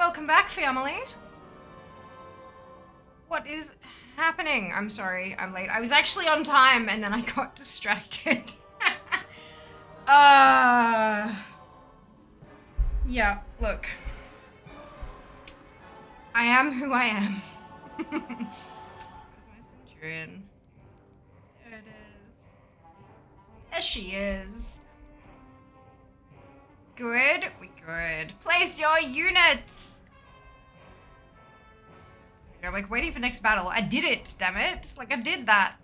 welcome back, family. What is happening? I'm sorry, I'm late. I was actually on time and then I got distracted. Yeah, look. I am who I am. Where's my centurion? There it is. There she is. Good, we good. Place your units. I'm like waiting for next battle. I did it, damn it. Like I did that.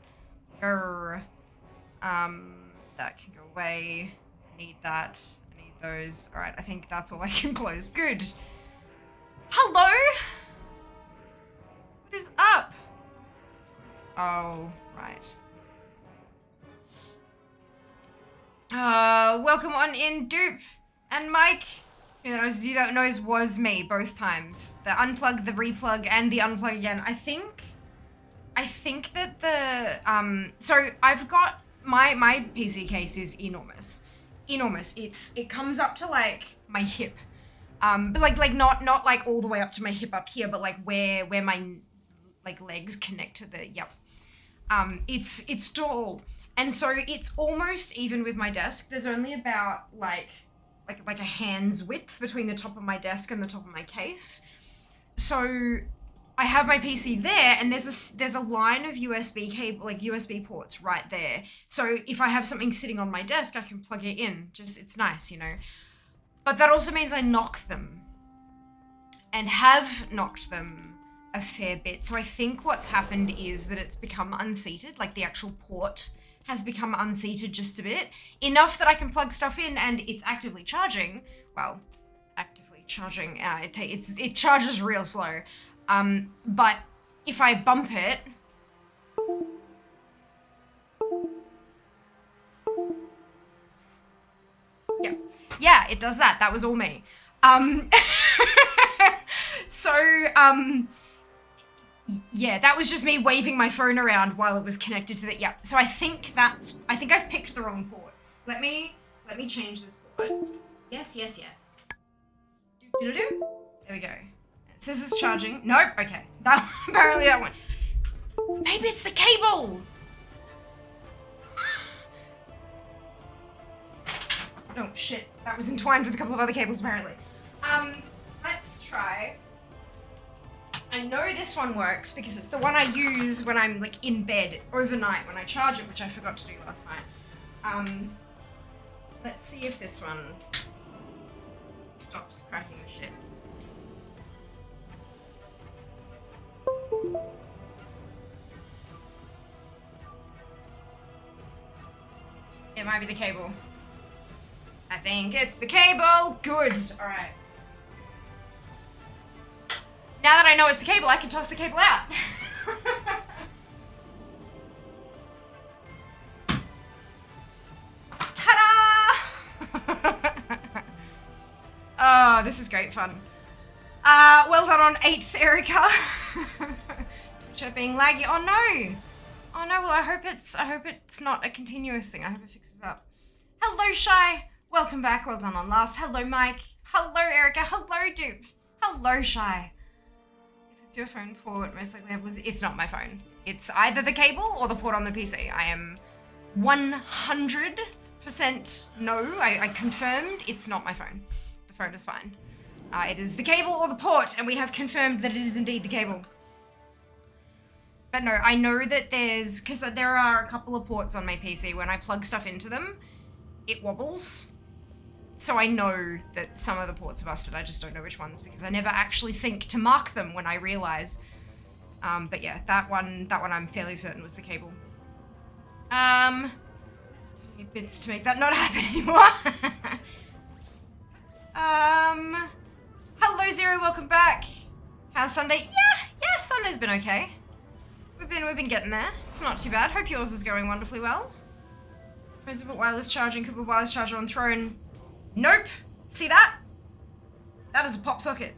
Grr. That can go away. I need that. I need those. All right, I think that's all I can close. Good. Hello? What is up? Oh, right. Welcome on in, Dupe and Mike. You that knows was me both times. The unplug, the replug, and the unplug again. I think that the so I've got my PC case is enormous. Enormous. It comes up to like my hip. But like not like all the way up to my hip up here, but like where my like legs connect to the it's tall. And so it's almost even with my desk. There's only about like a hand's width between the top of my desk and the top of my case. So I have my PC there and there's a line of USB cable, like USB ports right there. So if I have something sitting on my desk, I can plug it in. Just, it's nice, you know. But that also means I knock them and have knocked them a fair bit. So I think what's happened is that it's become unseated, like the actual port has become unseated just a bit, enough that I can plug stuff in and it's actively charging. Well, actively charging, it charges real slow. But if I bump it, yeah, it does that. That was all me. Yeah, that was just me waving my phone around while it was connected to the, yeah. So I think I've picked the wrong port. Let me change this port. Yes. Do-do-do-do. There we go. It says it's charging. Nope, okay. Apparently that one. Maybe it's the cable. Oh shit, that was entwined with a couple of other cables apparently. Let's try. I know this one works because it's the one I use when I'm like in bed overnight when I charge it, which I forgot to do last night. Let's see if this one stops cracking the shits. It might be the cable. I think it's the cable. Good. All right. Now that I know it's the cable, I can toss the cable out. Ta-da! Oh, this is great fun. Well done on 8th, Erica. Twitch being laggy. Oh no. Oh no, well I hope it's not a continuous thing. I hope it fixes up. Hello, Shy. Welcome back. Well done on last. Hello, Mike. Hello, Erica. Hello, Dupe. Hello, Shy. If it's your phone port, most likely it's not my phone. It's either the cable or the port on the PC. I am 100% no. I confirmed it's not my phone. The phone is fine. It is the cable or the port, and we have confirmed that it is indeed the cable. But no, I know that because there are a couple of ports on my PC. When I plug stuff into them, it wobbles. So I know that some of the ports are busted. I just don't know which ones because I never actually think to mark them when I realize. But yeah, that one I'm fairly certain was the cable. Need bits to make that not happen anymore. Hello Zero, welcome back. How's Sunday? Yeah, Sunday's been okay. We've been getting there. It's not too bad. Hope yours is going wonderfully well. Supposed to put wireless charging, could put wireless charger on throne. Nope. See that? That is a pop socket.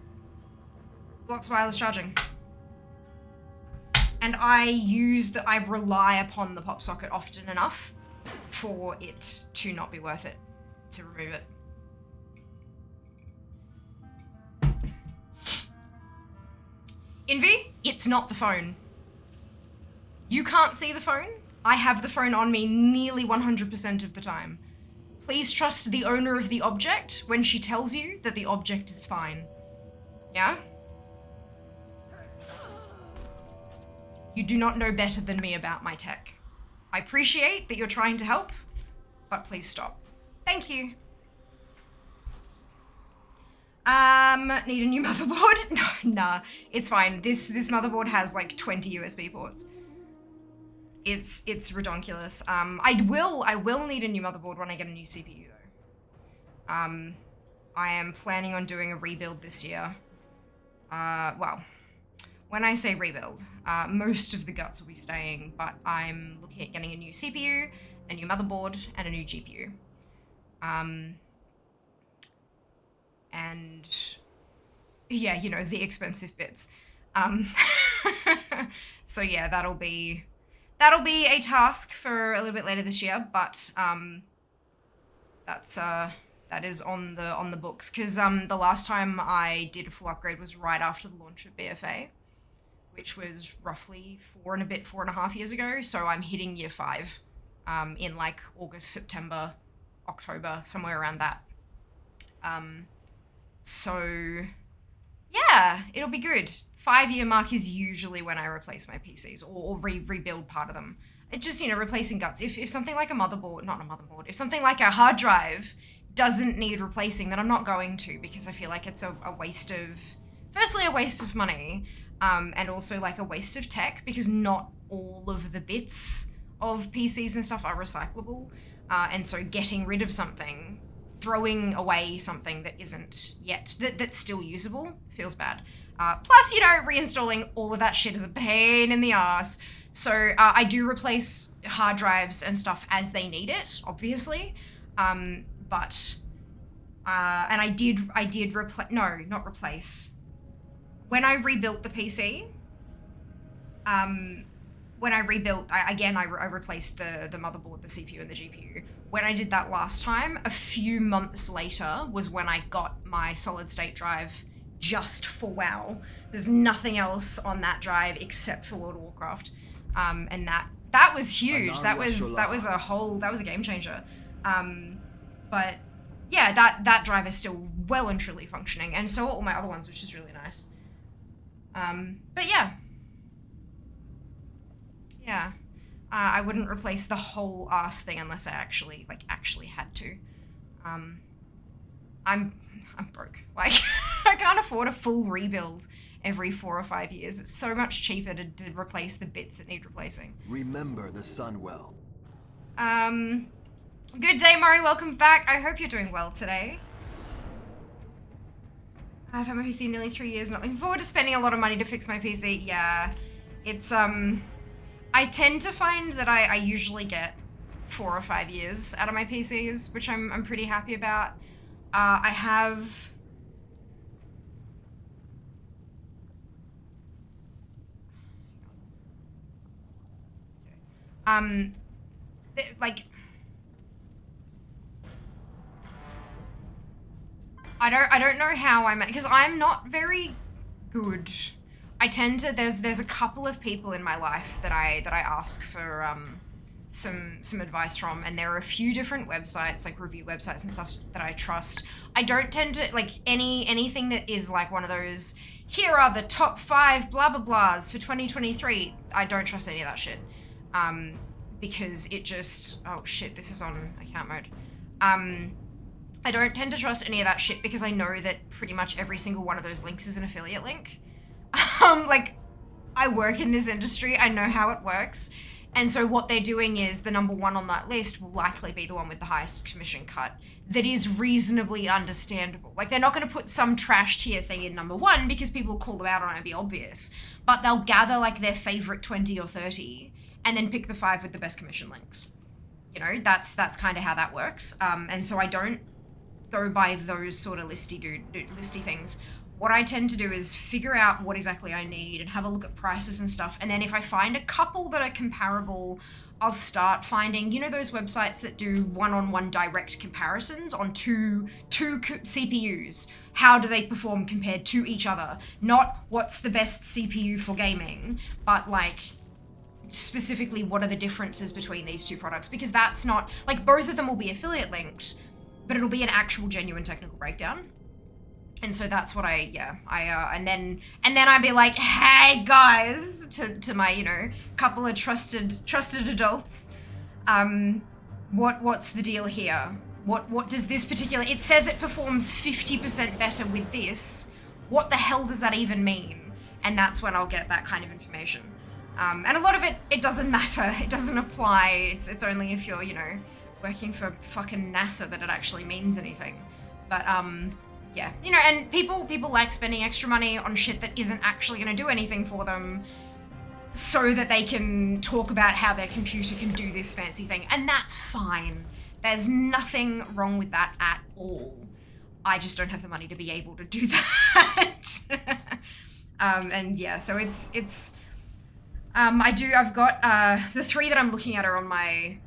Blocks wireless charging. And I rely upon the pop socket often enough for it to not be worth it to remove it. Envy, it's not the phone. You can't see the phone. I have the phone on me nearly 100% of the time. Please trust the owner of the object when she tells you that the object is fine. Yeah? You do not know better than me about my tech. I appreciate that you're trying to help, but please stop. Thank you. Need a new motherboard? No, nah, it's fine. This motherboard has like 20 USB ports. It's redonkulous. I will need a new motherboard when I get a new CPU though. I am planning on doing a rebuild this year. Well, when I say rebuild, most of the guts will be staying, but I'm looking at getting a new CPU, a new motherboard, and a new GPU. And yeah, you know, the expensive bits. So yeah, that'll be a task for a little bit later this year, but that is on the books, because the last time I did a full upgrade was right after the launch of BFA, which was roughly 4.5 years ago. So I'm hitting year 5 in like August, September, October, somewhere around that. So yeah, it'll be good. 5-year mark is usually when I replace my PCs or rebuild part of them. It just, you know, replacing guts. If something like a motherboard, not a motherboard, if something like a hard drive doesn't need replacing, then I'm not going to, because I feel like it's a waste of, firstly, a waste of money, and also like a waste of tech, because not all of the bits of PCs and stuff are recyclable. And so getting rid of something, throwing away something that isn't yet, that's still usable, feels bad. Plus, you know, reinstalling all of that shit is a pain in the ass. So I do replace hard drives and stuff as they need it, obviously. But and I did replace, no, not replace. When I rebuilt the PC, when I rebuilt, I replaced the motherboard, the CPU, and the GPU. When I did that last time, a few months later was when I got my solid state drive just for WoW. There's nothing else on that drive except for World of Warcraft. And that was huge. That was a game changer. But yeah, that drive is still well and truly functioning, and so are all my other ones, which is really nice. But yeah. Yeah. I wouldn't replace the whole ass thing unless I actually had to. I'm broke. Like, I can't afford a full rebuild every 4 or 5 years. It's so much cheaper to replace the bits that need replacing. Remember the sun well. Good day, Murray. Welcome back. I hope you're doing well today. I've had my PC nearly 3 years, not looking forward to spending a lot of money to fix my PC. Yeah, it's, I tend to find that I usually get 4 or 5 years out of my PCs, which I'm pretty happy about. I have... like... I don't know how I'm... because I'm not very good. I tend to... There's a couple of people in my life that I ask for some advice from, and there are a few different websites, like review websites and stuff, that I trust. I don't tend to, like, anything that is like one of those, here are the top 5 blah blah blahs for 2023. I don't trust any of that shit. Because it just... oh shit, this is on account mode. I don't tend to trust any of that shit because I know that pretty much every single one of those links is an affiliate link. Like, I work in this industry, I know how it works. And so what they're doing is the number 1 on that list will likely be the one with the highest commission cut that is reasonably understandable. Like, they're not going to put some trash tier thing in number 1 because people call them out on it and be obvious. But they'll gather, like, their favorite 20 or 30 and then pick the 5 with the best commission links. You know, that's kind of how that works. And so I don't go by those sort of listy things. what I tend to do is figure out what exactly I need and have a look at prices and stuff. And then if I find a couple that are comparable, I'll start finding, you know, those websites that do one-on-one direct comparisons on two CPUs. How do they perform compared to each other? Not what's the best CPU for gaming, but like specifically what are the differences between these two products? Because that's not, like, both of them will be affiliate linked, but it'll be an actual genuine technical breakdown. And so that's what and then I'd be like, hey guys, to my, you know, couple of trusted adults, what's the deal here? What does this particular, it says it performs 50% better with this. What the hell does that even mean? And that's when I'll get that kind of information. And a lot of it doesn't matter. It doesn't apply. It's only if you're, you know, working for fucking NASA that it actually means anything. But, yeah, you know, and people like spending extra money on shit that isn't actually going to do anything for them so that they can talk about how their computer can do this fancy thing. And that's fine. There's nothing wrong with that at all. I just don't have the money to be able to do that. And yeah, so I've got, the 3 that I'm looking at are on my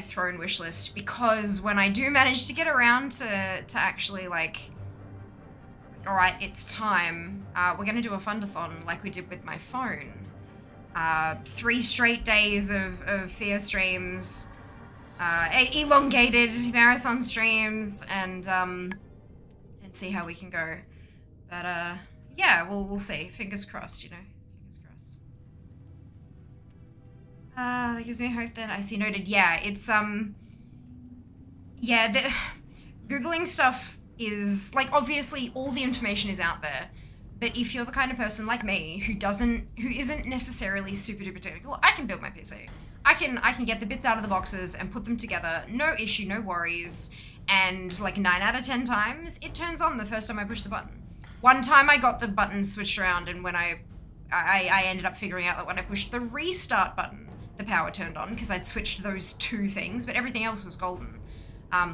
throne wish list, because when I do manage to get around to actually, like, all right, it's time, we're going to do a fundathon like we did with my phone. 3 straight days of fear streams, elongated marathon streams, and see how we can go. But yeah, we'll see. Fingers crossed, you know. That gives me hope then. I see, noted. Yeah, it's, yeah, the Googling stuff is, like, obviously all the information is out there, but if you're the kind of person like me who isn't necessarily super duper technical, I can build my PC. I can get the bits out of the boxes and put them together, no issue, no worries, and like 9 out of 10 times, it turns on the first time I push the button. One time I got the button switched around, and when I ended up figuring out that when I pushed the restart button, the power turned on, because I'd switched those 2 things, but everything else was golden.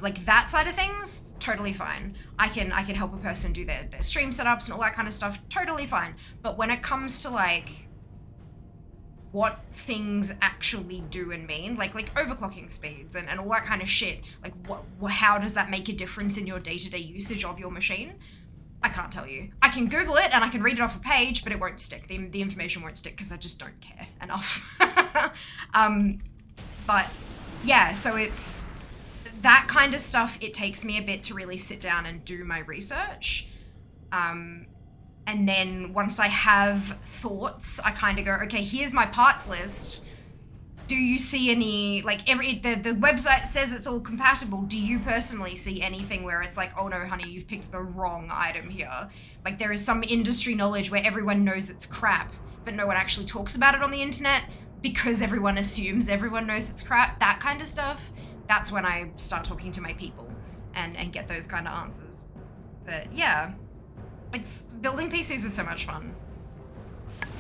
Like that side of things, totally fine. I can help a person do their stream setups and all that kind of stuff, totally fine. But when it comes to like what things actually do and mean, like overclocking speeds and all that kind of shit, like how does that make a difference in your day-to-day usage of your machine? I can't tell you. I can Google it and I can read it off a page, but it won't stick. The information won't stick because I just don't care enough. But yeah, so it's that kind of stuff. It takes me a bit to really sit down and do my research. And then once I have thoughts, I kind of go, okay, here's my parts list. Do you see any, like, the website says it's all compatible. Do you personally see anything where it's like, oh no, honey, you've picked the wrong item here? Like, there is some industry knowledge where everyone knows it's crap, but no one actually talks about it on the internet because everyone assumes everyone knows it's crap, that kind of stuff. That's when I start talking to my people and get those kind of answers. But yeah, building PCs is so much fun.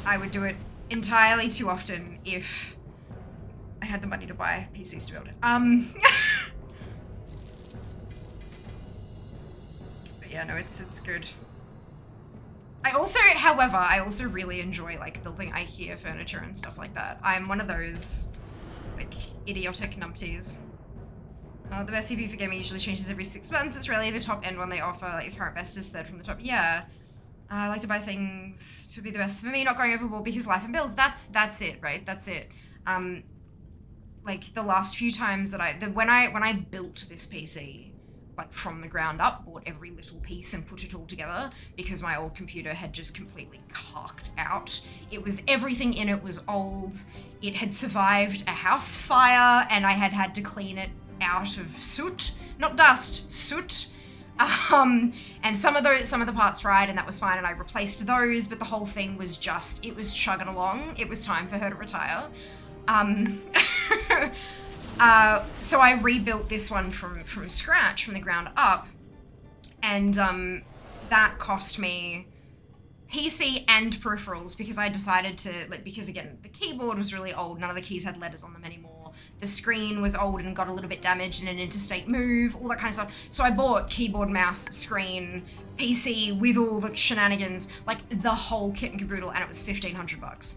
I would do it entirely too often if I had the money to buy PCs to build it. But yeah, no, it's good. I also really enjoy like building IKEA furniture and stuff like that. I'm one of those like idiotic numpties. The best CPU for gaming usually changes every 6 months. It's rarely the top end one they offer. Like the current best is 3rd from the top. Yeah. I like to buy things to be the best for me, not going overboard because life and bills. That's it, right? That's it. Like the last few times that when I built this PC, like from the ground up, bought every little piece and put it all together because my old computer had just completely carked out. Everything in it was old. It had survived a house fire and I had to clean it out of soot, not dust, soot. And some of the parts fried and that was fine and I replaced those, but the whole thing was it was chugging along. It was time for her to retire. So I rebuilt this one from scratch, from the ground up, and that cost me PC and peripherals because I decided to, because again, the keyboard was really old, none of the keys had letters on them anymore. the screen was old and got a little bit damaged in an interstate move, all that kind of stuff. So I bought keyboard, mouse, screen, PC with all the shenanigans, like the whole kit and caboodle, and it was $1,500.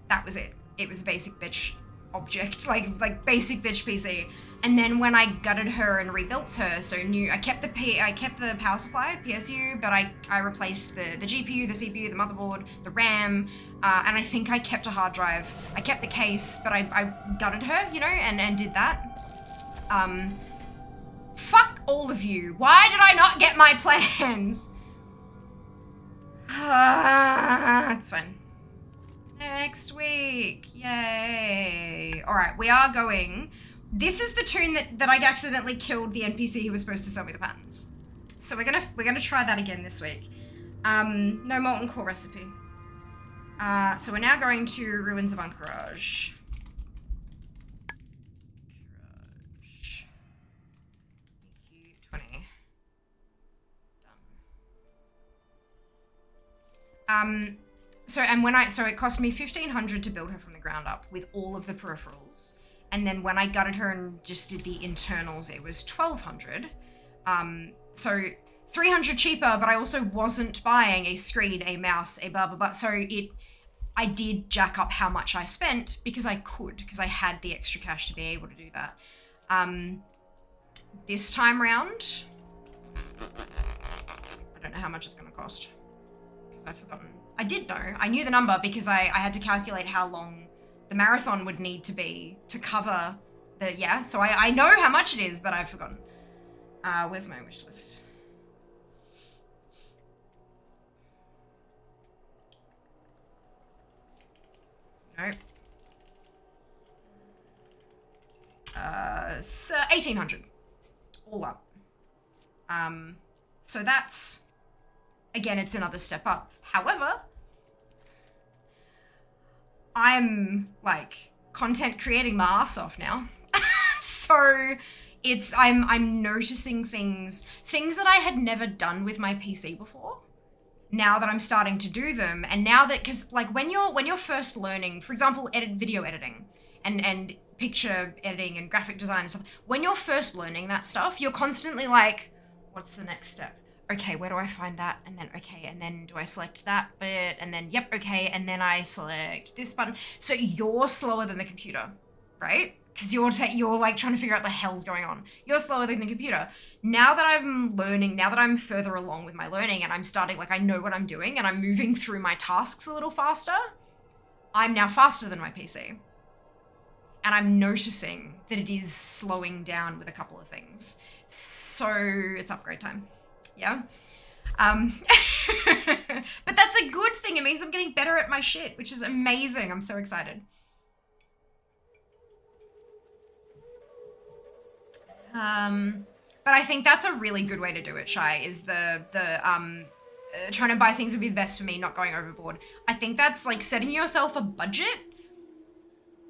That was it. It was a basic bitch object, like basic bitch PC. And then when I gutted her and rebuilt her, so I kept the power supply, PSU, but I replaced the GPU, the CPU, the motherboard, the RAM, and I think I kept a hard drive. I kept the case, but I gutted her, you know, and did that. Fuck all of you. Why did I not get my plans? It's fine. Next week, yay. All right, we are going. This is the tune that I accidentally killed the NPC who was supposed to sell me the patterns. So we're gonna try that again this week. No molten core recipe. So we're now going to Ruins of Anchorage. EQ20. Done. So it cost me $1,500 to build her from the ground up with all of the peripherals. And then when I gutted her and just did the internals, it was $1,200. So $300 cheaper, but I also wasn't buying a screen, a mouse, a blah, blah, blah. So I did jack up how much I spent because I could, because I had the extra cash to be able to do that. This time round, I don't know how much it's gonna cost because I've forgotten. I did know, I knew the number because I had to calculate how long the marathon would need to be to cover the, yeah. So I know how much it is, but I've forgotten. Where's my wish list? Nope. So 1,800 all up. So that's, again, it's another step up. However, I'm like content creating my ass off now. So I'm noticing things that I had never done with my PC before. Now that I'm starting to do them, and now that, cause like when you're first learning, for example, video editing and picture editing and graphic design and stuff, when you're first learning that stuff, you're constantly like, what's the next step? Okay, where do I find that? And then, okay, and then do I select that bit? And then, yep, okay, and then I select this button. So you're slower than the computer, right? Because you're like trying to figure out the hell's going on. You're slower than the computer. Now that I'm learning, now that I'm further along with my learning and I'm starting, like I know what I'm doing and I'm moving through my tasks a little faster, I'm now faster than my PC. And I'm noticing that it is slowing down with a couple of things. So it's upgrade time. Yeah. But that's a good thing. It means I'm getting better at my shit, which is amazing. I'm so excited. But I think that's a really good way to do it, Shy, is the trying to buy things would be the best for me, not going overboard. I think that's like setting yourself a budget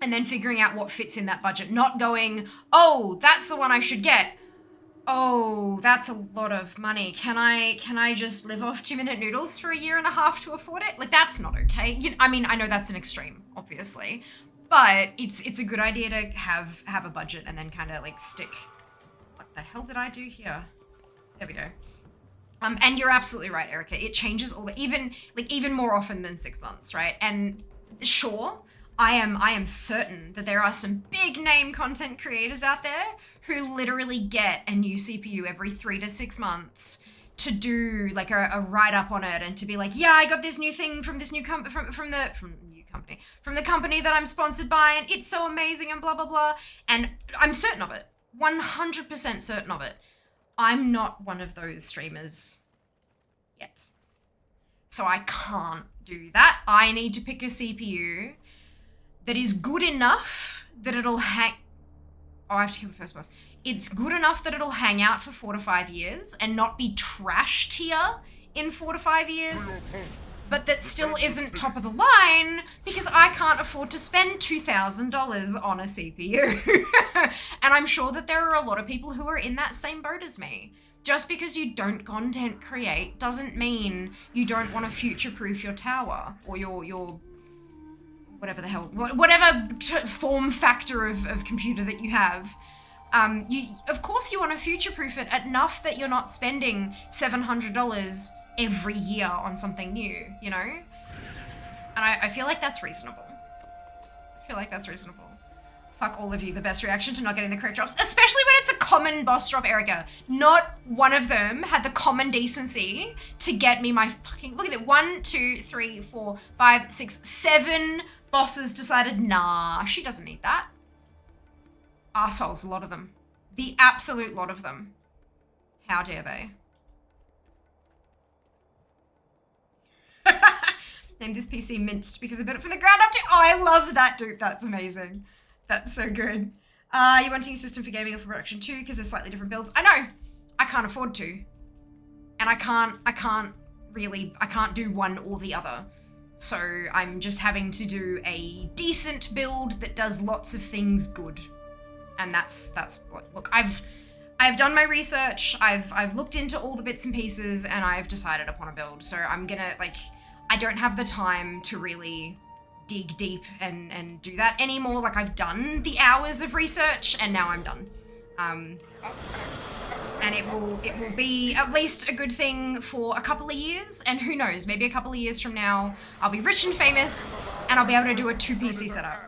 and then figuring out what fits in that budget, not going, oh, that's the one I should get. Oh, that's a lot of money. Can I just live off 2-minute noodles for 1.5 years to afford it? Like, that's not okay. I mean, I know that's an extreme, obviously, but it's a good idea to have a budget and then kind of like stick. What the hell did I do here? There we go. And you're absolutely right, Erica. It changes even more often than 6 months, right? And sure, I am certain that there are some big name content creators out there who literally get a new CPU every 3 to 6 months to do like a write-up on it and to be like, yeah, I got this new thing from this new company, from the company that I'm sponsored by, and it's so amazing and blah, blah, blah. And I'm certain of it, 100% certain of it. I'm not one of those streamers yet. So I can't do that. I need to pick a CPU that is good enough that it'll hang... Oh, I have to kill the first boss. It's good enough that it'll hang out for 4 to 5 years and not be trashed here in 4 to 5 years, but that still isn't top of the line because I can't afford to spend $2,000 on a CPU. And I'm sure that there are a lot of people who are in that same boat as me. Just because you don't content create doesn't mean you don't want to future-proof your tower or your whatever the hell, whatever form factor of computer that you have, of course you want to future-proof it enough that you're not spending $700 every year on something new, you know? And I feel like that's reasonable. Fuck all of you, the best reaction to not getting the correct drops, especially when it's a common boss drop, Erica. Not one of them had the common decency to get me my fucking, look at it, 1, 2, 3, 4, 5, 6, 7 bosses decided, nah, she doesn't need that. Arseholes, a lot of them. The absolute lot of them. How dare they? Named this PC Minced because I built it from the ground up too. Oh, I love that dupe. That's amazing. That's so good. You're wanting a system for gaming or for production too because they're slightly different builds. I know. I can't afford to. And I can't do one or the other. So I'm just having to do a decent build that does lots of things good. And that's what, look, I've done my research. I've looked into all the bits and pieces and I've decided upon a build. So I'm gonna, like, I don't have the time to really dig deep and do that anymore. Like, I've done the hours of research and now I'm done. And it will be at least a good thing for a couple of years, and who knows, maybe a couple of years from now I'll be rich and famous and I'll be able to do a 2 PC setup.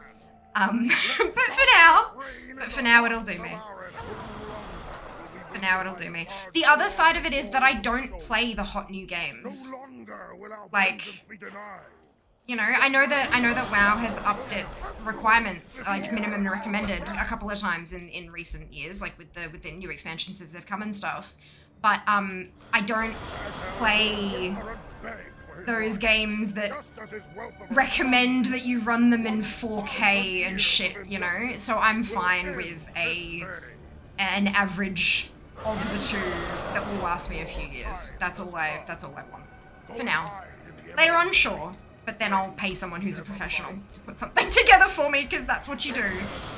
But for now it'll do me. The other side of it is that I don't play the hot new games. Like, you know, I know that WoW has upped its requirements, like minimum recommended, a couple of times in recent years, like with the new expansions as they've come and stuff. But I don't play those games that recommend that you run them in 4K and shit, you know? So I'm fine with an average of the two that will last me a few years. That's all I want. For now. Later on, sure. But then I'll pay someone who's a professional to put something together for me, because that's what you do.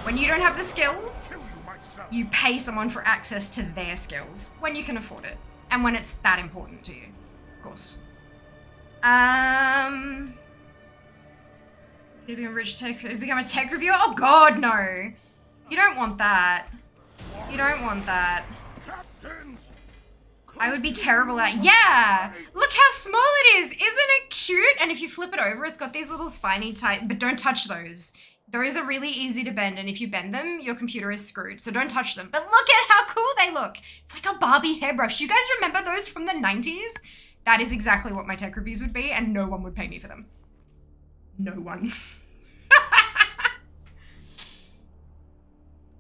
When you don't have the skills, you pay someone for access to their skills, when you can afford it. And when it's that important to you, of course. You become a tech reviewer? Oh god, no. You don't want that. You don't want that. I would be terrible at, yeah! Look how small it is! Isn't it cute? And if you flip it over, it's got these little spiny but don't touch those. Those are really easy to bend, and if you bend them, your computer is screwed, so don't touch them. But look at how cool they look! It's like a Barbie hairbrush. You guys remember those from the 90s? That is exactly what my tech reviews would be, and no one would pay me for them. No one.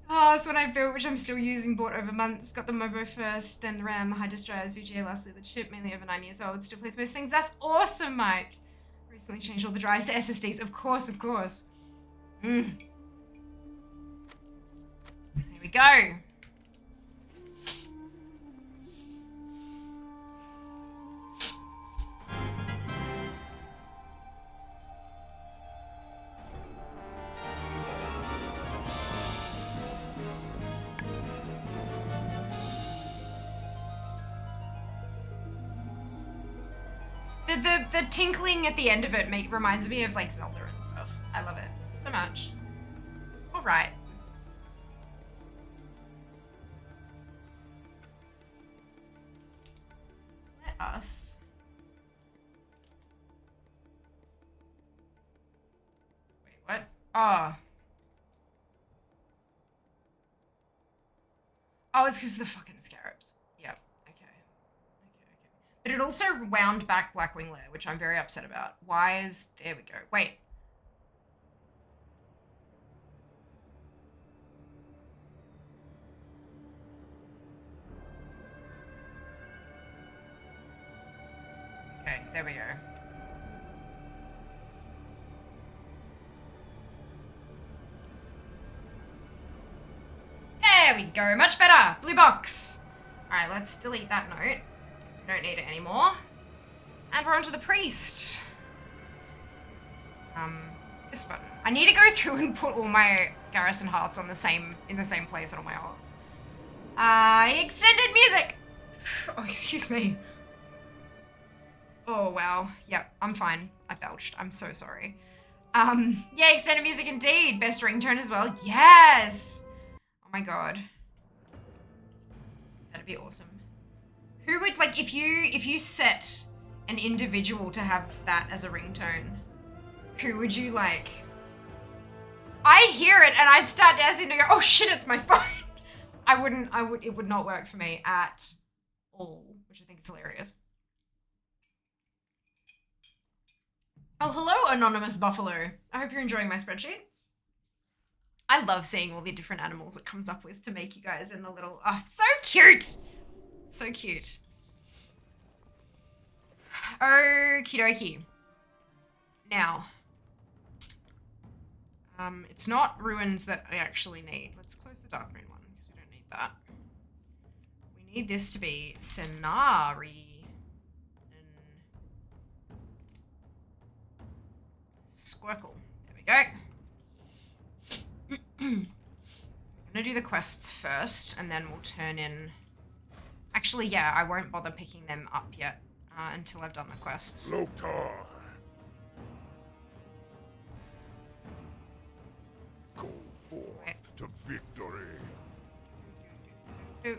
Oh, this one I built, which I'm still using, bought over months, got the Mobo first, then the RAM, hard disk drives, VGA, lastly the chip, mainly over 9 years old, still plays most things. That's awesome, Mike. Recently changed all the drives to SSDs, of course, of course. Here we go. The tinkling at the end of it reminds me of like Zelda and stuff. I love it so much. All right. Let us. Wait, what? Oh. Oh, it's because of the fucking scarabs. Yep. But it also wound back Blackwing Lair, which I'm very upset about. There we go. Wait. Okay, there we go. There we go, much better. Blue box. All right, let's delete that note. We don't need it anymore. And we're onto the priest. This button. I need to go through and put all my garrison hearts on in the same place on all my hearts. Extended music. Oh, excuse me. Oh, wow. Yep, I'm fine. I belched. I'm so sorry. Yeah, extended music indeed. Best ringtone as well. Yes. Oh my god. That'd be awesome. Who would, like, if you set an individual to have that as a ringtone, who would you like? I'd hear it and I'd start dancing and go, oh shit, it's my phone. It would not work for me at all, which I think is hilarious. Oh, hello, Anonymous Buffalo. I hope you're enjoying my spreadsheet. I love seeing all the different animals it comes up with to make you guys in the little, oh, it's so cute. So cute. Okie dokie. Now, it's not ruins that I actually need. Let's close the dark green one because we don't need that. We need this to be Scenari. Squircle. There we go. I'm gonna do the quests first and then we'll turn in. Actually, yeah, I won't bother picking them up yet until I've done the quests. Loktar. Go forth to victory. Do.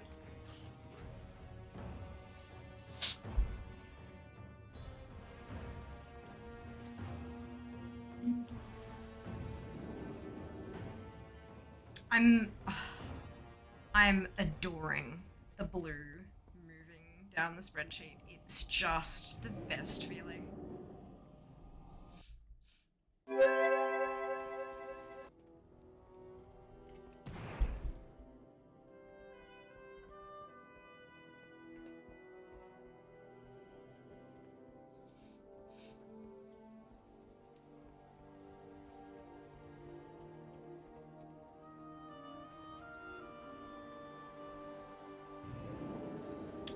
I'm adoring the blue moving down the spreadsheet. It's just the best feeling.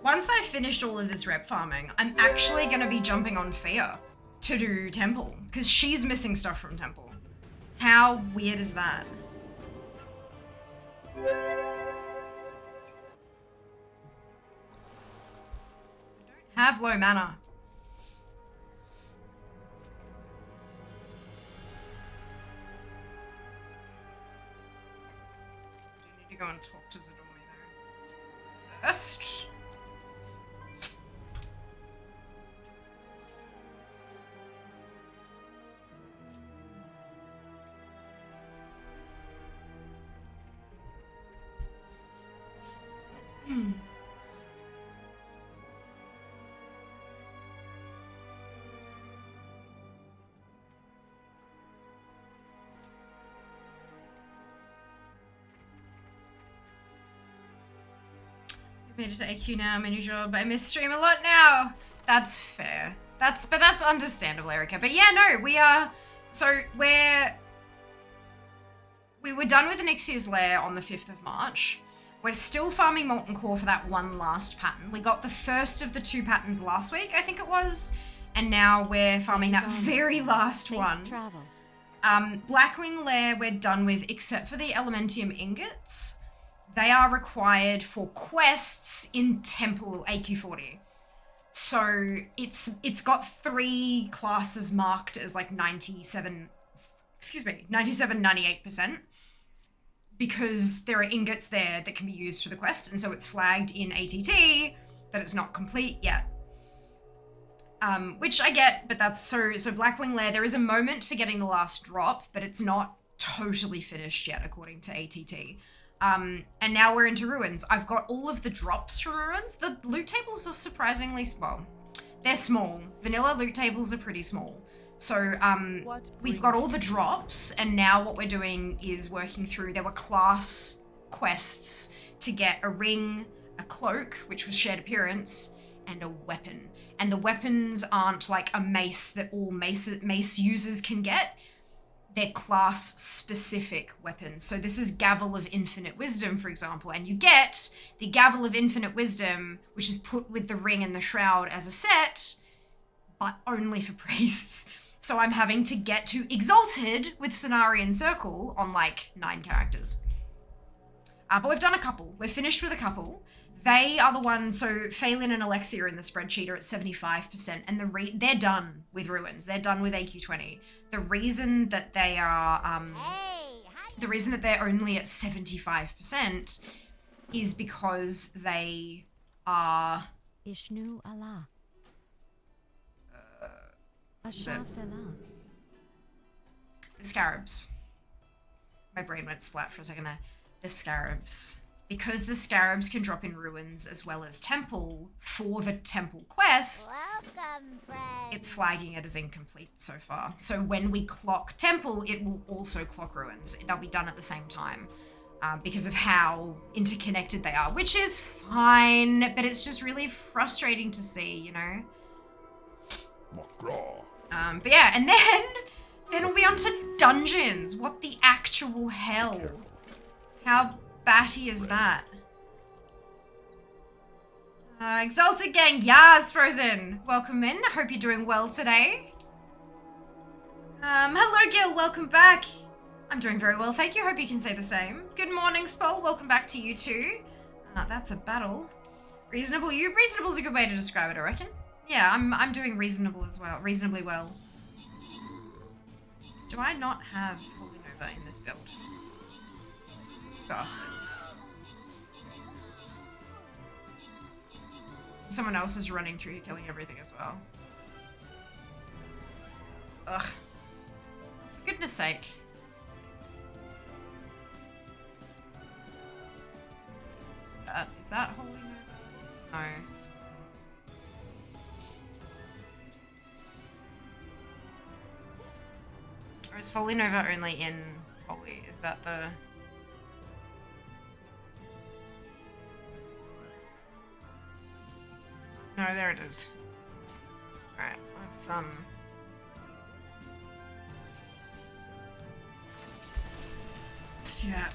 Once I've finished all of this rep farming, I'm actually going to be jumping on Fia to do Temple, because she's missing stuff from Temple. How weird is that? I don't have low mana. I do need to go and talk to Zidorni though. First. Made it to AQ now, my new job. I miss stream a lot now. That's fair. But that's understandable, Erica. But yeah, no, we are. So we were done with Onyxia's Lair on the 5th of March. We're still farming Molten Core for that one last pattern. We got the first of the 2 patterns last week, I think it was, and now we're farming that very last one. Travels. Blackwing Lair we're done with, except for the Elementium ingots. They are required for quests in Temple AQ40. So it's got 3 classes marked as like 98%. Because there are ingots there that can be used for the quest, and so it's flagged in ATT that it's not complete yet. Which I get, but that's so Blackwing Lair, there is a moment for getting the last drop, but it's not totally finished yet according to ATT. And now we're into Ruins. I've got all of the drops from Ruins. The loot tables are surprisingly small. They're small. Vanilla loot tables are pretty small. So we've got all the drops, and now what we're doing is working through, there were class quests to get a ring, a cloak, which was shared appearance, and a weapon. And the weapons aren't like a mace that all mace users can get. They're class-specific weapons. So this is Gavel of Infinite Wisdom, for example, and you get the Gavel of Infinite Wisdom, which is put with the ring and the shroud as a set, but only for priests. So I'm having to get to Exalted with Cenarian Circle on like 9 characters. But we've done a couple. We're finished with a couple. they are the ones, so Phelan and Alexia in the spreadsheet are at 75%, and they're done with ruins. They're done with AQ20. The reason that they are, the reason that they're only at 75% is because they are... Ishnu Allah. The scarabs. My brain went splat for a second there. The scarabs. Because the scarabs can drop in ruins as well as temple for the temple quests, it's flagging it as incomplete so far. So when we clock temple, it will also clock ruins. They'll be done at the same time because of how interconnected they are, which is fine, but it's just really frustrating to see, you know? But yeah, and then we'll be on to dungeons. What the actual hell? How batty is that? Exalted Gang, Yas Frozen. Welcome in. I hope you're doing well today. Hello Gil, welcome back. I'm doing very well, thank you. Hope you can say the same. Good morning, Spol. Welcome back to you too. That's a battle. Reasonable. Reasonable's a good way to describe it, I reckon. Yeah, I'm doing reasonable as well. Reasonably well. Do I not have Holy Nova in this build? Bastards. Someone else is running through here killing everything as well. Ugh. For goodness sake. Is that Holy Nova? No. Or is Holy Nova only in Holy? Is that the... No, there it is. Alright, let's do that.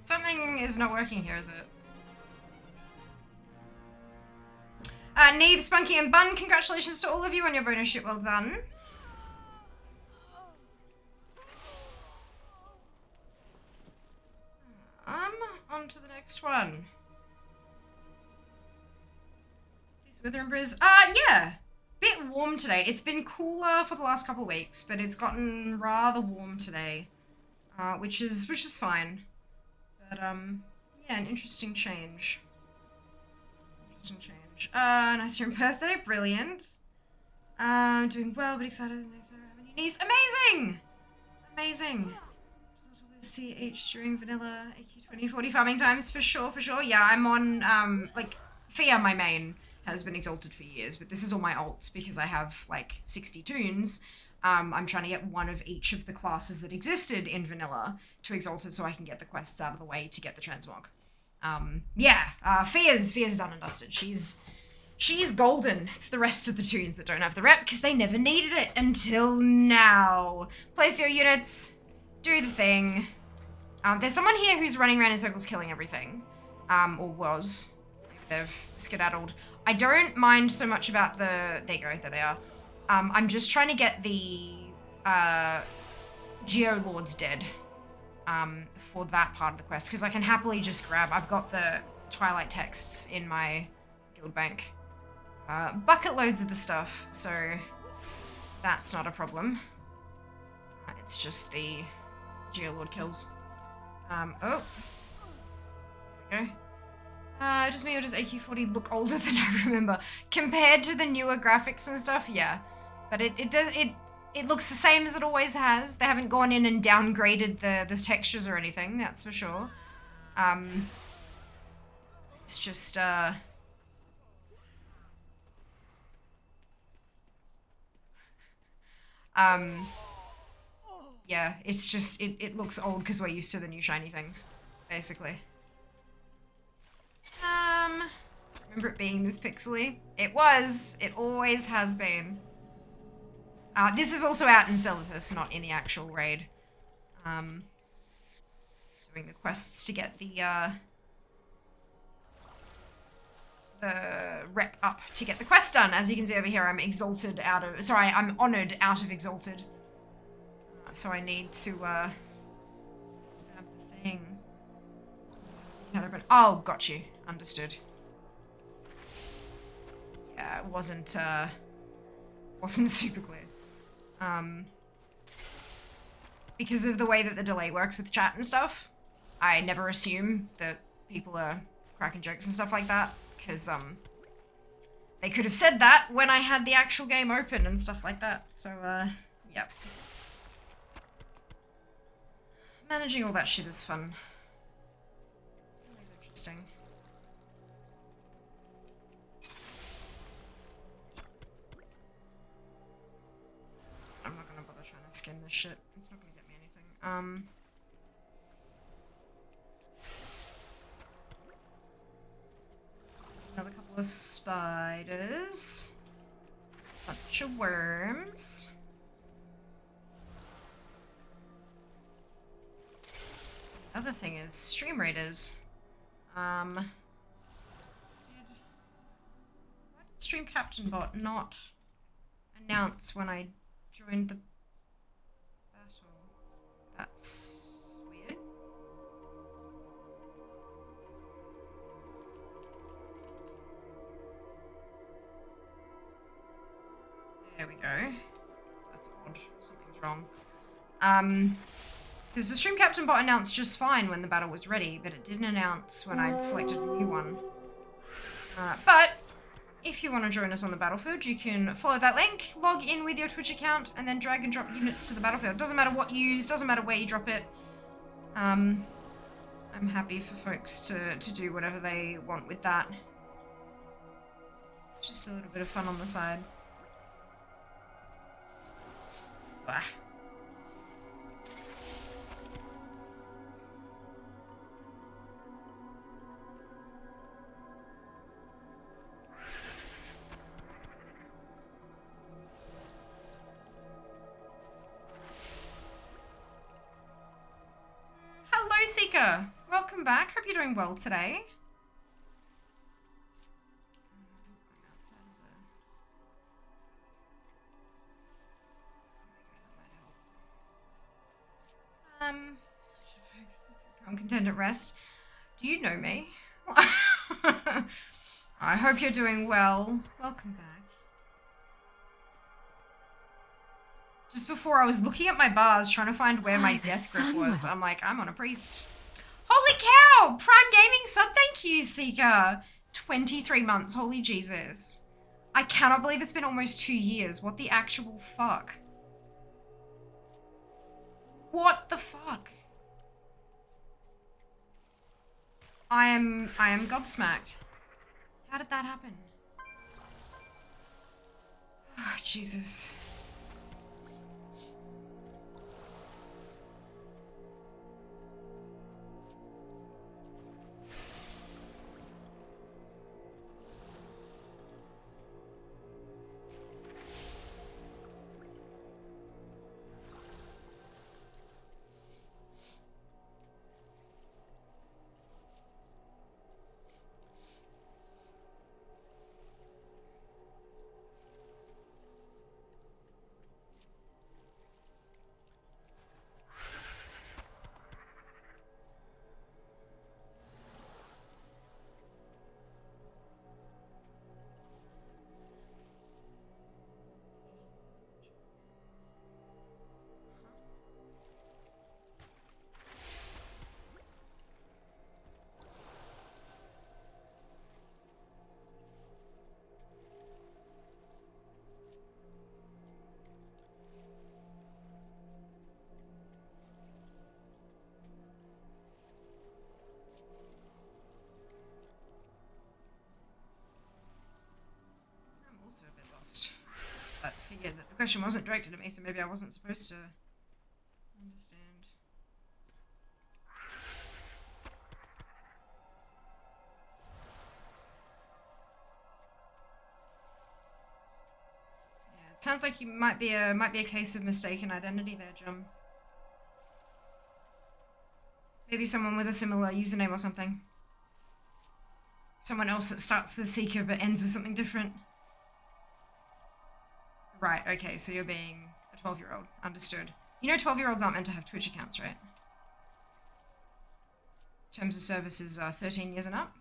Something is not working here, is it? Neeb, Spunky, and Bun, congratulations to all of you on your bonus ship. Well done. On to the next one. Wither and Briz. Yeah. Bit warm today. It's been cooler for the last couple of weeks, but it's gotten rather warm today, which is fine. But yeah, an interesting change. Nice you're in Perth today. Brilliant. Doing well, but excited. Having your niece. Amazing! Amazing. CH during vanilla AQ20 40 farming times for sure. Yeah, I'm on, like, Fia, my main, has been exalted for years, but this is all my alts because I have, like, 60 toons. I'm trying to get one of each of the classes that existed in vanilla to exalted so I can get the quests out of the way to get the transmog. Yeah, Fia's done and dusted. She's golden. It's the rest of the toons that don't have the rep because they never needed it until now. Place your units, do the thing. There's someone here who's running around in circles killing everything, or was. Maybe they've skedaddled. I don't mind so much about the, there you go, there they are. I'm just trying to get the, Geolords dead. For that part of the quest, because I can happily just grab, I've got the Twilight texts in my guild bank. Bucket loads of the stuff, so that's not a problem. It's just the Geolord kills. Oh. Okay. Does me or does AQ40 look older than I remember? Compared to the newer graphics and stuff, yeah. But it looks the same as it always has. They haven't gone in and downgraded the textures or anything, that's for sure. It's just, yeah, it's just, it looks old because we're used to the new shiny things, basically. Remember it being this pixely? It was. It always has been. This is also out in Zelithus, not in the actual raid. Doing the quests to get the the rep up to get the quest done. As you can see over here, I'm I'm honored out of exalted. So I need to grab the thing. Oh, got you. Understood. Yeah, it wasn't super clear. Because of the way that the delay works with chat and stuff, I never assume that people are cracking jokes and stuff like that, because they could have said that when I had the actual game open and stuff like that. So yep. Managing all that shit is fun. Always interesting. I'm not gonna bother trying to skin this shit. It's not gonna get me anything. Another couple of spiders. Bunch of worms. Other thing is stream raiders. Why did Stream Captain Bot not announce when I joined the battle? That's weird. There we go. That's odd. Something's wrong. Because the Stream Captain Bot announced just fine when the battle was ready, but it didn't announce when I'd selected a new one. But if you want to join us on the battlefield, you can follow that link, log in with your Twitch account, and then drag and drop units to the battlefield. Doesn't matter what you use, doesn't matter where you drop it. I'm happy for folks to do whatever they want with that. It's just a little bit of fun on the side. Bah. Hello, Seeker. Welcome back. Hope you're doing well today. I'm content at rest. Do you know me? I hope you're doing well. Welcome back. Just before I was looking at my bars trying to find where my death grip was. I'm like, I'm on a priest. Holy cow! Prime Gaming sub, thank you, Seeker. 23 months, holy Jesus. I cannot believe it's been almost 2 years. What the actual fuck? What the fuck? I am gobsmacked. How did that happen? Oh, Jesus. Yeah, the question wasn't directed at me, so maybe I wasn't supposed to understand. Yeah, it sounds like you might be a case of mistaken identity there, Jum. Maybe someone with a similar username or something. Someone else that starts with Seeker but ends with something different. Right, okay, so you're being a 12-year-old. Understood. You know 12-year-olds aren't meant to have Twitch accounts, right? Terms of service is 13 years and up.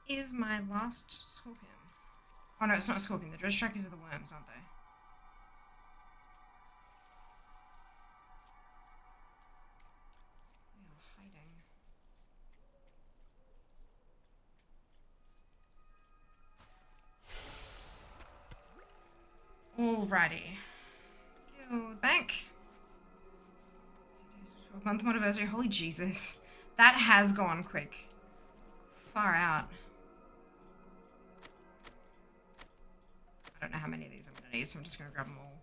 Where is my last scorpion? Oh no, it's not a scorpion. The dredge trackers are the worms, aren't they? Alrighty. Guild bank. 12-month anniversary. Holy Jesus. That has gone quick. Far out. I don't know how many of these I'm going to need, so I'm just going to grab them all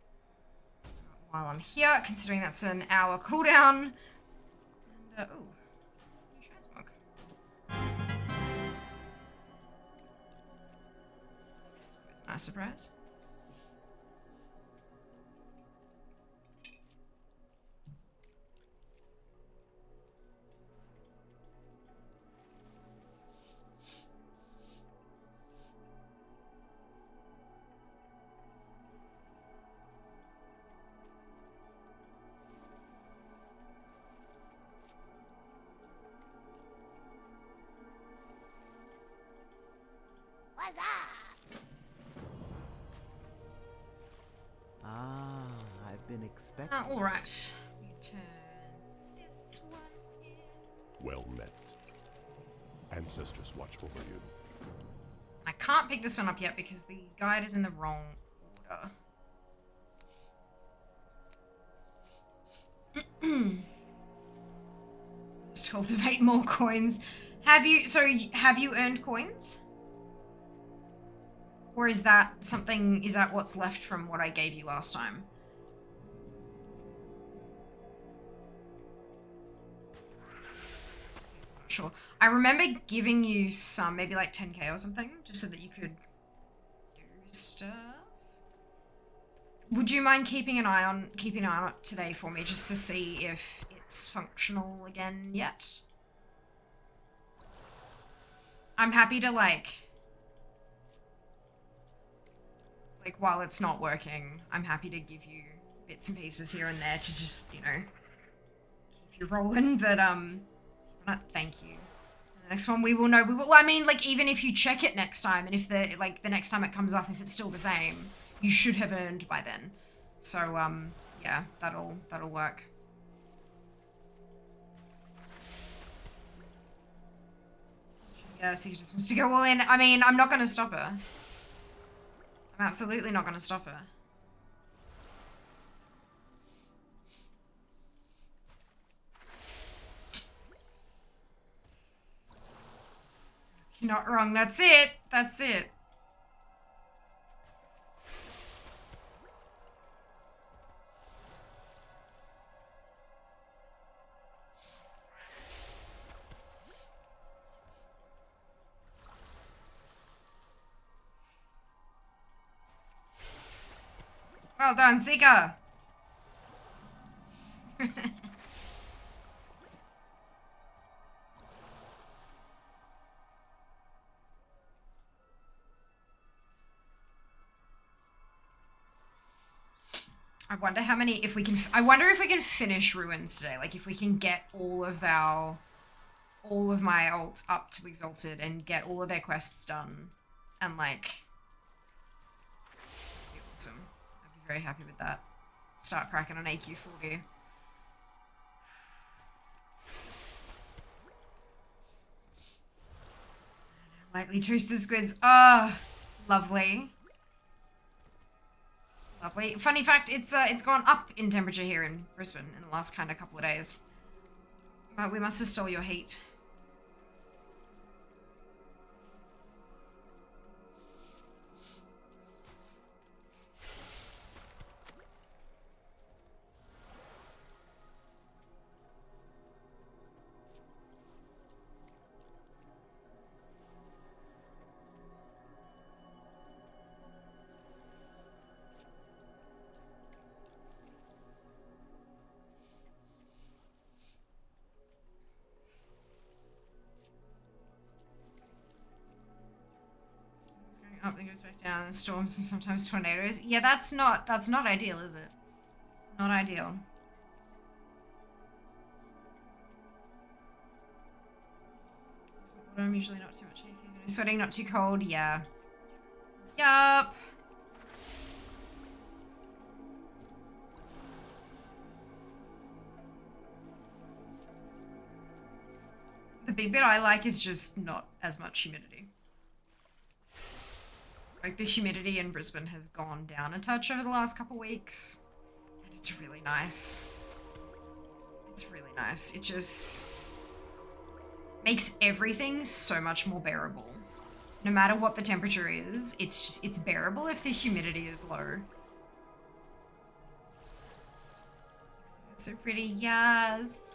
while I'm here, considering that's an hour cooldown. And, ooh. New transmog. That's always a nice surprise. What's up? Ah, I've been expecting. Alright. We turn this one in. Well met. Ancestors watch over you. I can't pick this one up yet because the guide is in the wrong order. Just cultivate more coins. Have you earned coins? Or is that what's left from what I gave you last time? Not sure. I remember giving you some, maybe like 10k or something, just so that you could do stuff. Would you mind keeping an eye on it today for me, just to see if it's functional again yet? I'm happy to like while it's not working, I'm happy to give you bits and pieces here and there to just, you know, keep you rolling, but thank you. The next one we will know. Well, I mean, like, even if you check it next time, and if the next time it comes up, if it's still the same, you should have earned by then. So, yeah, that'll work. Yeah, so he just wants to go all in. I mean, I'm not gonna stop her. I'm absolutely not gonna stop her. You're not wrong. That's it. That's it. Well done, Seeker. I wonder how many, I wonder if we can finish Ruins today. Like, if we can get all of my alts up to Exalted and get all of their quests done. And, like, that'd be awesome. I'd be very happy with that. Start cracking on AQ40. Lightly toasted squids. Ah, lovely. Lovely. Funny fact, it's gone up in temperature here in Brisbane in the last kind of couple of days. But we must have stole your heat. up, then goes back down. Storms and sometimes tornadoes. Yeah, that's not ideal, is it? Not ideal. I'm usually not too much hay fever. Sweating, not too cold. Yeah. Yup. The big bit I like is just not as much humidity. Like, the humidity in Brisbane has gone down a touch over the last couple weeks. And it's really nice. It's really nice. It just makes everything so much more bearable. No matter what the temperature is, it's bearable if the humidity is low. It's so pretty, yes.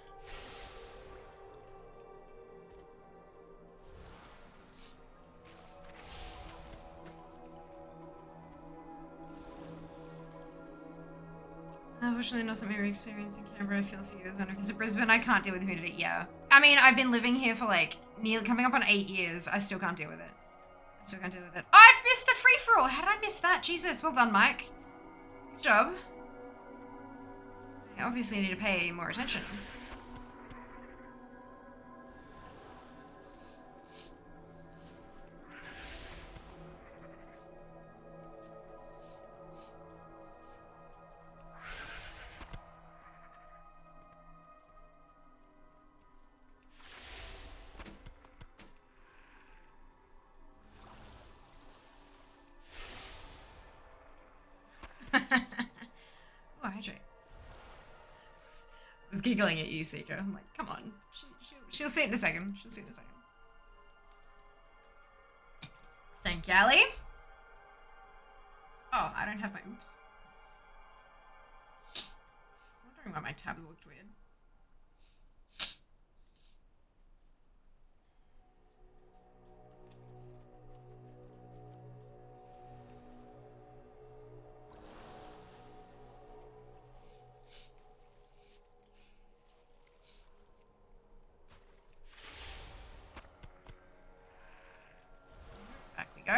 Unfortunately, not something we're experiencing in Canberra. I feel for you as when I visit Brisbane. I can't deal with humidity. Yeah. I mean, I've been living here for like nearly coming up on 8 years. I still can't deal with it. I still can't deal with it. Oh, I've missed the free-for-all. How did I miss that? Jesus. Well done, Mike. Good job. I obviously need to pay more attention. Oh, hydrate. I was giggling at you, Seeker. I'm like, come on. She'll see it in a second. She'll see it in a second. Thank you, Ali. Oh, I don't have my oops. I'm wondering why my tabs looked weird. Back we go.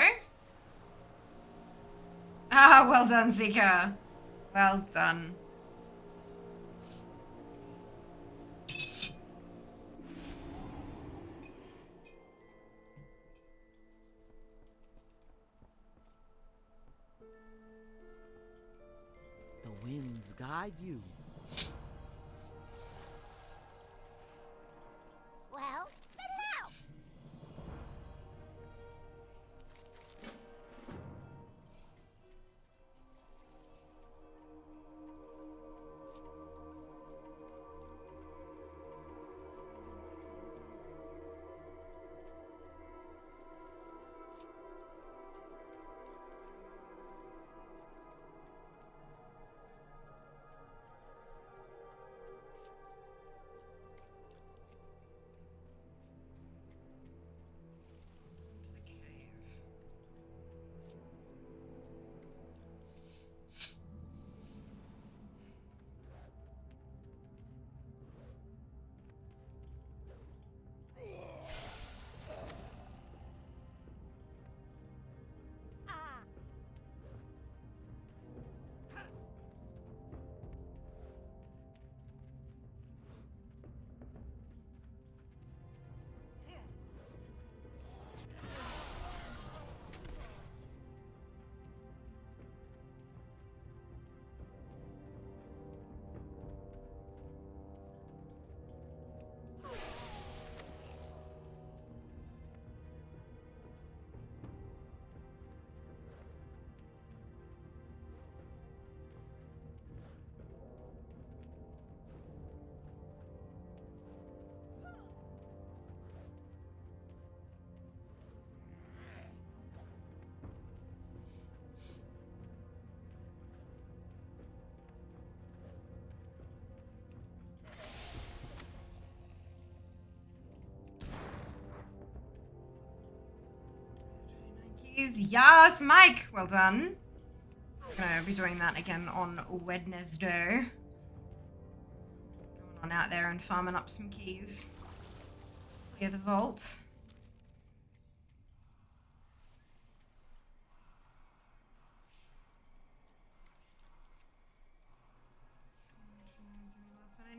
Ah, well done, Zika. Well done. The winds guide you. Well, spit it out! Yes, Mike. Well done. I'm gonna be doing that again on Wednesday. Going on out there and farming up some keys. Clear the vault.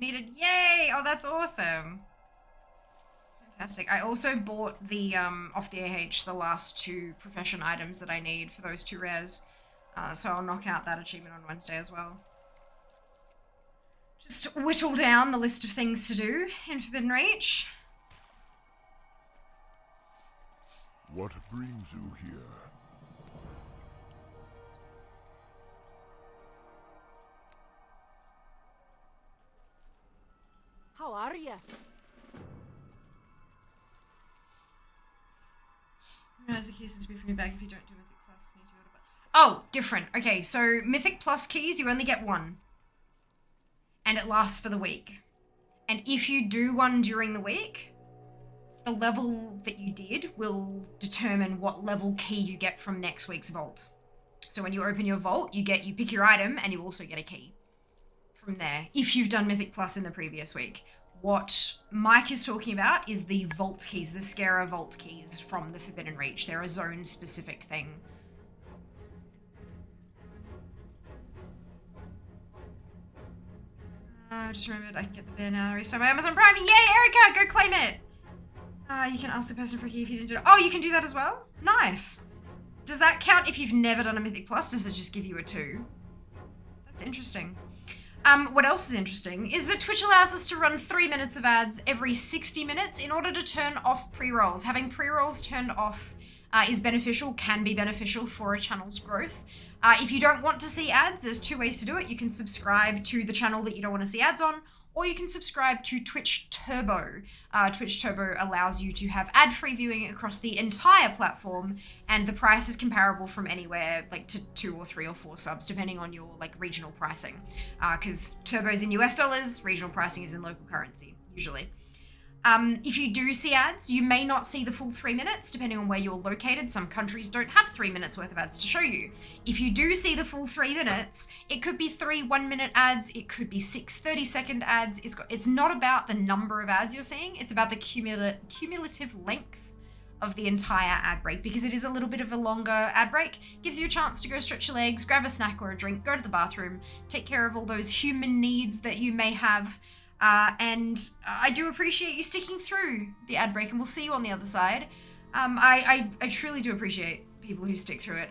needed. Yay! Oh, that's awesome. Fantastic. I also bought the, off the AH, the last 2 profession items that I need for those 2 rares. So I'll knock out that achievement on Wednesday as well. Just whittle down the list of things to do in Forbidden Reach. What brings you here? How are ya? As the keys to be from your bag if you don't do Mythic Plus. Need to go to oh, different. Okay, so Mythic Plus keys, you only get 1. And it lasts for the week. And if you do one during the week, the level that you did will determine what level key you get from next week's vault. So when you open your vault, you pick your item and you also get a key from there, if you've done Mythic Plus in the previous week. What Mike is talking about is the vault keys, the Scara vault keys from the Forbidden Reach. They're a zone-specific thing. Just remembered I can get the bear now. Restart my Amazon Prime. Yay, Erica! Go claim it! You can ask the person for a key if you didn't do it. Oh, you can do that as well? Nice. Does that count if you've never done a Mythic Plus? Does it just give you a 2? That's interesting. What else is interesting is that Twitch allows us to run 3 minutes of ads every 60 minutes in order to turn off pre-rolls. Having pre-rolls turned off is beneficial, can be beneficial for a channel's growth. If you don't want to see ads, there's 2 ways to do it. You can subscribe to the channel that you don't want to see ads on, or you can subscribe to Twitch Turbo. Twitch Turbo allows you to have ad-free viewing across the entire platform, and the price is comparable from anywhere like to 2 or 3 or 4 subs, depending on your like regional pricing. Because Turbo's in US dollars, regional pricing is in local currency, usually. If you do see ads, you may not see the full 3 minutes, depending on where you're located. Some countries don't have 3 minutes worth of ads to show you. If you do see the full 3 minutes, it could be 3 1-minute ads, it could be 6 30-second ads. It's not about the number of ads you're seeing, it's about the cumulative length of the entire ad break, because it is a little bit of a longer ad break. Gives you a chance to go stretch your legs, grab a snack or a drink, go to the bathroom, take care of all those human needs that you may have. And I do appreciate you sticking through the ad break, and we'll see you on the other side. I truly do appreciate people who stick through it.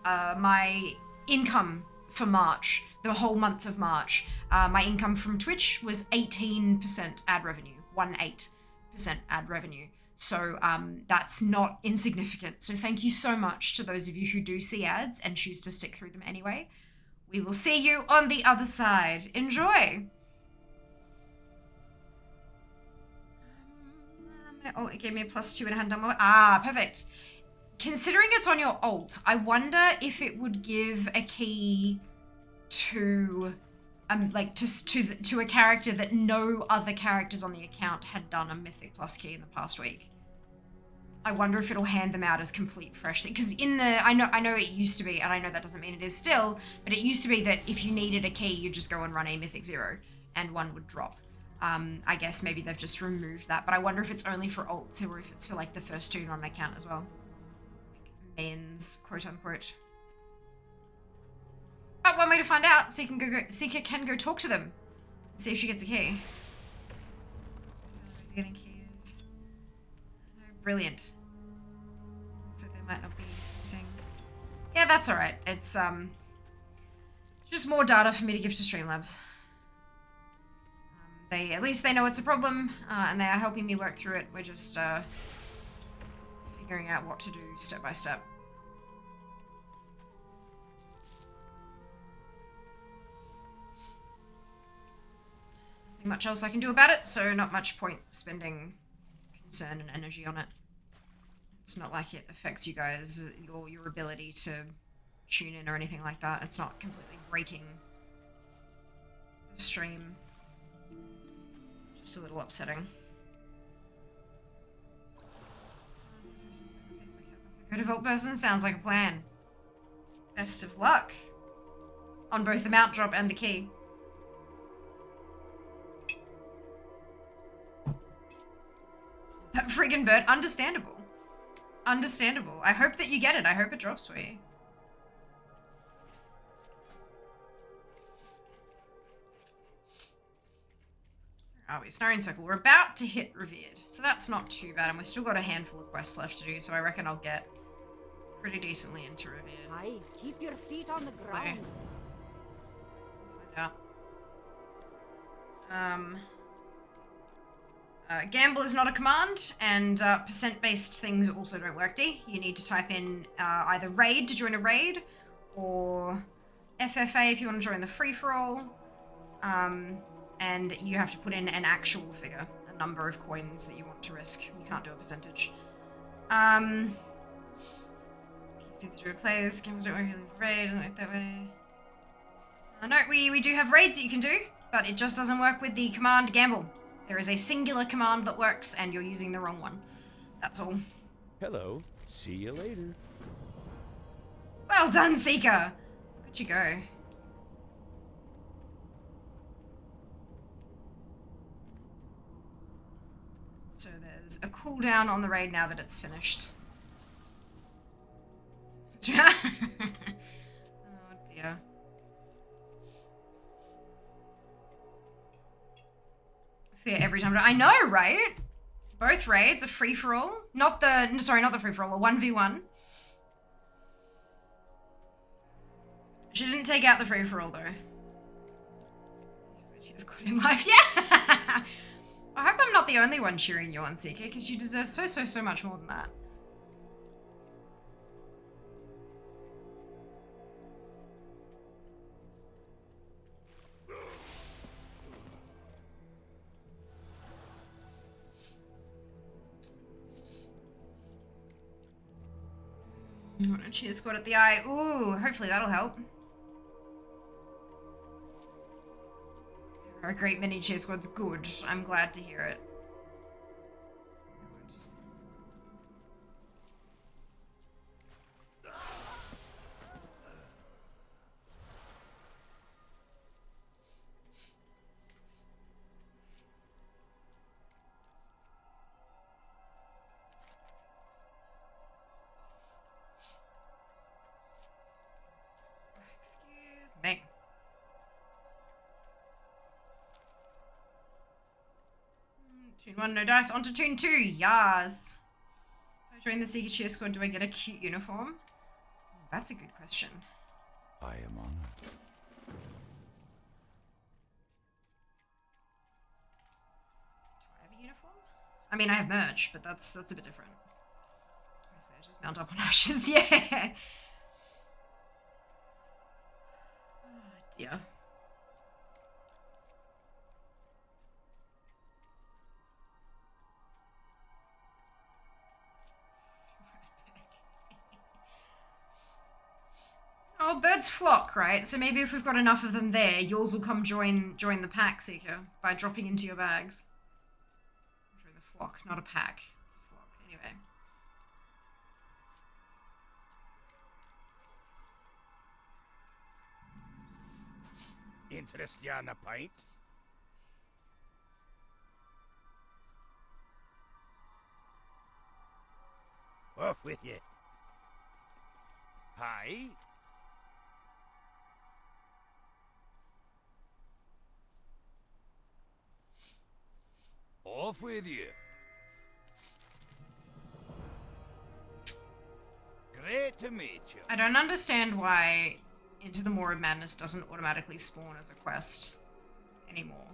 My income for March, the whole month of March, my income from Twitch was 18% ad revenue, 18% ad revenue. So that's not insignificant. So thank you so much to those of you who do see ads and choose to stick through them anyway. We will see you on the other side. Enjoy! Oh, it gave me a +2 and I hadn't done my... Ah, perfect. Considering it's on your alt, I wonder if it would give a key to, to a character that no other characters on the account had done a Mythic Plus key in the past week. I wonder if it'll hand them out as complete fresh, because in the... I know it used to be, and I know that doesn't mean it is still, but it used to be that if you needed a key, you'd just go and run a Mythic 0, and one would drop. I guess maybe they've just removed that, but I wonder if it's only for alts or if it's for like the first 2 on an account as well. Men's, quote unquote. But one way to find out, Seeker can go talk to them. See if she gets a key. Getting keys. No, brilliant. So they might not be using. Yeah, that's alright. It's just more data for me to give to Streamlabs. At least they know it's a problem, and they are helping me work through it. We're just figuring out what to do step by step. Nothing much else I can do about it, so not much point spending concern and energy on it. It's not like it affects you guys, your ability to tune in or anything like that. It's not completely breaking the stream. Just a little upsetting. Good vault person, sounds like a plan. Best of luck on both the mount drop and the key. That friggin' bird, understandable. Understandable. I hope that you get it. I hope it drops for you. Are we? Snarring Circle. We're about to hit Revered, so that's not too bad, and we've still got a handful of quests left to do, so I reckon I'll get pretty decently into Revered. Aye, keep your feet on the ground. Find out. Gamble is not a command, and percent-based things also don't work, D. You need to type in either raid to join a raid, or FFA if you want to join the free-for-all. And you have to put in an actual figure, a number of coins that you want to risk. You can't do a percentage. See the druid plays, games don't work really for raid, doesn't work that way. No, we do have raids that you can do, but it just doesn't work with the command gamble. There is a singular command that works, and you're using the wrong one. That's all. Hello. See you later. Well done, Seeker! Look at you go. So there's a cooldown on the raid now that it's finished. Oh dear. Fear every time. I know, right? Both raids are free for all. Not the free for all, a 1v1. She didn't take out the free for all though. She's caught in life. Yeah! I hope I'm not the only one cheering you on, Seeker, because you deserve so much more than that. Cheer squad at the eye. Ooh, hopefully that'll help. There are a great many cheer squads. Good. I'm glad to hear it. Me. Tune 1, no dice. On to Tune 2. Yas. If I join the Seeker Cheer Squad, do I get a cute uniform? That's a good question. I am honored. Do I have a uniform? I mean, I have merch, but that's a bit different. I just mount up on ashes. Yeah. Yeah. Oh, birds flock, right? So maybe if we've got enough of them there, yours will come join the pack, Seeker, by dropping into your bags. Join the flock, not a pack. It's a flock. Anyway. Interest you on a pint? Off with you. Hi. Off with you. Great to meet you. I don't understand why Into the Maw of Madness doesn't automatically spawn as a quest anymore.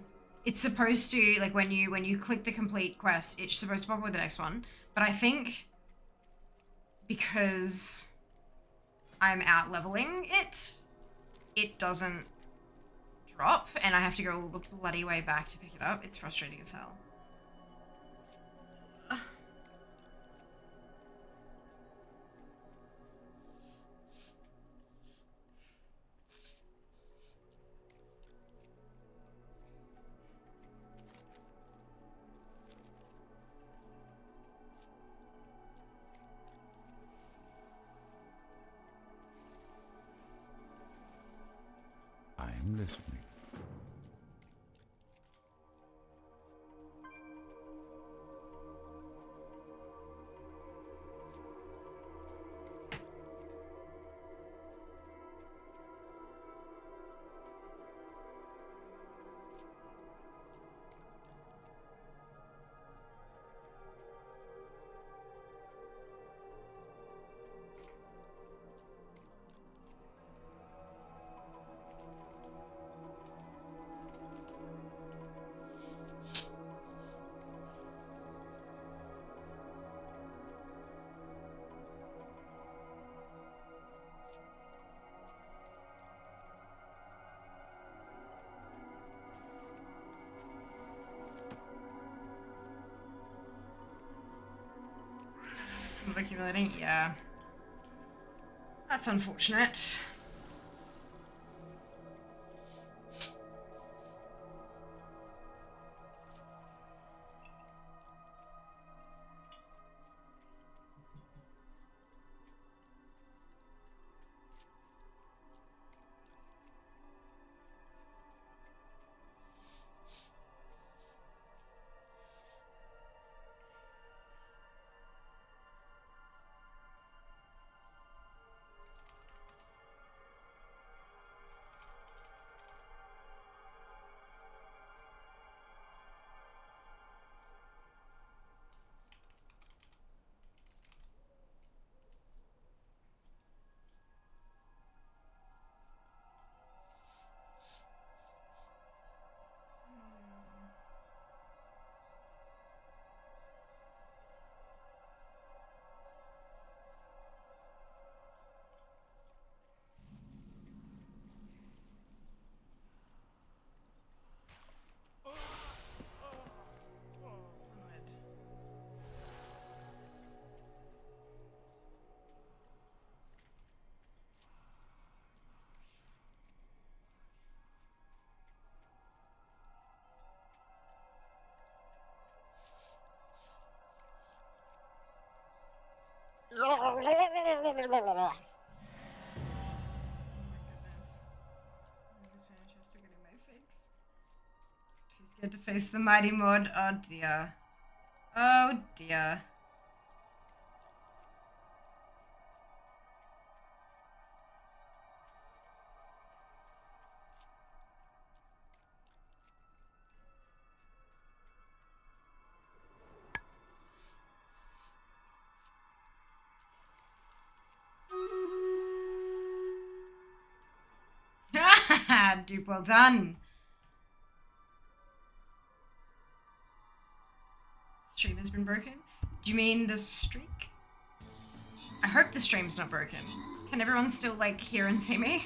It's supposed to, like, when you click the complete quest, it's supposed to pop up with the next one. But I think because I'm out leveling it, it doesn't drop, and I have to go all the bloody way back to pick it up. It's frustrating as hell. I'm listening. accumulating. Yeah. That's unfortunate. Too scared to face the mighty mod. Oh dear. Oh dear. Dupe, well done. Stream has been broken. Do you mean the streak? I hope the stream's not broken. Can everyone still, like, hear and see me?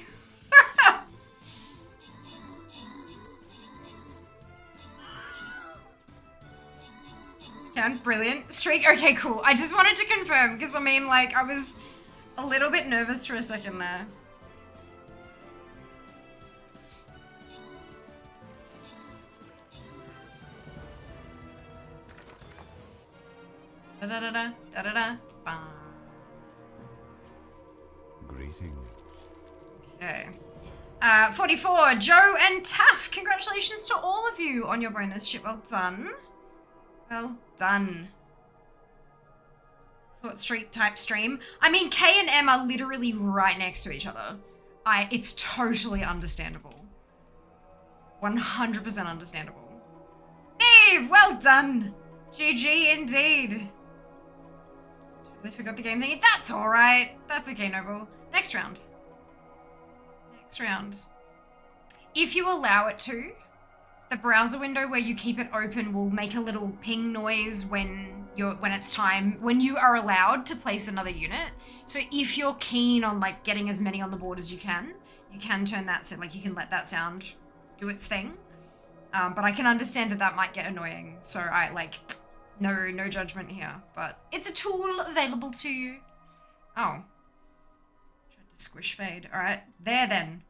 Can? Brilliant. Streak? Okay, cool. I just wanted to confirm, because, I mean, like, I was a little bit nervous for a second there. Da-da-da-da, da-da-da, bam. Greetings. Okay. 44, Joe and Taff. Congratulations to all of you on your bonus ship. Well done. Well done. Thought streak type stream. I mean, K and M are literally right next to each other. It's totally understandable. 100% understandable. Neve, well done. GG indeed. Totally forgot the game thingy. That's alright. That's okay, Noble. Next round. Next round. If you allow it to, the browser window where you keep it open will make a little ping noise when it's time, when you are allowed to place another unit. So if you're keen on like getting as many on the board as you can turn that, so like you can let that sound do its thing. But I can understand that might get annoying. So I like, no judgment here, but it's a tool available to you. Oh. Tried to squish fade. All right, there then.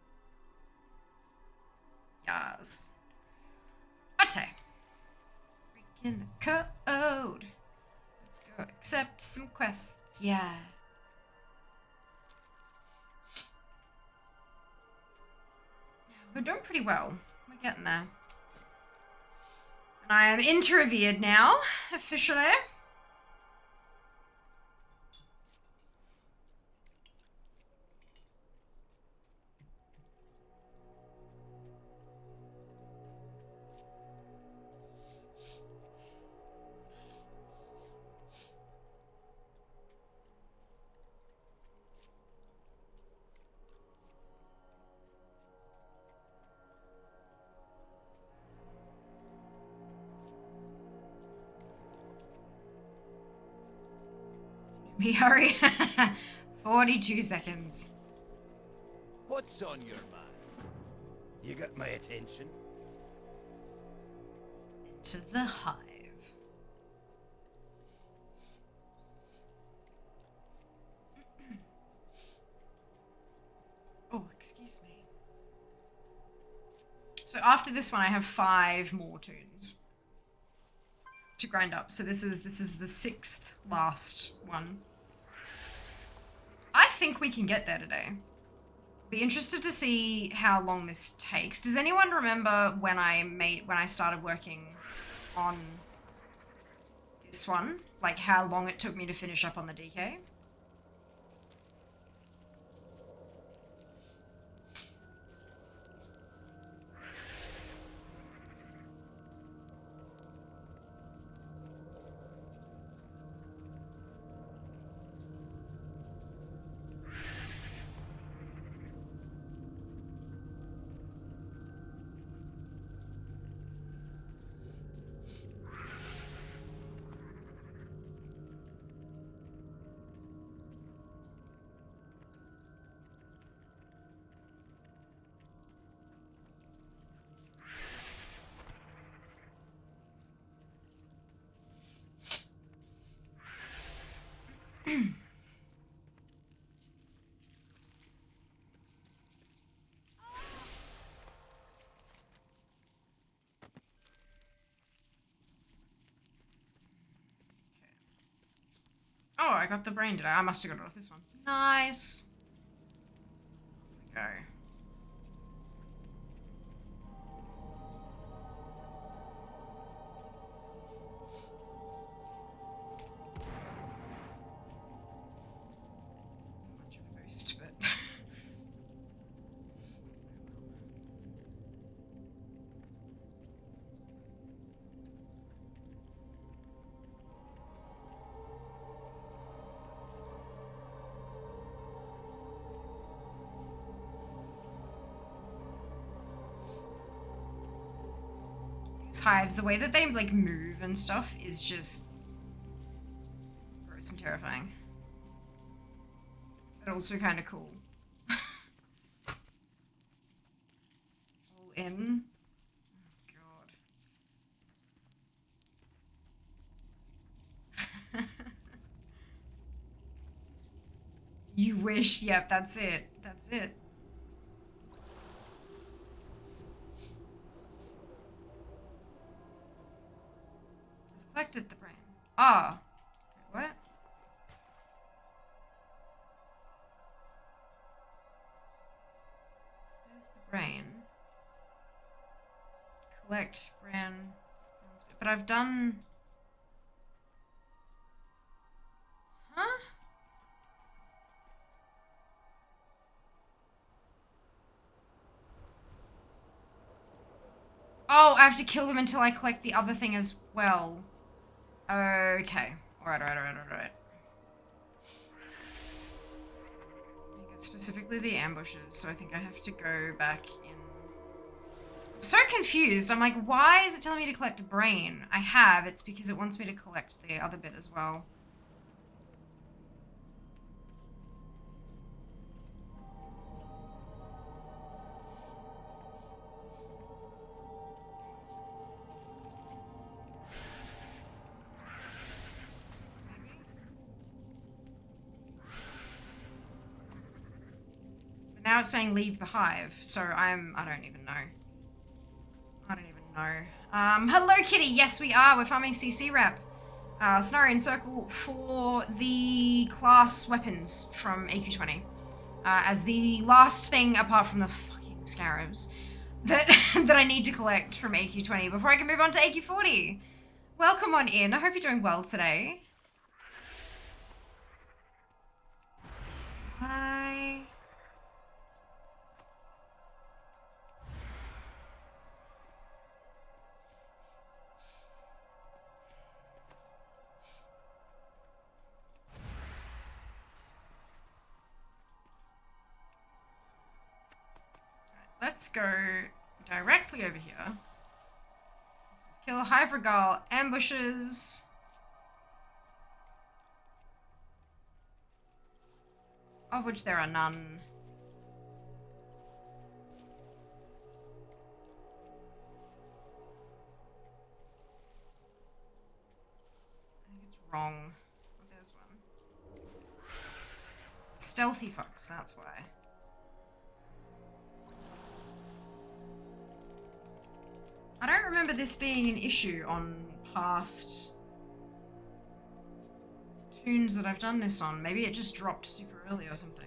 Yes. Okay. Breaking the code. Let's go accept some quests. Yeah. We're doing pretty well. We're getting there. And I am interviewed now, officially. Me hurry. 42 seconds. What's on your mind? You got my attention. To the hive. So after this one, I have 5 more tunes to grind up. So this is the 6th last one. I think we can get there today. Be interested to see how long this takes. Does anyone remember when I started working on this one? Like how long it took me to finish up on the DK? Oh, I got the brain, did I? I must have got it off this one. Nice. Off we go. Much of a boost, but... hives, the way that they like move and stuff is just gross and terrifying. But also kind of cool. All in. Oh god. You wish, yep, that's it. That's it. Collected the brain. Ah. Wait, what? There's the brain. Collect brain. But I've done... Huh? Oh, I have to kill them until I collect the other thing as well. Okay. Alright. Specifically the ambushes, so I think I have to go back in. I'm so confused. I'm like, why is it telling me to collect a brain? I have. It's because it wants me to collect the other bit as well. Now it's saying leave the hive, so I don't even know. Hello Kitty, yes we are, we're farming CC rep. Scenario in circle for the class weapons from AQ20. As the last thing, apart from the fucking scarabs, that, that I need to collect from AQ20 before I can move on to AQ40. Welcome on in, I hope you're doing well today. Hi. Let's go directly over here. This is kill hive regal ambushes. Of which there are none. I think it's wrong. Oh, there's one. It's stealthy fucks, that's why. remember this being an issue on past tunes that I've done this on. Maybe it just dropped super early or something.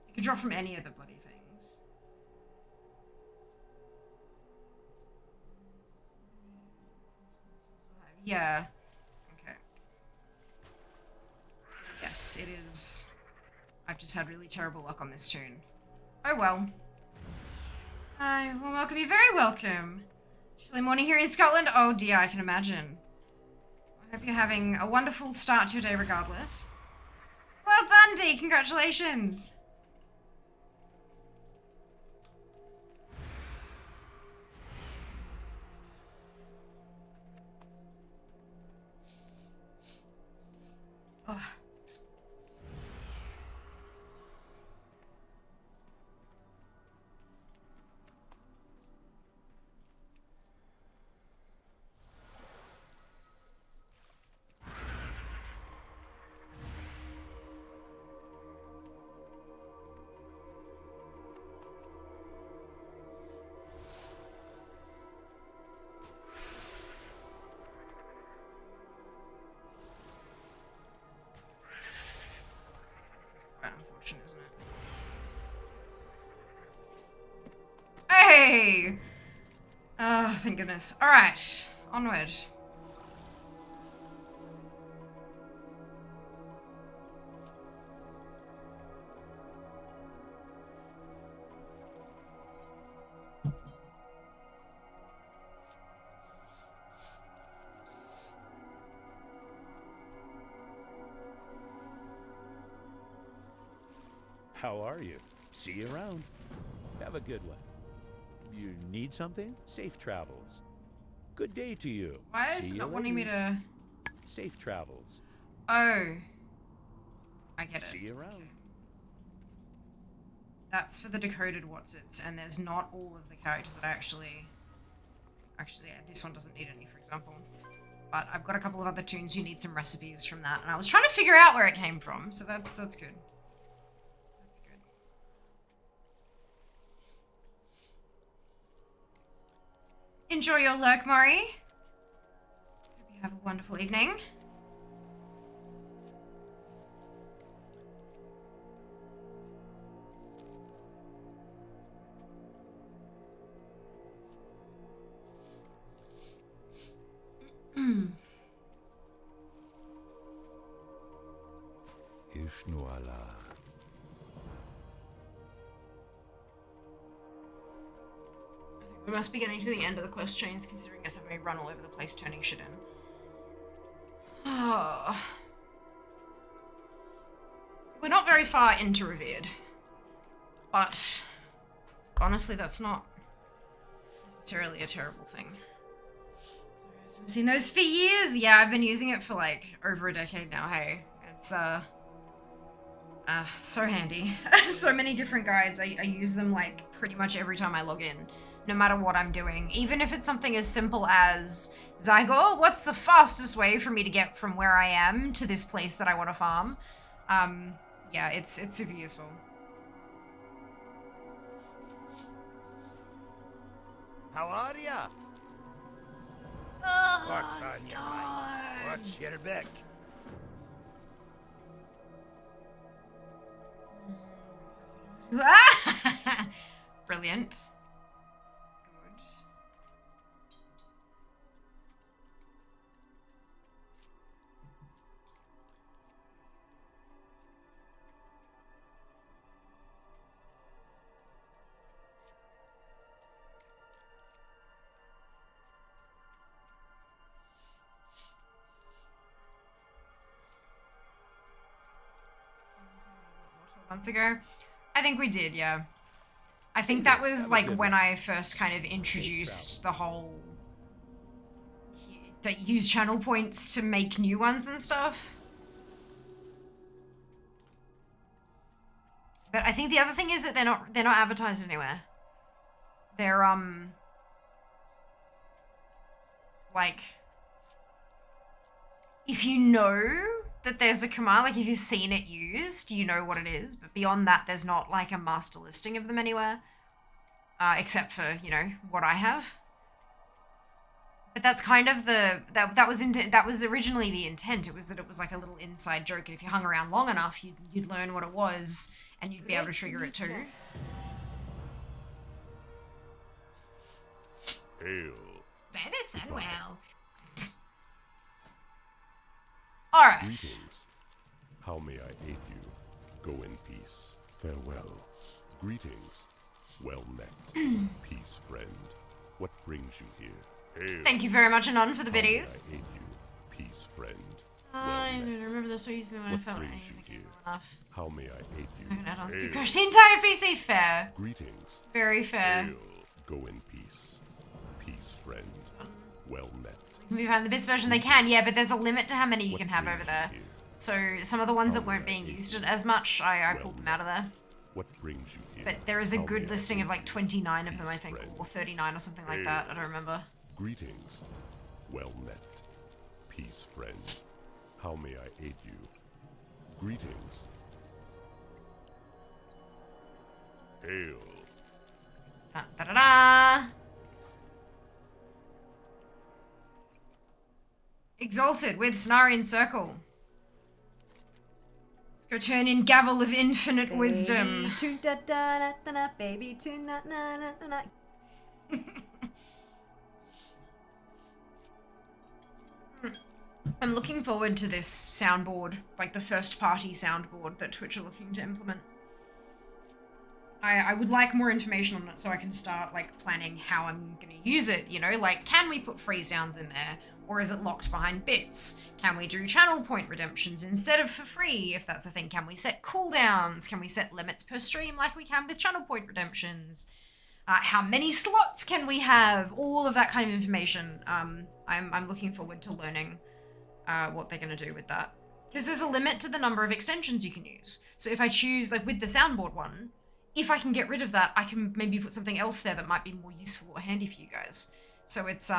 It could drop from any of the bloody things. Yeah. Okay. So yes, it is. I've just had really terrible luck on this tune. Oh well. Hi, well, welcome. You're very welcome. Chilly morning here in Scotland. Oh dear, I can imagine. I hope you're having a wonderful start to your day regardless. Well done, Dee. Congratulations. Ugh. Quite unfortunate, isn't it? Hey! Oh, thank goodness. Alright, onward. How are you? See you around. Have a good one. You need something? Safe travels. Good day to you. Why is See it you not wanting me later. to... Safe travels. Oh. I get it. See you around. Okay. That's for the decoded Watsits, and there's not all of the characters that I actually... Actually, this one doesn't need any, for example. But I've got a couple of other tunes who need some recipes from that, and I was trying to figure out where it came from, so that's good. That's good. Enjoy your lurk, Maury. Hope you have a wonderful evening. Ishnuala. We must be getting to the end of the quest chains, considering us having me run all over the place turning shit in. Oh. We're not very far into Revered. But honestly, that's not necessarily a terrible thing. I haven't seen those for years. Yeah, I've been using it for like over a decade now, hey. It's so handy. So many different guides. I use them like pretty much every time I log in. No matter what I'm doing. Even if it's something as simple as, Zygo, what's the fastest way for me to get from where I am to this place that I want to farm? Yeah, it's super useful. How are ya? Oh, What's on your mind? What's your beck? Brilliant. Good. Months ago? I think we did, yeah. I think that was like when I first kind of introduced the whole use channel points to make new ones and stuff. But I think the other thing is that they're not advertised anywhere. They're like if you know that there's a command, like if you've seen it used, you know what it is. But beyond that, there's not like a master listing of them anywhere. Except for, you know, what I have. But that's kind of that was originally the intent. It was that it was like a little inside joke, and if you hung around long enough, you'd learn what it was, and you'd be able to trigger it too. Hail. Better Sunwell. Alright. Greetings. How may I aid you? Go in peace. Farewell. Greetings. Well met. Peace, friend. What brings you here? Hail. Thank you very much, Anon, for the How may I biddies. aid you? Peace, friend. I Well met. don't remember this so easily when I What felt brings I you didn't here? enough. How may I aid you? I'm gonna add on speed Hail. crash the entire PC. Fair. Greetings. Very fair. Hail. Go in peace. Peace, friend. Well met. Can we find the bits version? They can, yeah, but there's a limit to how many you can have over there. Here? So some of the ones that weren't being used as much, I pulled them out of there. What brings you here? But there is a How may good I listing aid of like you? 29 of them, I Peace, think, friend. or 39 or something like that. I don't remember. Greetings. Well met. Peace, friend. How may I aid you? Greetings. Hail. Da da da da. Exalted with Cenarian Circle. Let's go turn in Gavel of Infinite Wisdom. Baby tune na na na na na. I'm looking forward to this soundboard, like the first party soundboard that Twitch are looking to implement. I would like more information on it so I can start like planning how I'm gonna use it, you know, like can we put free sounds in there or is it locked behind bits? Can we do channel point redemptions instead of for free if that's a thing? Can we set cooldowns? Can we set limits per stream like we can with channel point redemptions? How many slots can we have? All of that kind of information. I'm looking forward to learning what they're going to do with that. Because there's a limit to the number of extensions you can use. So if I choose, like with the soundboard one, if I can get rid of that, I can maybe put something else there that might be more useful or handy for you guys. So it's,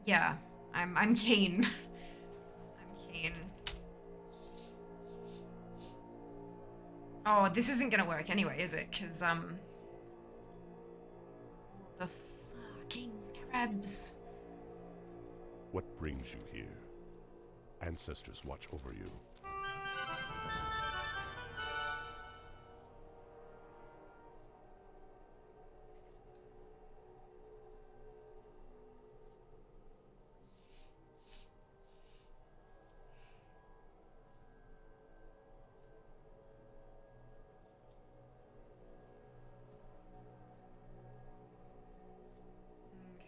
yeah, I'm keen. I'm keen. Oh, this isn't going to work anyway, is it? Because, the fucking scarabs. What brings you here? Ancestors watch over you.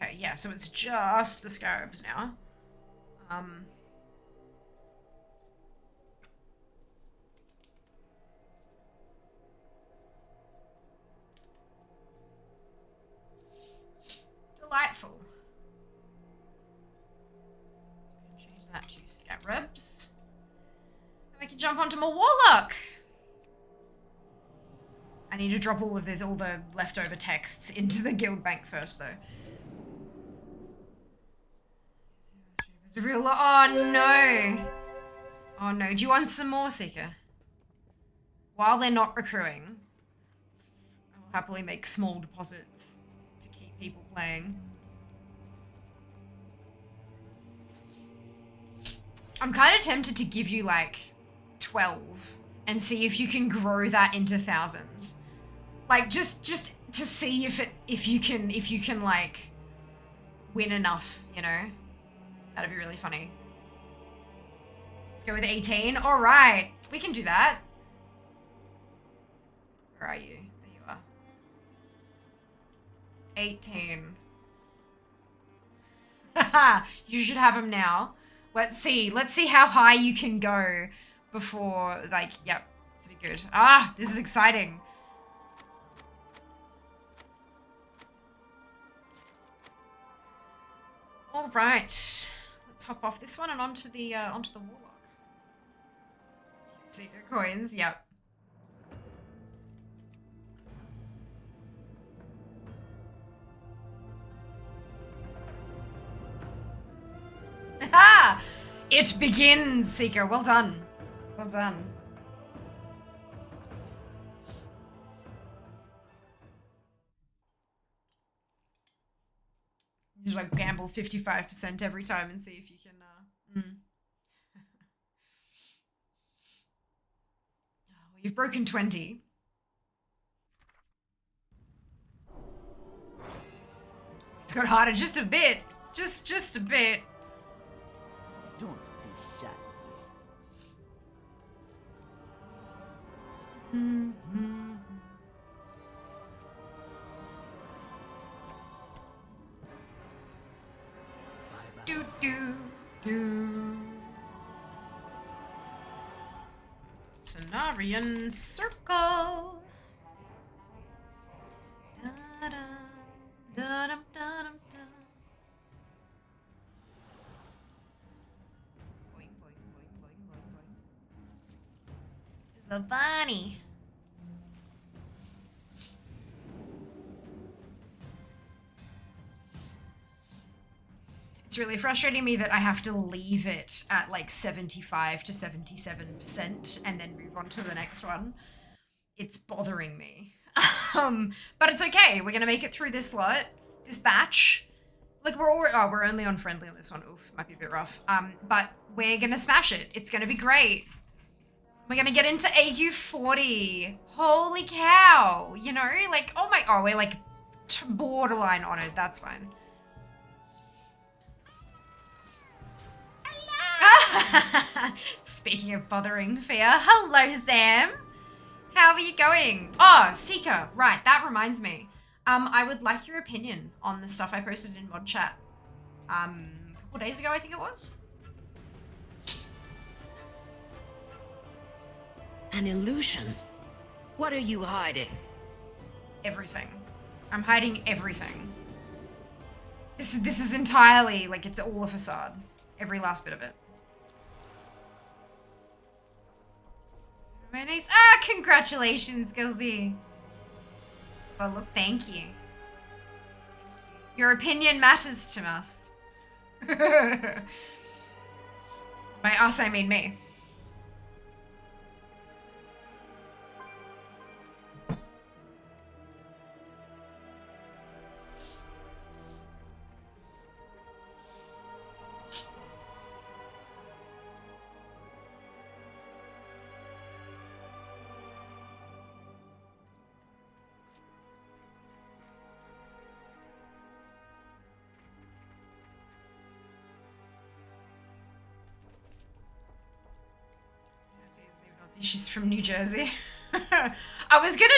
Okay, yeah, so it's just the scarabs now. Delightful. So we can change that to scarabs. And we can jump onto more warlock. I need to drop all the leftover texts into the guild bank first, though. It's a real. Oh no! Oh no! Do you want some more, Seeker? While they're not recruiting, I'll happily make small deposits to keep people playing. I'm kind of tempted to give you like 12 and see if you can grow that into thousands. Like just to see if you can like win enough, you know? That'd be really funny. Let's go with 18. All right, we can do that. Where are you? There you are. 18. Haha, you should have them now. Let's see how high you can go before, like, yep, this will be good. Ah, this is exciting. All right, let's hop off this one and onto the warlock. Secret coins, yep. It begins, Seeker. Well done. Well done. You like gamble 55% every time and see if you can. Well, you've broken 20. It's got harder just a bit. Just a bit. Don't be shy. Do do do. Cenarian circle. Da, da, da, dum, da, dum, da. Boing, boing, boing, boing, boing, boing. The bunny. It's really frustrating me that I have to leave it at like 75 to 77% and then move on to the next one. It's bothering me. But it's okay. We're gonna make it through this lot, this batch. Like we're only on friendly on this one. Oof, might be a bit rough. But we're gonna smash it. It's gonna be great. We're gonna get into AU40. Holy cow! You know, like we're like borderline on it. That's fine. Speaking of bothering fear, hello Sam. How are you going? Oh, Seeker, right, that reminds me. I would like your opinion on the stuff I posted in mod chat a couple days ago, I think it was. An illusion? What are you hiding? Everything. I'm hiding everything. This is entirely, like, it's all a facade. Every last bit of it. Very nice. Ah, congratulations, Gilsey. Oh, look, thank you. Your opinion matters to us. By us, I mean me. She's from New Jersey. I was gonna,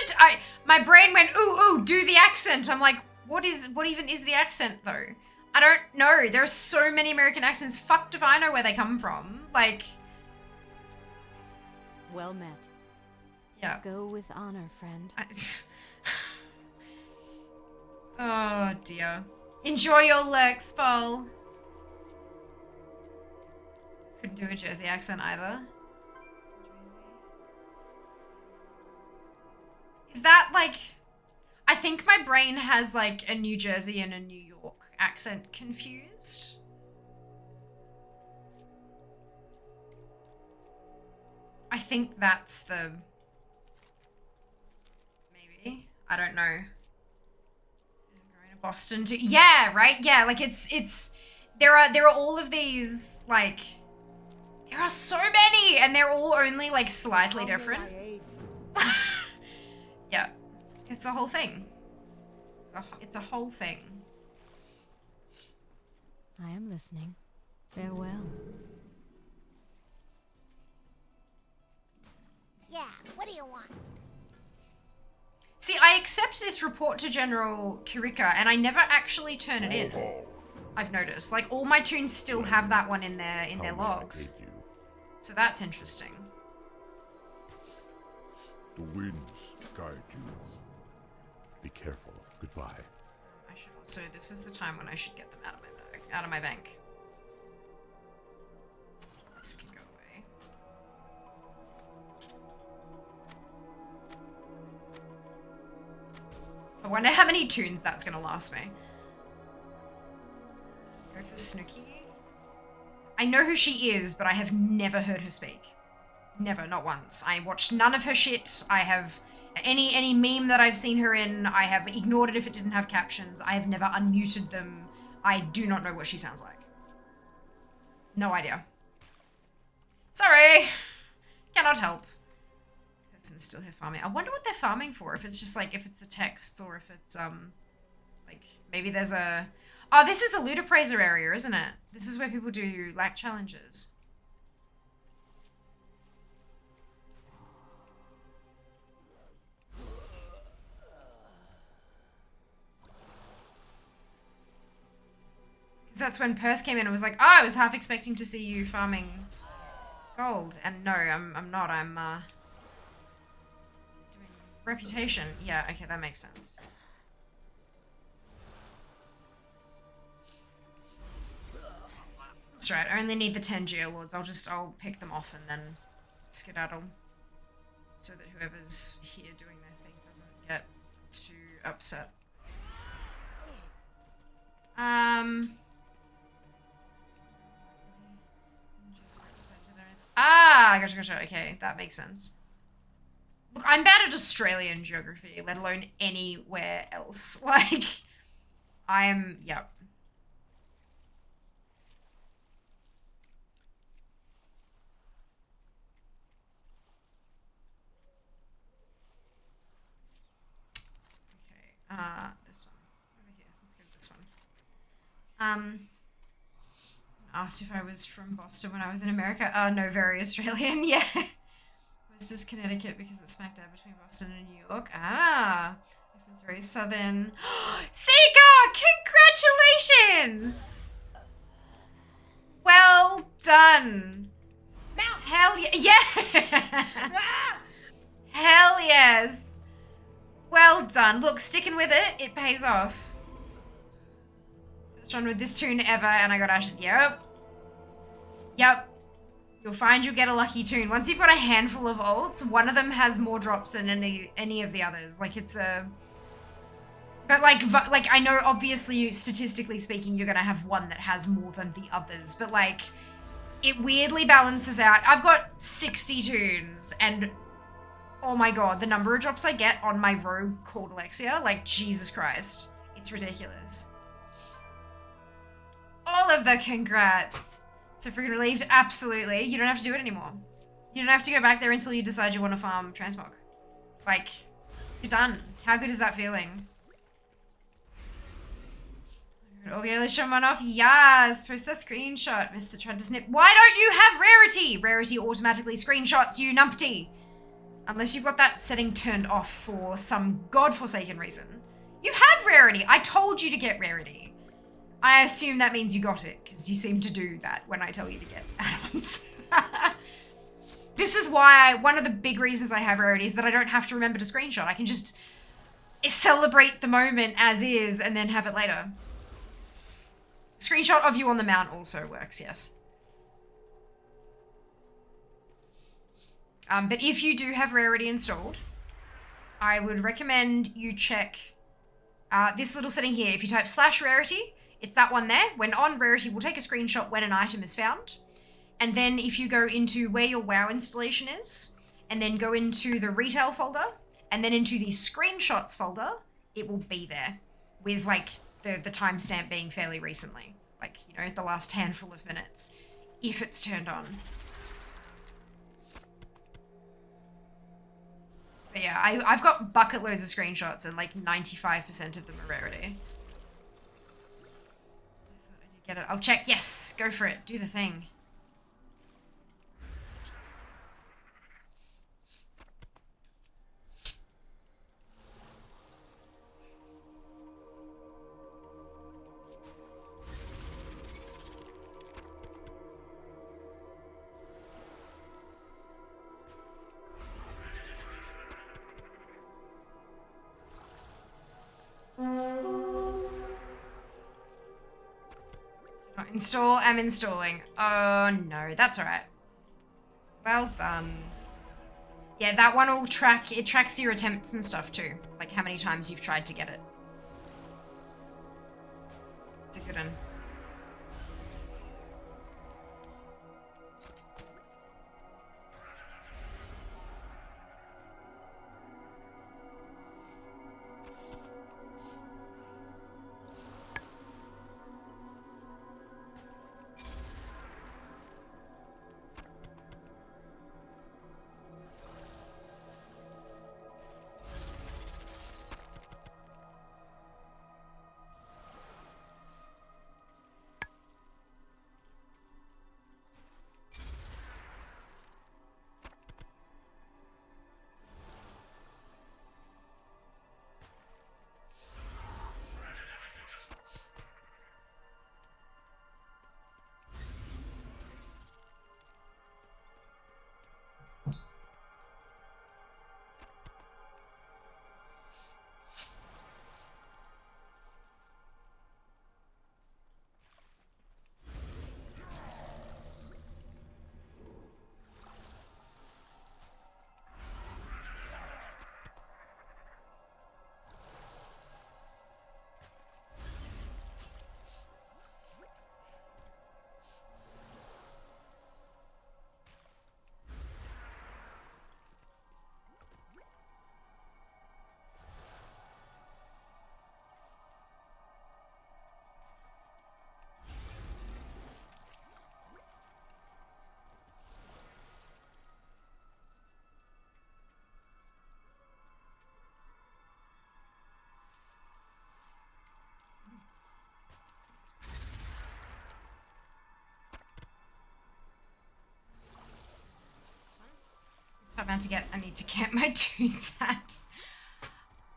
my brain went, ooh, do the accent. I'm like, what even is the accent though? I don't know. There are so many American accents. Fucked if I know where they come from. Like. Well met. Yeah. Go with honor, friend. Oh dear. Enjoy your lurks, Paul. Couldn't do a Jersey accent either. Is that like, I think my brain has like a New Jersey and a New York accent confused. I think that's the, maybe, I don't know. Going to Boston too. Yeah, right? Yeah, like it's, there are all of these, like, there are so many and they're all only like slightly different. Yeah, it's a whole thing. It's a whole thing. I am listening. Farewell. Yeah, what do you want? See, I accept this report to General Kurika, and I never actually turn it in. I've noticed. Like, all my tunes still have that one in their logs. So that's interesting. The winds guide you. Be careful. Goodbye. I should also, this is the time when I should get them out of my bank. This can go away. I wonder how many tunes that's gonna last me. Go for Snooki. I know who she is, but I have never heard her speak. Never, not once. I watched none of her shit. I have any meme that I've seen her in, I have ignored it if it didn't have captions. I have never unmuted them. I do not know what she sounds like. No idea. Sorry. Cannot help. Person's still here farming. I wonder what they're farming for. If it's just like, if it's the texts or if it's, like, maybe there's a... Oh, this is a loot appraiser area, isn't it? This is where people do, like, challenges. Because that's when Purse came in and was like, oh, I was half expecting to see you farming gold. And no, I'm not. I'm, doing reputation. Yeah, okay, that makes sense. That's right, I only need the 10 Geolords. I'll pick them off and then skedaddle. So that whoever's here doing their thing doesn't get too upset. Ah, gotcha, okay, that makes sense. Look, I'm bad at Australian geography, let alone anywhere else. Like, I am, yep. This one. Over here. Let's go to this one. Asked if I was from Boston when I was in America. Oh, no, very Australian, yeah. It was just Connecticut because it's smack dab between Boston and New York. Ah, this is very southern. Seeker, congratulations! Well done. Now, hell yeah. Yeah. Hell yes. Well done. Look, sticking with it, it pays off. First run with this tune ever, and I got Ashed. Yep. Yep. You'll find you'll get a lucky tune. Once you've got a handful of ults, one of them has more drops than any of the others. Like, it's a... But, like, I know, obviously, statistically speaking, you're gonna have one that has more than the others. But, like, it weirdly balances out. I've got 60 tunes, and... Oh my god, the number of drops I get on my rogue called Alexia, like, Jesus Christ. It's ridiculous. All of the congrats. So freaking relieved? Absolutely. You don't have to do it anymore. You don't have to go back there until you decide you want to farm transmog. Like, you're done. How good is that feeling? Okay, show one off. Yes, post that screenshot. Mr. tried to snip. Why don't you have rarity? Rarity automatically screenshots you numpty. Unless you've got that setting turned off for some godforsaken reason. You have rarity. I told you to get rarity. I assume that means you got it, because you seem to do that when I tell you to get add-ons. This is why one of the big reasons I have rarity is that I don't have to remember to screenshot. I can just celebrate the moment as is and then have it later. Screenshot of you on the mount also works, yes. But if you do have rarity installed, I would recommend you check this little setting here. If you type /rarity, it's that one there. When on, rarity will take a screenshot when an item is found. And then if you go into where your WoW installation is, and then go into the retail folder, and then into the screenshots folder, it will be there with like the timestamp being fairly recently. Like, you know, the last handful of minutes, if it's turned on. But yeah, I've got bucket loads of screenshots and like 95% of them are rarity. I thought I did get it. I'll check. Yes, go for it. Do the thing. Install, I'm installing. Oh no, that's alright. Well done. Yeah, that one will track, it tracks your attempts and stuff too. Like how many times you've tried to get it. It's a good one. I need to get my dudes hats.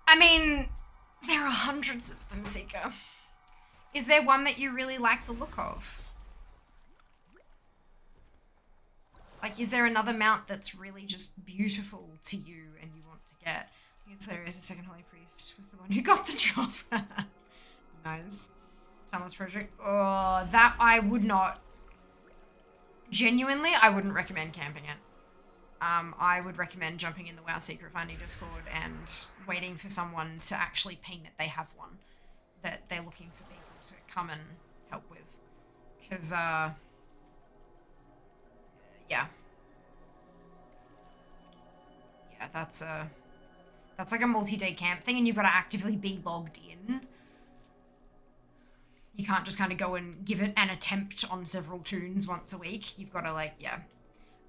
I mean, there are hundreds of them, Seeker. Is there one that you really like the look of? Like, is there another mount that's really just beautiful to you and you want to get? I think it's hilarious. The second Holy Priest was the one who got the job. Nice. Timeless Project. Oh, that I would not. Genuinely, I wouldn't recommend camping it. I would recommend jumping in the WoW Secret Finding Discord and waiting for someone to actually ping that they have one. That they're looking for people to come and help with. Because, yeah. Yeah, that's like a multi-day camp thing and you've got to actively be logged in. You can't just kind of go and give it an attempt on several tunes once a week. You've got to, like, yeah.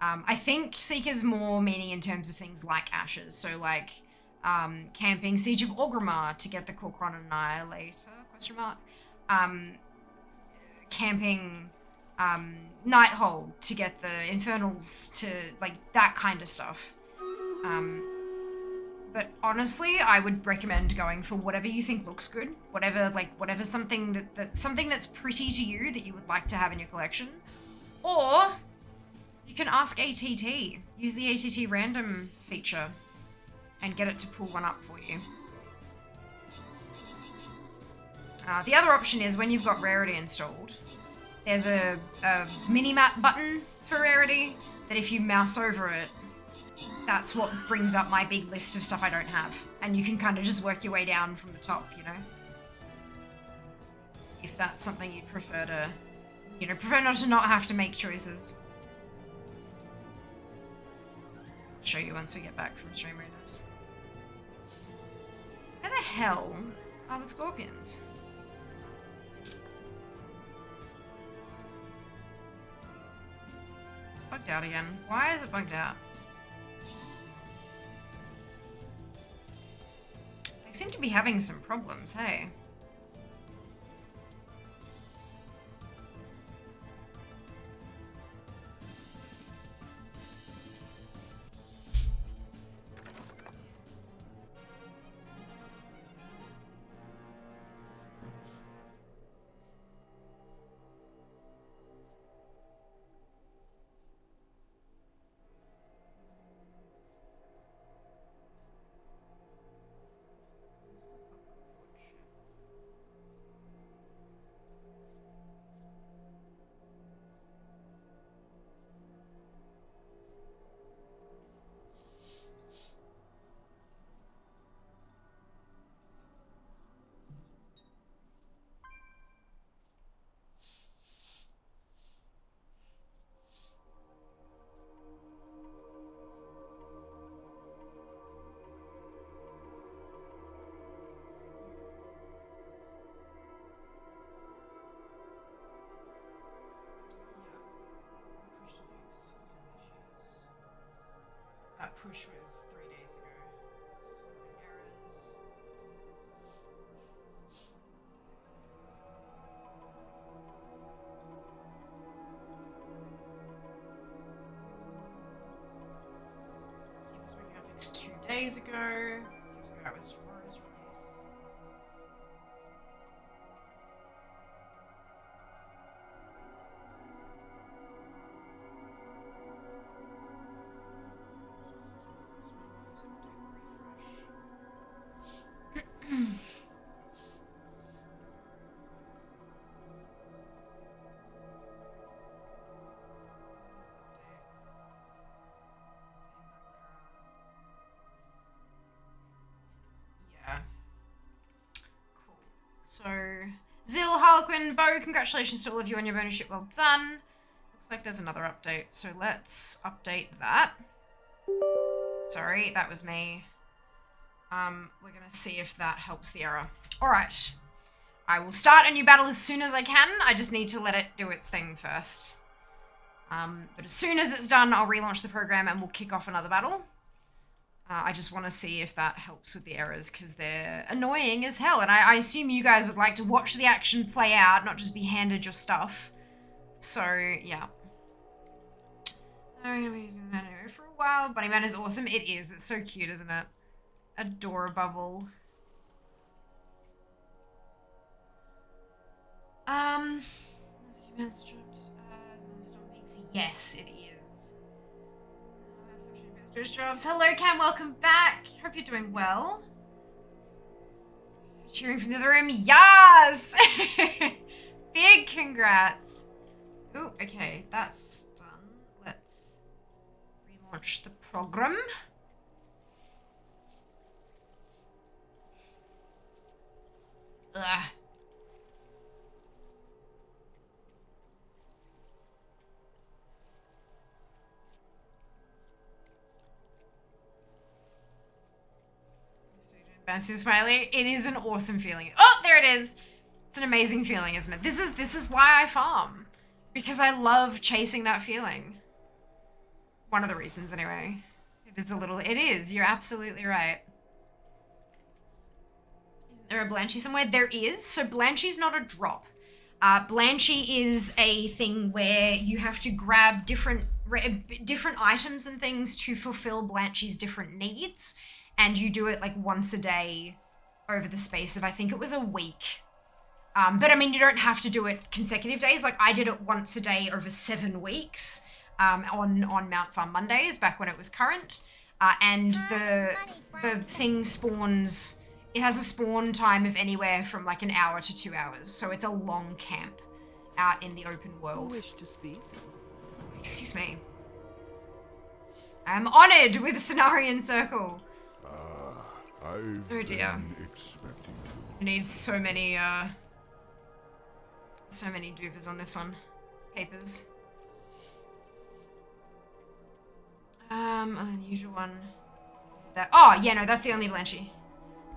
I think Seeker's more meaning in terms of things like Ashes. So, like, camping Siege of Orgrimmar to get the Corcoran Annihilator, question mark. Camping Nighthold to get the Infernals to, like, that kind of stuff. But honestly, I would recommend going for whatever you think looks good. Whatever something something that's pretty to you that you would like to have in your collection. Or you can ask ATT. Use the ATT random feature and get it to pull one up for you. The other option is when you've got rarity installed, there's a mini-map button for rarity that if you mouse over it, that's what brings up my big list of stuff I don't have. And you can kind of just work your way down from the top, you know? If that's something you'd prefer to, you know, prefer not have to make choices. I'll show you once we get back from Stream Readers. Where the hell are the scorpions? Bugged out again. Why is it bugged out? They seem to be having some problems, hey? Push was 3 days ago. Sorting errors. Team was working on fix 2 days ago. That was tomorrow's release. So, Zil, Harlequin, Bo, congratulations to all of you on your bonus ship. Well done. Looks like there's another update, so let's update that. Sorry, that was me. We're gonna see if that helps the error. Alright. I will start a new battle as soon as I can. I just need to let it do its thing first. But as soon as it's done, I'll relaunch the program and we'll kick off another battle. I just want to see if that helps with the errors, because they're annoying as hell. And I assume you guys would like to watch the action play out, not just be handed your stuff. So, yeah. I'm going to be using that area for a while. Bunny Man is awesome. It is. It's so cute, isn't it? Adorable. Yes, it is. Drops. Hello, Cam. Welcome back. Hope you're doing well. Cheering from the other room. Yes! Big congrats. Oh, okay. That's done. Let's relaunch the program. Ugh. Fancy Smiley. It is an awesome feeling. Oh, there it is. It's an amazing feeling, isn't it? This is why I farm. Because I love chasing that feeling. One of the reasons, anyway. It is. You're absolutely right. Isn't there a Blanchy somewhere? There is. So Blanchy's not a drop. Blanchy is a thing where you have to grab different items and things to fulfill Blanchy's different needs. And you do it like once a day over the space of, I think it was a week. But I mean, you don't have to do it consecutive days. Like I did it once a day over 7 weeks on Mount Farm Mondays back when it was current. And the thing spawns, it has a spawn time of anywhere from like an hour to 2 hours. So it's a long camp out in the open world. Wish to speak? Excuse me. I am honored with the Cenarian Circle. I've dear. been expecting you. I need so many doovers on this one. Papers. Unusual one. That. Oh, yeah, no, that's the only Blanchy.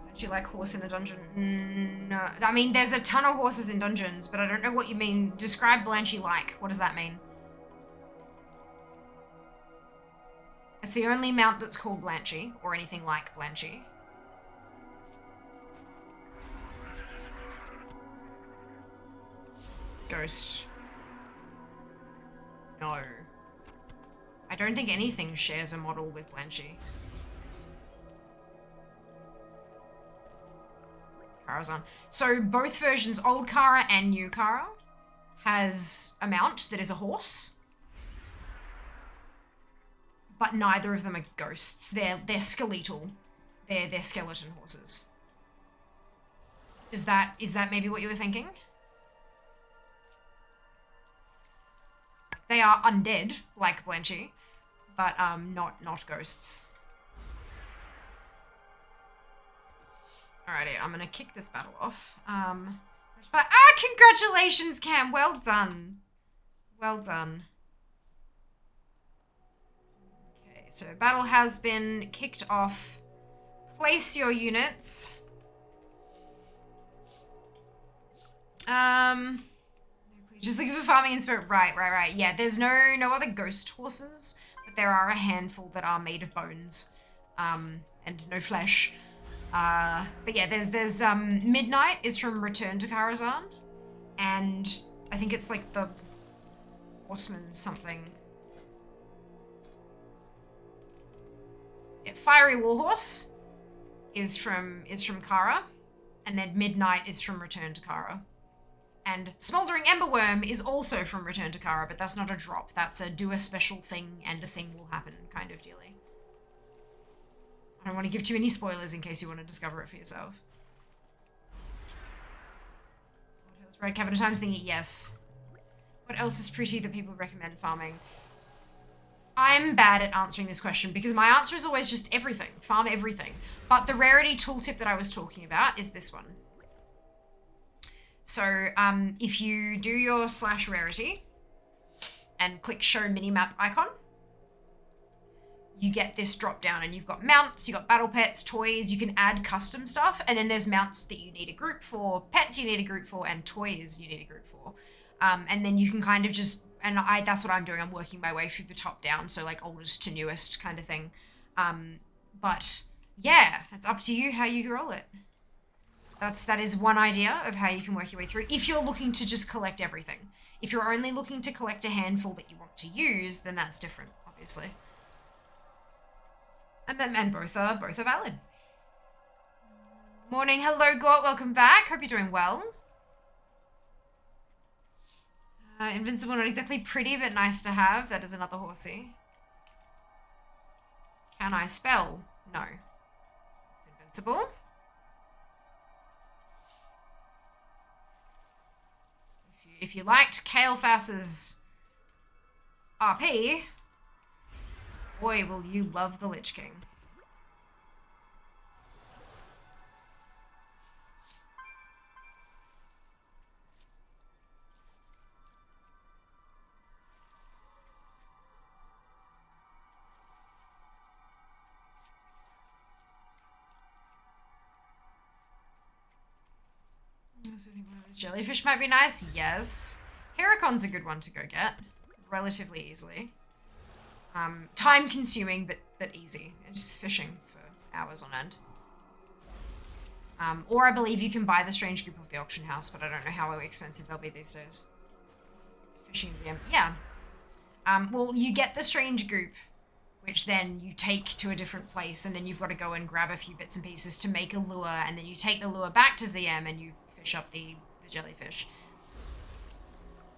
Blanchy like horse in a dungeon. No, I mean, there's a ton of horses in dungeons, but I don't know what you mean. Describe Blanchy like. What does that mean? It's the only mount that's called Blanchy, or anything like Blanchy. Ghost. No. I don't think anything shares a model with Blanchy. Kara's on. So both versions, old Kara and new Kara, has a mount that is a horse. But neither of them are ghosts. They're skeletal. They're skeleton horses. Is that maybe what you were thinking? They are undead, like Blanchy, but not ghosts. Alrighty, I'm gonna kick this battle off. Congratulations, Cam. Well done. Well done. Okay, so battle has been kicked off. Place your units. Just looking for farming and spirit. Right. Yeah, there's no other ghost horses, but there are a handful that are made of bones, and no flesh. But yeah, there's Midnight is from Return to Karazhan, and I think it's like the Horseman something. Yeah, Fiery Warhorse is from Kara, and then Midnight is from Return to Kara. And Smoldering Emberworm is also from Return to Kara, but that's not a drop. That's a do a special thing and a thing will happen kind of dealie. I don't want to give too many spoilers in case you want to discover it for yourself. Red Cabinet Times thingy, yes. What else is pretty that people recommend farming? I'm bad at answering this question because my answer is always just everything. Farm everything. But the rarity tooltip that I was talking about is this one. So if you do your /rarity and click show minimap icon, you get this drop down and you've got mounts, you've got battle pets, toys, you can add custom stuff, and then there's mounts that you need a group for, pets you need a group for, and toys you need a group for. And then you can kind of just, and that's what I'm doing, I'm working my way through the top down, so like oldest to newest kind of thing. But yeah, it's up to you how you roll it. That is one idea of how you can work your way through if you're looking to just collect everything. If you're only looking to collect a handful that you want to use, then that's different, obviously. And both are valid. Morning, hello, Gort, welcome back. Hope you're doing well. Invincible, not exactly pretty, but nice to have. That is another horsey. Can I spell? No. It's invincible. If you liked Kael'thas's RP, boy, will you love the Lich King. Jellyfish might be nice, yes. Heracon's a good one to go get, relatively easily. Time consuming, but easy. It's just fishing for hours on end. Or I believe you can buy the strange group of the auction house, but I don't know how expensive they'll be these days. Fishing ZM, yeah. Well, you get the strange group, which then you take to a different place, and then you've got to go and grab a few bits and pieces to make a lure, and then you take the lure back to ZM and you fish up the jellyfish.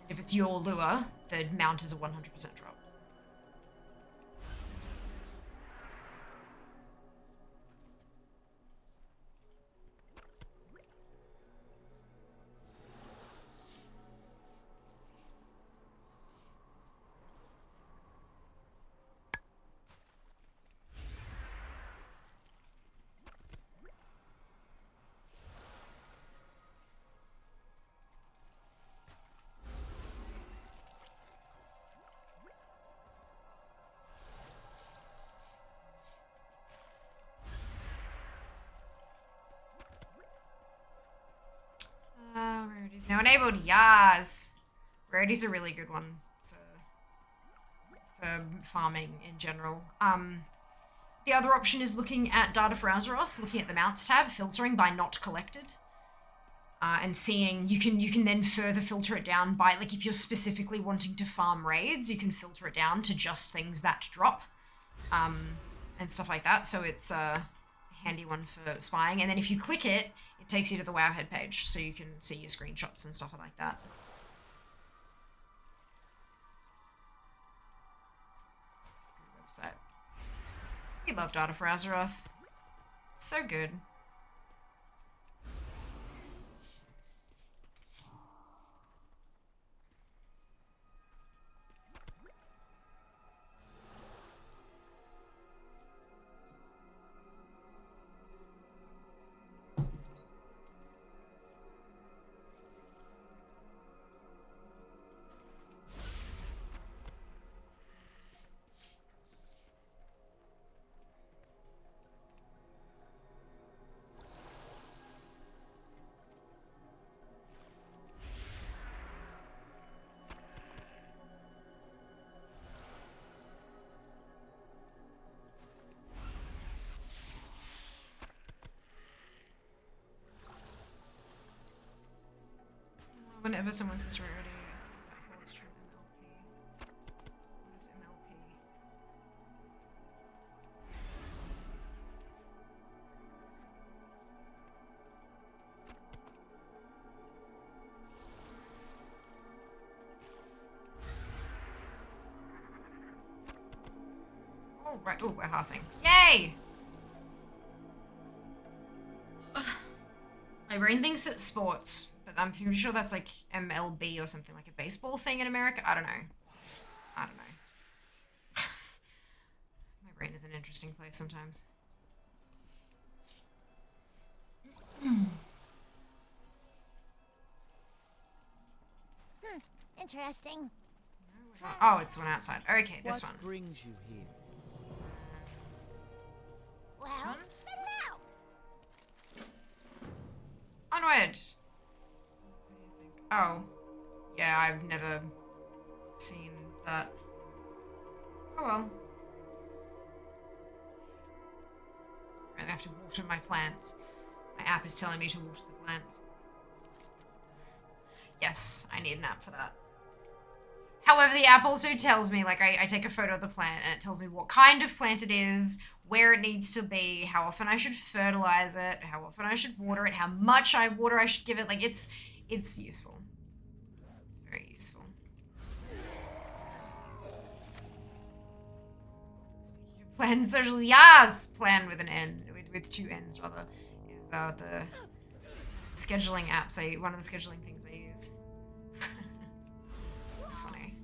If it's your lure, the mount is a 100% drop. Rarity's now enabled. Yas. Rarity's a really good one for farming in general. The other option is looking at data for Azeroth, looking at the mounts tab, filtering by not collected. And seeing, you can then further filter it down by, like, if you're specifically wanting to farm raids, you can filter it down to just things that drop. And stuff like that. So it's a handy one for spying. And then if you click it, it takes you to the Wowhead page, so you can see your screenshots and stuff like that. Good website. We love data for Azeroth. So good. Whenever someone says rarity, I think that holds true MLP. What is MLP? Oh, right. Oh, we're halving. Yay! My brain thinks it's sports. But I'm pretty sure that's like MLB or something, like a baseball thing in America. I don't know. My brain is an interesting place sometimes. Interesting. Oh, it's one outside. Okay, this one. What brings you here? This Well, one? spit it out. Onward! Oh. Yeah, I've never seen that. Oh well. I really have to water my plants. My app is telling me to water the plants. Yes, I need an app for that. However, the app also tells me, like, I take a photo of the plant and it tells me what kind of plant it is, where it needs to be, how often I should fertilize it, how often I should water it, how much water I should give it. Like, it's useful. It's very useful. Plan socials, yes! Plan with an N, with two N's rather, is the scheduling apps. One of the scheduling things I use. It's funny.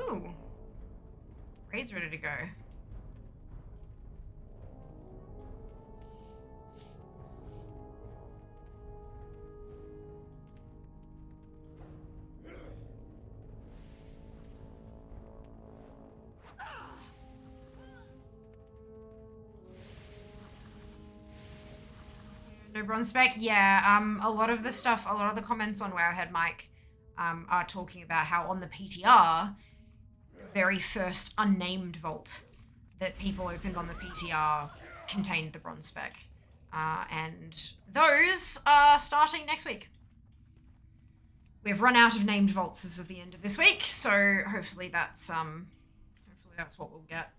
Ooh. Raid's ready to go. No bronze spec? Yeah, a lot of the comments on Wowhead Mike are talking about how on the PTR, the very first unnamed vault that people opened on the PTR contained the bronze spec. And those are starting next week. We've run out of named vaults as of the end of this week, so hopefully that's what we'll get.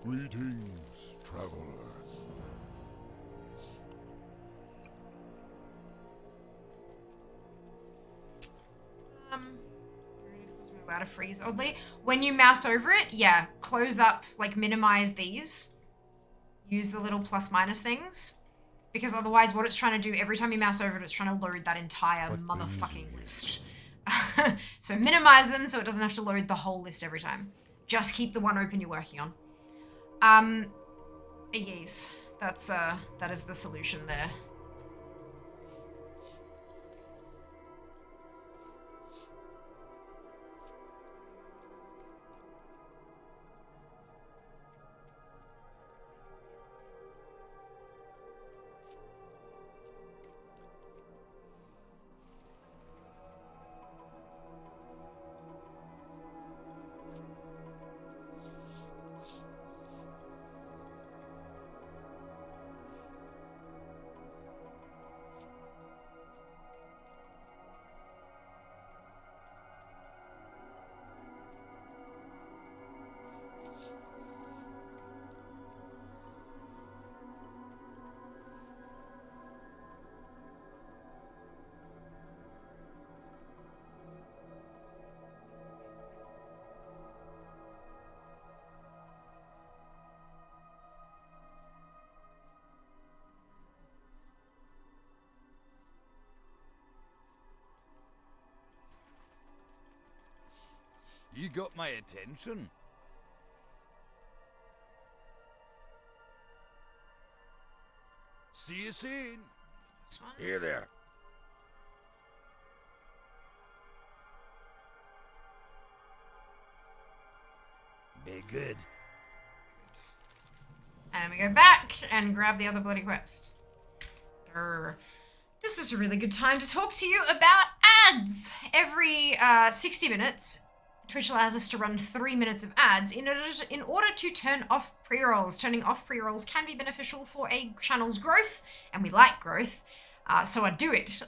Greetings, traveler. About to freeze oddly. When you mouse over it, yeah, close up, like minimize these. Use the little plus minus things. Because otherwise what it's trying to do, every time you mouse over it, it's trying to load that entire motherfucking list. So minimize them so it doesn't have to load the whole list every time. Just keep the one open you're working on. Yes, that is the solution there. You got my attention. See you soon. Here there. Be good. And we go back and grab the other bloody quest. Grr. This is a really good time to talk to you about ads. Every 60 minutes, Twitch allows us to run 3 minutes of ads in order to turn off pre-rolls. Turning off pre-rolls can be beneficial for a channel's growth, and we like growth, so I do it.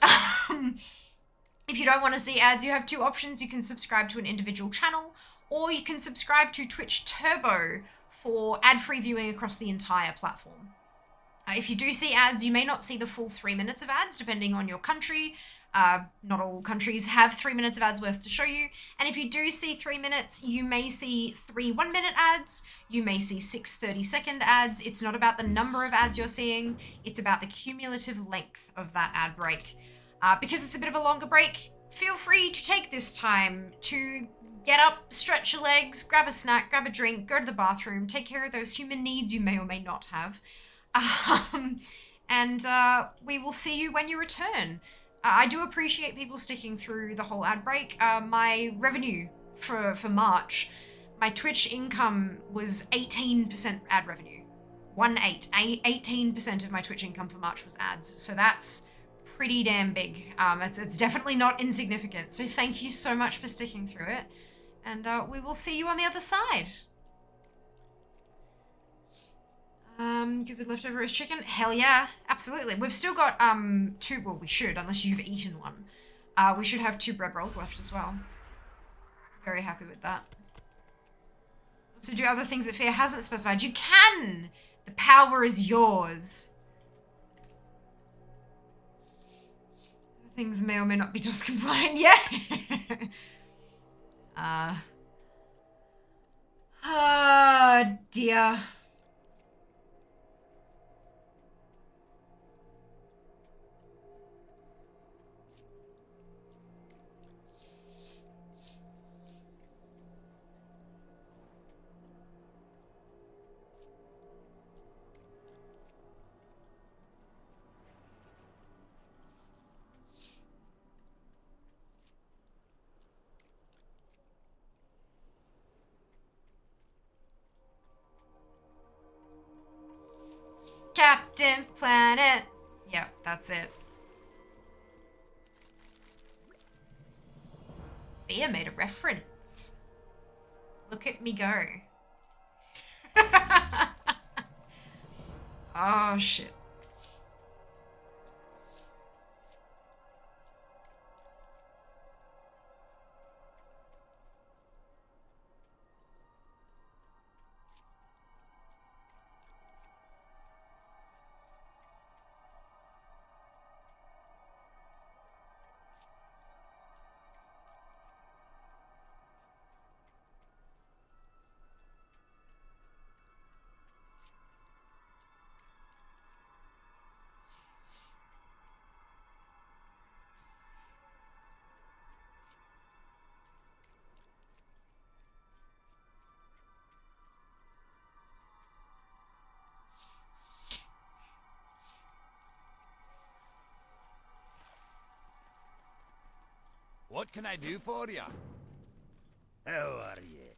If you don't want to see ads, you have two options. You can subscribe to an individual channel, or you can subscribe to Twitch Turbo for ad-free viewing across the entire platform. If you do see ads, you may not see the full 3 minutes of ads, depending on your country. Not all countries have 3 minutes of ads worth to show you. And if you do see 3 minutes, you may see 3 1-minute ads. You may see 6 30-second ads. It's not about the number of ads you're seeing. It's about the cumulative length of that ad break. Because it's a bit of a longer break, feel free to take this time to get up, stretch your legs, grab a snack, grab a drink, go to the bathroom, take care of those human needs you may or may not have. And we will see you when you return. I do appreciate people sticking through the whole ad break. My revenue for March, my Twitch income was 18% ad revenue. 18% of my Twitch income for March was ads. So that's pretty damn big. It's definitely not insignificant. So thank you so much for sticking through it. And we will see you on the other side. Good with leftover roast chicken? Hell yeah, absolutely. We've still got 2, well, we should, unless you've eaten one. We should have 2 bread rolls left as well. Very happy with that. So do other things that Fear hasn't specified. You can! The power is yours. Things may or may not be DOS compliant. Yeah! Oh dear. Captain Planet. Yep, that's it. Fear made a reference. Look at me go. Oh, shit. What can I do for you? How are you?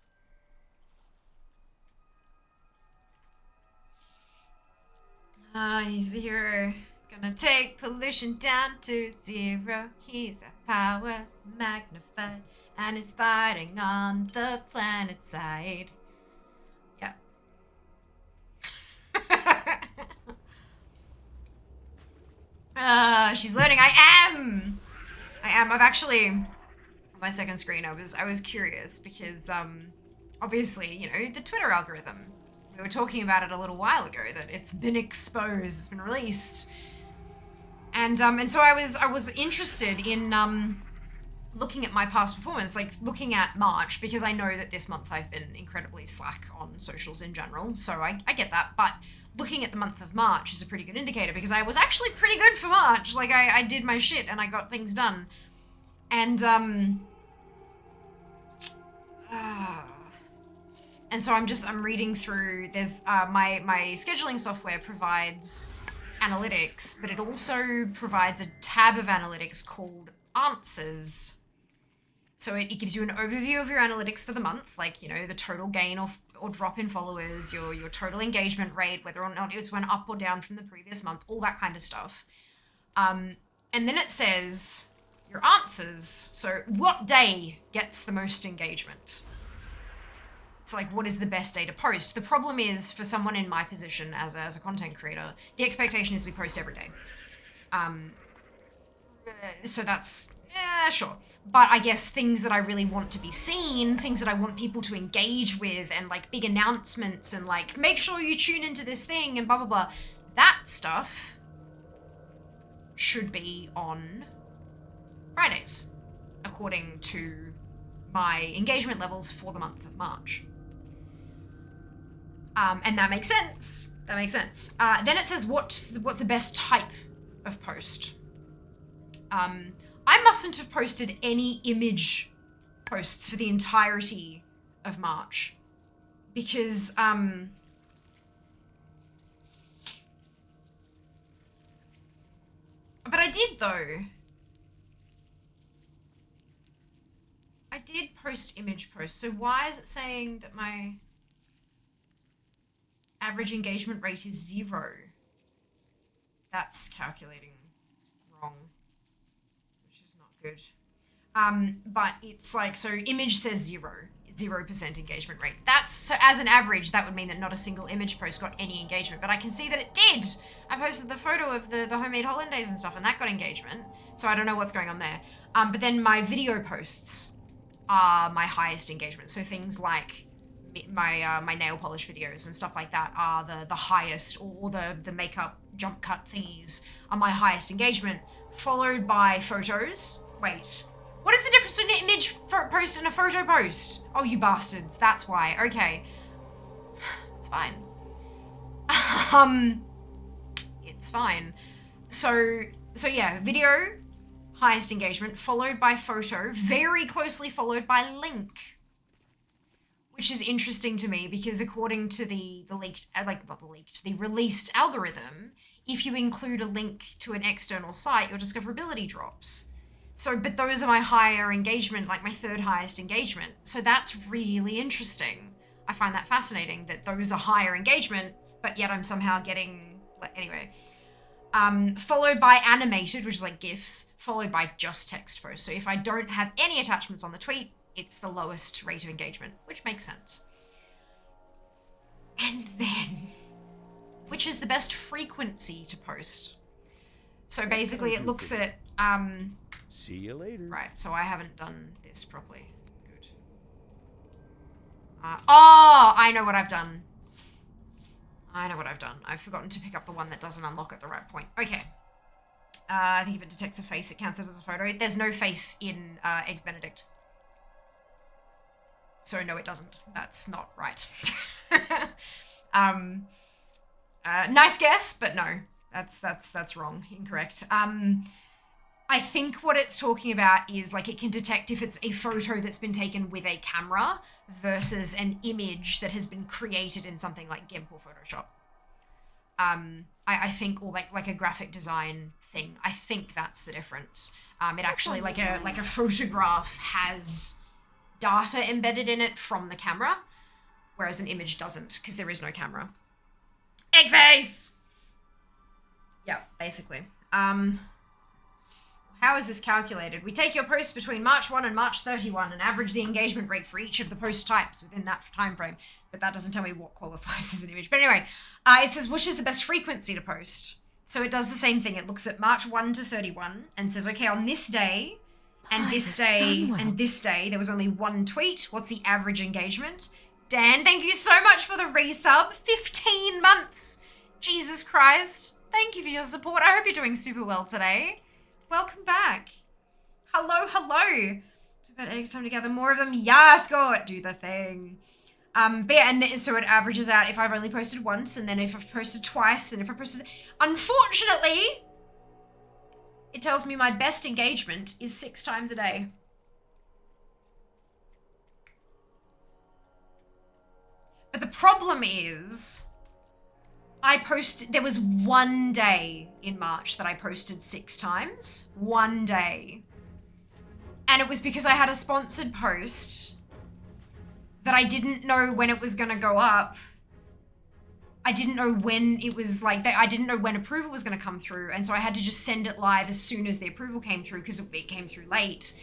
He's a hero. Gonna take pollution down to 0. His powers magnified. And is fighting on the planet side. Yeah. She's learning. I am. I've actually, on my second screen, I was curious because, obviously, you know, the Twitter algorithm. We were talking about it a little while ago that it's been exposed, it's been released, and so I was interested in looking at my past performance, like looking at March, because I know that this month I've been incredibly slack on socials in general, so I get that, but looking at the month of March is a pretty good indicator because I was actually pretty good for March. Like I did my shit and I got things done. And so I'm reading through, there's my scheduling software provides analytics, but it also provides a tab of analytics called answers. So it gives you an overview of your analytics for the month, like, you know, the total gain or drop in followers, your total engagement rate, whether or not it went up or down from the previous month, all that kind of stuff. And then it says your answers. So what day gets the most engagement? It's like, what is the best day to post? The problem is, for someone in my position as a content creator, the expectation is we post every day. So that's, sure. But I guess things that I really want to be seen, things that I want people to engage with, and like big announcements and like, make sure you tune into this thing and blah, blah, blah. The that stuff should be on Fridays, according to my engagement levels for the month of March. And that makes sense. That makes sense. Then it says what's the best type of post. I mustn't have posted any image posts for the entirety of March because but I did though. I did post image posts. So why is it saying that my average engagement rate is 0? That's calculating wrong, which is not good. But it's like, so image says 0% engagement rate. That's, so as an average, that would mean that not a single image post got any engagement, but I can see that it did. I posted the photo of the homemade hollandaise and stuff, and that got engagement. So I don't know what's going on there. But then my video posts are my highest engagement. So things like my nail polish videos and stuff like that are the highest, or the makeup jump cut thingies are my highest engagement, followed by photos. Wait, what is the difference between an image post and a photo post? Oh, you bastards, that's why. Okay, it's fine. It's fine. So yeah, video, highest engagement, followed by photo, very closely followed by link. Which is interesting to me because according to the released algorithm, if you include a link to an external site, your discoverability drops. So, but those are my higher engagement, like my third highest engagement. So that's really interesting. I find that fascinating that those are higher engagement, but yet I'm somehow getting, anyway. Followed by animated, which is like GIFs, followed by just text posts. So if I don't have any attachments on the tweet, it's the lowest rate of engagement, which makes sense. And then, which is the best frequency to post? So basically it looks at, see you later. Right, so I haven't done this properly. Good. Oh, I know what I've done. I've forgotten to pick up the one that doesn't unlock at the right point. Okay. I think if it detects a face, it counts it as a photo. There's no face in Eggs Benedict. So no, it doesn't. That's not right. Nice guess, but no, that's wrong, incorrect. I think what it's talking about is like it can detect if it's a photo that's been taken with a camera versus an image that has been created in something like GIMP or Photoshop. I think, or like a graphic design thing. I think that's the difference. It actually like a photograph has data embedded in it from the camera, whereas an image doesn't because there is no camera. Egg face! Yeah, basically. How is this calculated? We take your posts between March 1 and March 31 and average the engagement rate for each of the post types within that time frame. But that doesn't tell me what qualifies as an image. But anyway, it says which is the best frequency to post. So it does the same thing. It looks at March 1 to 31 and says, okay, on this day and this day and this day, there was only one tweet. What's the average engagement? Dan, thank you so much for the resub. 15 months. Jesus Christ. Thank you for your support. I hope you're doing super well today. Welcome back. Hello. Too bad eggs time to gather more of them. Yes, go do the thing. But yeah, and so it averages out if I've only posted once, and then if I've posted twice, then if I posted... Unfortunately, it tells me my best engagement is 6 times a day. But the problem is, there was one day in March that I posted 6 times. One day. And it was because I had a sponsored post that I didn't know when it was going to go up. I didn't know when it was I didn't know when approval was going to come through. And so I had to just send it live as soon as the approval came through because it came through late.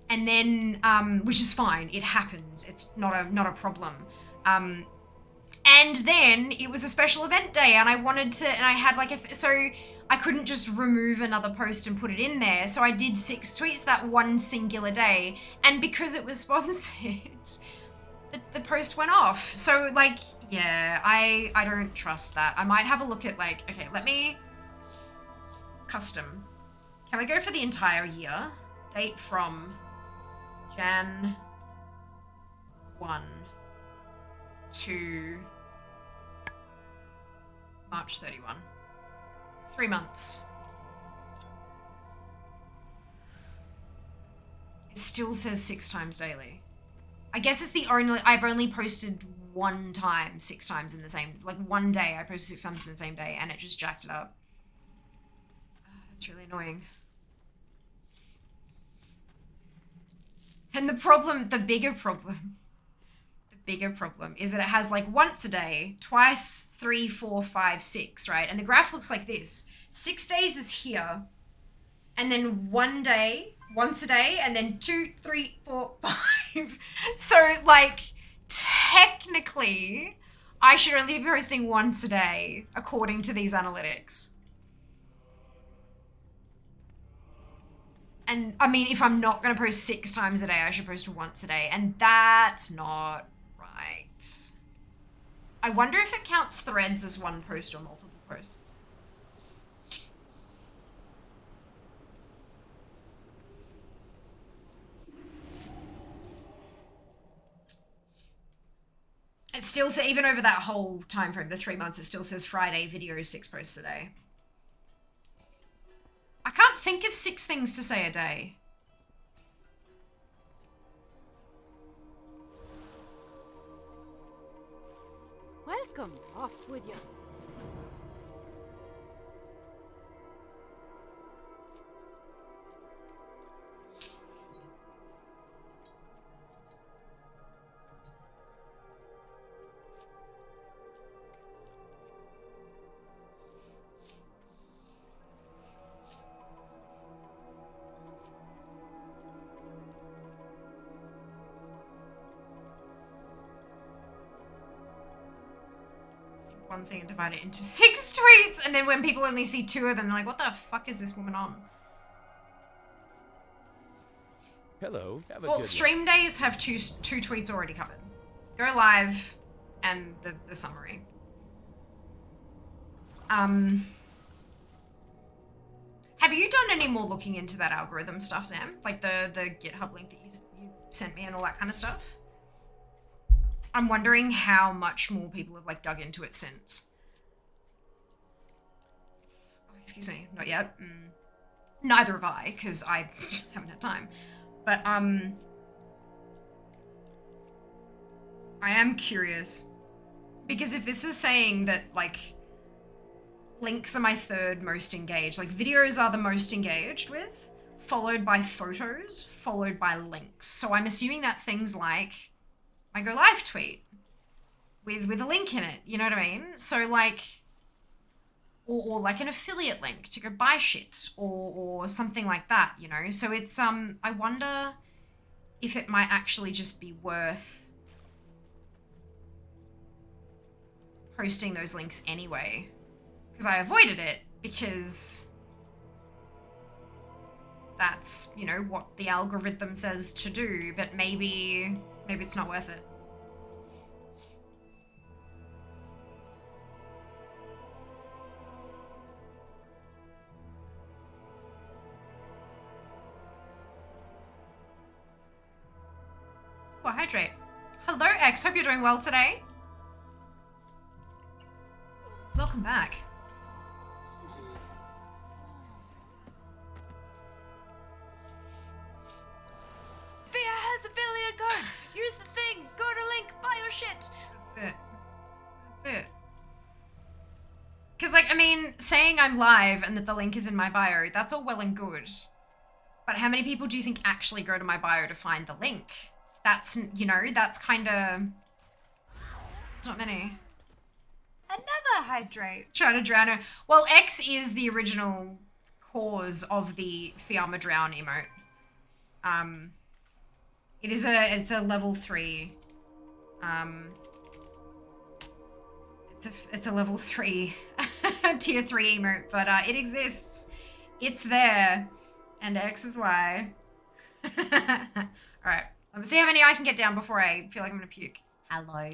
And then, which is fine. It happens. It's not a problem. And then it was a special event day and I wanted to, and I had so I couldn't just remove another post and put it in there. So I did 6 tweets that one singular day. And because it was sponsored, the post went off. So like, yeah, I don't trust that. I might have a look at like, okay, let me custom. Can we go for the entire year? Date from Jan 1 to March 31. 3 months. It still says 6 times daily. I guess it's I've only posted one time 6 times in the same, like one day I posted 6 times in the same day and it just jacked it up. That's really annoying. And the bigger problem is that it has like once a day, twice, 3, 4, 5, 6, right? And the graph looks like this. 6 days is here, and then one day, once a day, and then 2, 3, 4, 5. So like, technically, I should only be posting once a day, according to these analytics. And I mean, if I'm not gonna post 6 times a day, I should post once a day, and that's not right. I wonder if it counts threads as one post or multiple posts. It still says, even over that whole time frame, the 3 months, it still says Friday videos, 6 posts a day. I can't think of 6 things to say a day. Welcome, off with you. One thing and divide it into 6 tweets, and then when people only see 2 of them, they're like, what the fuck is this woman on? Hello, have a Well, good stream days have two tweets already covered. Go live and the summary. Have you done any more looking into that algorithm stuff, Sam? Like the GitHub link that you sent me and all that kind of stuff? I'm wondering how much more people have like dug into it since. Oh, excuse me, not yet. Neither have I, because I haven't had time. But I am curious, because if this is saying that like links are my 3rd most engaged, like videos are the most engaged with, followed by photos, followed by links. So I'm assuming that's things like my go live tweet with a link in it, you know what I mean? So like, or like an affiliate link to go buy shit or something like that, you know? So it's, I wonder if it might actually just be worth posting those links anyway. Because I avoided it because that's, you know, what the algorithm says to do, but maybe it's not worth it. Oh, hydrate. Hello, X. Hope you're doing well today. Welcome back. Via has affiliate code. Here's the thing. Go to link, buy your shit. That's it. That's it. Because, like, I mean, saying I'm live and that the link is in my bio, that's all well and good. But how many people do you think actually go to my bio to find the link? That's, you know, that's kind of... It's not many. Another hydrate. Trying to drown her. Well, X is the original cause of the Fiamma drown emote. It's a level 3. It's a level 3 tier 3 emote, but it exists. It's there. And X is Y. Alright. Let me see how many I can get down before I feel like I'm gonna puke. Hello.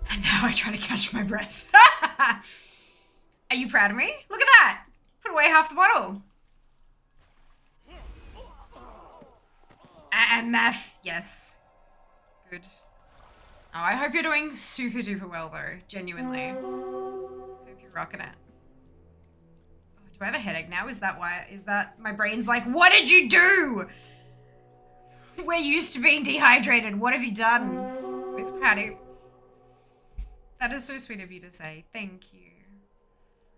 And now I try to catch my breath. Are you proud of me? Look at that. Put away half the bottle. And math, yes. Good. Oh, I hope you're doing super duper well though, genuinely. Hope you're rocking it. Oh, do I have a headache now? Is that why? Is that my brain's like, what did you do? We're used to being dehydrated. What have you done? I'm so proud of you. That is so sweet of you to say. Thank you.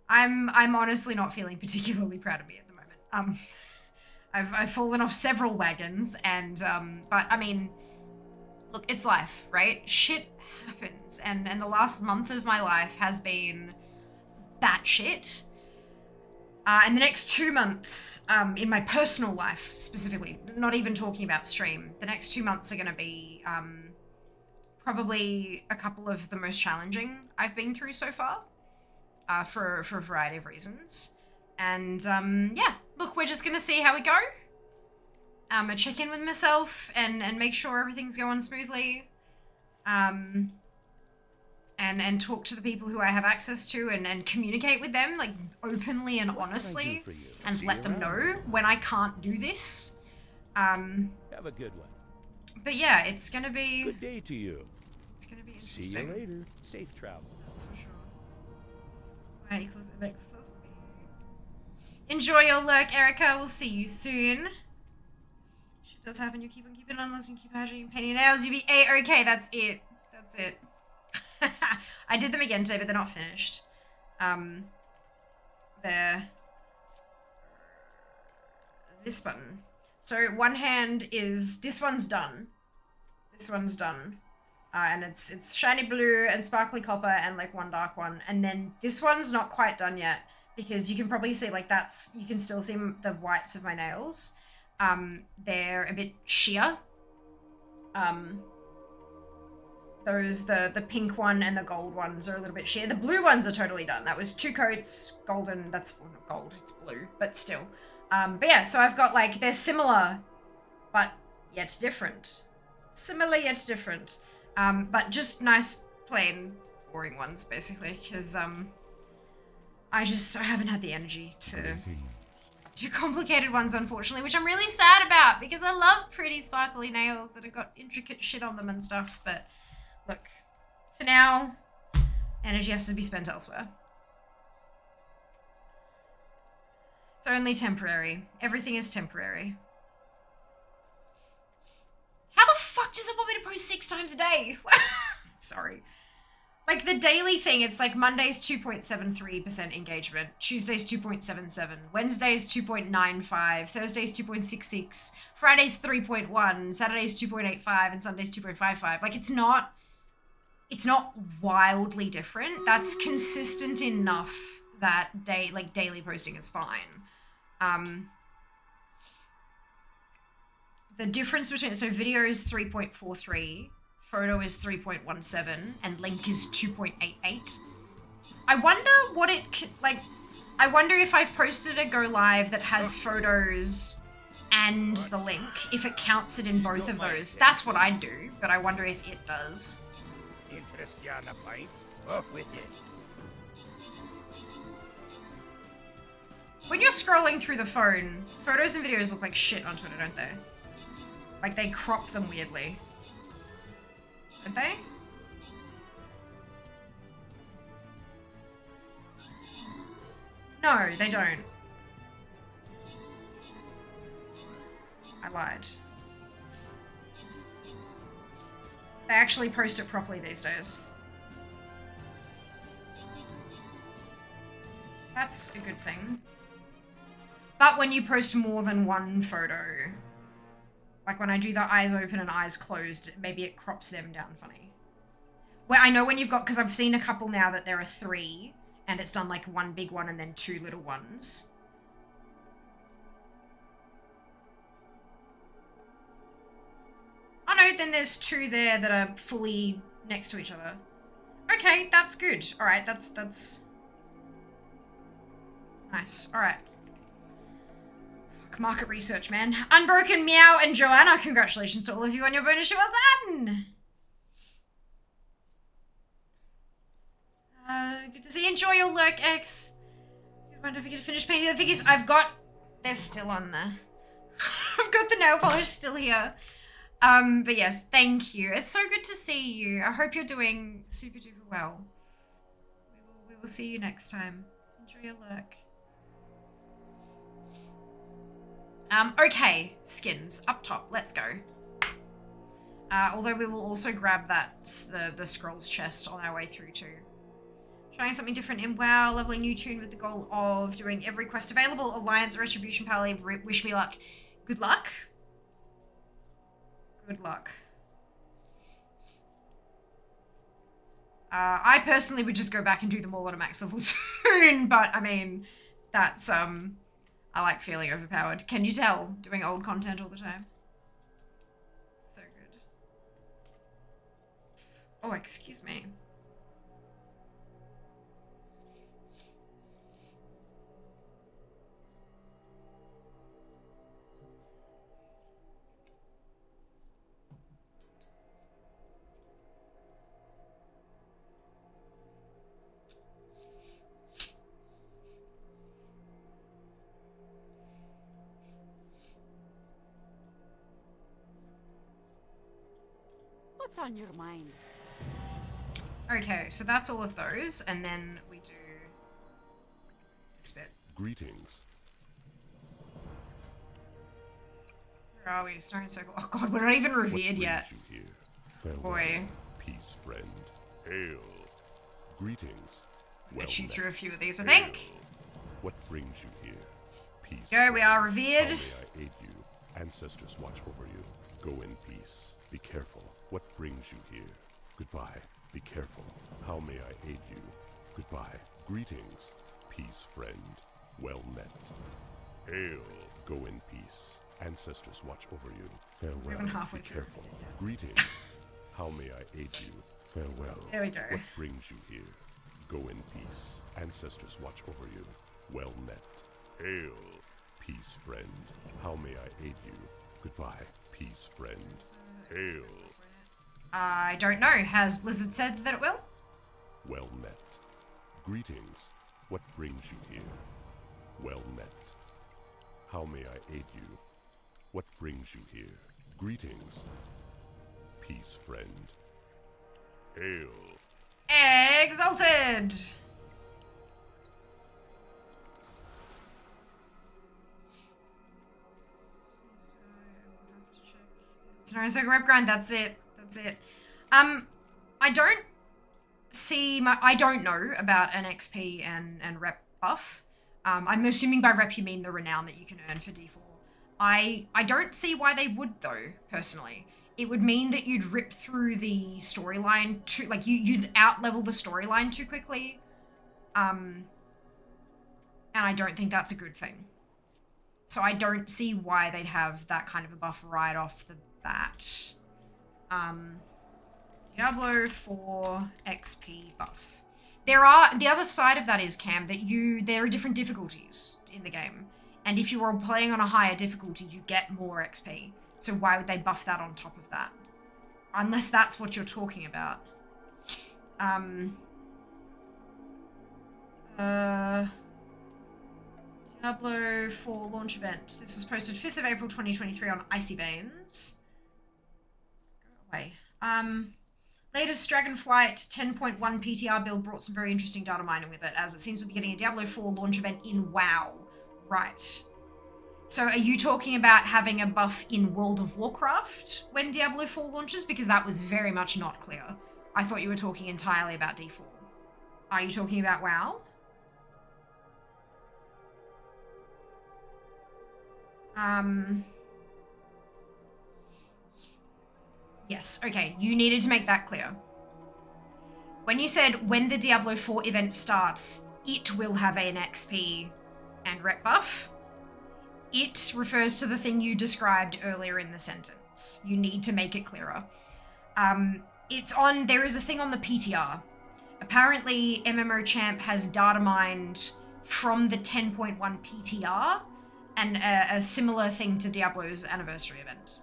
I'm honestly not feeling particularly proud of me at the moment. I've fallen off several wagons and but I mean, look, it's life, right? Shit happens and the last month of my life has been batshit. And the next 2 months, in my personal life specifically, not even talking about stream, the next 2 months are gonna be probably a couple of the most challenging I've been through so far, for a variety of reasons. And yeah, look, we're just gonna see how we go. I check in with myself and make sure everything's going smoothly. And talk to the people who I have access to and communicate with them like openly and honestly and let them know when I can't do this. Have a good one. But yeah, it's gonna be Good day to you. It's gonna be interesting. See you later. Safe travel. That's for sure. Y equals mx plus b. Enjoy your lurk, Erica. We'll see you soon. Shit does happen. You keep on keeping on unless you keep painting your nails. You be A-okay. That's it. That's it. I did them again today, but they're not finished. They're this button. So one hand is this one's done. This one's done. And it's shiny blue and sparkly copper and like one dark one. And then this one's not quite done yet because you can probably see like you can still see the whites of my nails. They're a bit sheer. The pink one and the gold ones are a little bit sheer. The blue ones are totally done. That was 2 coats, golden, that's well, not gold, it's blue, but still. But yeah, so I've got like, they're similar, but yet different. Similar yet different. But just nice, plain, boring ones, basically, because I haven't had the energy to do complicated ones, unfortunately, which I'm really sad about, because I love pretty sparkly nails that have got intricate shit on them and stuff, but look, for now, energy has to be spent elsewhere. It's only temporary. Everything is temporary. How the fuck does it want me to post 6 times a day? Sorry. Like the daily thing, it's like Monday's 2.73% engagement, Tuesday's 2.77, Wednesday's 2.95, Thursday's 2.66, Friday's 3.1, Saturday's 2.85, and Sunday's 2.55. Like it's not wildly different. That's consistent enough that daily posting is fine. The difference between, so video is 3.43, photo is 3.17, and link is 2.88. I wonder what I wonder if I've posted a go live that has photos and the link, if it counts it in both of those. That's what I do, but I wonder if it does. Interest you on a pint? Off with it. When you're scrolling through the phone, photos and videos look like shit on Twitter, don't they? Like they crop them weirdly. Don't they? No, they don't. I lied. They actually post it properly these days. That's a good thing. But when you post more than one photo, like when I do the eyes open and eyes closed, maybe it crops them down funny. Well, I know when you've got, because I've seen a couple now that there are 3, and it's done like 1 big one and then 2 little ones. Oh no, then there's 2 there that are fully next to each other. Okay, that's good. All right, that's nice. All right. Fuck, market research, man. Unbroken, Meow, and Joanna, congratulations to all of you on your bonus show. Well done. Good to see you. Enjoy your lurk, X. Don't forget to finish painting the figures. They're still on there. I've got the nail polish still here. But yes, thank you. It's so good to see you. I hope you're doing super duper well. We will see you next time. Enjoy your lurk. Okay, skins up top. Let's go. Although we will also grab the scrolls chest on our way through too. Trying something different in WoW, leveling new tune with the goal of doing every quest available. Alliance, Retribution, Pally, wish me luck. Good luck. Good luck. I personally would just go back and do them all at a max level tune, but I mean, that's, I like feeling overpowered. Can you tell? Doing old content all the time. So good. Oh, excuse me. What's on your mind? Okay, so that's all of those, and then we do this bit. Greetings. Where are we? Starting circle. Oh god, we're not even revered yet. You here? Farewell, Boy. Peace, friend. Hail. Greetings. We'll chew met. through a few of these, I Hail. think. What brings you here? Peace. Go, we are friend. revered. How may I aid you? Ancestors watch over you. Go in peace. Be careful. What brings you here? Goodbye. Be careful. How may I aid you? Goodbye. Greetings. Peace, friend. Well met. Hail. Go in peace. Ancestors watch over you. Farewell. Even halfway Be through. careful. Greetings. How may I aid you? Farewell. There we go. What brings you here? Go in peace. Ancestors watch over you. Well met. Hail. Peace, friend. How may I aid you? Goodbye. Peace, friend. Hail. I don't know. Has Blizzard said that it will? Well met. Greetings. What brings you here? Well met. How may I aid you? What brings you here? Greetings. Peace, friend. Hail. Exalted! Snow Circle Rep Grind, that's it. That's it. I don't see I don't know about an XP and rep buff. I'm assuming by rep you mean the renown that you can earn for D4. I don't see why they would though, personally. It would mean that you'd rip through the storyline too, like you'd out-level the storyline too quickly. And I don't think that's a good thing. So I don't see why they'd have that kind of a buff right off the bat. Diablo 4 XP buff. The other side of that is, Cam, that there are different difficulties in the game. And if you are playing on a higher difficulty, you get more XP. So why would they buff that on top of that? Unless that's what you're talking about. Diablo 4 launch event. This was posted 5th of April 2023 on Icy Veins. Go away. Latest Dragonflight 10.1 PTR build brought some very interesting data mining with it, as it seems we'll be getting a Diablo 4 launch event in WoW. Right. So are you talking about having a buff in World of Warcraft when Diablo 4 launches? Because that was very much not clear. I thought you were talking entirely about D4. Are you talking about WoW? Yes, okay, you needed to make that clear. When you said when the Diablo 4 event starts, it will have an XP and rep buff, it refers to the thing you described earlier in the sentence. events. You need to make it clearer. There is a thing on the PTR. Apparently, MMO Champ has data mined from the 10.1 PTR and a similar thing to Diablo's anniversary event.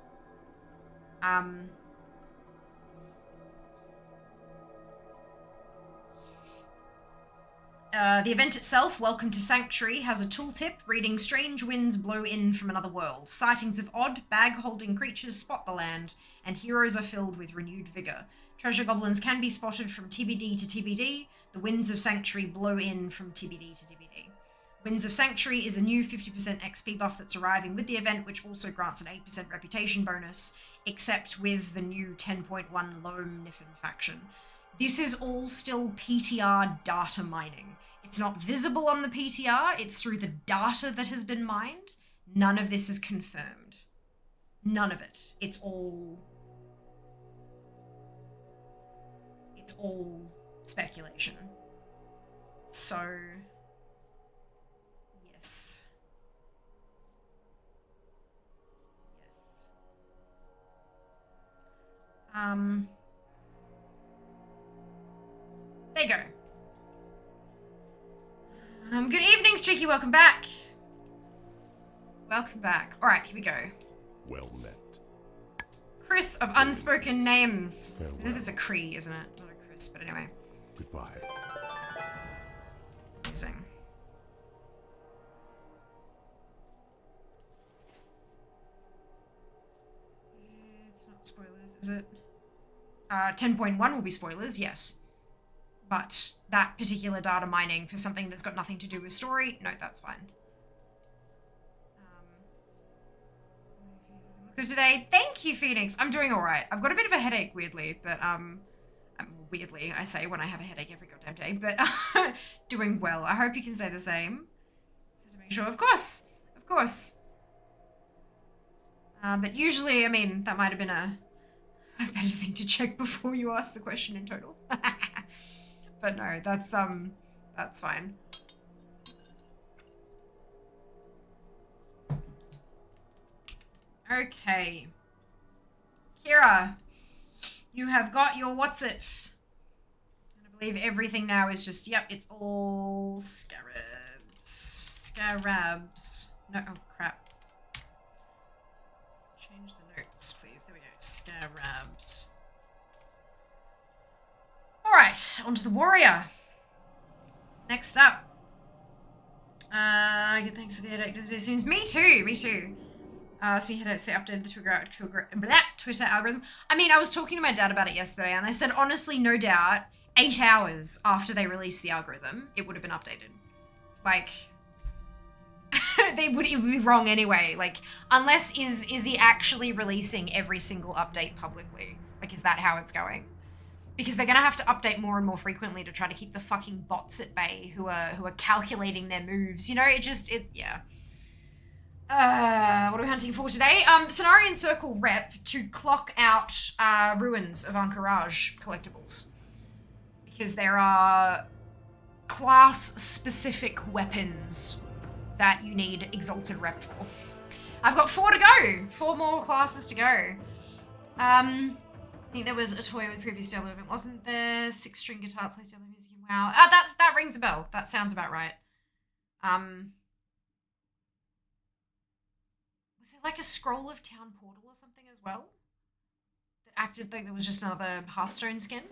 The event itself, Welcome to Sanctuary, has a tooltip reading strange winds blow in from another world. Sightings of odd, bag-holding creatures spot the land, and heroes are filled with renewed vigor. Treasure goblins can be spotted from TBD to TBD. The winds of Sanctuary blow in from TBD to TBD. Winds of Sanctuary is a new 50% XP buff that's arriving with the event, which also grants an 8% reputation bonus, except with the new 10.1 Loam Niffin faction. This is all still PTR data mining. It's not visible on the PTR, it's through the data that has been mined. None of this is confirmed. None of it. It's all speculation. So, yes. There you go. Good evening, Streaky. Welcome back. Welcome back. All right, here we go. Well met. Chris of Unspoken Names. Farewell. I think it's a Cree, isn't it? Not a Chris, but anyway. Goodbye. Amazing. It's not spoilers, is it? 10.1 will be spoilers, yes. But that particular data mining for something that's got nothing to do with story, no, that's fine. Good today. Thank you, Phoenix. I'm doing all right. I've got a bit of a headache, weirdly, but weirdly, I say when I have a headache every goddamn day, but doing well. I hope you can say the same. So to make sure, of course. But usually, I mean, that might have been a better thing to check before you ask the question in total. But no, that's fine. Okay. Kira, you have got your what's it. And I believe everything now is just, yep, it's all scarabs. Scarabs. No, oh crap. Change the notes, please. There we go. Scarabs. Alright, on to the warrior. Next up. Good thanks for the headache. Me too. Speaking of headaches, they updated the Twitter algorithm. I mean, I was talking to my dad about it yesterday, and I said, honestly, no doubt, 8 hours after they released the algorithm, it would have been updated. Like, it would be wrong anyway. Like, unless, is he actually releasing every single update publicly? Like, is that how it's going? Because they're going to have to update more and more frequently to try to keep the fucking bots at bay who are calculating their moves. You know, yeah. What are we hunting for today? Cenarian Circle rep to clock out Ruins of Anchorage collectibles. Because there are class-specific weapons that you need Exalted rep for. I've got 4 to go! 4 more classes to go. I think there was a toy with previous Diablo event, wasn't there? 6-string guitar, plays Diablo music in WoW. That rings a bell. That sounds about right. Was there like a scroll of Town Portal or something as well? That acted like there was just another Hearthstone skin?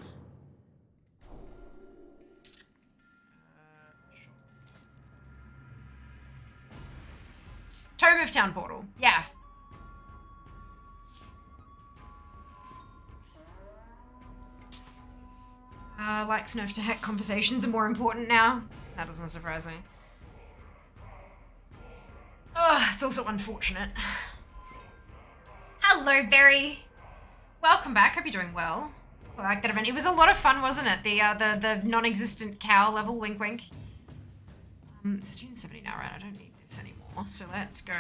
Tome of Town Portal, yeah. Likes nerf to heck conversations are more important now. That doesn't surprise me. Oh, it's also unfortunate. Hello, Berry. Welcome back. Hope you're doing well. I like that event. It was a lot of fun, wasn't it? The non-existent cow level, wink wink. It's 270 now, right? I don't need this anymore. So let's go.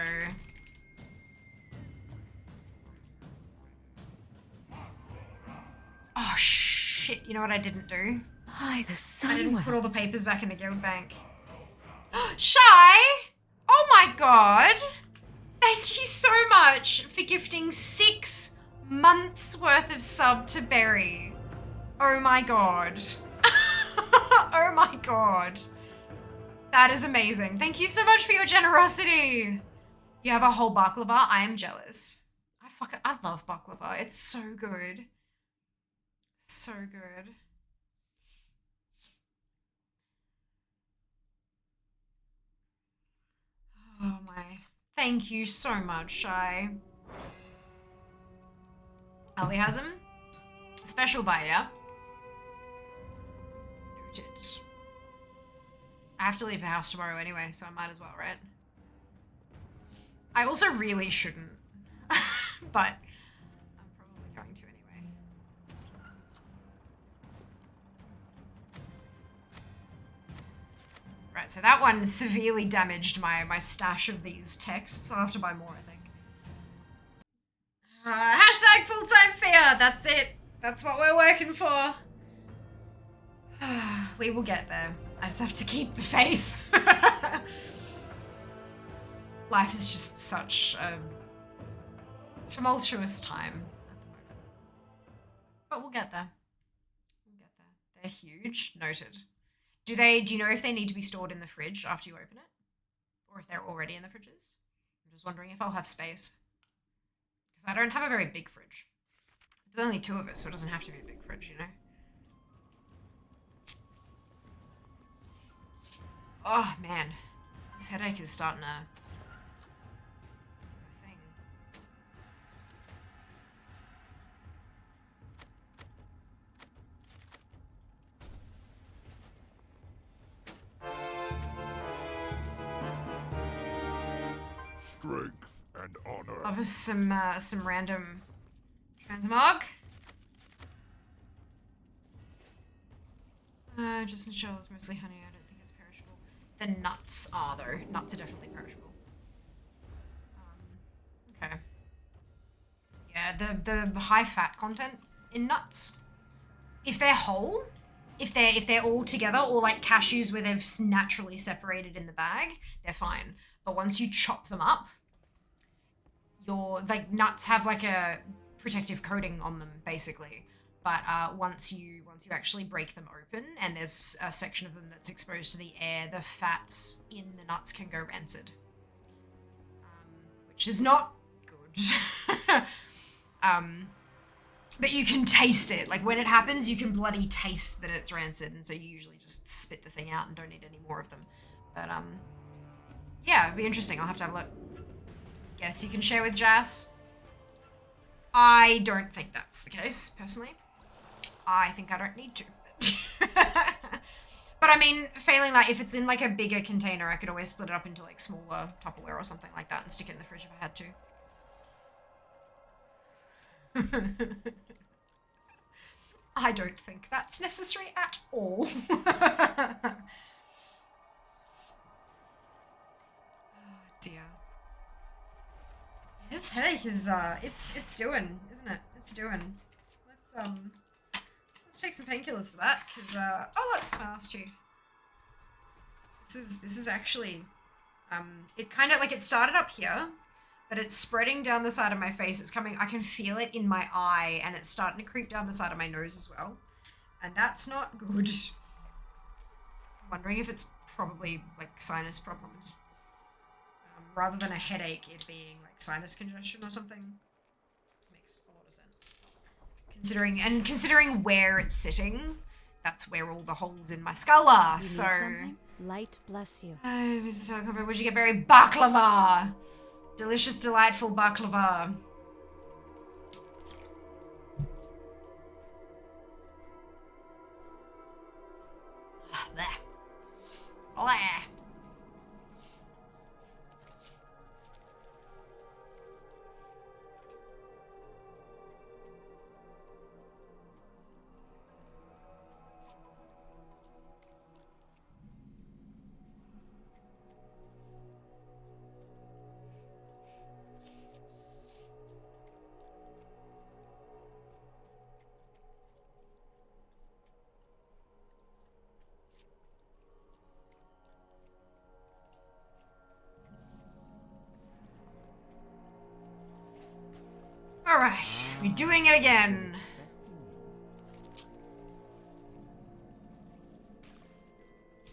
Oh shit! You know what I didn't do? Hi, the sun. I didn't put all the papers back in the guild bank. Shy! Oh my god! Thank you so much for gifting 6 months worth of sub to Berry. Oh my god. Oh my god. That is amazing. Thank you so much for your generosity. You have a whole baklava. I am jealous. I love baklava. It's so good. So good. Oh my. Thank you so much, Shy. Ali has him. Special buy, yeah? Noted. I have to leave the house tomorrow anyway, so I might as well, right? I also really shouldn't. But I'm probably going to anyway. Right, so that one severely damaged my stash of these texts. I'll have to buy more, I think. Hashtag full-time fear. That's it. That's what we're working for. We will get there. I just have to keep the faith. Life is just such a tumultuous time at the moment. But we'll get there. We'll get there. They're huge. Noted. Do you know if they need to be stored in the fridge after you open it? Or if they're already in the fridges? I'm just wondering if I'll have space. Because I don't have a very big fridge. There's only 2 of us, so it doesn't have to be a big fridge, you know? Oh, man. This headache is starting to do a thing. Strength and honor. Love us some random transmog. Just in shells, mostly honey. I don't think it's perishable. The nuts are though. Nuts are definitely perishable. Okay. Yeah, the high fat content in nuts. If they're whole, if they're all together, or like cashews where they've naturally separated in the bag, they're fine. But once you chop them up, like nuts have like a protective coating on them basically. But once you actually break them open and there's a section of them that's exposed to the air, the fats in the nuts can go rancid, which is not good. But you can taste it. Like when it happens, you can bloody taste that it's rancid, and so you usually just spit the thing out and don't eat any more of them. But yeah, it'd be interesting. I'll have to have a look. Guess you can share with Jazz. I don't think that's the case, personally. I think I don't need to. But I mean, failing that, if it's in like a bigger container, I could always split it up into like smaller Tupperware or something like that and stick it in the fridge if I had to. I don't think that's necessary at all. Oh dear. This headache is it's doing, isn't it? It's doing. Let's take some painkillers for that, because oh look, it's my last 2. This is actually it kind of like, it started up here, but it's spreading down the side of my face. It's coming, I can feel it in my eye, and it's starting to creep down the side of my nose as well. And that's not good. I'm wondering if it's probably like sinus problems. Rather than a headache, it being like sinus congestion or something. Makes a lot of sense. Considering where it's sitting, that's where all the holes in my skull are. You so need something? Light bless you. Where'd you get Barry? Baklava! Delicious, delightful baklava. There. Blah. Alright, we're doing it again.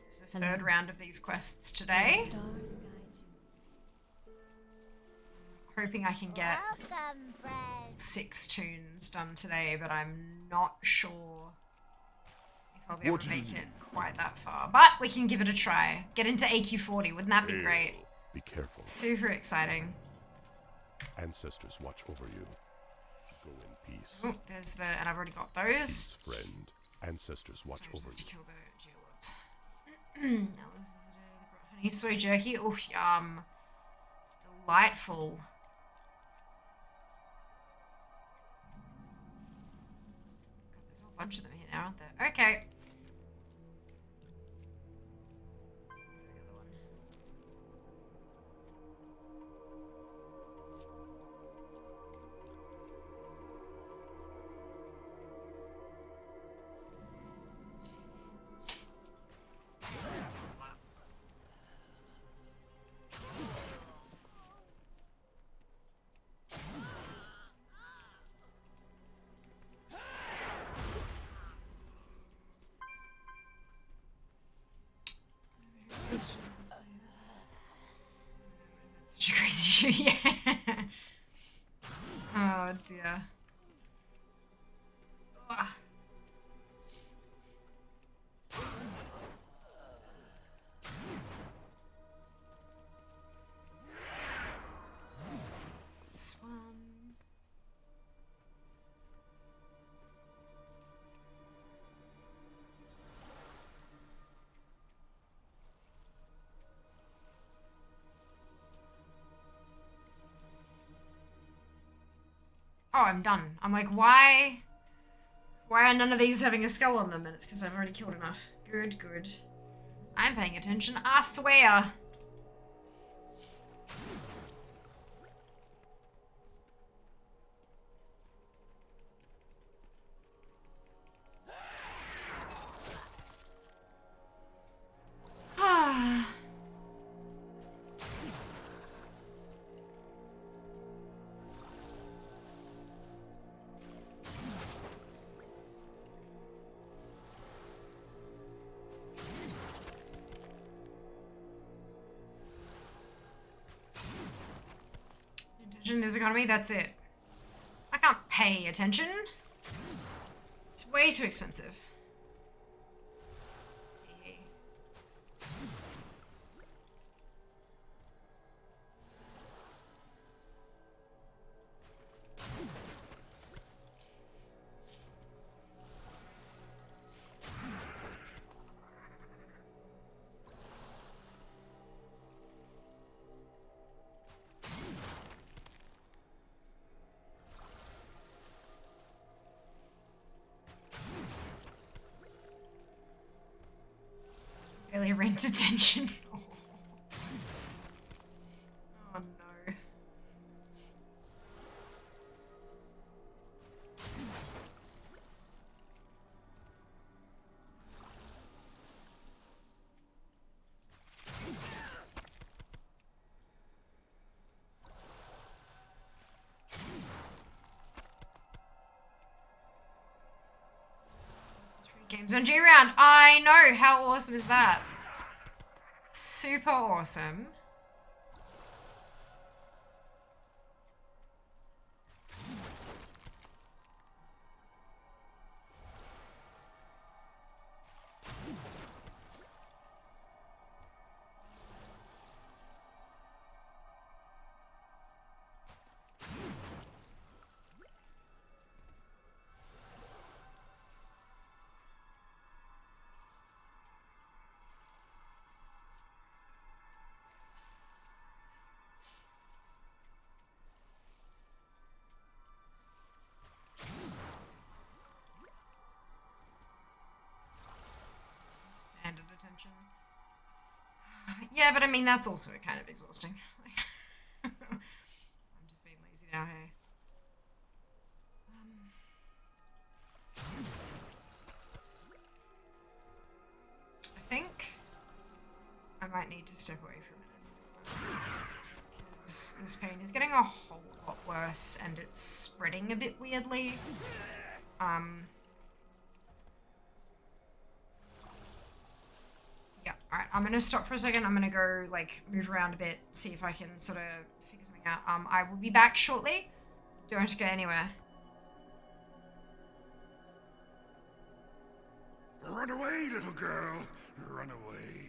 It's the third round of these quests today. Stars guide you. Hoping I can get Welcome, friend. 6 tunes done today, but I'm not sure if I'll be able to make it quite that far. But we can give it a try. Get into AQ40, wouldn't that be great? Hail. Be careful. Super exciting. Ancestors watch over you. Go in peace. Oh, there's the, and I've already got Peace, those. friend. Ancestors watch So I just over have to you. kill the geolords. Now this is honey soy jerky. Oh, yum. Delightful. God, there's a whole bunch of them here now, aren't there? Okay. Such a crazy shoot, yeah. Oh dear. Ugh. This one. Oh, I'm done. I'm like, why are none of these having a skull on them? And it's because I've already killed enough. Good, good. I'm paying attention. I swear. Indigenous economy, that's it. I can't pay attention. It's way too expensive. Really rent attention. Oh no. Games on G round. I know. How awesome is that? Super awesome. Standard attention. Yeah, but I mean, that's also kind of exhausting. I'm just being lazy now, hey. I think I might need to step away for a minute. This pain is getting a whole lot worse and it's spreading a bit weirdly. Yeah, alright, I'm gonna stop for a second. I'm gonna go, like, move around a bit, see if I can sort of figure something out. I will be back shortly. Don't go anywhere. Run away, little girl. Run away.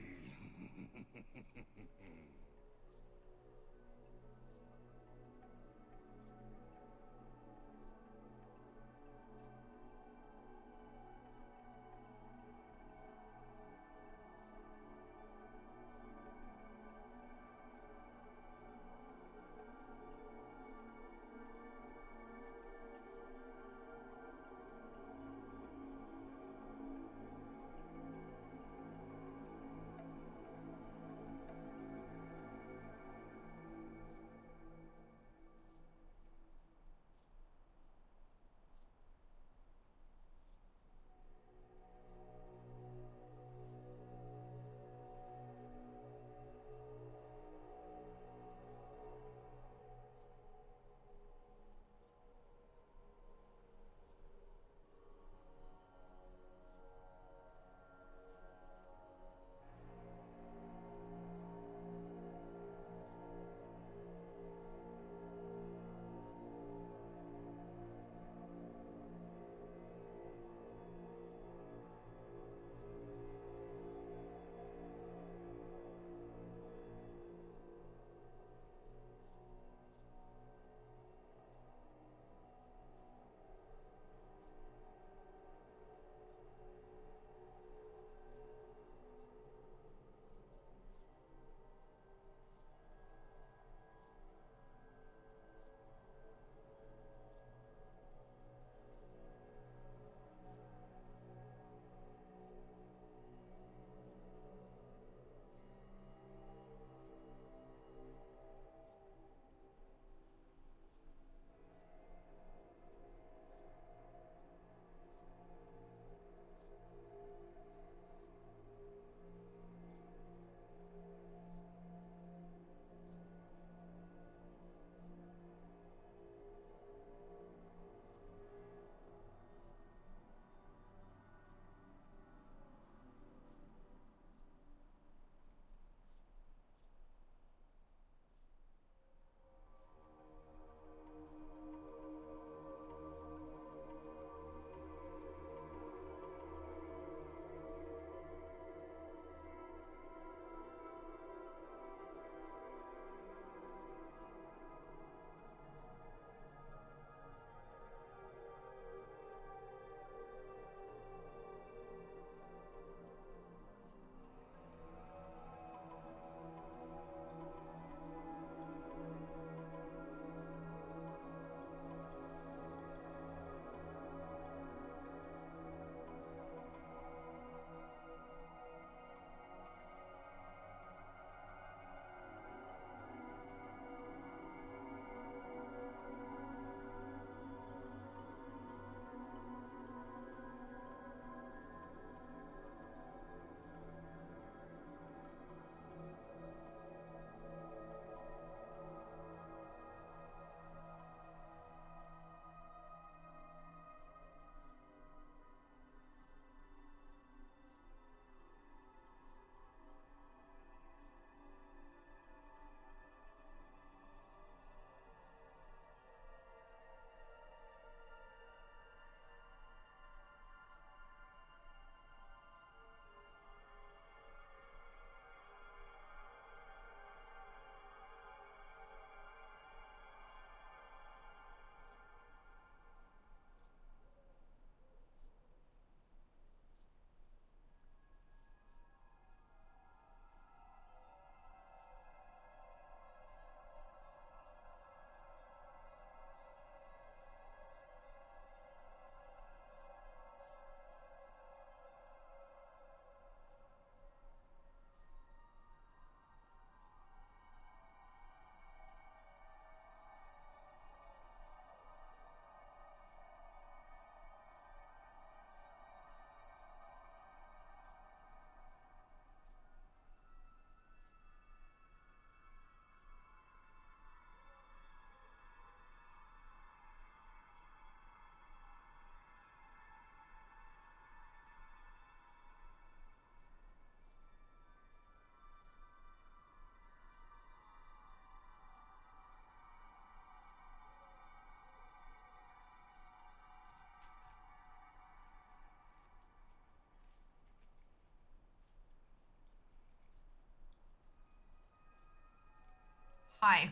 Hi.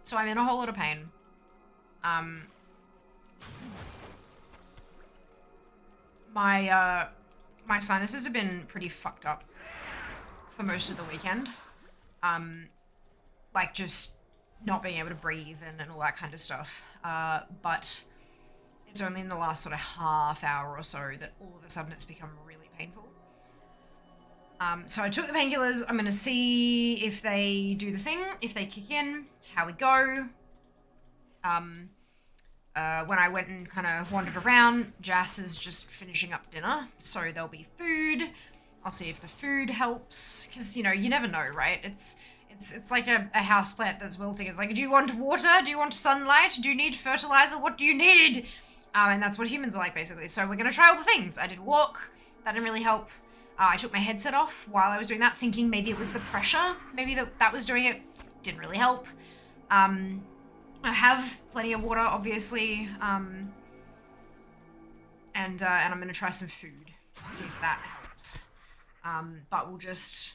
So I'm in a whole lot of pain. My sinuses have been pretty fucked up for most of the weekend. Like just not being able to breathe and all that kind of stuff. But it's only in the last sort of half hour or so that all of a sudden it's become really painful. So I took the painkillers. I'm gonna see if they do the thing, if they kick in, how we go. When I went and kind of wandered around, Jas is just finishing up dinner, so there'll be food. I'll see if the food helps, because, you know, you never know, right? It's like a houseplant that's wilting. It's like, do you want water? Do you want sunlight? Do you need fertilizer? What do you need? And that's what humans are like, basically. So we're going to try all the things. I did walk. That didn't really help. I took my headset off while I was doing that, thinking maybe it was the pressure. Maybe that was doing it. Didn't really help. I have plenty of water, obviously. And I'm going to try some food. See if that helps. But we'll just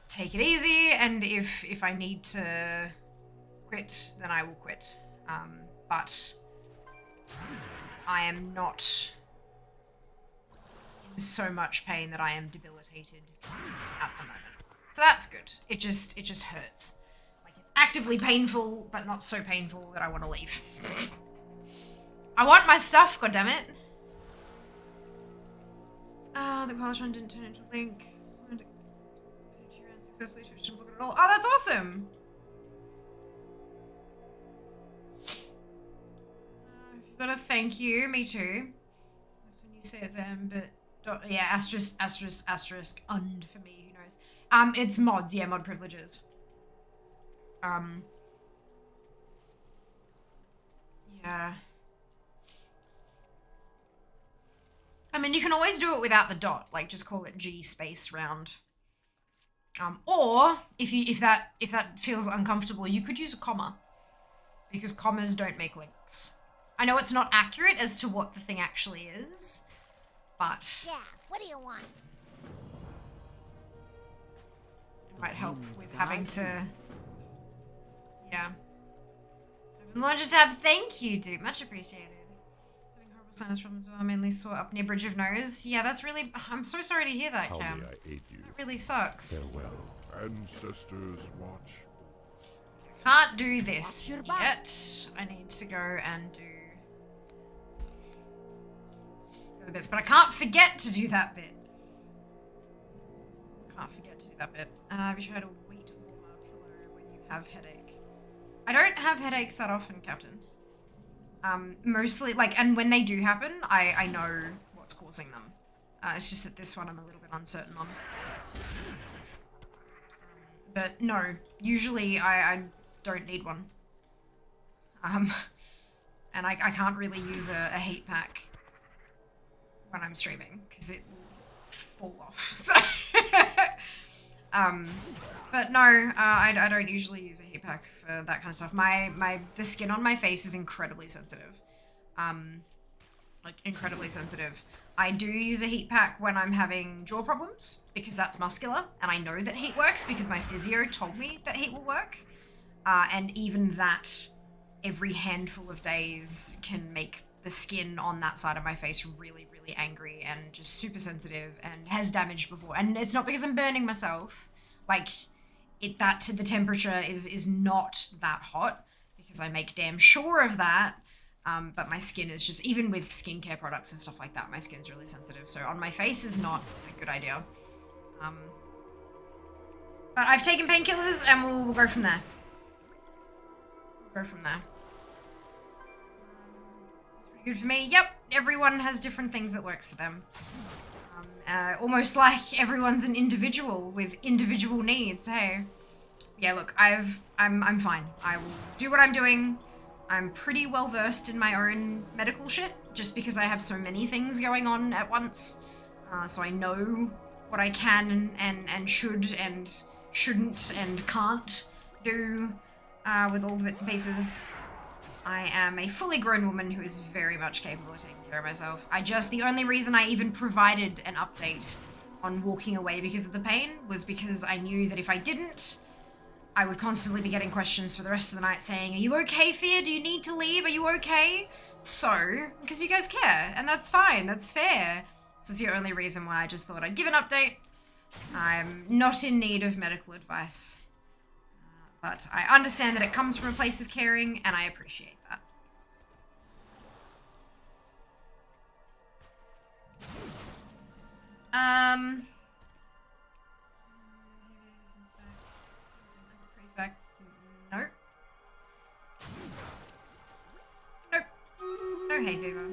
take it easy, and if I need to quit, then I will quit. But I am not in so much pain that I am debilitated at the moment. So that's good. It just hurts. Like, it's actively painful, but not so painful that I want to leave. I want my stuff, goddammit. The Qualitron didn't turn into a link. Successfully switched to look at it all. Oh, that's awesome! You've got a thank you. Me too. That's when you say it's but yeah, asterisk, asterisk, asterisk, und for me. Who knows? It's mods. Yeah, mod privileges. Yeah. I mean, you can always do it without the dot. Like, just call it G space round. Or if that feels uncomfortable, you could use a comma, because commas don't make links. I know it's not accurate as to what the thing actually is, but yeah, what do you want? It might help with having to. Yeah. Launch a tab. Thank you, dude. Much appreciated. Having horrible sinus problems. Well, I mainly saw up near bridge of nose. Yeah, that's really. I'm so sorry to hear that, How Cam. may I aid you? That really sucks. Farewell. Ancestors watch. Can't do this yet. I need to go and do the other bits, but I can't forget to do that bit. Can't forget to do that bit. Have you tried a wheat warmer pillow when you have headache? I don't have headaches that often, Captain. Mostly, like, and when they do happen, I know what's causing them. It's just that this one I'm a little bit uncertain on. But no, usually I don't need one. And I can't really use a heat pack when I'm streaming, because it will fall off. So, but no, I don't usually use a heat pack for that kind of stuff. The skin on my face is incredibly sensitive. Like, incredibly sensitive. I do use a heat pack when I'm having jaw problems, because that's muscular, and I know that heat works because my physio told me that heat will work. And even that, every handful of days can make the skin on that side of my face really, really angry and just super sensitive, and has damaged before. And it's not because I'm burning myself. Like, the temperature is not that hot, because I make damn sure of that. But my skin is just, even with skincare products and stuff like that, my skin's really sensitive. So on my face is not a good idea. But I've taken painkillers, and we'll go from there. We'll go from there. It's pretty good for me. Yep, everyone has different things that works for them. Almost like everyone's an individual with individual needs, hey? Yeah, look, I'm fine. I will do what I'm doing. I'm pretty well versed in my own medical shit, just because I have so many things going on at once. So I know what I can and should and shouldn't and can't do with all the bits and pieces. I am a fully grown woman who is very much capable of taking care of myself. The only reason I even provided an update on walking away because of the pain was because I knew that if I didn't, I would constantly be getting questions for the rest of the night saying, are you okay, Fear? Do you need to leave? Are you okay? So, because you guys care, and that's fine, that's fair. This is the only reason why I just thought I'd give an update. I'm not in need of medical advice. But I understand that it comes from a place of caring, and I appreciate that. Nope. Nope. No hay fever.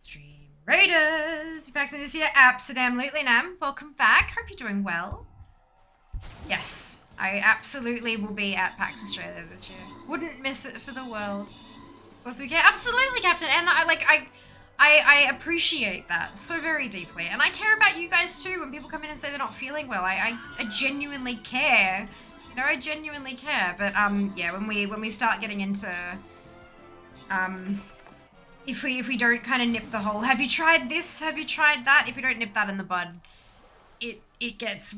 Stream Raiders! You back this year? Absolutely, Nam. Welcome back. Hope you're doing well. Yes, I absolutely will be at PAX Australia this year. Wouldn't miss it for the world. Of course we care. Absolutely, Captain. And I appreciate that so very deeply. And I care about you guys too when people come in and say they're not feeling well. I genuinely care. You know, I genuinely care. But yeah, when we start getting into if we don't kind of nip the whole, have you tried this? Have you tried that? If we don't nip that in the bud, it gets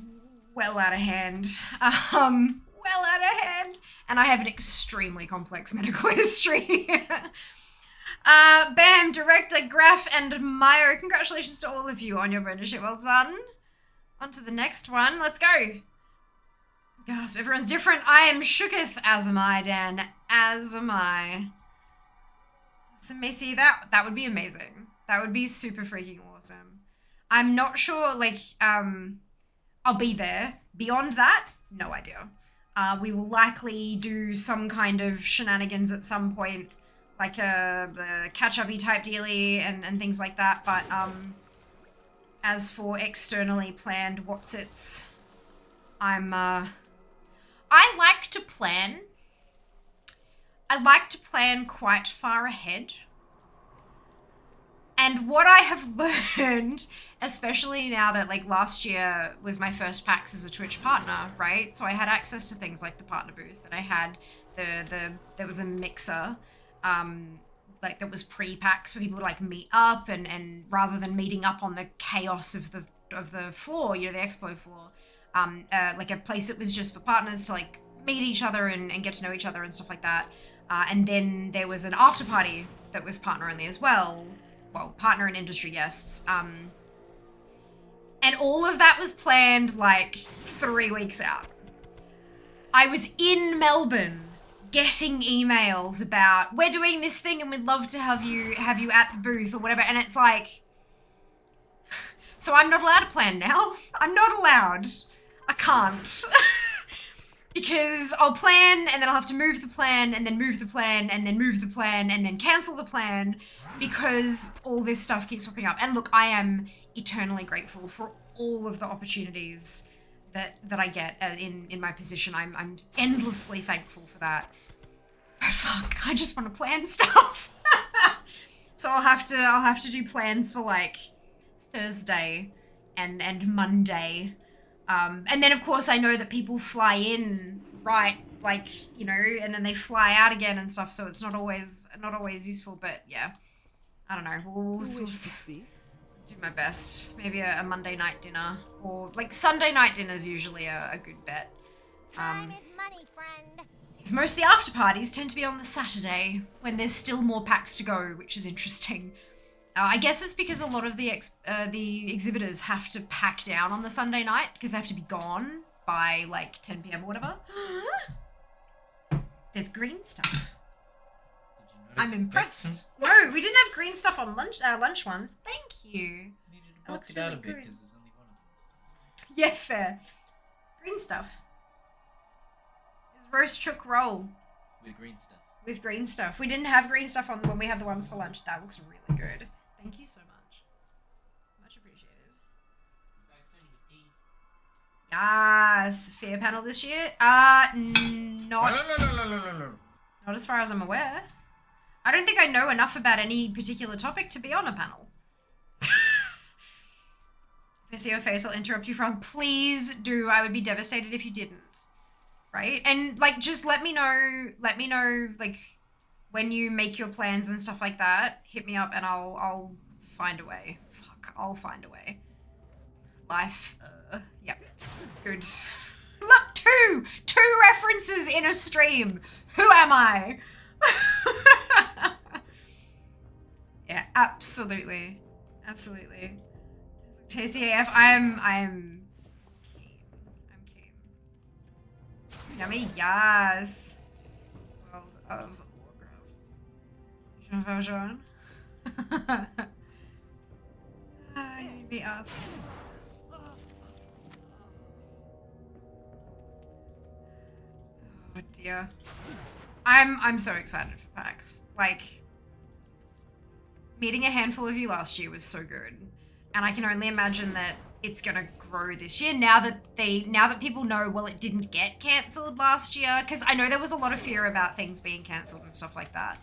well out of hand. Well out of hand. And I have an extremely complex medical history. Bam, Director, Graf, and Mayo. Congratulations to all of you on your apprenticeship. Well done. On to the next one. Let's go. Gasp, everyone's different. I am shooketh, as am I, Dan. As am I. So, Macy, that would be amazing. That would be super freaking awesome. I'm not sure, like, I'll be there. Beyond that, no idea. We will likely do some kind of shenanigans at some point, like the catch-up-y type dealie and things like that. But as for externally planned what's-its, I like to plan. I like to plan quite far ahead. And what I have learned, especially now that like last year was my first PAX as a Twitch partner, right? So I had access to things like the partner booth, and I had there was a mixer, like that was pre-PAX for people to like meet up and rather than meeting up on the chaos of the floor, you know, the expo floor, like a place that was just for partners to like meet each other and get to know each other and stuff like that. And then there was an after party that was partner only as well. Well, partner and industry guests. And all of that was planned like 3 weeks out. I was in Melbourne getting emails about, we're doing this thing and we'd love to have you at the booth or whatever. And it's like, so I'm not allowed to plan now. I'm not allowed. I can't. Because I'll plan and then I'll have to move the plan and then move the plan and then move the plan and then cancel the plan because all this stuff keeps popping up. And look, I am eternally grateful for all of the opportunities that I get in my position. I'm endlessly thankful for that. But fuck, I just want to plan stuff. So I'll have to do plans for like Thursday and Monday. And then of course I know that people fly in, right, like, you know, and then they fly out again and stuff, so it's not always useful, but yeah. I don't know, we'll do my best. Maybe a Monday night dinner, or like Sunday night dinner is usually a good bet. Time is money, friend. Because most of the after parties tend to be on the Saturday, when there's still more packs to go, which is interesting. I guess it's because a lot of the exhibitors have to pack down on the Sunday night because they have to be gone by like 10 p.m. or whatever. There's green stuff. I'm impressed. No, we didn't have green stuff on lunch ones. Thank you. Needed to bulk it out a bit because there's only one of them. Yeah, fair. Green stuff. It's roast chook roll. With green stuff. With green stuff. We didn't have green stuff on when we had the ones for lunch. That looks really good. Thank you so much. Much appreciated. Yes. Fair panel this year? Not as far as I'm aware. I don't think I know enough about any particular topic to be on a panel. If I see your face, I'll interrupt you, Frog. Please do. I would be devastated if you didn't. Right? And, like, just let me know, like, when you make your plans and stuff like that, hit me up and I'll find a way. Fuck, I'll find a way. Life, yep, good. Look, two references in a stream. Who am I? Yeah, absolutely, absolutely. Tasty AF. I'm keen. I'm keen. It's yummy. Yes. World of Warcraft. Jean Valjean. You made me ask. Oh dear. I'm so excited for PAX. Like, meeting a handful of you last year was so good. And I can only imagine that it's gonna grow this year now that people know, well, it didn't get cancelled last year. Because I know there was a lot of fear about things being cancelled and stuff like that.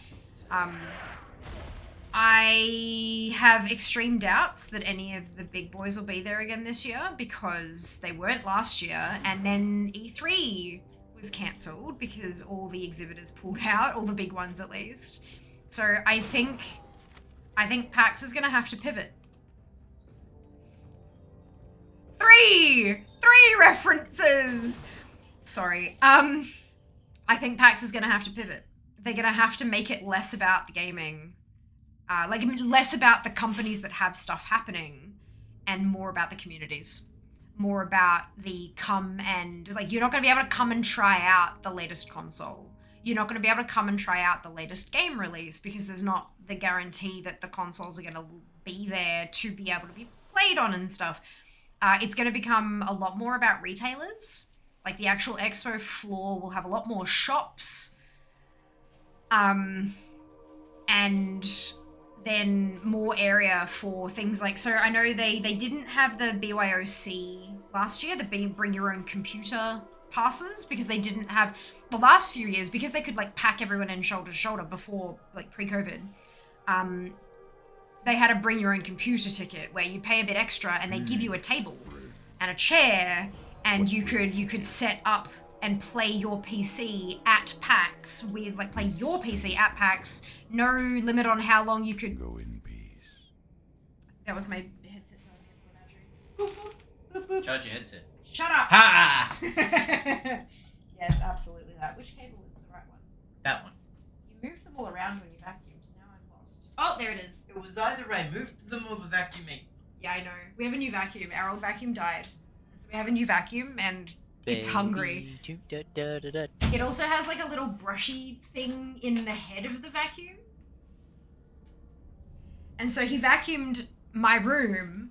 I have extreme doubts that any of the big boys will be there again this year because they weren't last year, and then E3 was cancelled because all the exhibitors pulled out, all the big ones at least. So I think PAX is gonna have to pivot. Three references. Sorry. I think PAX is gonna have to pivot. They're gonna have to make it less about the gaming. Like less about the companies that have stuff happening and more about the communities. More about the like, you're not going to be able to come and try out the latest console. You're not going to be able to come and try out the latest game release because there's not the guarantee that the consoles are going to be there to be able to be played on and stuff. It's going to become a lot more about retailers. Like, the actual expo floor will have a lot more shops. And then more area for things like, so I know they didn't have the BYOC last year, the bring your own computer passes, because they didn't have the last few years, because they could like pack everyone in shoulder to shoulder before, like pre-COVID. They had a bring your own computer ticket where you pay a bit extra and they give you a table and a chair, and you could set up and play your PC at PAX with, like, play your PC at PAX. No limit on how long you could Go in peace. That was my headset telling me it's low battery. Boop, boop, boop. Charge your headset. Shut up! Ha! Yeah, it's absolutely that. Which cable is the right one? That one. You moved them all around when you vacuumed. Now I'm lost. Oh, there it is. It was either I moved them or the vacuuming. Yeah, I know. We have a new vacuum. Our old vacuum died. So we have a new vacuum, and it's hungry. It also has like a little brushy thing in the head of the vacuum. And so he vacuumed my room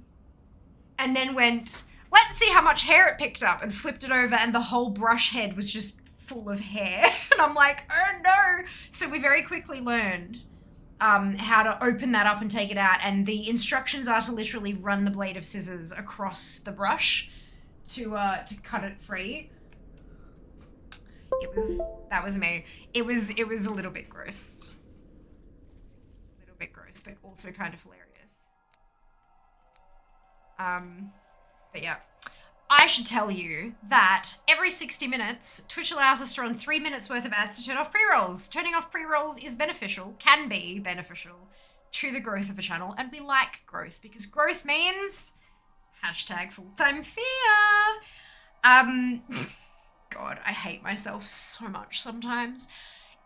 and then went, let's see how much hair it picked up, and flipped it over, and the whole brush head was just full of hair. And I'm like, oh no. So we very quickly learned how to open that up and take it out. And the instructions are to literally run the blade of scissors across the brush to cut it free. That was me. It was a little bit gross. A little bit gross, but also kind of hilarious. But yeah. I should tell you that every 60 minutes, Twitch allows us to run 3 minutes worth of ads to turn off pre-rolls. Turning off pre-rolls is beneficial, can be beneficial to the growth of a channel, and we like growth because growth means hashtag full-time fear. God, I hate myself so much sometimes.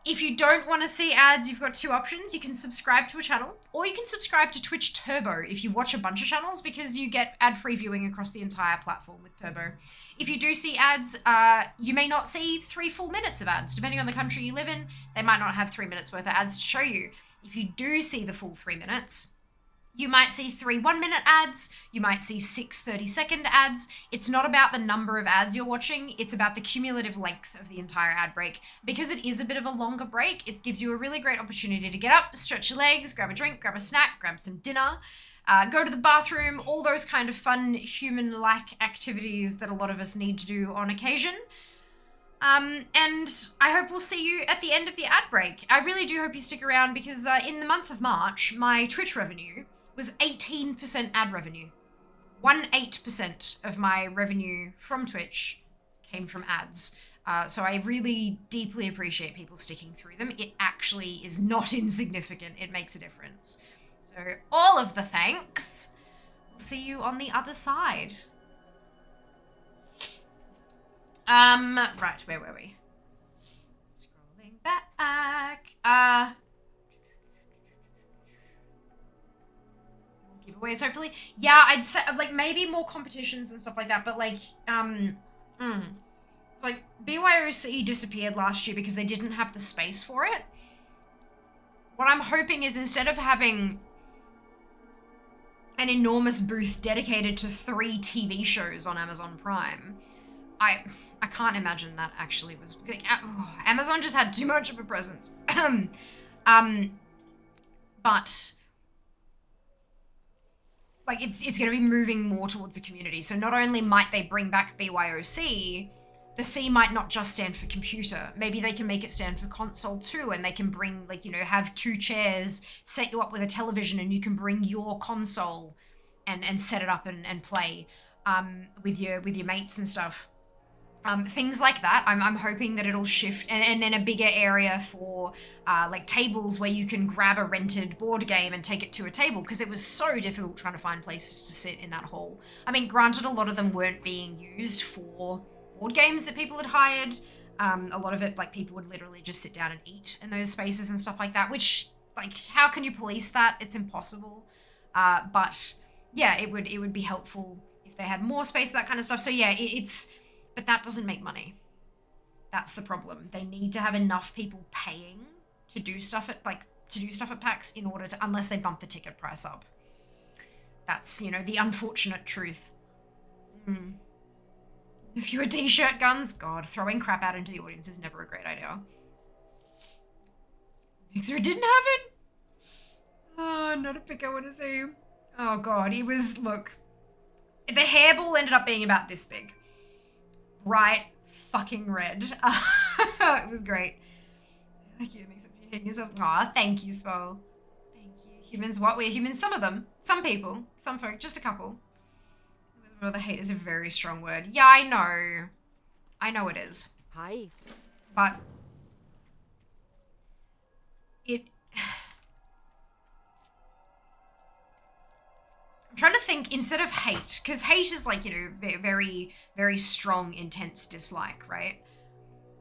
If you don't want to see ads, you've got two options. You can subscribe to a channel, or you can subscribe to Twitch Turbo if you watch a bunch of channels, because you get ad-free viewing across the entire platform with Turbo. If you do see ads, you may not see 3 full minutes of ads. Depending on the country you live in, they might not have 3 minutes worth of ads to show you. If you do see the full 3 minutes, you might see 3 1-minute ads, you might see 6 30-second ads. It's not about the number of ads you're watching, it's about the cumulative length of the entire ad break. Because it is a bit of a longer break, it gives you a really great opportunity to get up, stretch your legs, grab a drink, grab a snack, grab some dinner, go to the bathroom, all those kind of fun human-like activities that a lot of us need to do on occasion. And I hope we'll see you at the end of the ad break. I really do hope you stick around, because in the month of March, my Twitch revenue was 18% ad revenue. 18% of my revenue from Twitch came from ads. So I really deeply appreciate people sticking through them. It actually is not insignificant. It makes a difference. So all of the thanks. We'll see you on the other side. Right, where were we? Scrolling back. Giveaways, hopefully. Yeah, I'd say, like, maybe more competitions and stuff like that, but, like, like, BYOC disappeared last year because they didn't have the space for it. What I'm hoping is instead of having an enormous booth dedicated to 3 TV shows on Amazon Prime, I can't imagine that actually was... Amazon just had too much of a presence. But... like, it's going to be moving more towards the community. So not only might they bring back BYOC, the C might not just stand for computer. Maybe they can make it stand for console too, and they can bring, like, you know, have 2 chairs, set you up with a television, and you can bring your console and set it up and play with your mates and stuff. Things like that. I'm hoping that it'll shift, and then a bigger area for like tables where you can grab a rented board game and take it to a table, because it was so difficult trying to find places to sit in that hall. I mean, granted, a lot of them weren't being used for board games that people had hired. A lot of it, like, people would literally just sit down and eat in those spaces and stuff like that, which, like, how can you police that? It's impossible. But yeah, it would be helpful if they had more space, that kind of stuff. So yeah, but that doesn't make money. That's the problem. They need to have enough people paying to do stuff at PAX in order to, unless they bump the ticket price up. That's, you know, the unfortunate truth. A fewer t-shirt guns? God, throwing crap out into the audience is never a great idea. Mixer didn't have it? Oh, not a pic I want to see. Oh God, it was, look. The hairball ended up being about this big. Bright fucking red. It was great. Thank you, makes it hitting yourself. Aw, thank you, Spo. Thank you. Humans, what? We're humans. Some of them. Some people. Some folk. Just a couple. The hate is a very strong word. Yeah, I know. I know it is. Hi. But it... I'm trying to think, instead of hate, because hate is, like, you know, very, very strong, intense dislike, right?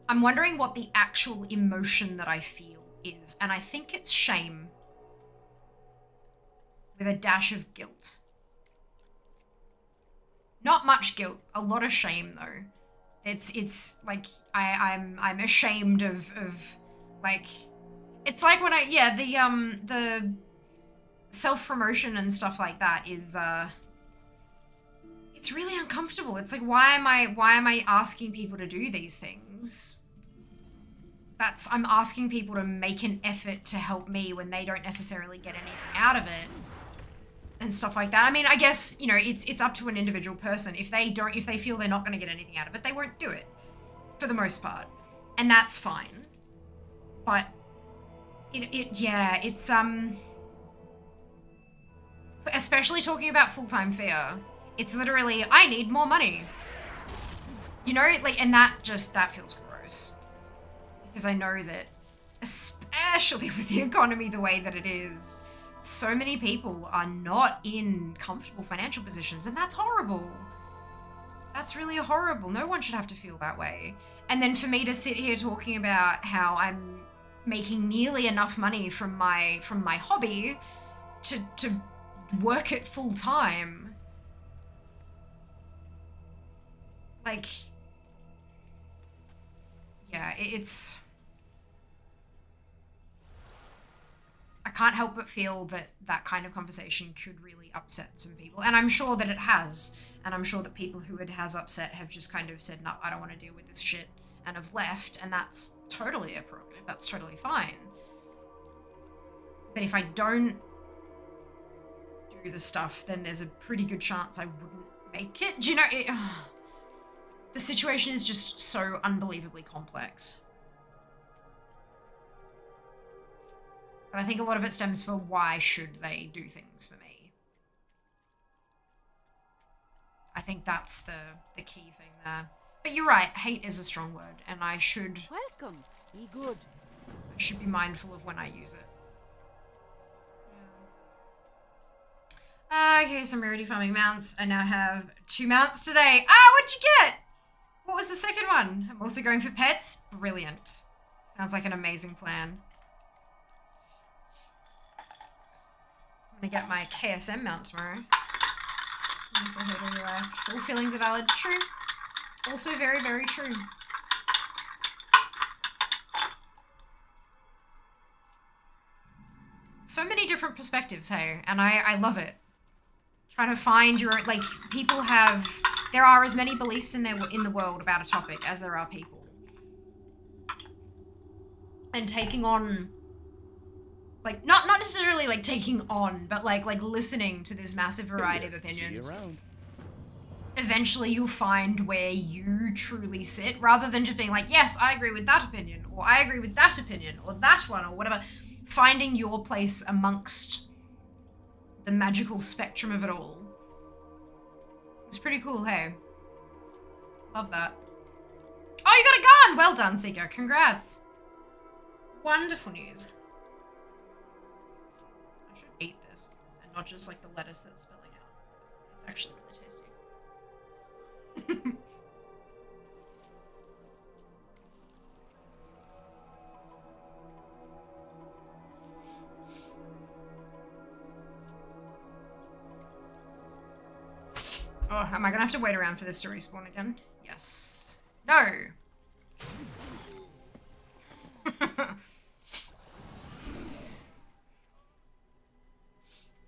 I'm wondering what the actual emotion that I feel is, and I think it's shame with a dash of guilt. Not much guilt, a lot of shame though. It's like I'm ashamed of like, it's like when the self-promotion and stuff like that is it's really uncomfortable. It's like, why am I asking people to do these things? I'm asking people to make an effort to help me when they don't necessarily get anything out of it. And stuff like that. I mean, I guess, you know, it's up to an individual person. If they feel they're not going to get anything out of it, they won't do it, for the most part, and that's fine. But it's especially talking about full-time fare. It's literally, I need more money. You know, like, and that feels gross, because I know that, especially with the economy the way that it is, so many people are not in comfortable financial positions, and that's horrible. That's really horrible. No one should have to feel that way. And then for me to sit here talking about how I'm making nearly enough money from my hobby to work it full time. Like, yeah, it's... I can't help but feel that that kind of conversation could really upset some people. And I'm sure that it has. And I'm sure that people who it has upset have just kind of said, no, I don't want to deal with this shit, and have left. And that's totally a prerogative. That's totally fine. But if I don't do the stuff, then there's a pretty good chance I wouldn't make it. Do you know, the situation is just so unbelievably complex. But I think a lot of it stems for why should they do things for me. I think that's the key thing there. But you're right, hate is a strong word, and I should Welcome. Be good. be mindful of when I use it. Okay, so I'm already farming mounts. I now have 2 mounts today. Ah, what'd you get? What was the second one? I'm also going for pets. Brilliant. Sounds like an amazing plan. I'm gonna get my KSM mount tomorrow. Yes, I heard you like. All feelings are valid. True. Also very, very true. So many different perspectives, hey, and I love it. Trying to find your, like, people have, there are as many beliefs in the world about a topic as there are people. And taking on, like, not necessarily like taking on, but like listening to this massive variety of opinions. See you around. Eventually you'll find where you truly sit, rather than just being like, yes, I agree with that opinion, or I agree with that opinion, or that one, or whatever. Finding your place amongst the magical spectrum of it all. It's pretty cool, hey? Love that. Oh, you got a gun! Well done, Seeker. Congrats. Wonderful news. I should eat this, and not just like the lettuce that's spilling out. It's actually really tasty. Oh, am I gonna have to wait around for this to respawn again? Yes. No!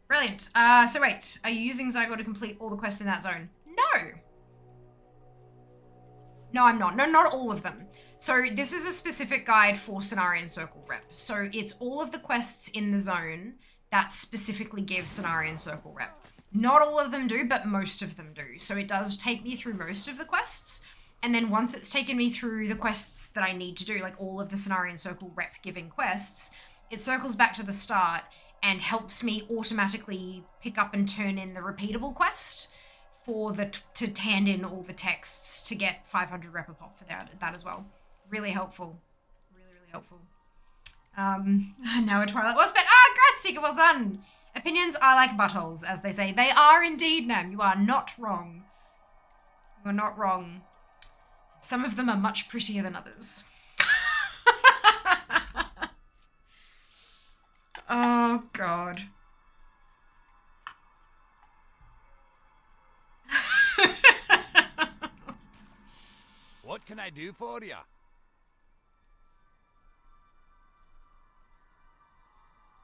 Brilliant. So wait, are you using Zygo to complete all the quests in that zone? No! No, I'm not. No, not all of them. So this is a specific guide for Cenarian Circle Rep. So it's all of the quests in the zone that specifically give Cenarian Circle Rep. Not all of them do, but most of them do. So it does take me through most of the quests. And then once it's taken me through the quests that I need to do, like all of the Cenarian Circle Rep giving quests, it circles back to the start and helps me automatically pick up and turn in the repeatable quest for to hand in all the texts to get 500 rep a pop for that as well. Really helpful. Really, really helpful. Now a Twilight Wasp. Congrats, Seeker, well done. Opinions are like buttholes, as they say. They are indeed, Nam. You are not wrong. You are not wrong. Some of them are much prettier than others. Oh, God. What can I do for you?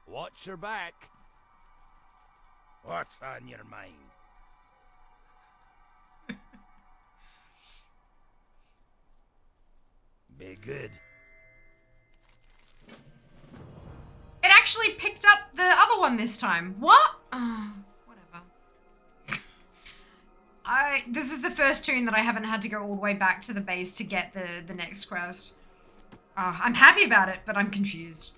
Watch your back. What's on your mind? Be good. It actually picked up the other one this time. What? Whatever. This is the first tune that I haven't had to go all the way back to the base to get the next quest. I'm happy about it, but I'm confused.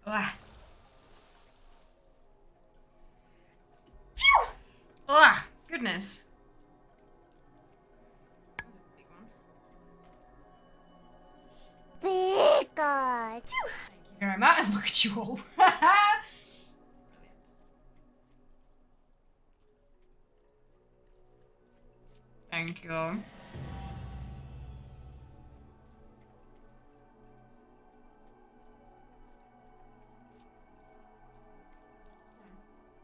Ugh. Ugh, goodness. That was a big one. Pikachu. Thank you very much. Look at you all. Thank you.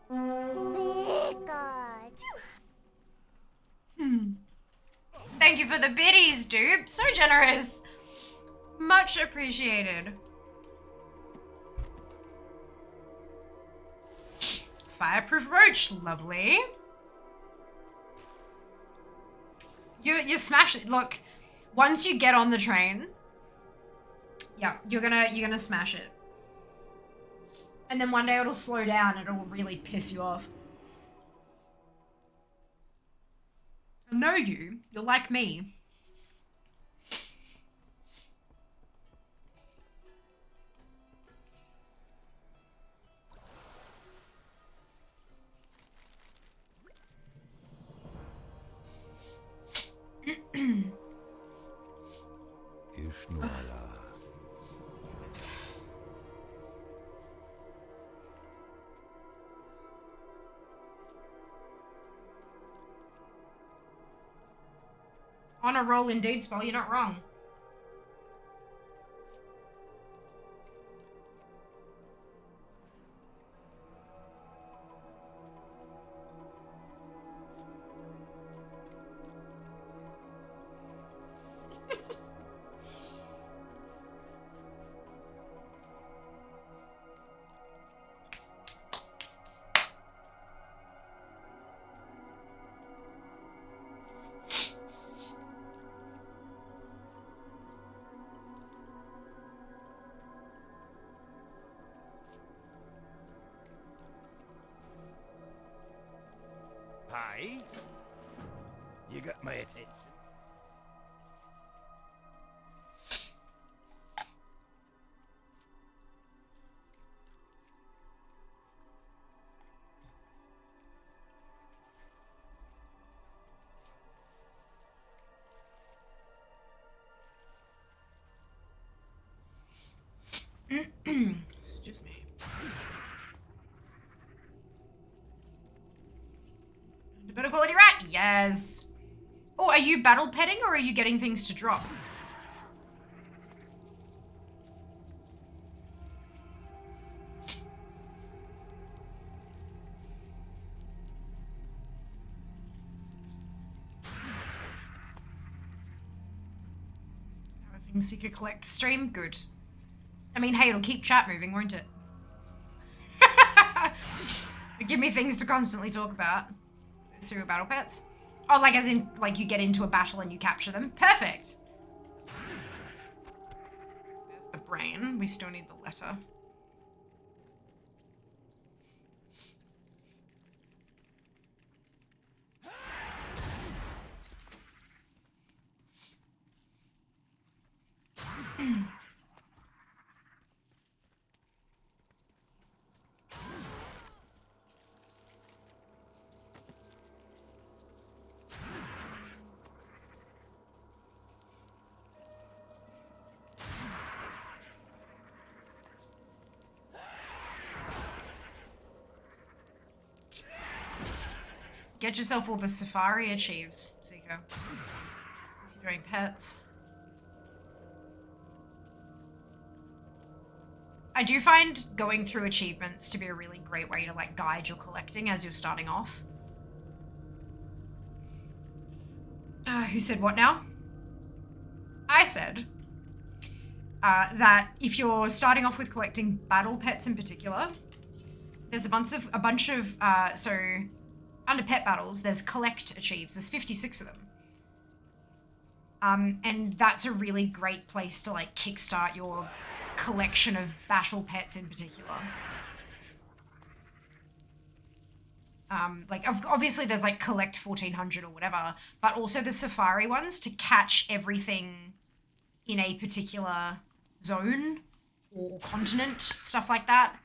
Pikachu. Thank you for the biddies, dude. So generous. Much appreciated. Fireproof roach, lovely. You smash it. Look, once you get on the train, yeah, you're gonna smash it. And then one day it'll slow down and it'll really piss you off. I know you. You're like me. On a roll indeed, Spell. You're not wrong. Pie? You got my attention. Excuse me. Better quality rat? Yes. Oh, are you battle petting or are you getting things to drop? Things you could collect. Stream? Good. I mean, hey, it'll keep chat moving, won't it? Give me things to constantly talk about. Serial battle pets. Oh, like as in, like you get into a battle and you capture them. Perfect. There's the brain. We still need the letter. Get yourself all the safari achieves, Seeker. If you're doing pets. I do find going through achievements to be a really great way to like guide your collecting as you're starting off. Who said what now? I said that if you're starting off with collecting battle pets in particular, there's a bunch of so under pet battles, there's collect achieves. There's 56 of them. And that's a really great place to like kickstart your collection of battle pets in particular. Like obviously there's like collect 1400 or whatever, but also the safari ones to catch everything in a particular zone or continent, stuff like that.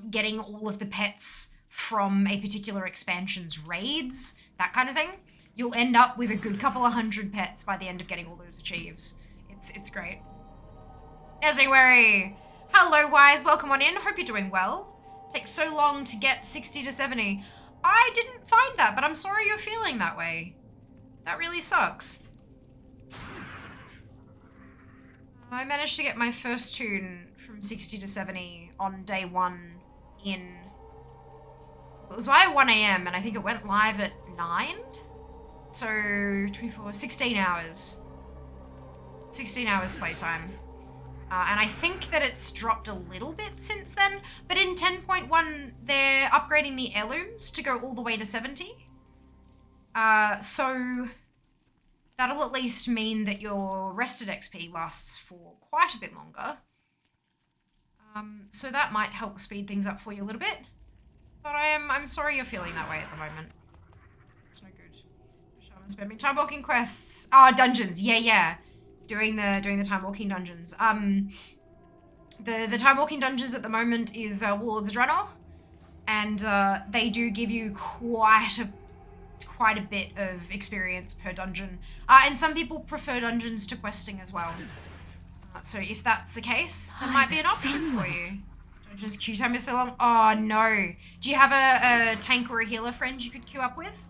Getting all of the pets from a particular expansion's raids, that kind of thing. You'll end up with a good couple of hundred pets by the end of getting all those achieves. It's great. Ezeworry! Hello, Wise. Welcome on in. Hope you're doing well. Takes so long to get 60 to 70. I didn't find that, but I'm sorry you're feeling that way. That really sucks. I managed to get my first tune from 60 to 70 on day 1 in... It was live at 1 AM and I think it went live at 9? So, 24, 16 hours. 16 hours playtime. And I think that it's dropped a little bit since then, but in 10.1, they're upgrading the heirlooms to go all the way to 70. So that'll at least mean that your rested XP lasts for quite a bit longer. So that might help speed things up for you a little bit. But I'm sorry you're feeling that way at the moment. It's no good. Shaman spending time walking quests. Dungeons. Yeah. Doing the time walking dungeons. The time walking dungeons at the moment is Warlords of Draenor, and they do give you quite a bit of experience per dungeon. And some people prefer dungeons to questing as well. So if that's the case, that might be an option for you. Dungeons queue time is so long. Oh no. Do you have a tank or a healer friend you could queue up with?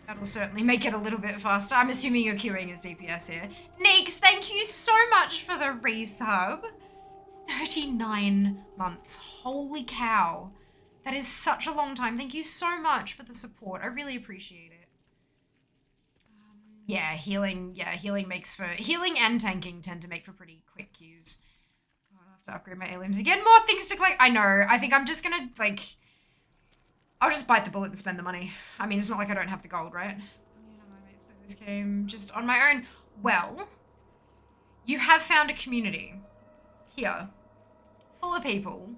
That'll certainly make it a little bit faster. I'm assuming you're queuing as DPS here. Neeks, thank you so much for the resub. 39 months. Holy cow. That is such a long time. Thank you so much for the support. I really appreciate it. Yeah, healing makes for... Healing and tanking tend to make for pretty quick queues. God, I'll have to upgrade my aliens again. More things to collect. I know. I think I'm just gonna, like... I'll just bite the bullet and spend the money. I mean, it's not like I don't have the gold, right? My mates play this game just on my own. Well, you have found a community here full of people.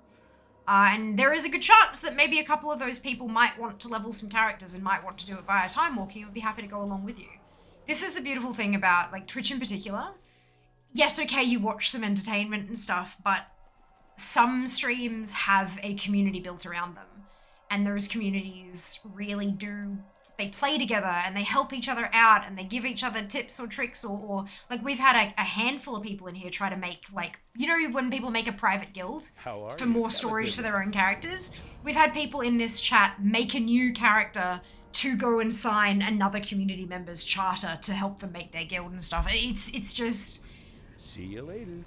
And there is a good chance that maybe a couple of those people might want to level some characters and might want to do it via time walking and would be happy to go along with you. This is the beautiful thing about, like, Twitch in particular. Yes, okay, you watch some entertainment and stuff, but some streams have a community built around them. And those communities really do, they play together and they help each other out and they give each other tips or tricks or like we've had a handful of people in here try to make, like, you know when people make a private guild for more storage for their own characters? We've had people in this chat make a new character to go and sign another community member's charter to help them make their guild and stuff. It's just... See you later.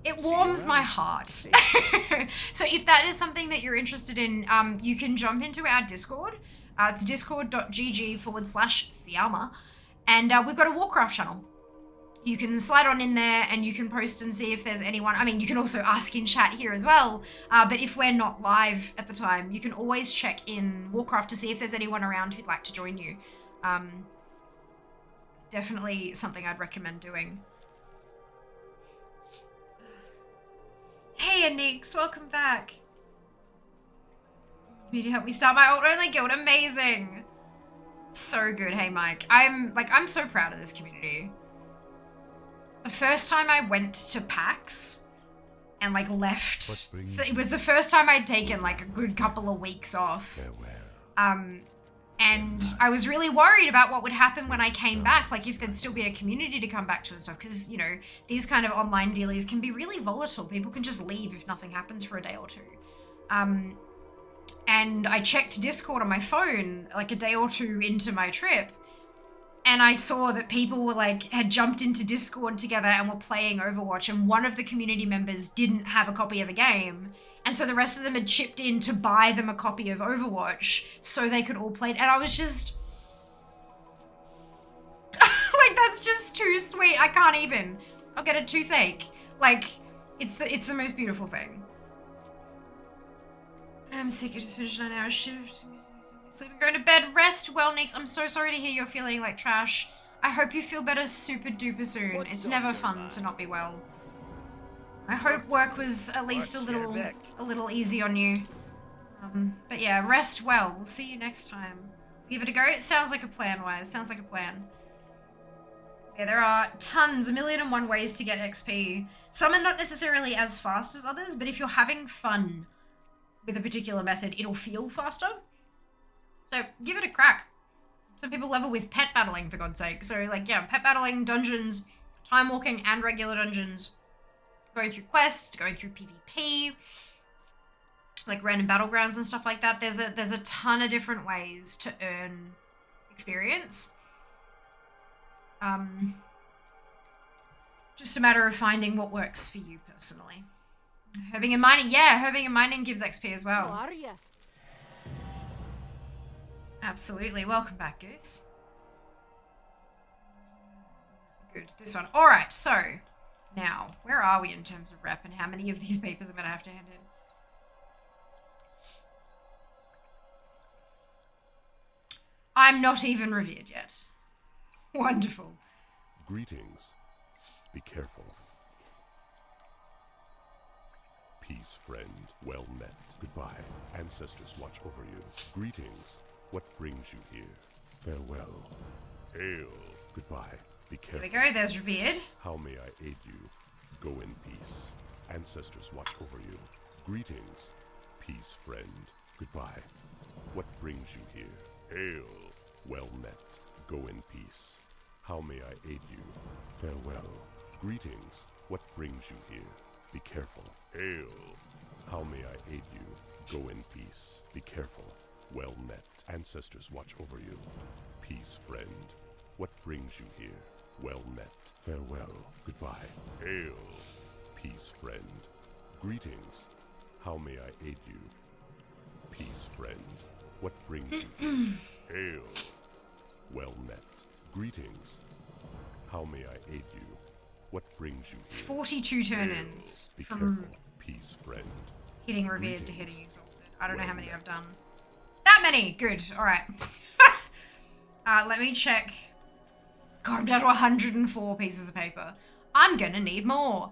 It warms my heart. So if that is something that you're interested in, you can jump into our Discord. It's discord.gg/Fiamma. And we've got a Warcraft channel. You can slide on in there and you can post and see if there's anyone. I mean, you can also ask in chat here as well. But if we're not live at the time, you can always check in Warcraft to see if there's anyone around who'd like to join you. Definitely something I'd recommend doing. Hey, Anix, welcome back. You to help me start my alt-only guild. Amazing. So good. Hey, Mike. I'm so proud of this community. The first time I went to PAX and, like, left, it was the first time I'd taken, like, a good couple of weeks off. And I was really worried about what would happen when I came back, like if there'd still be a community to come back to and stuff, because, you know, these kind of online dealies can be really volatile. People can just leave if nothing happens for a day or two. And I checked Discord on my phone, like a day or two into my trip, and I saw that people were had jumped into Discord together and were playing Overwatch, and one of the community members didn't have a copy of the game. And so the rest of them had chipped in to buy them a copy of Overwatch so they could all play it. And I was just... like, that's just too sweet. I can't even. I'll get a toothache. Like, it's the most beautiful thing. I'm sick. I just finished a 9-hour shift. Sleeping, going to bed. Rest well, Nix. I'm so sorry to hear you're feeling like trash. I hope you feel better super duper soon. It's never fun to not be well. I hope work was at least a little easy on you. But yeah, rest well. We'll see you next time. Let's give it a go. It sounds like a plan, Wise. Sounds like a plan. Yeah, there are tons, 1,000,001 ways to get XP. Some are not necessarily as fast as others, but if you're having fun with a particular method, it'll feel faster. So give it a crack. Some people level with pet battling, for God's sake. So, like, yeah, pet battling, dungeons, time walking, and regular dungeons. Going through quests, going through PvP, like random battlegrounds and stuff like that. There's a ton of different ways to earn experience. Just a matter of finding what works for you personally. Herbing and mining, yeah, herbing and mining gives XP as well. How are you? Absolutely. Welcome back, Goose. Good. This one. All right. So. Now, where are we in terms of rep and how many of these papers I'm going to have to hand in? I'm not even revered yet. Wonderful. Greetings. Be careful. Peace, friend. Well met. Goodbye. Ancestors watch over you. Greetings. What brings you here? Farewell. Hail. Goodbye. Be careful. Here we go, there's revered. How may I aid you? Go in peace. Ancestors watch over you. Greetings. Peace, friend. Goodbye. What brings you here? Hail. Well met. Go in peace. How may I aid you? Farewell. Greetings. What brings you here? Be careful. Hail. How may I aid you? Go in peace. Be careful. Well met. Ancestors watch over you. Peace, friend. What brings you here? Well met. Farewell. Goodbye. Hail. Peace, friend. Greetings. How may I aid you? Peace, friend. What brings you here? Hail. Well met. Greetings. How may I aid you? What brings you It's here? 42 turn-ins Be from careful. Peace, friend. hitting revered to Greetings. hitting exalted. I don't know how Well many met. I've done. That many! Good. Alright. Let me check. God, I'm down to 104 pieces of paper. I'm gonna need more.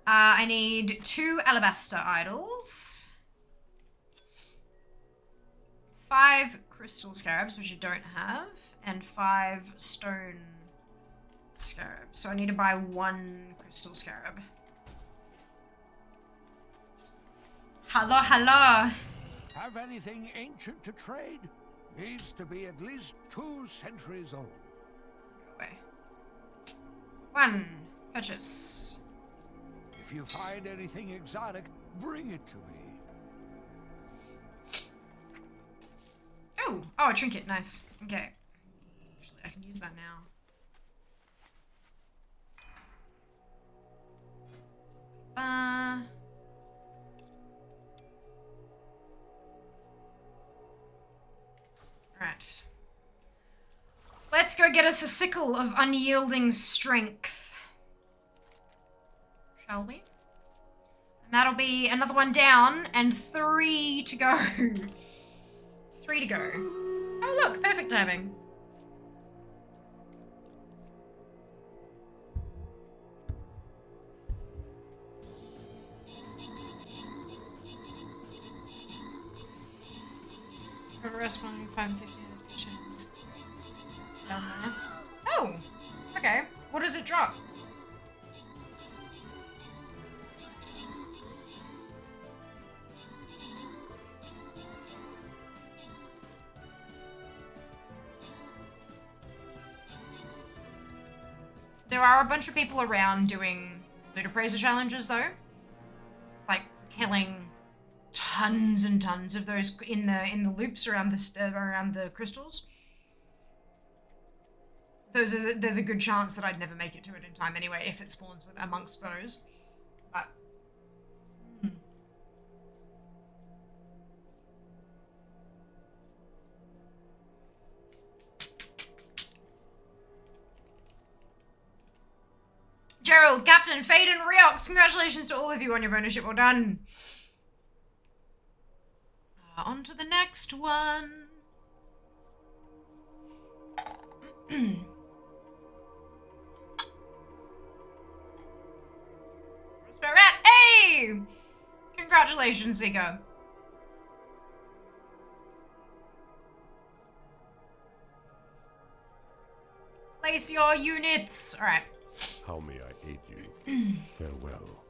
I need 2 alabaster idols. 5 crystal scarabs, which I don't have. And 5 stone scarabs. So I need to buy 1 crystal scarab. Hello, hello. Have anything ancient to trade? Needs to be at least 2 centuries old. Go away. 1 purchase. If you find anything exotic, bring it to me. Oh, a trinket, nice. Okay. Actually, I can use that now. Right. Let's go get us a sickle of unyielding strength. Shall we? And that'll be another one down and 3 to go. 3 to go. Oh look, perfect timing. Responding 550 SPCs. Down there. Oh! Okay. What does it drop? There are a bunch of people around doing loot appraiser challenges though. Like killing tons and tons of those in the loops around the crystals. There's a good chance that I'd never make it to it in time anyway if it spawns with amongst those. But Gerald, Captain, Fade, and Riox, congratulations to all of you on your bonus ship. Well done. On to the next one. Where's where we're at? Hey! Congratulations, Zico. Place your units. All right. How may I aid you? Farewell.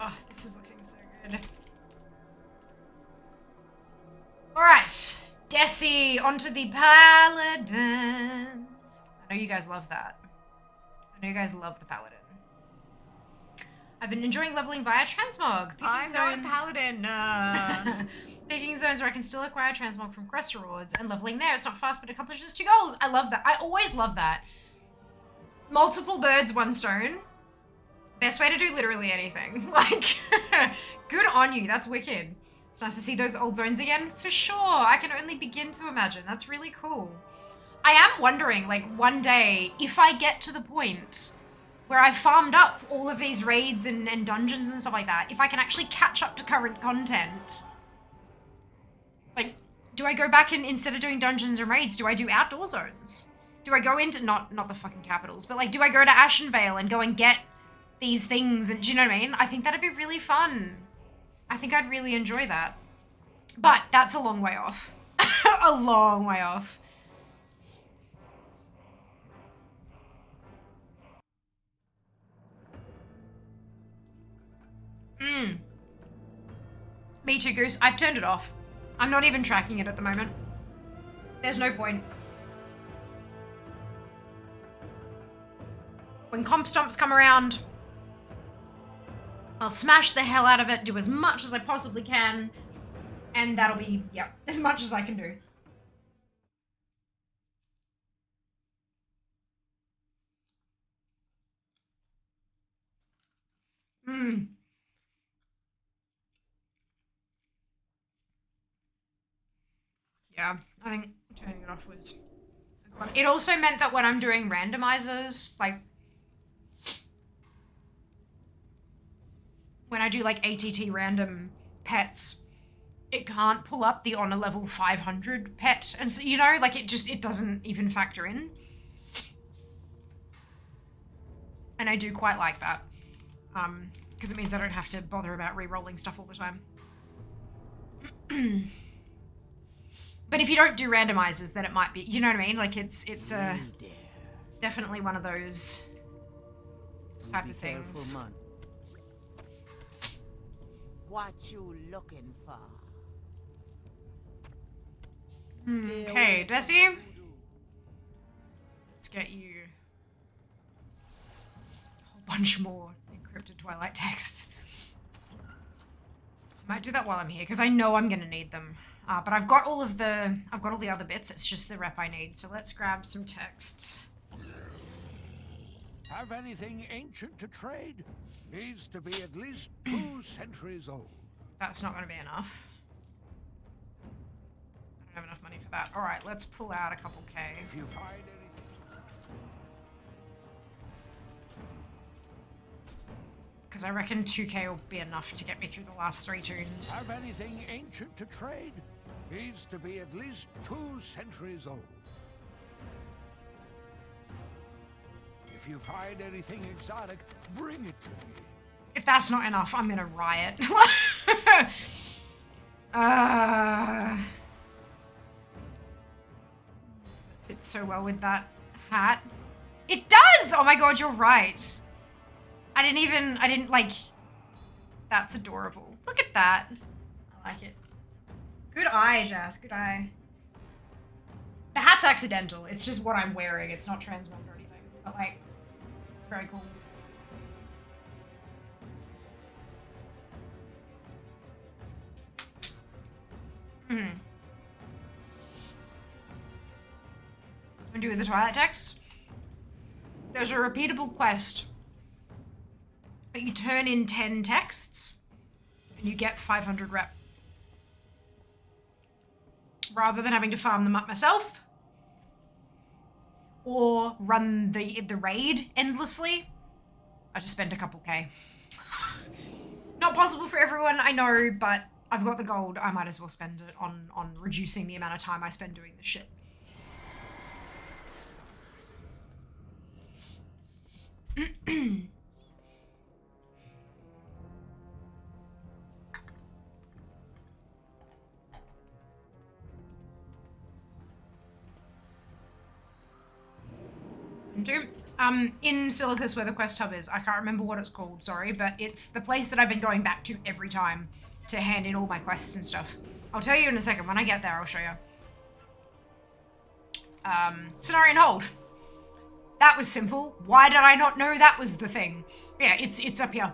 Oh, this is looking so good. Alright. Desi, onto the Paladin. I know you guys love that. I know you guys love the Paladin. I've been enjoying leveling via transmog. I'm not a Paladin. Picking zones where I can still acquire transmog from quest rewards and leveling there. It's not fast, but accomplishes 2 goals. I love that. I always love that. Multiple birds, 1 stone. Best way to do literally anything. Like, good on you. That's wicked. It's nice to see those old zones again. For sure. I can only begin to imagine. That's really cool. I am wondering, like, one day, if I get to the point where I've farmed up all of these raids and dungeons and stuff like that, if I can actually catch up to current content. Like, do I go back and instead of doing dungeons and raids, do I do outdoor zones? Do I go into, not the fucking capitals, but like, do I go to Ashenvale and go and get these things, and do you know what I mean? I think that'd be really fun. I think I'd really enjoy that. But that's a long way off. A long way off. Me too, Goose. I've turned it off. I'm not even tracking it at the moment. There's no point. When comp stomps come around, I'll smash the hell out of it, do as much as I possibly can, and that'll be, yeah, as much as I can do. Yeah, I think turning it off was... It also meant that when I'm doing randomizers, like... When I do like ATT random pets, it can't pull up the honor level 500 pet. And so, you know, like it doesn't even factor in. And I do quite like that. Because it means I don't have to bother about re-rolling stuff all the time. But if you don't do randomizers, then it might be, you know what I mean? Like it's definitely one of those type of things. What you looking for? Okay, Desi. Let's get you a whole bunch more encrypted Twilight texts. I might do that while I'm here because I know I'm gonna need them. But I've got all the other bits. It's just the rep I need. So let's grab some texts. Have anything ancient to trade? Needs to be at least 2 centuries old. That's not going to be enough. I don't have enough money for that. All right, let's pull out a couple K. If you find anything... Because I reckon 2K will be enough to get me through the last 3 tunes. Have anything ancient to trade? Needs to be at least 2 centuries old. If you find anything exotic, bring it to me. If that's not enough, I'm gonna riot. Fits so well with that hat. It does! Oh my god, you're right. I didn't like... That's adorable. Look at that. I like it. Good eye, Jazz, good eye. The hat's accidental. It's just what I'm wearing. It's not transmog or anything. But like, it's very cool. What do with the Twilight text? There's a repeatable quest. But you turn in 10 texts and you get 500 rep. Rather than having to farm them up myself or run the raid endlessly, I just spend a couple K. Not possible for everyone, I know, but I've got the gold. I might as well spend it on reducing the amount of time I spend doing this shit. In Silithus where the quest hub is, I can't remember what it's called, sorry, but it's the place that I've been going back to every time to hand in all my quests and stuff. I'll tell you in a second. When I get there, I'll show you. Cenarian Hold. That was simple. Why did I not know that was the thing? Yeah, it's up here.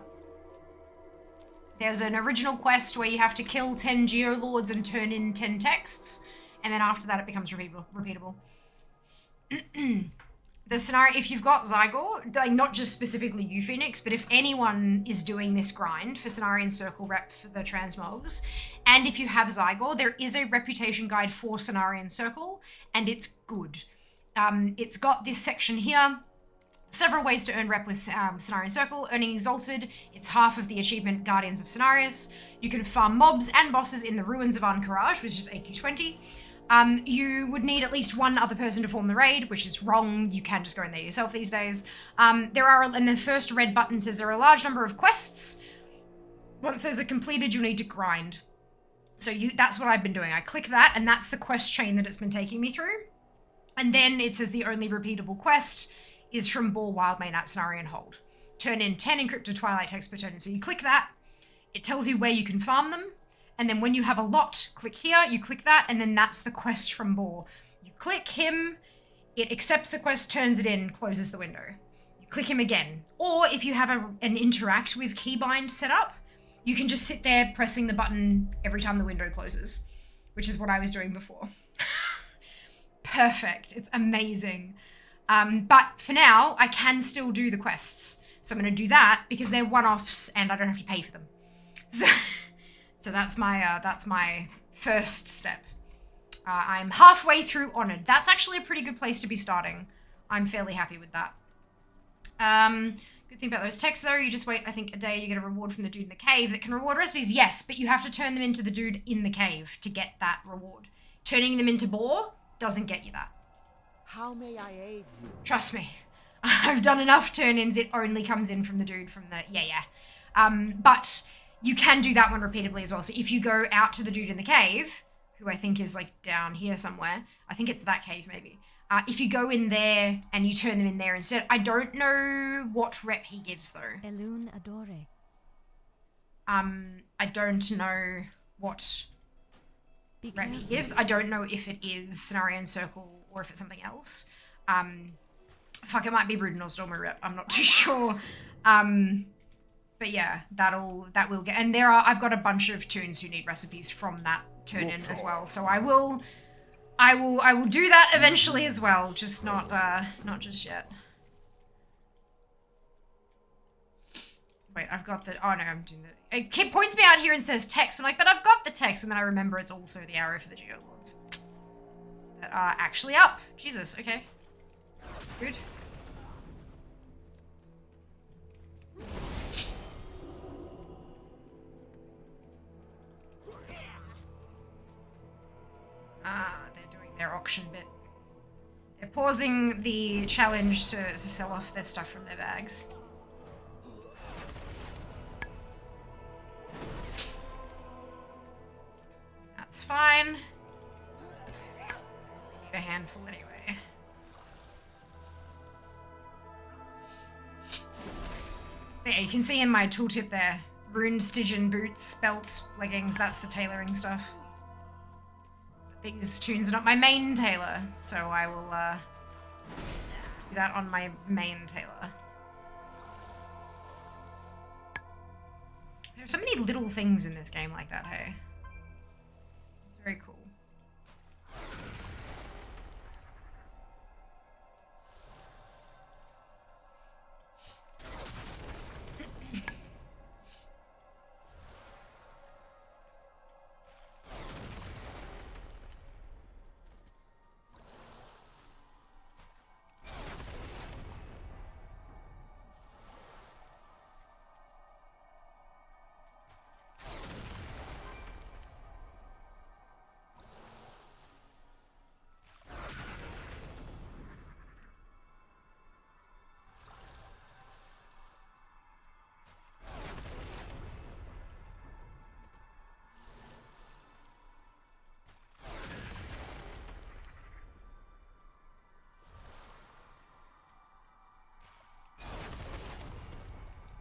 There's an original quest where you have to kill 10 Geolords and turn in 10 texts, and then after that it becomes repeatable. The scenario, if you've got Zygor, like not just specifically you, Phoenix, but if anyone is doing this grind for Cenarian Circle rep for the transmogs, and if you have Zygor, there is a reputation guide for Cenarian Circle, and it's good. It's got this section here, several ways to earn rep with Cenarian Circle. Earning Exalted, it's half of the achievement Guardians of Cenarius. You can farm mobs and bosses in the Ruins of Ahn'Qiraj, which is AQ20. You would need at least one other person to form the raid, which is wrong. You can just go in there yourself these days. And the first red button says there are a large number of quests. Once those are completed, you'll need to grind. So that's what I've been doing. I click that, and that's the quest chain that it's been taking me through. And then it says the only repeatable quest is from Boar Wildmane at Cenarian Hold. Turn in 10 encrypted Twilight text per turn. So you click that, It tells you where you can farm them. And then when you have a lot, click here, you click that, and then that's the quest from Boar. You click him, it accepts the quest, turns it in, closes the window. You click him again. Or if you have an interact with keybind set up, you can just sit there pressing the button every time the window closes, which is what I was doing before. Perfect. It's amazing. But for now, I can still do the quests. So I'm going to do that because they're one-offs and I don't have to pay for them. So that's my first step. I'm halfway through Honored. That's actually a pretty good place to be starting. I'm fairly happy with that. Good thing about those texts though, you just wait, I think, a day, you get a reward from the dude in the cave that can reward recipes. Yes, but you have to turn them into the dude in the cave to get that reward. Turning them into Boar doesn't get you that. How may I aid you? Trust me. I've done enough turn-ins, it only comes in from the dude from the... But you can do that one repeatedly as well. So if you go out to the dude in the cave, who I think is like down here somewhere, I think it's that cave maybe. If you go in there and you turn them in there instead, I don't know what rep he gives though. Elune Adore. I don't know what rep he gives. I don't know if it is Scenario and Circle or if it's something else. Fuck, it might be Rudin or Stormer rep. I'm not too sure. But yeah, that will get, and I've got a bunch of toons who need recipes from that turn-in as well. So I will do that eventually as well, just not just yet. Wait, I've got the, oh no, I'm doing the, it points me out here and says text. I'm like, but I've got the text, and then I remember it's also the arrow for the Geolords that are actually up. Jesus, okay. Good. They're doing their auction bit. They're pausing the challenge to sell off their stuff from their bags. That's fine. Get a handful anyway. But yeah, you can see in my tooltip there, rune Stygian boots, belt, leggings, that's the tailoring stuff. These toons are not my main tailor, so I will do that on my main tailor. There are so many little things in this game like that, hey? It's very cool.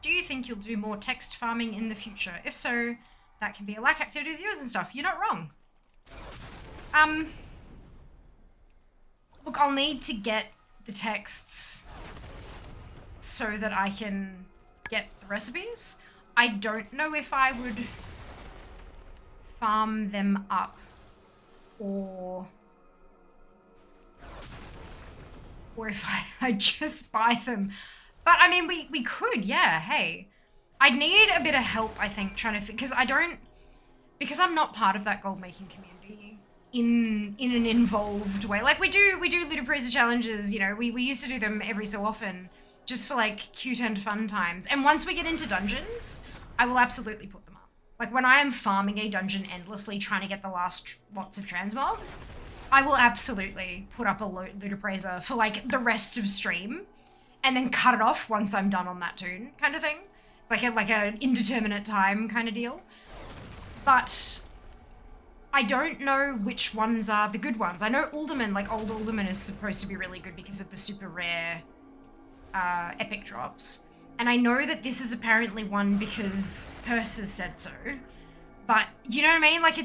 Do you think you'll do more text farming in the future? If so, that can be a like activity with viewers and stuff. You're not wrong. Look, I'll need to get the texts so that I can get the recipes. I don't know if I would farm them up or if I just buy them. But I mean, we could, yeah, hey. I'd need a bit of help, I think, trying to, because I'm not part of that gold making community in an involved way. Like we do Ludicrous challenges, you know, we used to do them every so often just for like cute and fun times. And once we get into dungeons, I will absolutely put them up. Like when I am farming a dungeon endlessly trying to get the last lots of transmog, I will absolutely put up a Ludipraiser for like the rest of stream and then cut it off once I'm done on that toon kind of thing. Like an indeterminate time kind of deal. But I don't know which ones are the good ones. I know Alderman, like Old Alderman is supposed to be really good because of the super rare epic drops. And I know that this is apparently one because Purse has said so. But, you know what I mean? Like,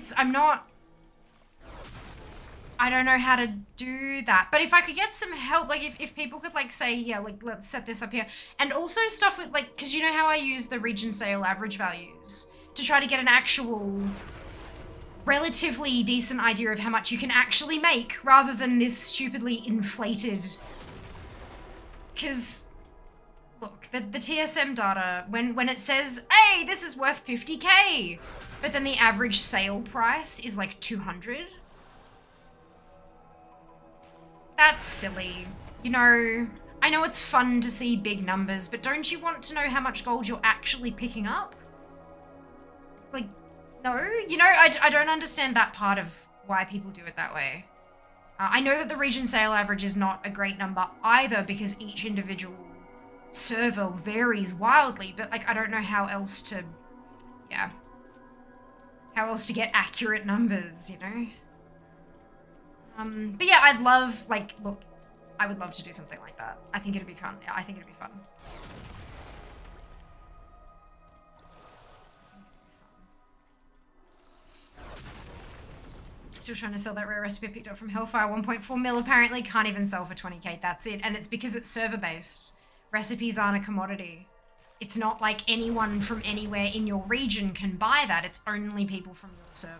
I don't know how to do that. But if I could get some help, like, if people could, like, say, yeah, like, let's set this up here. And also stuff with, like, because you know how I use the region sale average values to try to get an actual relatively decent idea of how much you can actually make rather than this stupidly inflated. Because... Look, the TSM data, when it says, hey, this is worth 50k, but then the average sale price is like 200. That's silly. You know, I know it's fun to see big numbers, but don't you want to know how much gold you're actually picking up? Like, no? You know, I don't understand that part of why people do it that way. I know that the region sale average is not a great number either because each individual server varies wildly, but like I don't know how else to get accurate numbers, you know? But yeah, I'd love, like, look, I would love to do something like that. I think it'd be fun. Yeah, I think it'd be fun. Still trying to sell that rare recipe I picked up from Hellfire. 1.4 mil apparently can't even sell for 20k. That's it. And it's because it's server based. Recipes aren't a commodity. It's not like anyone from anywhere in your region can buy that. It's only people from your server.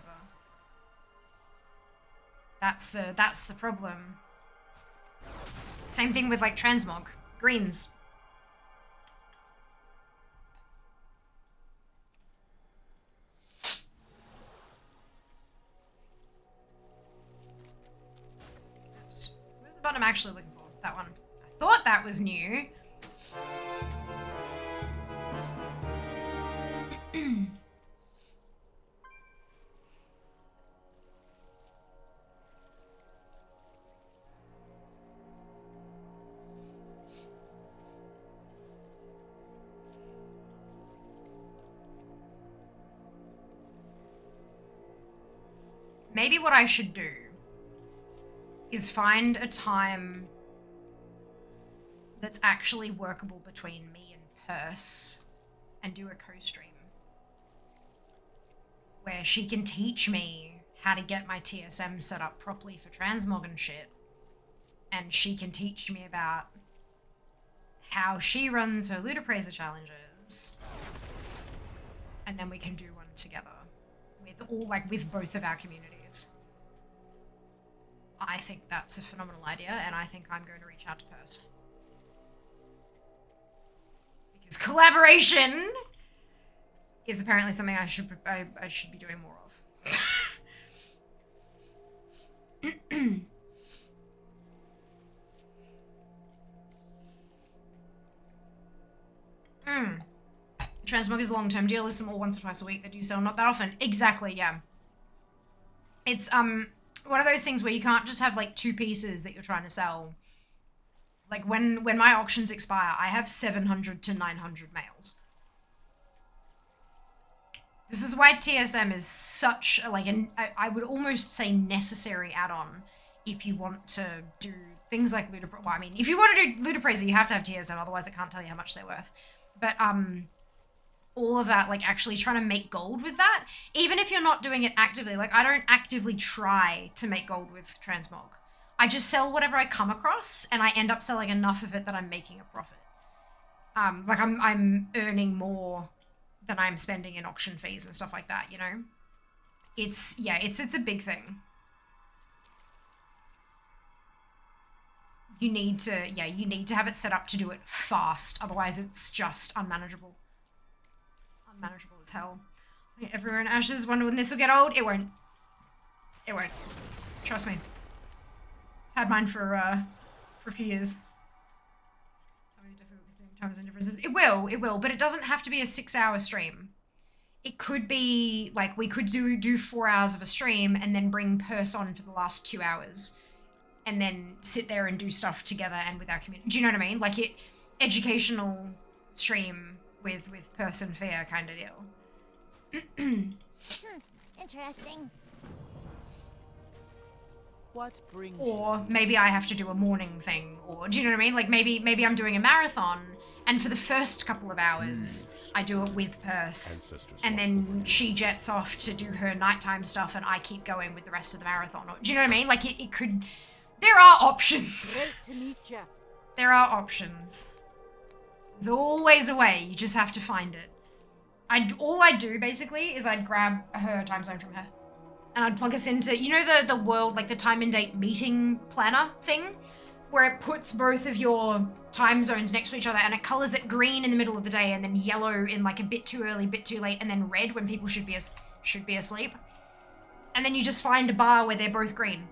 That's the problem. Same thing with like transmog. Greens. Where's the button I'm actually looking for? That one. I thought that was new. Maybe what I should do is find a time that's actually workable between me and Purse and do a co-stream where she can teach me how to get my TSM set up properly for transmog and shit, and she can teach me about how she runs her Loot Appraiser challenges, and then we can do one together with both of our communities. I think that's a phenomenal idea, and I think I'm going to reach out to Purse. Because collaboration is apparently something I should be doing more of. Transmog is a long-term deal. Listen all once or twice a week. They do sell not that often. Exactly, yeah. It's one of those things where you can't just have like 2 pieces that you're trying to sell. Like when my auctions expire, I have 700 to 900 mails. This is why TSM is such like I would almost say necessary add-on if you want to do things like Loot Appraiser. Well, I mean, if you want to do Loot Appraiser, you have to have TSM, otherwise it can't tell you how much they're worth. But all of that, like actually trying to make gold with that, even if you're not doing it actively. Like I don't actively try to make gold with transmog. I just sell whatever I come across, and I end up selling enough of it that I'm making a profit. Like I'm earning more than I'm spending in auction fees and stuff like that, you know? It's a big thing. You need to have it set up to do it fast, otherwise it's just unmanageable. Unmanageable as hell. Everyone Ashes wonder when this will get old. It won't. It won't. Trust me. Had mine for a few years. Times and differences. It will, but it doesn't have to be a 6-hour stream. It could be like we could do 4 hours of a stream and then bring Purse on for the last 2 hours, and then sit there and do stuff together and with our community. Do you know what I mean? Like educational stream with Purse and Fear kind of deal. Interesting. What brings or maybe I have to do a morning thing, or do you know what I mean? Like maybe I'm doing a marathon And for the first couple of hours, I do it with Purse. And then she jets off to do her nighttime stuff and I keep going with the rest of the marathon. Do you know what I mean? Like, it could... There are options. Great to meet you. There are options. There's always a way. You just have to find it. All I'd do, basically, is I'd grab her time zone from her. And I'd plug us into... You know the world, like the time and date meeting planner thing? Where it puts both of your time zones next to each other and it colors it green in the middle of the day and then yellow in like a bit too early, bit too late, and then red when people should be asleep. And then you just find a bar where they're both green.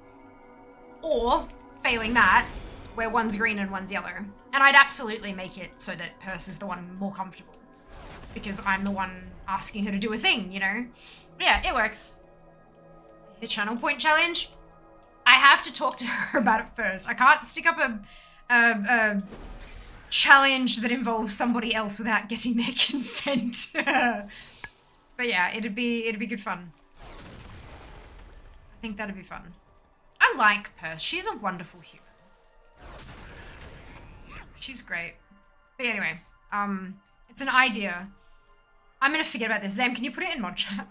Or, failing that, where one's green and one's yellow. And I'd absolutely make it so that Purse is the one more comfortable. Because I'm the one asking her to do a thing, you know? Yeah, it works. The channel point challenge? I have to talk to her about it first. I can't stick up a challenge that involves somebody else without getting their consent. But yeah, it'd be good fun. I think that'd be fun. I like Purse. She's a wonderful human. She's great. But anyway, it's an idea. I'm gonna forget about this. Zam, can you put it in mod chat?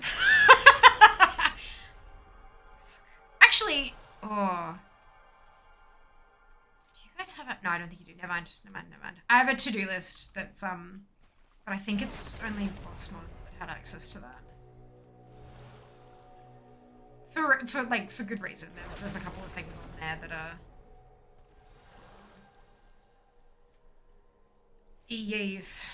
Actually, oh. Do you guys have a... No, I don't think you do. Never mind. I have a to-do list that's, but I think it's only boss mods that had access to that. For good reason. There's a couple of things on there that are... Yes.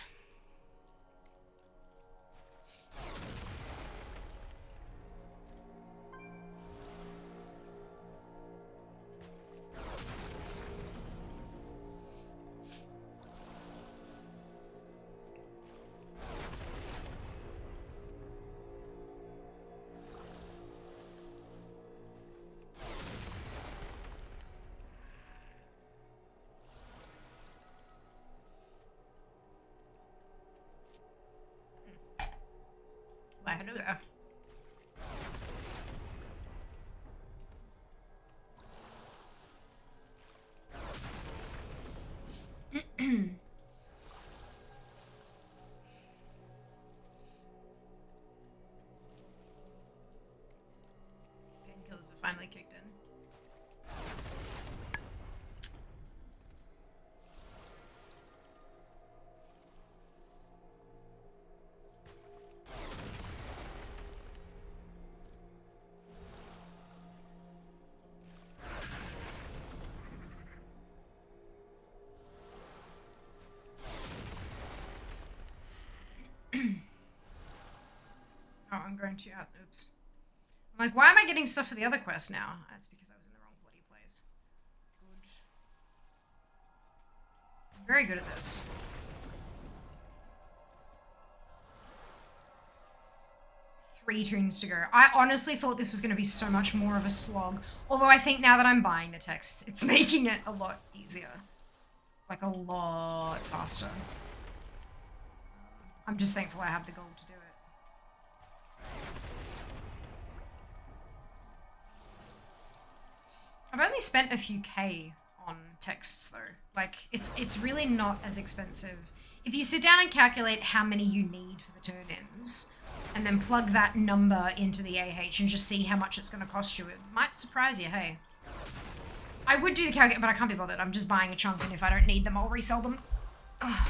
Painkillers have finally kicked in. Oh, I'm going to ads. Oops. I'm like, why am I getting stuff for the other quest now? That's because I was in the wrong bloody place. Good. I'm very good at this. Three tunes to go. I honestly thought this was going to be so much more of a slog. Although I think now that I'm buying the texts, it's making it a lot easier. Like a lot faster. I'm just thankful I have the gold to do it. I've only spent a few K on texts though. Like, it's really not as expensive. If you sit down and calculate how many you need for the turn-ins, and then plug that number into the AH and just see how much it's going to cost you, it might surprise you, hey. I would do the calculation, but I can't be bothered. I'm just buying a chunk, and if I don't need them, I'll resell them. Ugh.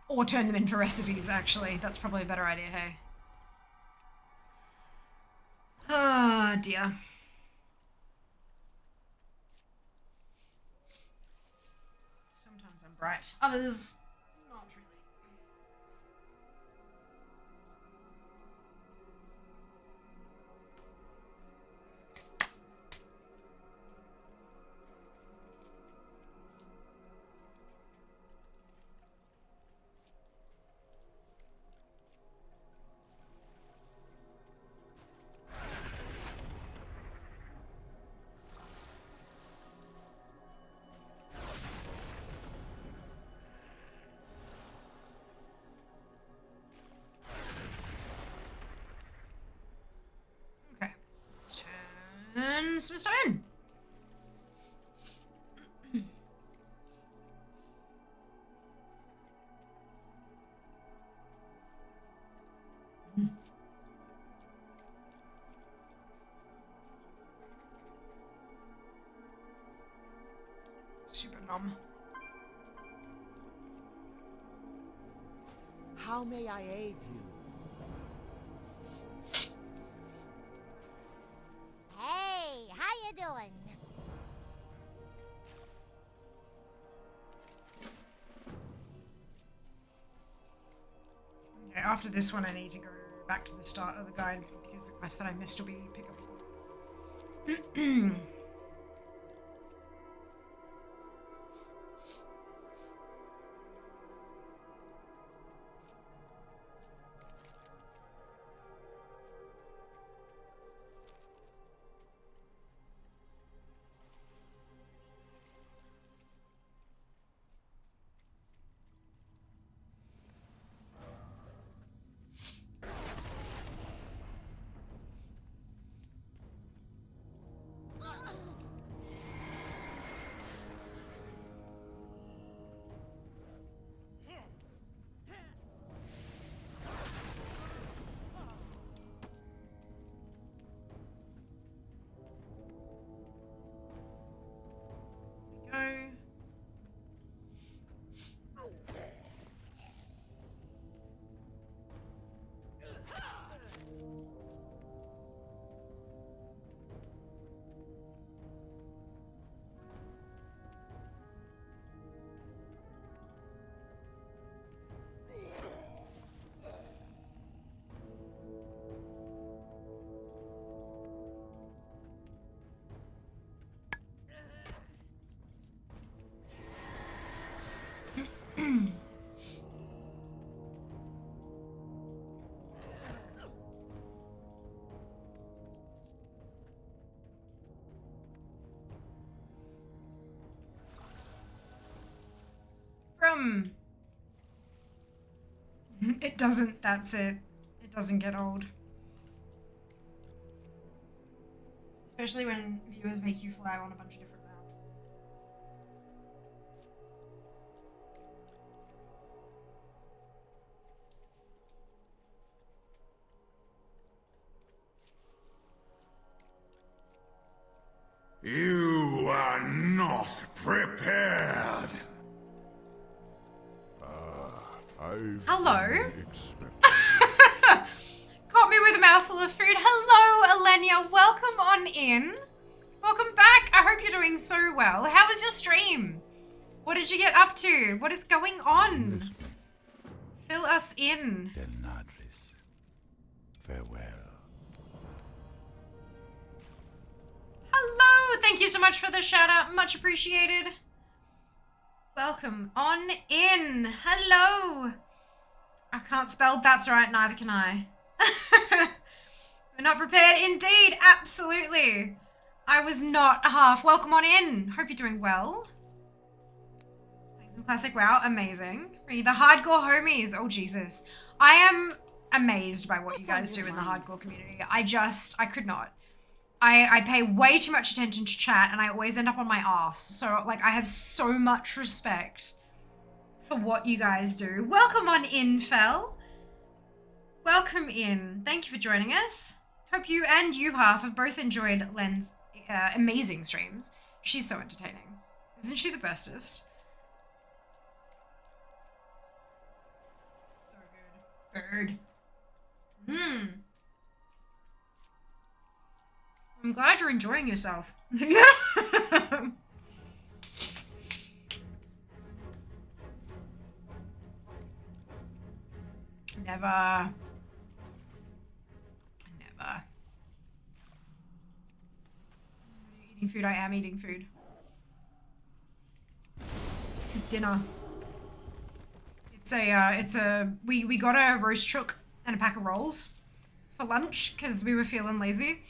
Or turn them in for recipes, actually. That's probably a better idea, hey. Ah, dear. Sometimes I'm bright. Others, not really. Some stone. Super numb. How may I aid you? Hey, how you doing? Okay, after this one I need to go back to the start of the guide because the quest that I missed will be pickable. Go. From it doesn't, that's it. It doesn't get old. Especially when viewers make you fly on a bunch of different maps. You are not prepared. Hello? Caught me with a mouthful of food. Hello, Alenia. Welcome on in. Welcome back. I hope you're doing so well. How was your stream? What did you get up to? What is going on? Fill us in. Farewell. Hello. Thank you so much for the shout out. Much appreciated. Welcome on in. Hello. I can't spell. That's right. Neither can I. We're not prepared. Indeed. Absolutely. I was not half. Welcome on in. Hope you're doing well. Playing some classic WoW. Amazing. The hardcore homies. Oh, Jesus. I am amazed by what you guys do in the hardcore community. I could not. I pay way too much attention to chat and I always end up on my ass. So, like, I have so much respect for what you guys do. Welcome on in, Fel. Welcome in. Thank you for joining us. Hope you and you half have both enjoyed Len's amazing streams. She's so entertaining. Isn't she the bestest? So good. Bird. I'm glad you're enjoying yourself. Never. Eating food, I am eating food. It's dinner. We got a roast chook and a pack of rolls for lunch because we were feeling lazy.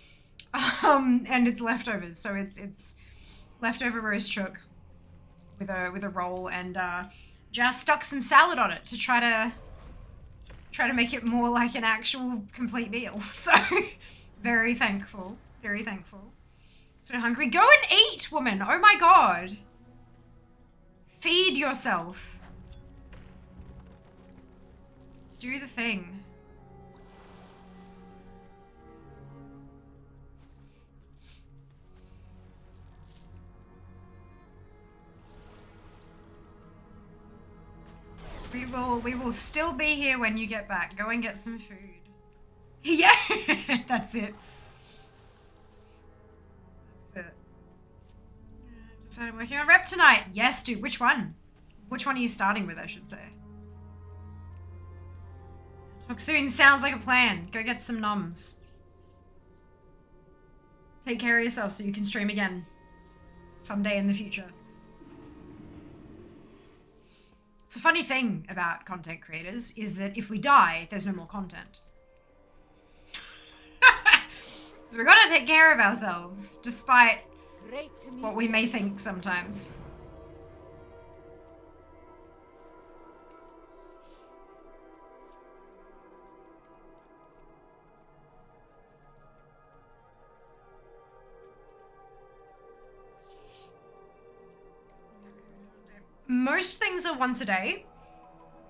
And it's leftovers, so it's leftover roast chook with a roll, and just stuck some salad on it to try to make it more like an actual complete meal. So very thankful, very thankful. So hungry. Go and eat, woman. Oh my god. Feed yourself. Do the thing. We will still be here when you get back. Go and get some food. Yeah, that's it. That's it. Decided working on rep tonight. Yes, dude. Which one? Which one are you starting with, I should say? Talk soon. Sounds like a plan. Go get some noms. Take care of yourself so you can stream again someday in the future. It's a funny thing about content creators is that if we die, there's no more content. So we've got to take care of ourselves, despite what we may think sometimes. Most things are once a day,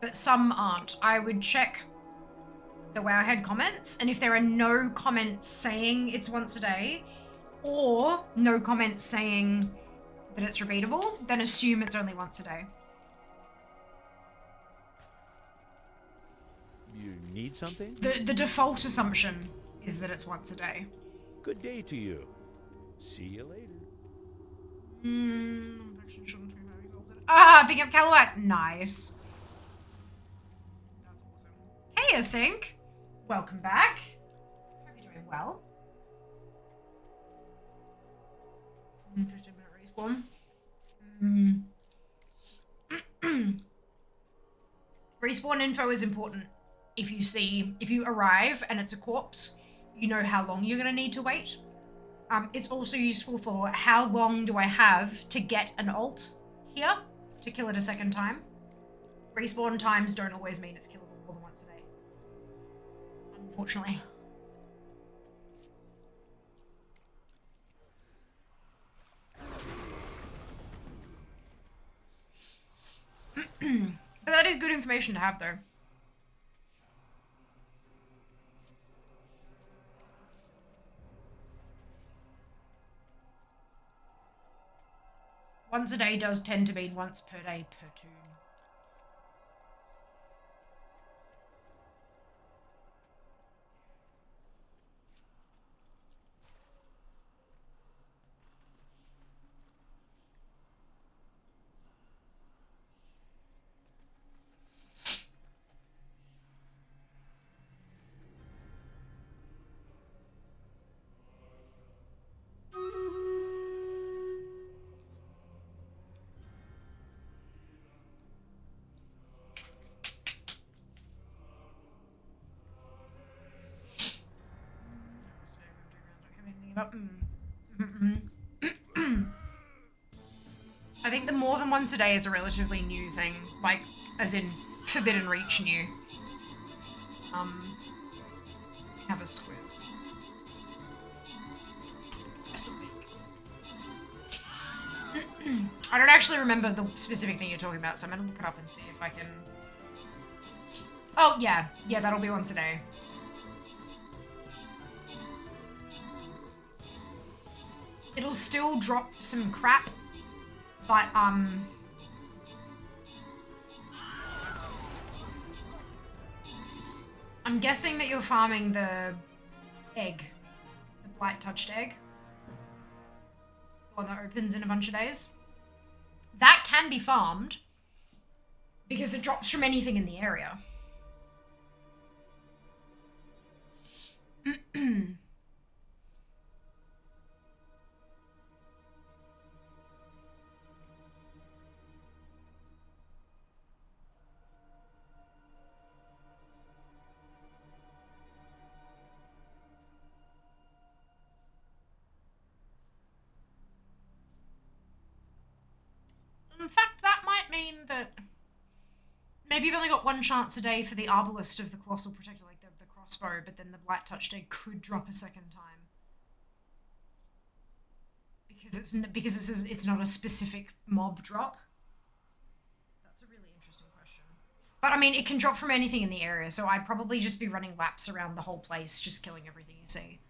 but some aren't. I would check the Wowhead comments, and if there are no comments saying it's once a day, or no comments saying that it's repeatable, then assume it's only once a day. You need something? The default assumption is that it's once a day. Good day to you. See you later. Picking up Callaway. Nice. That's awesome. Hey, Async. Welcome back. Hope you're doing well. 15-minute respawn. Respawn info is important. If you arrive and it's a corpse, you know how long you're going to need to wait. It's also useful for how long do I have to get an ult here to kill it a second time. Respawn times don't always mean it's killable more than once a day, unfortunately. But that is good information to have, though. Once a day does tend to mean once per day per tune. I think the more than once a day is a relatively new thing, like, as in Forbidden Reach new. Have a squiz. Just a week. I don't actually remember the specific thing you're talking about, so I'm gonna look it up and see if I can... Oh, yeah. Yeah, that'll be once a day. It'll still drop some crap, but, I'm guessing that you're farming the egg. The blight-touched egg. The one that opens in a bunch of days. That can be farmed, because it drops from anything in the area. In fact, that might mean that maybe you've only got one chance a day for the Arbalist of the Colossal Protector, like the crossbow, but then the Blight Touched Egg could drop a second time. Because it's not a specific mob drop. That's a really interesting question. But I mean, it can drop from anything in the area, so I'd probably just be running laps around the whole place, just killing everything you see.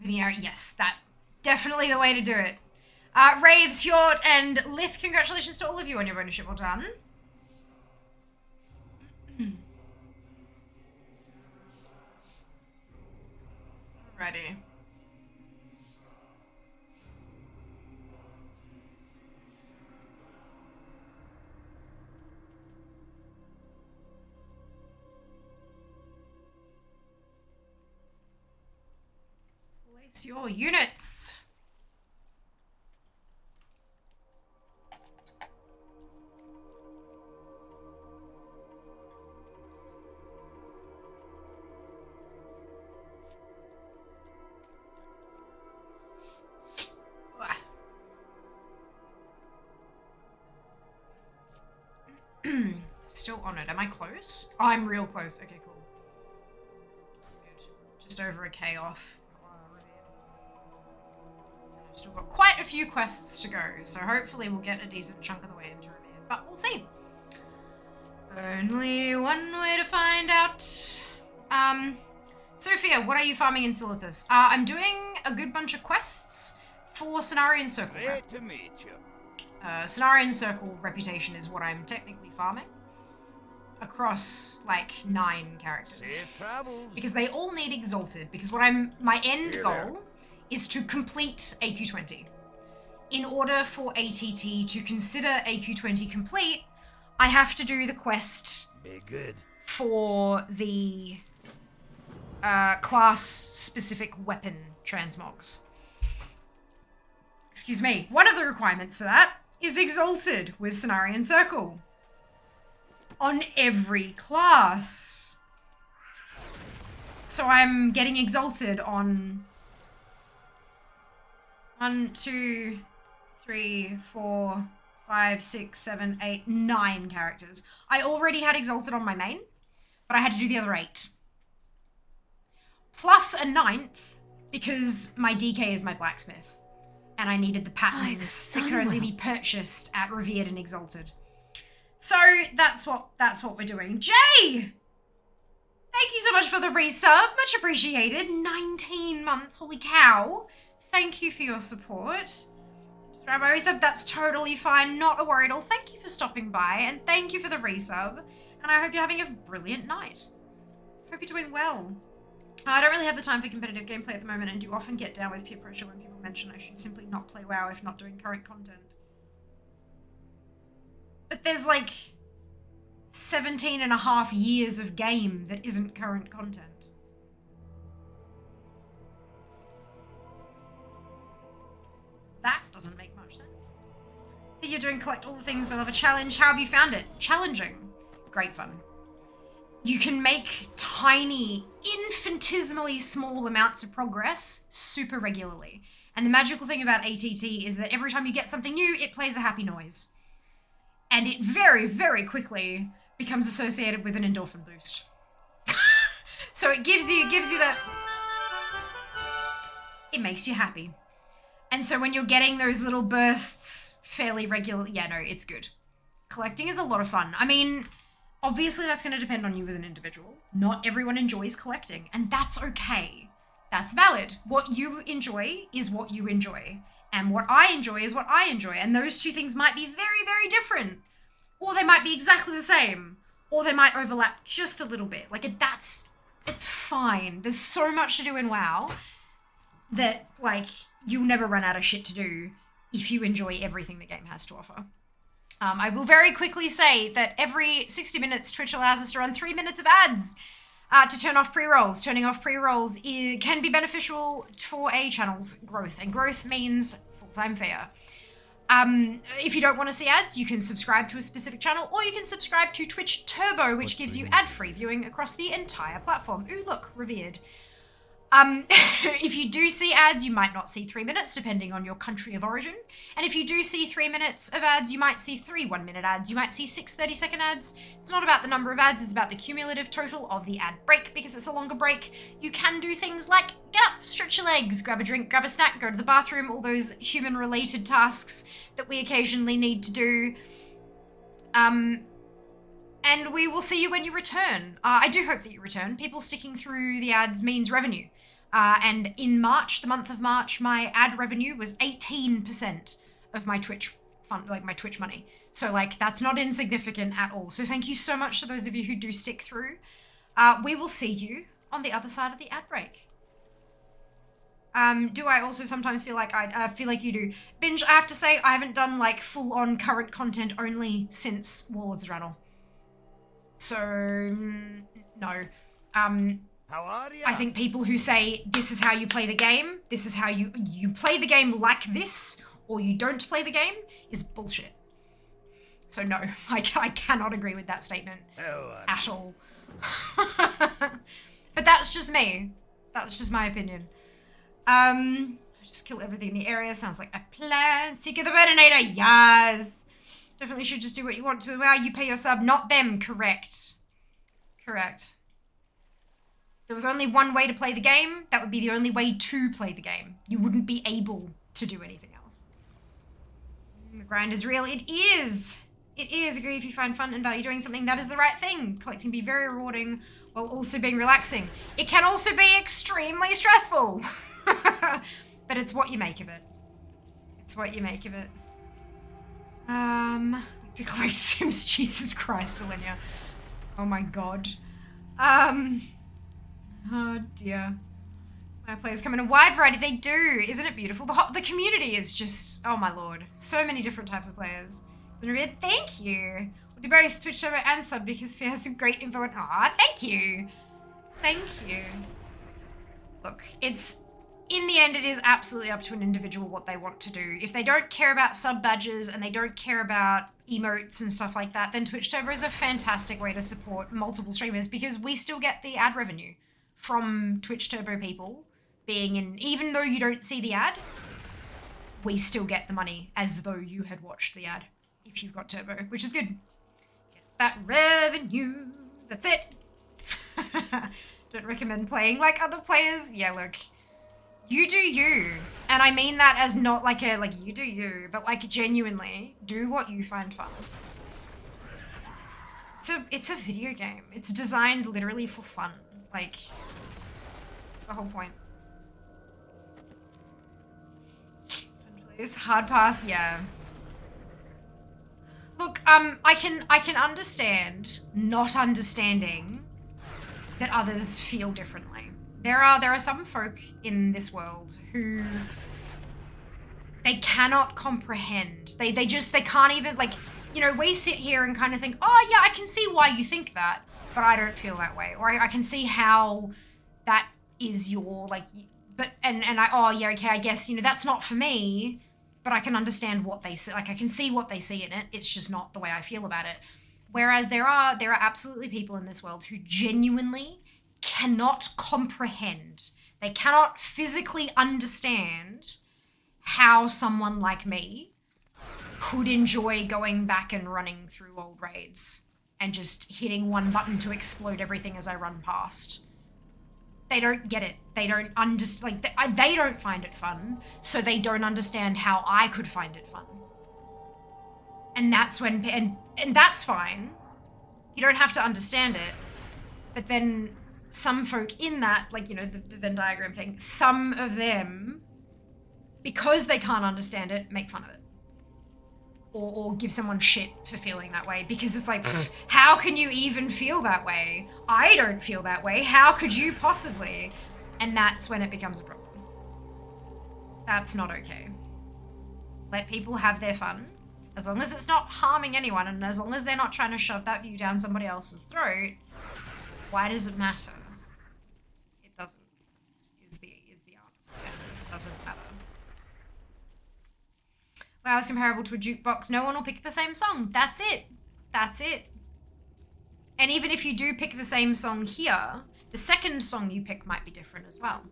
In the area, yes, that definitely the way to do it. Raves, Hjort, and Lith, congratulations to all of you on your ownership. Well done. Alrighty. Place your units. Still on it. Am I close? Oh, I'm real close. Okay, cool. Good. Just over a K off. I've still got quite a few quests to go, so hopefully we'll get a decent chunk of the way into Revered, but we'll see. Only one way to find out. Sophia, what are you farming in Silithus? I'm doing a good bunch of quests for Cenarian Circle. Great to meet you. Cenarian Circle reputation is what I'm technically farming. Across, like, 9 characters. Safe travels. Because they all need Exalted, because my end goal is to complete AQ20. In order for ATT to consider AQ20 complete, I have to do the quest Be good. for the class-specific weapon transmogs. Excuse me. One of the requirements for that is Exalted with Cenarian Circle. On every class. So I'm getting Exalted on 1, 2, 3, 4, 5, 6, 7, 8, 9 characters. I already had Exalted on my main, but I had to do the other 8. Plus a 9th, because my DK is my blacksmith. And I needed the patterns that could only be purchased at Revered and Exalted. So that's what we're doing. Jay! Thank you so much for the resub. Much appreciated. 19 months. Holy cow. Thank you for your support. Just grab my resub. That's totally fine. Not a worry at all. Thank you for stopping by. And thank you for the resub. And I hope you're having a brilliant night. Hope you're doing well. I don't really have the time for competitive gameplay at the moment and do often get down with peer pressure when people mention I should simply not play WoW if not doing current content. But there's like 17 and a half years of game that isn't current content. That doesn't make much sense. I think you're doing collect all the things. I love a challenge. How have you found it? Challenging. Great fun. You can make tiny, infinitesimally small amounts of progress super regularly. And the magical thing about ATT is that every time you get something new, it plays a happy noise. And it very, very quickly becomes associated with an endorphin boost. So it gives you that... It makes you happy. And so when you're getting those little bursts fairly regularly... Yeah, no, it's good. Collecting is a lot of fun. I mean, obviously that's going to depend on you as an individual. Not everyone enjoys collecting, and that's okay. That's valid. What you enjoy is what you enjoy. And what I enjoy is what I enjoy. And those two things might be very, very different. Or they might be exactly the same. Or they might overlap just a little bit. Like, it's fine. There's so much to do in WoW that, like, you'll never run out of shit to do if you enjoy everything the game has to offer. I will very quickly say that every 60 minutes, Twitch allows us to run 3 minutes of ads to turn off pre-rolls. Turning off pre-rolls can be beneficial for a channel's growth, and growth means full-time fare. If you don't want to see ads, you can subscribe to a specific channel, or you can subscribe to Twitch Turbo, which gives you ad-free viewing across the entire platform. Ooh, look, Revered. If you do see ads, you might not see 3 minutes, depending on your country of origin. And if you do see 3 minutes of ads, you might see 3 1-minute ads. You might see 6 30-second ads. It's not about the number of ads, it's about the cumulative total of the ad break. Because it's a longer break, you can do things like get up, stretch your legs, grab a drink, grab a snack, go to the bathroom, all those human-related tasks that we occasionally need to do. And we will see you when you return. I do hope that you return. People sticking through the ads means revenue. And in March, the month of March, my ad revenue was 18% of my Twitch fund, like my Twitch money. So like, that's not insignificant at all. So thank you so much to those of you who do stick through. We will see you on the other side of the ad break. Do I also sometimes feel like I feel like you do? Binge, I have to say, I haven't done like full-on current content only since Warlord's Rattle. So, no. How are ya? I think people who say, this is how you play the game, this is how you play the game like this, or you don't play the game, is bullshit. So no, I cannot agree with that statement at all. But that's just me. That's just my opinion. Just kill everything in the area. Sounds like a plan. Seeker the Burninator. Yes. Definitely should just do what you want to. Wow, you pay your sub, not them. Correct. Correct. There was only one way to play the game. That would be the only way to play the game. You wouldn't be able to do anything else. The grind is real. It is. It is. Agree if you find fun and value doing something, that is the right thing. Collecting can be very rewarding while also being relaxing. It can also be extremely stressful. But it's what you make of it. It's what you make of it. To collect Sims, Jesus Christ, Elenia. Oh my god. Oh dear. My players come in a wide variety. They do. Isn't it beautiful? The community is just, oh my lord. So many different types of players. Thank you. We'll do both Twitch server and sub because we have some great info. Aw, thank you. Thank you. Look, in the end, it is absolutely up to an individual what they want to do. If they don't care about sub badges and they don't care about emotes and stuff like that, then Twitch Turbo is a fantastic way to support multiple streamers because we still get the ad revenue from Twitch Turbo people being in, even though you don't see the ad, we still get the money as though you had watched the ad if you've got Turbo, which is good. Get that revenue. That's it. Don't recommend playing like other players. Yeah, look. You do you. And I mean that as not like a, like, you do you, but like genuinely do what you find fun. It's a video game. It's designed literally for fun. Like, it's the whole point. Please, hard pass, yeah. Look, I can understand not understanding that others feel differently. There are some folk in this world who they cannot comprehend. They can't even, like, you know, we sit here and kind of think, oh yeah, I can see why you think that, but I don't feel that way. Or I can see how that is your, like, but, and I, oh yeah, okay, I guess, you know, that's not for me, but I can understand what they see. Like, I can see what they see in it. It's just not the way I feel about it. Whereas there are absolutely people in this world who genuinely cannot comprehend. They cannot physically understand how someone like me could enjoy going back and running through old raids and just hitting one button to explode everything as I run past. They don't get it. They don't understand. Like, they don't find it fun, so they don't understand how I could find it fun. And that's when, and that's fine. You don't have to understand it. But then some folk in that, like, you know, the Venn diagram thing, some of them, because they can't understand it, make fun of it. Or give someone shit for feeling that way. Because it's like, how can you even feel that way? I don't feel that way. How could you possibly? And that's when it becomes a problem. That's not okay. Let people have their fun. As long as it's not harming anyone, and as long as they're not trying to shove that view down somebody else's throat, why does it matter? It doesn't, is the answer. It doesn't matter. WoW is comparable to a jukebox. No one will pick the same song. That's it. That's it. And even if you do pick the same song here, the second song you pick might be different as well.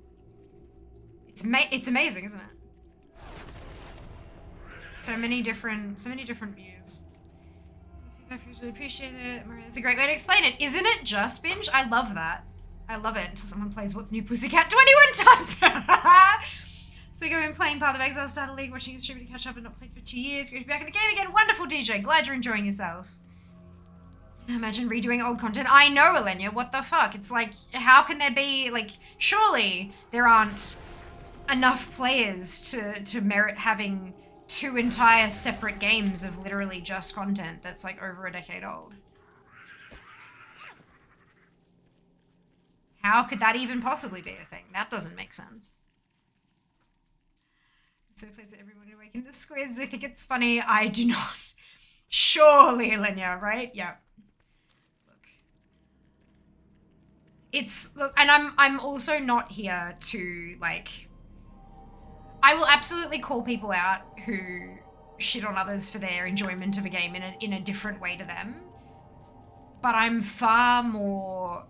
It's amazing, isn't it? So many different views. I really appreciate it. Maria, it's a great way to explain it. Isn't it just binge? I love that. I love it until someone plays What's New Pussycat 21 times. So we go in playing Path of Exile, start a league, watching a streamer to catch up and not played for 2 years. Great to be back in the game again. Wonderful, DJ. Glad you're enjoying yourself. Imagine redoing old content. I know, Elenia. What the fuck? It's like, how can there be, like, surely there aren't enough players to merit having 2 entire separate games of literally just content that's like over a decade old. How could that even possibly be a thing? That doesn't make sense. So plays it everyone awaken the squids. They think it's funny. I do not. Surely, Linya, right? Yeah. Look, and I'm also not here to like. I will absolutely call people out who shit on others for their enjoyment of a game in a different way to them. But I'm far more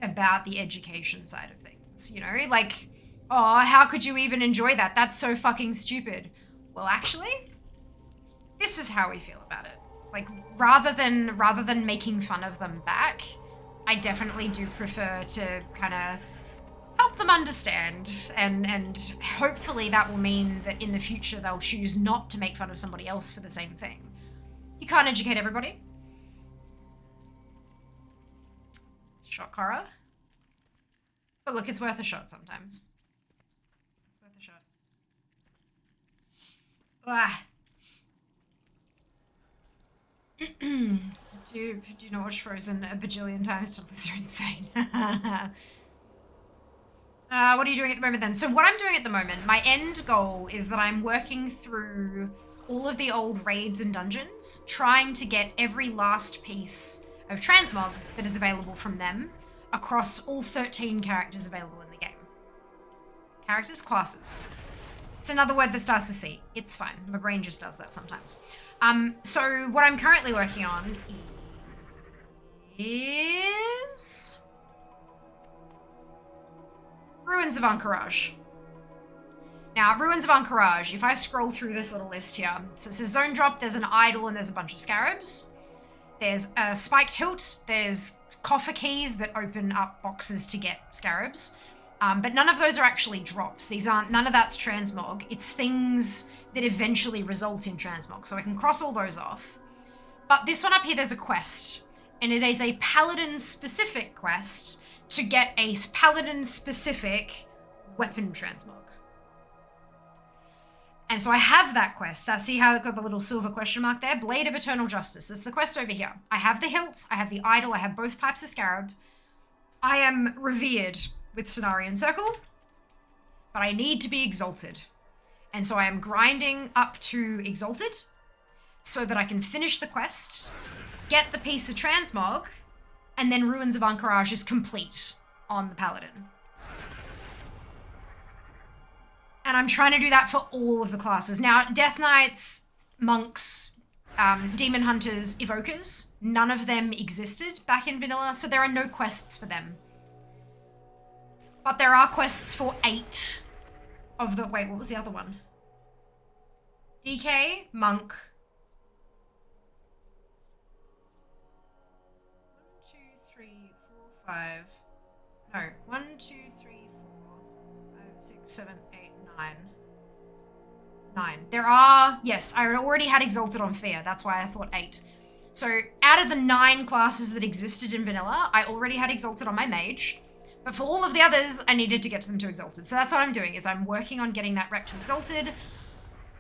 about the education side of things, you know? Like, oh, how could you even enjoy that? That's so fucking stupid. Well, actually, this is how we feel about it. Like, rather than making fun of them back, I definitely do prefer to kind of help them understand, and hopefully that will mean that in the future they'll choose not to make fun of somebody else for the same thing. You can't educate everybody. Shock horror. But look, it's worth a shot sometimes. It's worth a shot. Ah. Do not watch Frozen a bajillion times till you're insane. What are you doing at the moment then? So what I'm doing at the moment, my end goal is that I'm working through all of the old raids and dungeons, trying to get every last piece of transmog that is available from them across all 13 characters available in the game. Characters, classes. It's another word that starts with C. It's fine. My brain just does that sometimes. So what I'm currently working on is Ruins of Anchorage. Now, Ruins of Anchorage, if I scroll through this little list here, so it says Zone Drop, there's an idol, and there's a bunch of scarabs. There's a spiked hilt, there's coffer keys that open up boxes to get scarabs. But none of those are actually drops. None of that's transmog. It's things that eventually result in transmog. So I can cross all those off. But this one up here, there's a quest. And it is a paladin-specific quest to get a paladin-specific weapon transmog. And so I have that quest. See how it got the little silver question mark there? Blade of Eternal Justice. That's the quest over here. I have the hilt, I have the idol, I have both types of scarab. I am revered with Cenarian Circle, but I need to be exalted. And so I am grinding up to exalted so that I can finish the quest, get the piece of transmog, and then Ruins of Anchorage is complete on the paladin. And I'm trying to do that for all of the classes. Now, Death Knights, Monks, Demon Hunters, Evokers, none of them existed back in vanilla, so there are no quests for them. But there are quests for 8 of the... Wait, what was the other one? DK, Monk. 1, 2, 3, 4, 5. No, 1, 2, 3, 4, 5, 6, 7, 8, 9. 9. There are... Yes, I already had Exalted on Fear. That's why I thought 8. So, out of the 9 classes that existed in vanilla, I already had Exalted on my mage. But for all of the others, I needed to get them to Exalted. So that's what I'm doing, is I'm working on getting that rep to Exalted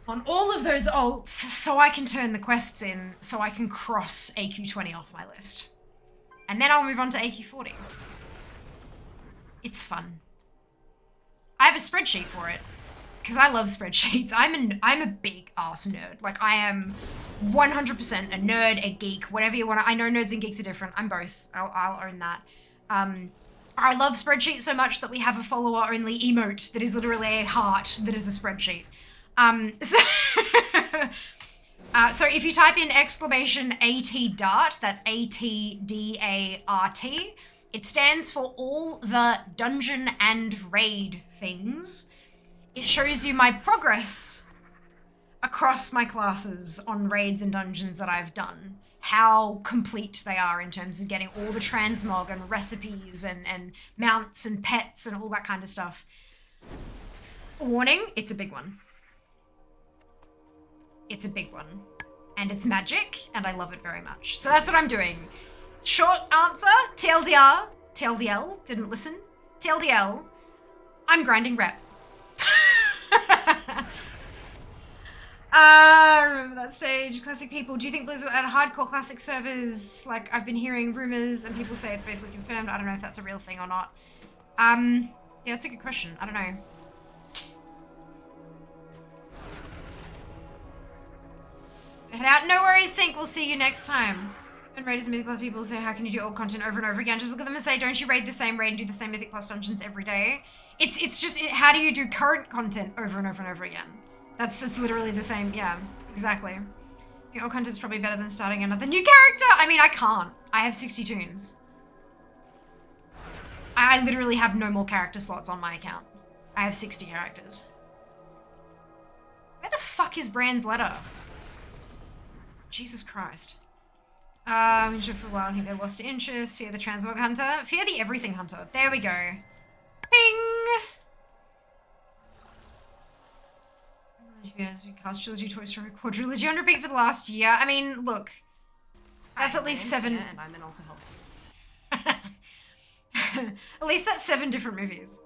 on all of those alts so I can turn the quests in, so I can cross AQ20 off my list. And then I'll move on to AQ40. It's fun. I have a spreadsheet for it, because I love spreadsheets. I'm a big ass nerd. Like, I am 100% a nerd, a geek, whatever you want. I know nerds and geeks are different. I'm both. I'll own that. I love spreadsheets so much that we have a follower-only emote that is literally a heart that is a spreadsheet. So if you type in !AT-DART, that's ATDART, it stands for all the dungeon and raid things. It shows you my progress across my classes on raids and dungeons that I've done. How complete they are in terms of getting all the transmog and recipes and mounts and pets and all that kind of stuff. Warning, it's a big one. It's a big one. And it's magic, and I love it very much. So that's what I'm doing. Short answer, TLDR, TLDL, didn't listen. TLDL, I'm grinding rep. Remember that stage, classic people. Do you think Blizzard at hardcore classic servers? Like, I've been hearing rumors and people say it's basically confirmed. I don't know if that's a real thing or not. Yeah, that's a good question. I don't know. Head out. No worries, Sync. We'll see you next time. When raiders and Mythic Plus people say, how can you do old content over and over again? Just look at them and say, don't you raid the same raid and do the same Mythic Plus dungeons every day? It's just, how do you do current content over and over and over again? It's literally the same. Yeah, exactly. Your old content's probably better than starting another new character. I mean, I can't. I have 60 tunes. I literally have no more character slots on my account. I have 60 characters. Where the fuck is Brand's letter? Jesus Christ. Interested for a while. I think they lost interest. Fear the Transmog Hunter. Fear the Everything Hunter. There we go. Bing! Cast Trilogy, Toy Story, Quadrilogy on repeat for the last year. I mean, look. That's at least 7. Yeah, and I'm an altar help. At least that's 7 different movies.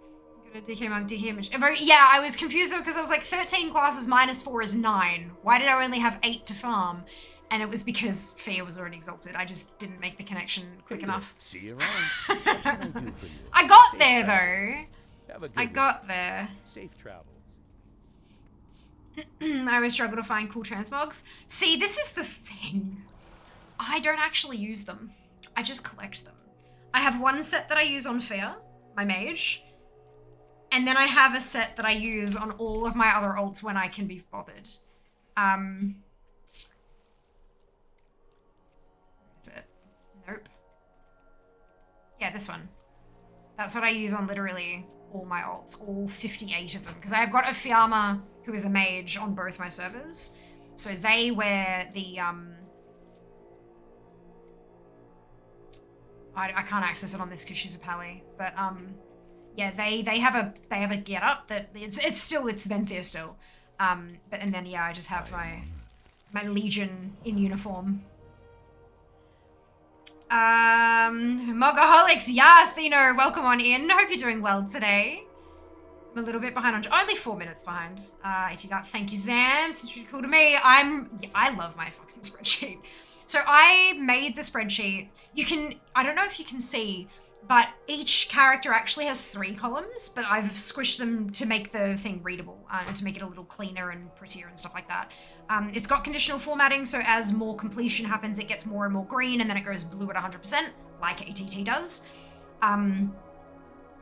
Got a DK Monk, DK Image. Yeah, I was confused though because I was like 13 classes minus 4 is 9. Why did I only have 8 to farm? And it was because Fear was already exalted. I just didn't make the connection quick enough. See you around. What can I do for you? I got Safe there travels. though. Have a good I one. got there. Safe travels. I always struggle to find cool transmogs. See, this is the thing. I don't actually use them. I just collect them. I have one set that I use on Fear, my mage. And then I have a set that I use on all of my other alts when I can be bothered. Is it? Nope. Yeah, this one. That's what I use on literally all my alts, all 58 of them. Because I've got a Fiamma who is a mage on both my servers. So they wear the, I can't access it on this because she's a pally. But, yeah, they have a get up that it's Venthyr still. And then yeah, I just have my Legion in uniform. Mogaholics, yes, Zeno, welcome on in. Hope you're doing well today. I'm a little bit behind on, only 4 minutes behind. 80 gut, thank you, Zam. This is pretty cool to me. I love my fucking spreadsheet. So I made the spreadsheet. You can, I don't know if you can see, but each character actually has 3 columns, but I've squished them to make the thing readable and to make it a little cleaner and prettier and stuff like that. It's got conditional formatting, so as more completion happens, it gets more and more green, and then it goes blue at 100%, like ATT does.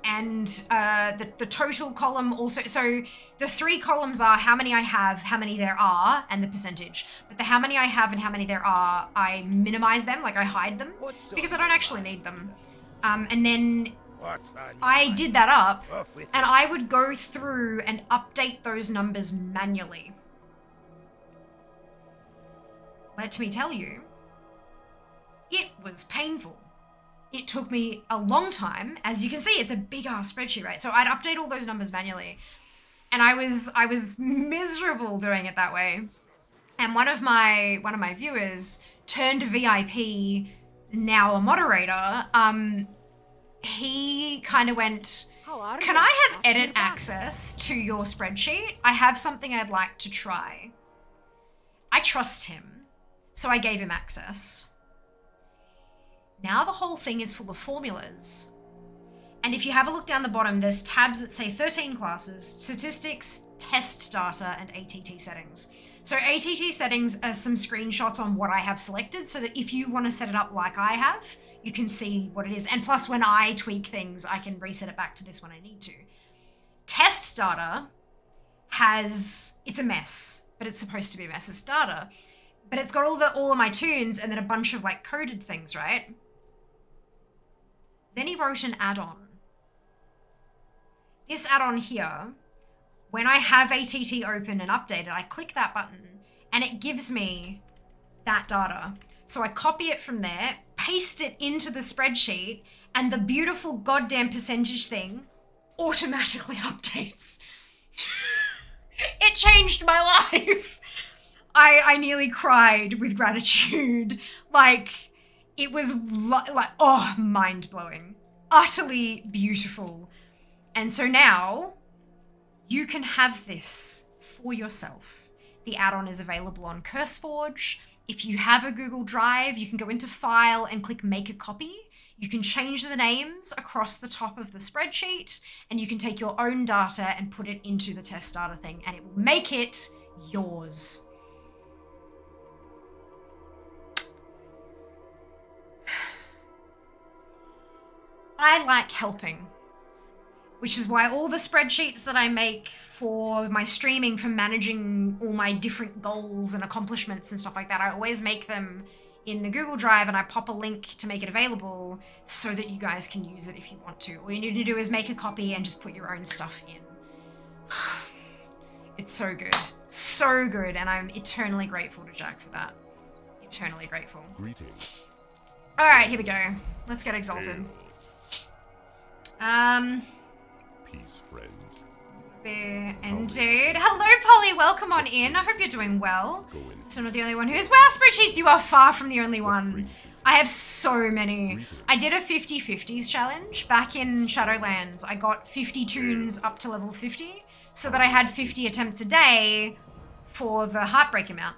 The total column also, so the 3 columns are how many I have, how many there are, and the percentage. But the how many I have and how many there are, I minimize them, like I hide them, because I don't actually need them. And then I did that up, and I would go through and update those numbers manually. Let me tell you, it was painful. It took me a long time. As you can see, it's a big ass spreadsheet, right? So I'd update all those numbers manually, and I was miserable doing it that way. And one of my viewers turned VIP, now a moderator. He kind of went, can I have edit access to your spreadsheet? I have something I'd like to try. I trust him, so I gave him access. Now the whole thing is full of formulas. And if you have a look down the bottom, there's tabs that say 13 classes, statistics, test data, and ATT settings. So ATT settings are some screenshots on what I have selected, so that if you want to set it up like I have, you can see what it is. And plus, when I tweak things, I can reset it back to this when I need to. Test data it's a mess, but it's supposed to be a mess. It's data. But it's got all of my tunes and then a bunch of like coded things, right? Then he wrote an add-on. This add-on here, when I have ATT open and updated, I click that button and it gives me that data. So I copy it from there, paste it into the spreadsheet, and the beautiful goddamn percentage thing automatically updates. It changed my life. I nearly cried with gratitude. Like, it was like, oh, mind-blowing. Utterly beautiful. And so now, you can have this for yourself. The add-on is available on CurseForge. If you have a Google Drive, you can go into File and click Make a Copy. You can change the names across the top of the spreadsheet, and you can take your own data and put it into the test data thing, and it will make it yours. I like helping, which is why all the spreadsheets that I make for my streaming, for managing all my different goals and accomplishments and stuff like that, I always make them in the Google Drive, and I pop a link to make it available so that you guys can use it if you want to. All you need to do is make a copy and just put your own stuff in. It's so good. So good, and I'm eternally grateful to Jack for that. Eternally grateful. Greetings. Alright, here we go. Let's get exalted. Peace, friend. Indeed. Hello, Polly. Welcome on in. I hope you're doing well. So I'm not the only one who is. Wow, spreadsheets, you are far from the only one. I have so many. I did a 50/50s challenge back in Shadowlands. I got 50 tunes up to level 50 so that I had 50 attempts a day for the Heartbreak amount.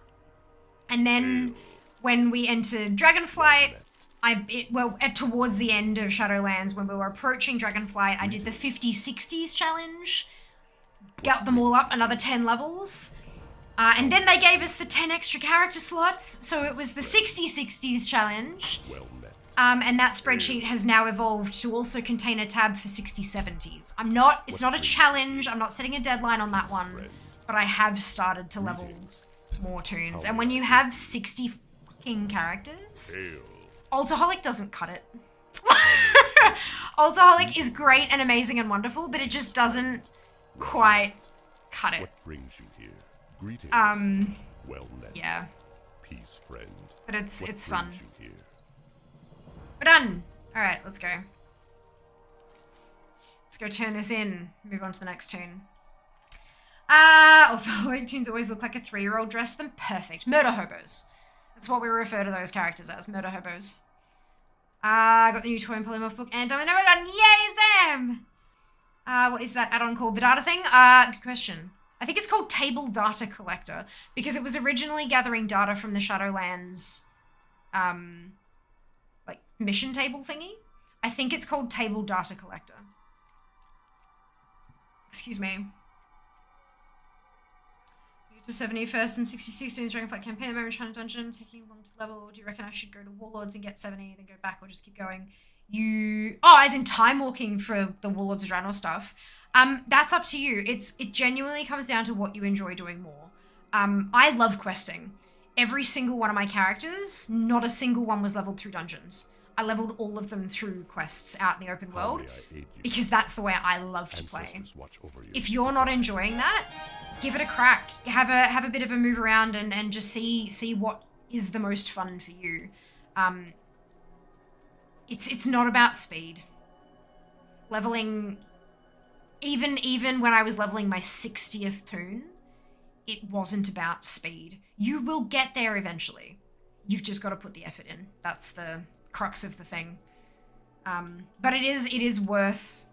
And then when we entered Dragonflight, towards the end of Shadowlands, when we were approaching Dragonflight, I did the 50/60s challenge. Got them all up another 10 levels. And then they gave us the 10 extra character slots, so it was the 60/60s challenge. And that spreadsheet has now evolved to also contain a tab for 60/70s. It's not a challenge, I'm not setting a deadline on that one, but I have started to level more tunes. And when you have 60 fucking characters, AllTheHolic doesn't cut it. AllTheHolic is great and amazing and wonderful, but it just doesn't quite cut it. What brings you here? Greetings. Well met. Yeah. Peace, friend. But it's What fun. brings you here? We're done. All right, let's go. Let's go turn this in. Move on to the next tune. AllTheHolic tunes always look like a 3-year-old dressed them. Perfect. Murder hobos. That's what we refer to those characters as. Murder hobos. Got the new toy and polymorph book and I'm never done. Yay, them! What is that add-on called? The data thing? Good question. I think it's called Table Data Collector because it was originally gathering data from the Shadowlands, like mission table thingy. I think it's called Table Data Collector. Excuse me. To 70 first and 66 doing the Dragonflight campaign at the moment, trying to dungeon, taking long to level. Do you reckon I should go to Warlords and get 70, then go back, or just keep going? As in time walking for the Warlords of Draenor stuff. That's up to you. It genuinely comes down to what you enjoy doing more. I love questing. Every single one of my characters, not a single one was leveled through dungeons. I leveled all of them through quests out in the open world because that's the way I love to play. If you're not enjoying that, give it a crack. Have a bit of a move around and just see what is the most fun for you. It's not about speed. Leveling, even when I was leveling my 60th toon, it wasn't about speed. You will get there eventually. You've just got to put the effort in. That's the crux of the thing. But it is worth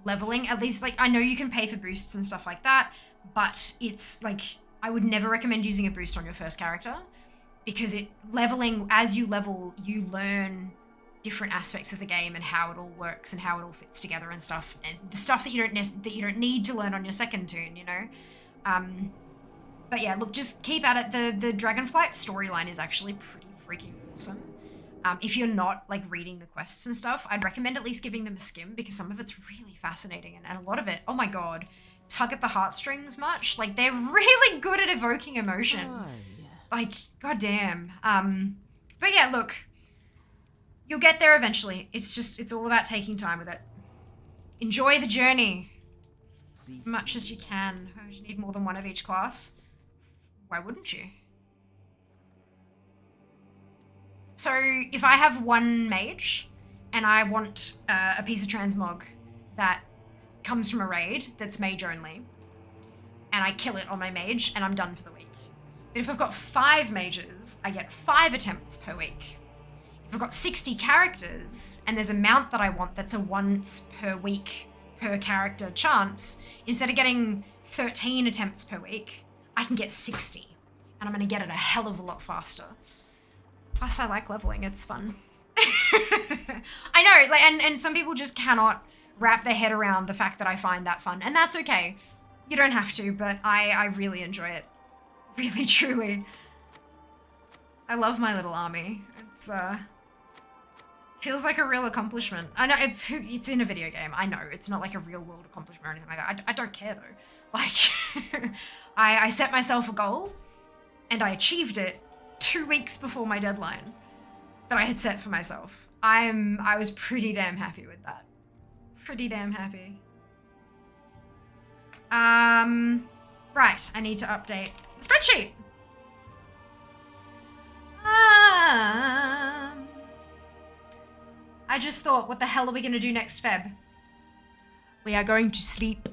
leveling. At least, like, I know you can pay for boosts and stuff like that, but it's like, I would never recommend using a boost on your first character because leveling, as you level, you learn different aspects of the game and how it all works and how it all fits together and stuff, and the stuff that you don't need to learn on your second toon, you know. But yeah, look, just keep at it. The Dragonflight storyline is actually pretty freaking awesome. If you're not like reading the quests and stuff, I'd recommend at least giving them a skim because some of it's really fascinating and a lot of it, oh my god, tug at the heartstrings much. Like, they're really good at evoking emotion. Like, goddamn. But yeah, look, you'll get there eventually. It's all about taking time with it. Enjoy the journey as much as you can. Oh, you need more than one of each class. Why wouldn't you? So if I have one mage and I want a piece of transmog that comes from a raid that's mage only, and I kill it on my mage and I'm done for the week. But if I've got 5 mages, I get 5 attempts per week. If I've got 60 characters and there's a mount that I want that's a once per week per character chance, instead of getting 13 attempts per week, I can get 60 And I'm gonna get it a hell of a lot faster. Plus I like leveling, it's fun. I know, like, and some people just cannot wrap their head around the fact that I find that fun. And that's okay. You don't have to, but I really enjoy it. Really, truly. I love my little army. It's, feels like a real accomplishment. I know, it's in a video game. I know, it's not like a real world accomplishment or anything like that. I don't care though. Like, I set myself a goal and I achieved it 2 weeks before my deadline that I had set for myself. I was pretty damn happy with that. Pretty damn happy. Right, I need to update the spreadsheet. I just thought, what the hell are we gonna do next Feb? We are going to sleep.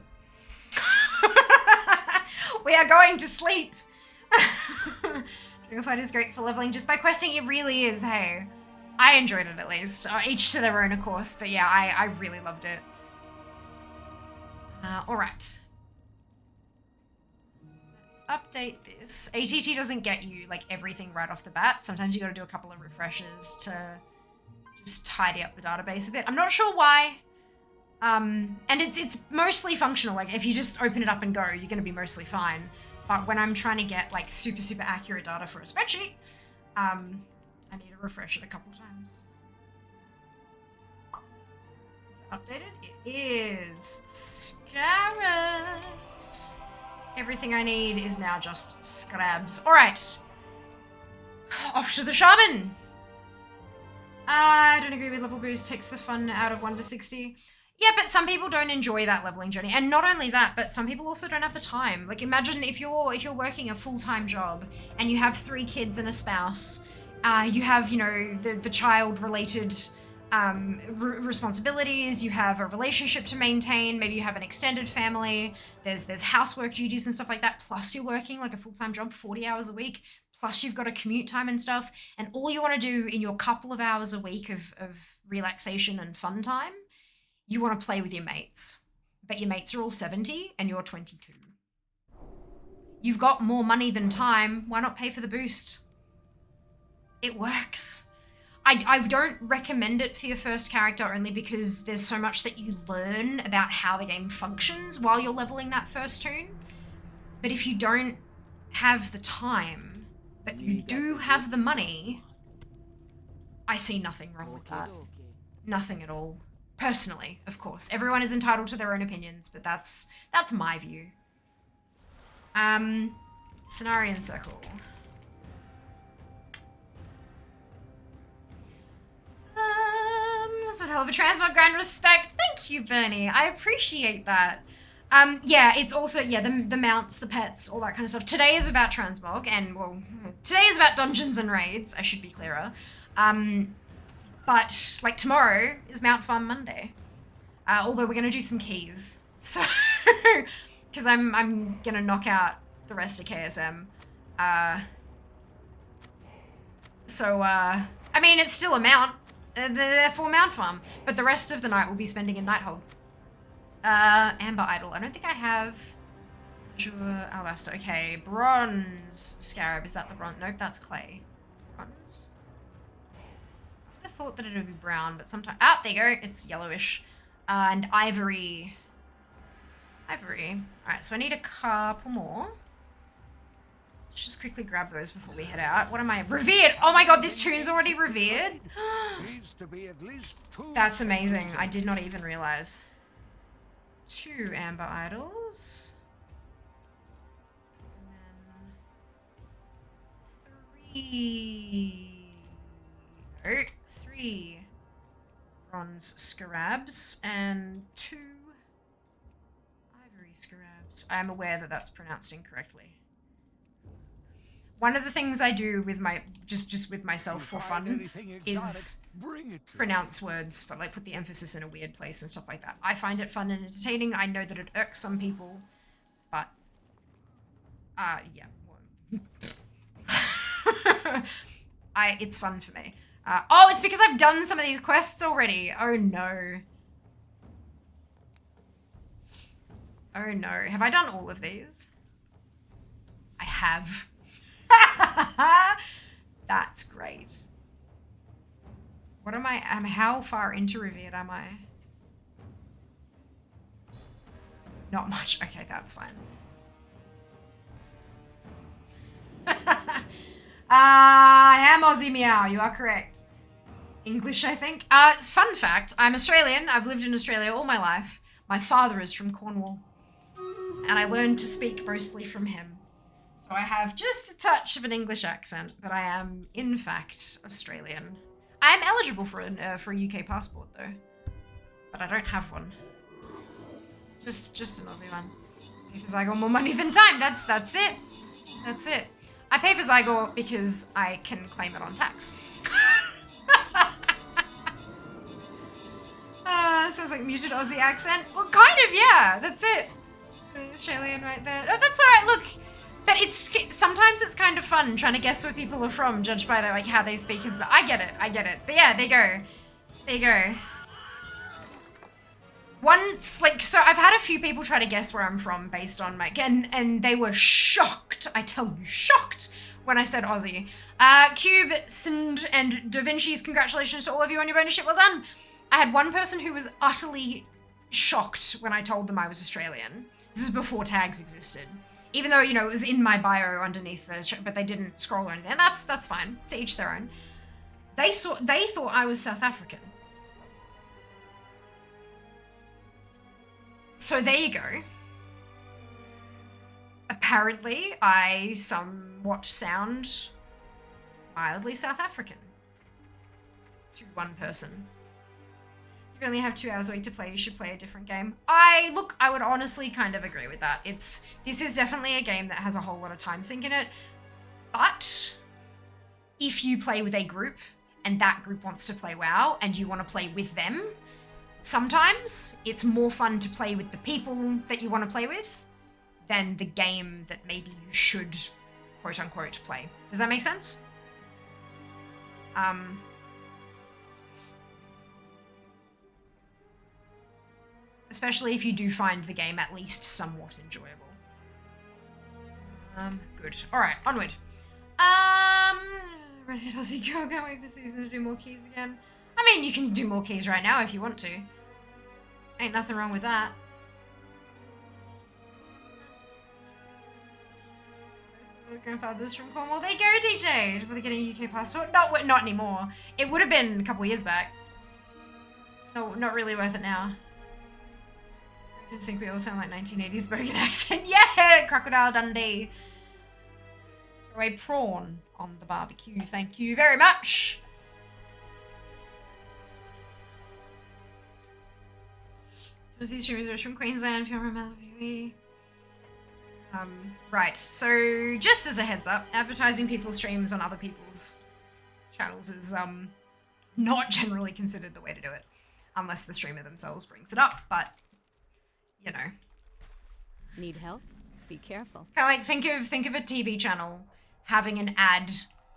We are going to sleep. Dragon Fight is great for leveling just by questing. It really is, hey. I enjoyed it at least. Each to their own, of course. But yeah, I really loved it. Alright. Let's update this. ATT doesn't get you, like, everything right off the bat. Sometimes you gotta do a couple of refreshes to just tidy up the database a bit. I'm not sure why. And it's mostly functional. Like, if you just open it up and go, you're gonna be mostly fine. But when I'm trying to get, like, super accurate data for a spreadsheet, I need to refresh it a couple times. Is it updated? It is. Scarabs. Everything I need is now just scrabs. Alright. Off to the shaman. I don't agree with level boost. Takes the fun out of 1 to 60. Yeah, but some people don't enjoy that leveling journey. And not only that, but some people also don't have the time. Like, imagine if you're working a full-time job and you have 3 kids and a spouse, you have, you know, the child-related responsibilities, you have a relationship to maintain, maybe you have an extended family, there's housework duties and stuff like that, plus you're working like a full-time job 40 hours a week, plus you've got a commute time and stuff, and all you want to do in your couple of hours a week of relaxation and fun time, you want to play with your mates. But your mates are all 70 and you're 22. You've got more money than time, why not pay for the boost? It works. I don't recommend it for your first character only because there's so much that you learn about how the game functions while you're leveling that first toon. But if you don't have the time, but you do have the money, I see nothing wrong with that. Nothing at all. Personally, of course. Everyone is entitled to their own opinions, but that's my view. Cenarian Circle. That's a hell of a transmog, grand respect. Thank you, Bernie. I appreciate that. Yeah, it's also, yeah, the mounts, the pets, all that kind of stuff. Today is about transmog, and, well, today is about dungeons and raids. I should be clearer. But, like, tomorrow is Mount Farm Monday. Although we're gonna do some keys. So, because I'm gonna knock out the rest of KSM. I mean, it's still a mount. Therefore Mount Farm. But the rest of the night we'll be spending in Nighthold. Amber Idol. I don't think I have... Azure Alabaster. Okay, Bronze Scarab. Is that the bronze? Nope, that's clay. Bronze. I thought that it would be brown, but sometimes... Ah, there you go. It's yellowish. And Ivory. Ivory. Alright, so I need a couple more. Let's just quickly grab those before we head out. What am I? Revered! Oh my god, this toon's already revered? Needs to be at least 2. That's amazing. I did not even realize. 2 Amber Idols. And then 3... Oh, 3 Bronze Scarabs and 2 Ivory Scarabs. I am aware that that's pronounced incorrectly. One of the things I do with my just with myself for fun is pronounce words, but like put the emphasis in a weird place and stuff like that. I find it fun and entertaining. I know that it irks some people, but yeah. It's fun for me. Oh, it's because I've done some of these quests already. Oh no. Oh no. Have I done all of these? I have. That's great. What am I? How far into Revered am I? Not much. Okay, that's fine. I am Aussie Meow. You are correct. English, I think. Fun fact, I'm Australian. I've lived in Australia all my life. My father is from Cornwall. And I learned to speak mostly from him. So I have just a touch of an English accent, but I am, in fact, Australian. I am eligible for a UK passport, though. But I don't have one. Just an Aussie one. Because I got more money than time. That's it. That's it. I pay for Zygote because I can claim it on tax. Sounds like muted Aussie accent. Well, kind of, yeah. That's it. Australian right there. Oh, that's all right. Look, but sometimes it's kind of fun trying to guess where people are from, judged by their like how they speak and stuff. I get it. But yeah, there you go. Once, like, so I've had a few people try to guess where I'm from based on my, and they were shocked, I tell you, shocked when I said Aussie. Cube, Sind, and Da Vinci's, congratulations to all of you on your bonus ship, well done. I had one person who was utterly shocked when I told them I was Australian. This is before tags existed. Even though, you know, it was in my bio underneath the show, but they didn't scroll or anything. And that's fine, to each their own. They thought I was South African. So there you go. Apparently, I somewhat sound mildly South African to one person. You only have 2 hours a week to play, you should play a different game. I would honestly kind of agree with that. This is definitely a game that has a whole lot of time sink in it. But if you play with a group and that group wants to play WoW and you want to play with them, sometimes it's more fun to play with the people that you want to play with than the game that maybe you should, quote unquote, play. Does that make sense? Especially if you do find the game at least somewhat enjoyable. Good. Alright, onward. Redhead Aussie girl, can't wait for season to do more keys again. I mean, you can do more keys right now if you want to. Ain't nothing wrong with that. Grandfather's from Cornwall. There you go, DJ! Will they get a UK passport? Not anymore. It would have been a couple years back. No, not really worth it now. I just think we all sound like 1980s Bogan accent. Yeah! Crocodile Dundee. Throw a prawn on the barbecue. Thank you very much. These streamers are from Queensland, if you remember me. Right, so just as a heads up, advertising people's streams on other people's channels is not generally considered the way to do it. Unless the streamer themselves brings it up, but you know. Need help? Be careful. Kind of like think of a TV channel having an ad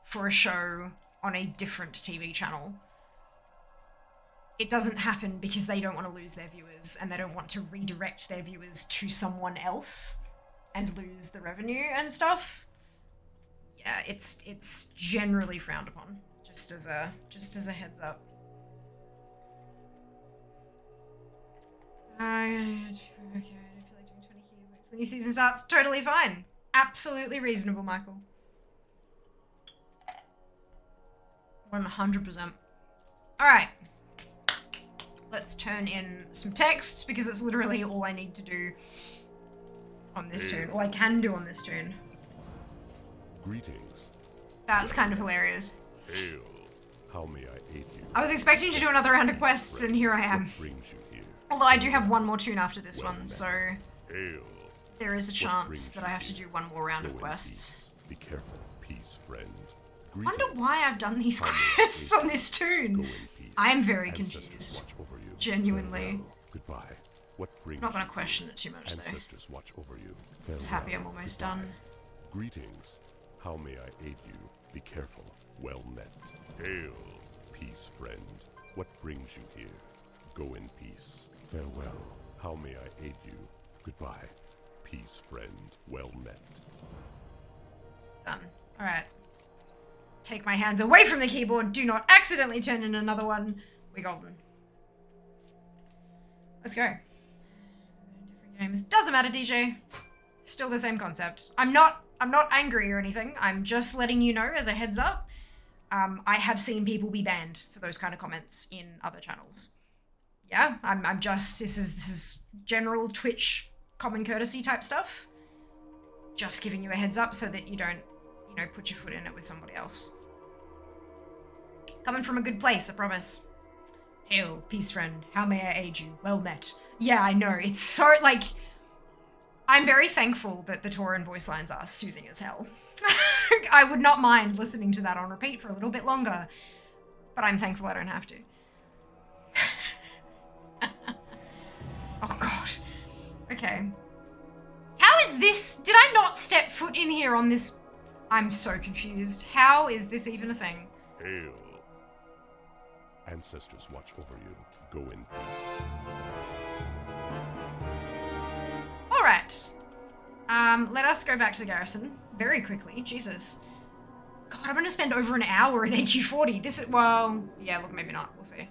for a show on a different TV channel. It doesn't happen because they don't want to lose their viewers and they don't want to redirect their viewers to someone else and lose the revenue and stuff. Yeah, it's generally frowned upon. Just as a heads up. Okay, I feel like doing 20 keys once the new season starts. Totally fine. Absolutely reasonable, Michael. 100%. Alright. Let's turn in some text because it's literally all I need to do on this turn. All I can do on this turn. Greetings. That's kind of hilarious. Hail. How may I aid you? I was expecting to do another round of quests and here I am. What brings you here? Although I do have one more tune after this one, so Hail. there is a chance that I have to do one more round of Go in quests. peace. Be careful, peace, friend. I wonder why I've done these quests on this tune. I am very confused. Genuinely. Goodbye. What brings Not gonna question it too much though. Ancestors watch over you. Just happy I'm almost done. Greetings. How may I aid you? Be careful. Well met. Hail, peace, friend. What brings you here? Go in peace. Farewell. How may I aid you? Goodbye. Peace, friend. Well met. Done. Alright. take my hands away from the keyboard. Do not accidentally turn in another one. We're golden. Let's go. Different games. Doesn't matter, DJ. Still the same concept. I'm not angry or anything. I'm just letting you know as a heads up. I have seen people be banned for those kind of comments in other channels. Yeah, I'm just, this is general Twitch common courtesy type stuff. Just giving you a heads up so that you don't, you know, put your foot in it with somebody else. Coming from a good place, I promise. Hail, peace friend. How may I aid you? Well met. Yeah, I know. It's so, like, I'm very thankful that the Tauran voice lines are soothing as hell. I would not mind listening to that on repeat for a little bit longer, but I'm thankful I don't have to. Oh god. Okay. How is this? Did I not step foot in here on this? I'm so confused. How is this even a thing? Hail. Ancestors watch over you. Go in peace. Alright. Let us go back to the garrison very quickly. Jesus. God, I'm gonna spend over an hour in AQ40. This is, well, yeah, look, maybe not. We'll see.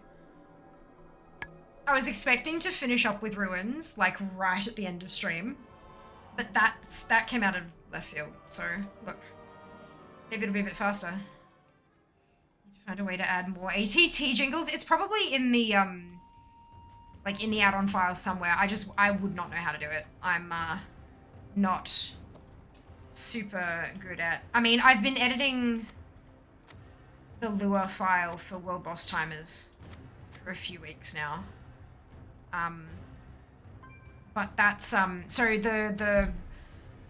I was expecting to finish up with ruins, like, right at the end of stream. But that came out of left field, so, look. Maybe it'll be a bit faster. Need to find a way to add more ATT jingles. It's probably in the, like, in the add-on files somewhere. I would not know how to do it. I'm, not super good at... I mean, I've been editing the Lua file for World Boss Timers for a few weeks now. But that's, so the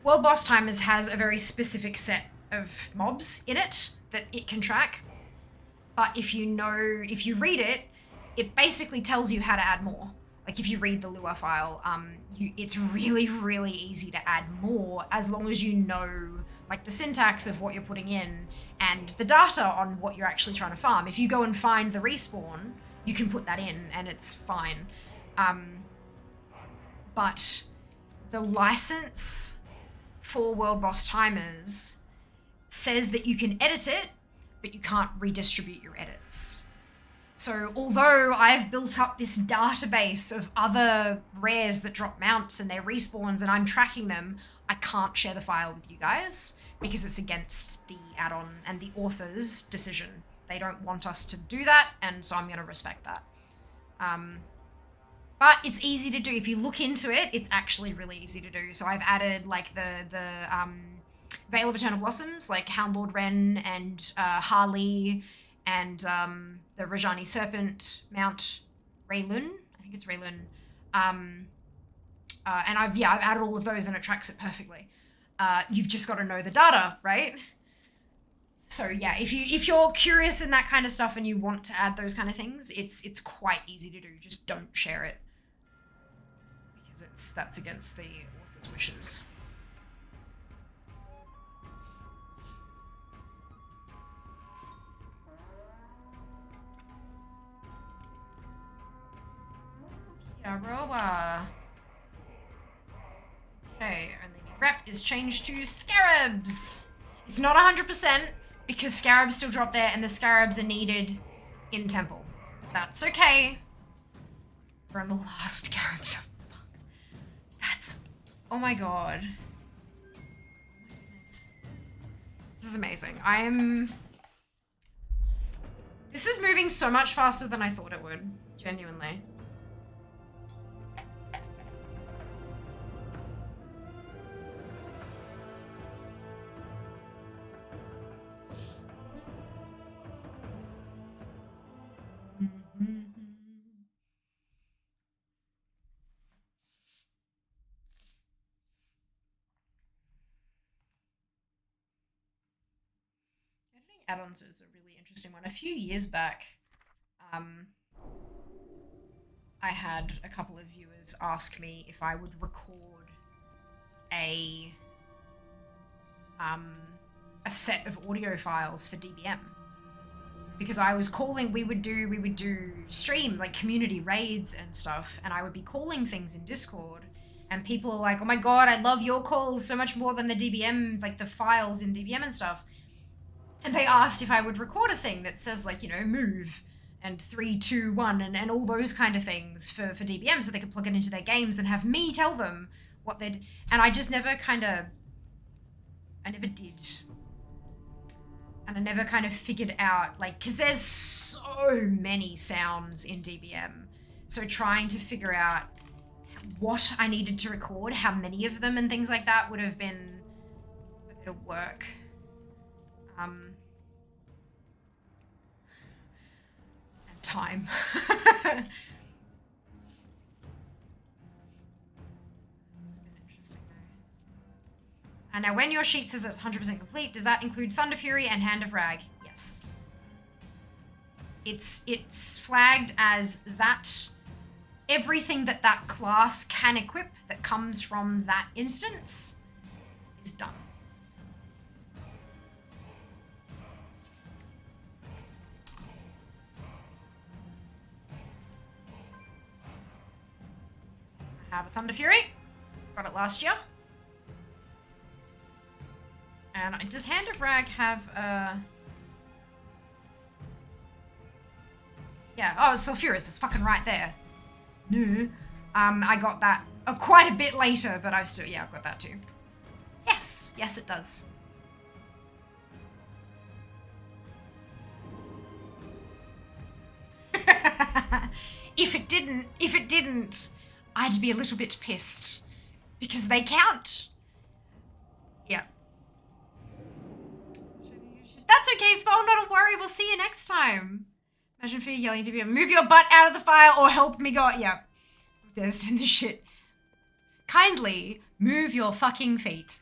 World Boss Timers has a very specific set of mobs in it that it can track. But if you read it, it basically tells you how to add more. Like if you read the Lua file, it's really, really easy to add more as long as you know like the syntax of what you're putting in and the data on what you're actually trying to farm. If you go and find the respawn, you can put that in and it's fine. But the license for World Boss Timers says that you can edit it, but you can't redistribute your edits. So although I've built up this database of other rares that drop mounts and their respawns and I'm tracking them, I can't share the file with you guys because it's against the add-on and the author's decision. They don't want us to do that, and so I'm going to respect that. But it's easy to do. If you look into it, it's actually really easy to do. So I've added like the Veil of Eternal Blossoms, like Houndlord Wren and Harley, and the Rajani Serpent Mount Raylun. I think it's Raylun. And I've added all of those and it tracks it perfectly. You've just got to know the data, right? So yeah, if you're curious in that kind of stuff and you want to add those kind of things, it's quite easy to do. Just don't share it because that's against the author's wishes. Yaroa. Okay, only need rep is changed to scarabs. It's not 100% because scarabs still drop there and the scarabs are needed in temple. That's okay. From the last character. Fuck. That's, oh my god. Oh my goodness. This is amazing. This is moving so much faster than I thought it would. Genuinely. Add-ons is a really interesting one. A few years back, I had a couple of viewers ask me if I would record a set of audio files for DBM. Because I was calling, we would do stream, like community raids and stuff, and I would be calling things in Discord, and people are like, oh my god, I love your calls so much more than the DBM, like the files in DBM and stuff. And they asked if I would record a thing that says, like, you know, move and 3, 2, 1 and all those kind of things for DBM so they could plug it into their games and have me tell them what they'd... And I just never kind of... I never did. And I never kind of figured out, like, because there's so many sounds in DBM. So trying to figure out what I needed to record, how many of them and things like that would have been a bit of work. And time. Interesting though. And now when your sheet says it's 100% complete, does that include Thunder Fury and Hand of Rag? Yes. It's flagged as that everything that class can equip that comes from that instance is done. I have a Thunder Fury. Got it last year. And does Hand of Rag have a... Yeah, oh, it's Sulfurous. It's fucking right there. Yeah. I got that quite a bit later, but I've still... Yeah, I've got that too. Yes. Yes, it does. If it didn't, I'd be a little bit pissed. Because they count. Yeah. That's okay, Spawn, not a worry. We'll see you next time. Imagine for you yelling to be move your butt out of the fire or help me go. Yeah. There's in the shit. Kindly move your fucking feet.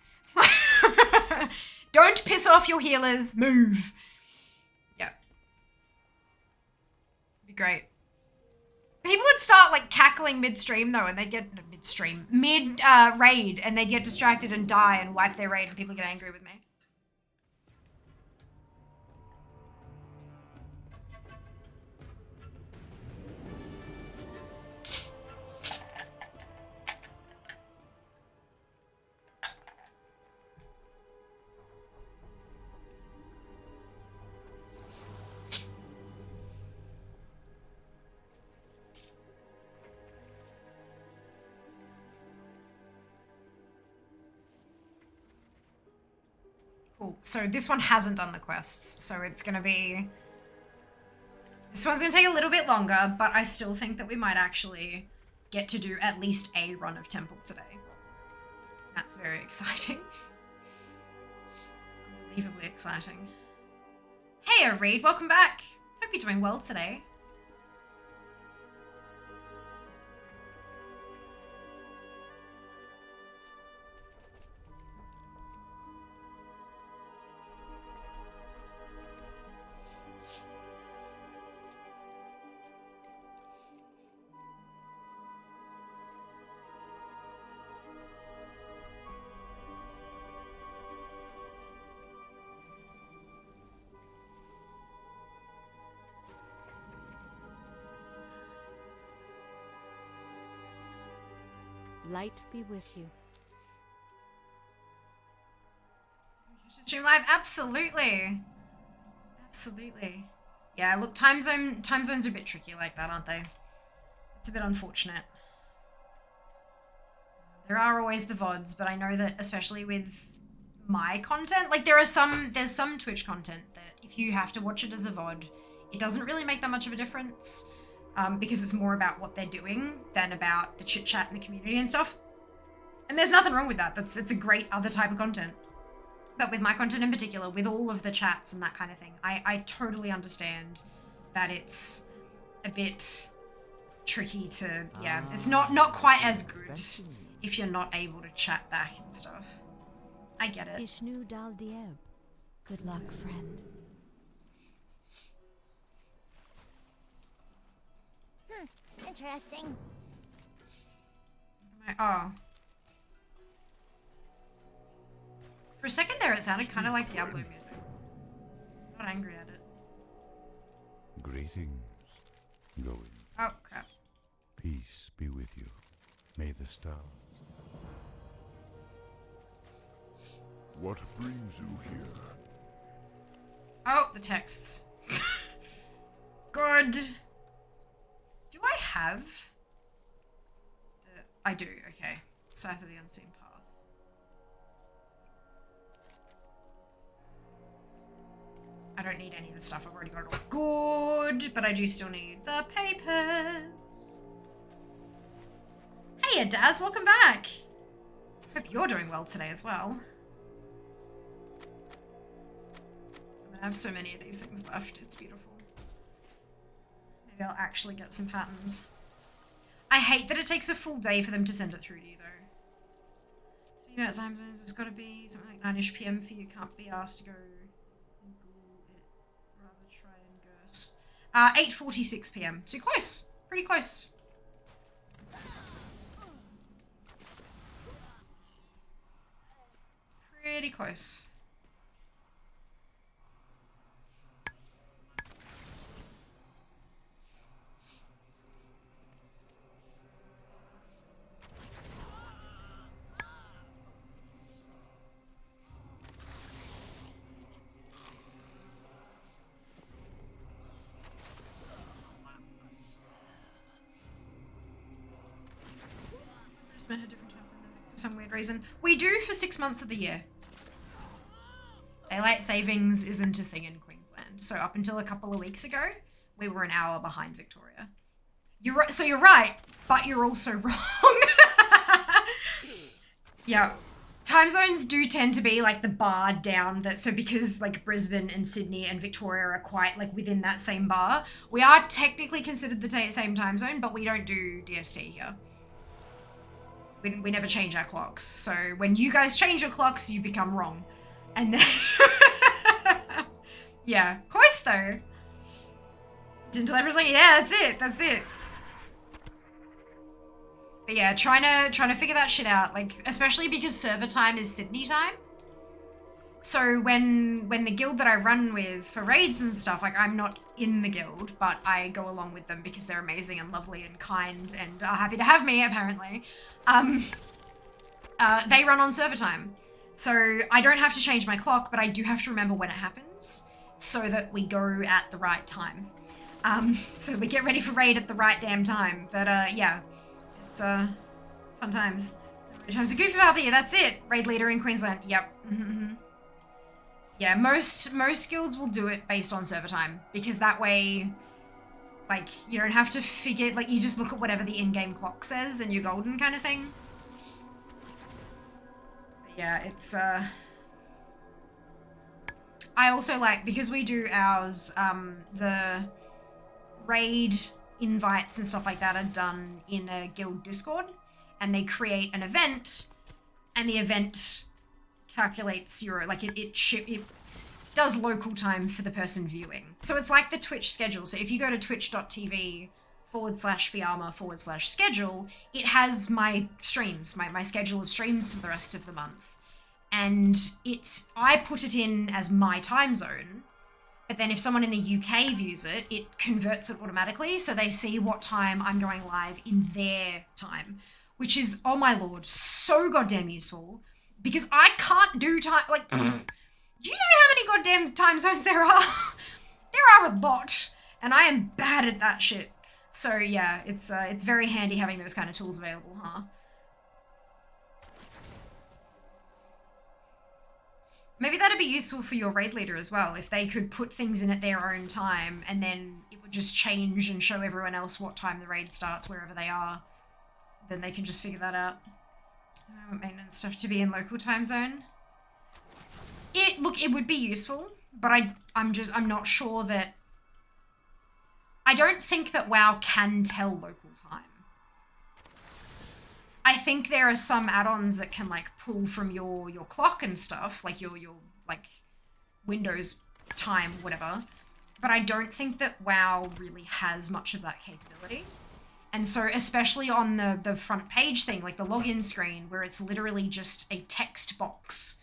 Don't piss off your healers. Move. Yeah. Be great. People would start like cackling midstream though, and they get mid raid, and they get distracted and die and wipe their raid, and people get angry with me. Cool. So this one hasn't done the quests, so it's gonna be... This one's gonna take a little bit longer, but I still think that we might actually get to do at least a run of Temple today. That's very exciting. Unbelievably exciting. Hey, Reed, welcome back. Hope you're doing well today. Light be with you. Stream live, absolutely. Absolutely. Yeah, look, time zones are a bit tricky like that, aren't they? It's a bit unfortunate. There are always the VODs, but I know that especially with my content, like there's some Twitch content that if you have to watch it as a VOD, it doesn't really make that much of a difference. Because it's more about what they're doing than about the chit chat in the community and stuff. And there's nothing wrong with that. It's a great other type of content. But with my content in particular, with all of the chats and that kind of thing, I totally understand that it's a bit tricky to, yeah, it's not quite as good if you're not able to chat back and stuff. I get it. Ishnu Dal Dieb. Good luck, friend. Interesting. Oh. For a second there, it sounded kind of like Diablo music. I'm not angry at it. Greetings. Going. Oh, crap. Peace be with you. May the stars. What brings you here? Oh, the texts. Good. Do I have? I do, okay. Scythe of the Unseen Path. I don't need any of the stuff. I've already got it all good, but I do still need the papers. Hey, Daz, welcome back. Hope you're doing well today as well. I have so many of these things left. It's beautiful. Maybe I'll actually get some patterns. I hate that it takes a full day for them to send it through to you, though. Speaking about time zones, it's got to be something like 9ish PM for you. Can't be asked to go and Google it. Rather try and Gerse. 8:46 PM. So close. Pretty close. Pretty close. For some weird reason. We do for 6 months of the year. Daylight savings isn't a thing in Queensland. So up until a couple of weeks ago, we were an hour behind Victoria. You're right, so you're right, but you're also wrong. Yeah. Time zones do tend to be like the bar down that, so because like Brisbane and Sydney and Victoria are quite like within that same bar, we are technically considered the same time zone, but we don't do DST here. We never change our clocks. So when you guys change your clocks, you become wrong. And then, yeah, close though. Didn't like, yeah, that's it, that's it. But yeah, trying to figure that shit out, like especially because server time is Sydney time. So when the guild that I run with for raids and stuff, like I'm not in the guild, but I go along with them because they're amazing and lovely and kind and are happy to have me apparently. They run on server time. So I don't have to change my clock, but I do have to remember when it happens so that we go at the right time. So we get ready for raid at the right damn time. But yeah, it's fun times. Times a goofy half the year, that's it. Raid leader in Queensland, yep. Yeah, most guilds will do it based on server time because that way, like, you don't have to figure, like, you just look at whatever the in-game clock says and you're golden kind of thing. Yeah, it's, I also like, because we do ours, the raid invites and stuff like that are done in a guild Discord, and they create an event, and the event calculates your, like, it does local time for the person viewing. So it's like the Twitch schedule. So if you go to twitch.tv/Fiamma/schedule, it has my streams, my schedule of streams for the rest of the month. And I put it in as my time zone, but then if someone in the UK views it, it converts it automatically. So they see what time I'm going live in their time, which is, oh my lord, so goddamn useful because I can't do time, like, do you know how many goddamn time zones there are? There are a lot, and I am bad at that shit. So yeah, it's very handy having those kind of tools available, huh? Maybe that'd be useful for your raid leader as well, if they could put things in at their own time, and then it would just change and show everyone else what time the raid starts wherever they are. Then they can just figure that out. I want maintenance stuff to be in local time zone. Look, it would be useful, but I'm not sure that... I don't think that WoW can tell local time. I think there are some add-ons that can, like, pull from your clock and stuff, like your like, Windows time, whatever. But I don't think that WoW really has much of that capability. And so, especially on the front page thing, like the login screen, where it's literally just a text box,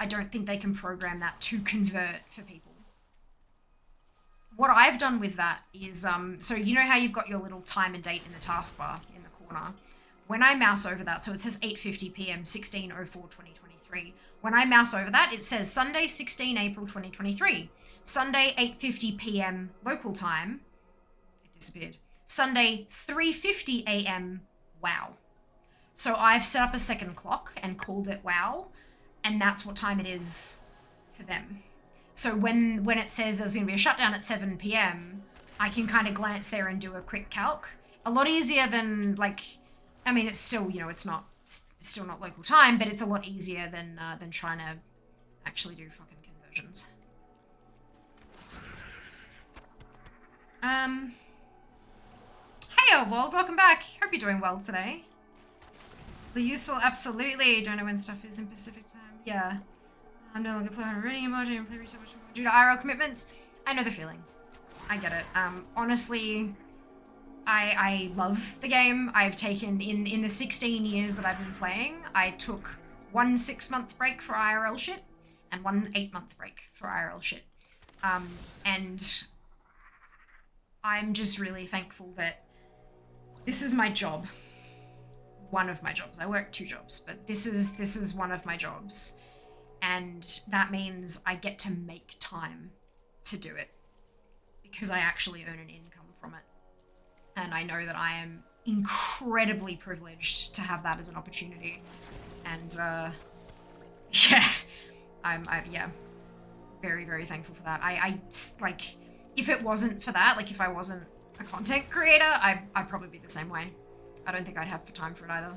I don't think they can program that to convert for people. What I've done with that is, so you know how you've got your little time and date in the taskbar in the corner? When I mouse over that, so it says 8:50 PM, 16/04/2023, 2023. When I mouse over that, it says Sunday, 16 April 2023. Sunday, 8:50 p.m. local time. It disappeared. Sunday, 3:50 a.m. WoW. So I've set up a second clock and called it WoW, and that's what time it is for them. So when it says there's going to be a shutdown at 7 p.m., I can kind of glance there and do a quick calc. A lot easier than, like, I mean, it's still, you know, it's still not local time, but it's a lot easier than trying to actually do fucking conversions. Hey, World, welcome back. Hope you're doing well today. The useful, absolutely. Don't know when stuff is in Pacific time. Yeah. I'm no longer playing a reading emoji and play retail much more due to IRL commitments. I know the feeling. I get it. Honestly, I love the game. I've taken, in the 16 years that I've been playing, I took 1 6-month break for IRL shit and 1 8-month break for IRL shit. And I'm just really thankful that this is my job. One of my jobs. I work 2 jobs, but this is one of my jobs. And that means I get to make time to do it because I actually earn an income from it. And I know that I am incredibly privileged to have that as an opportunity. And yeah, I'm very, very thankful for that. I like, if it wasn't for that, like if I wasn't a content creator, I'd probably be the same way. I don't think I'd have time for it either.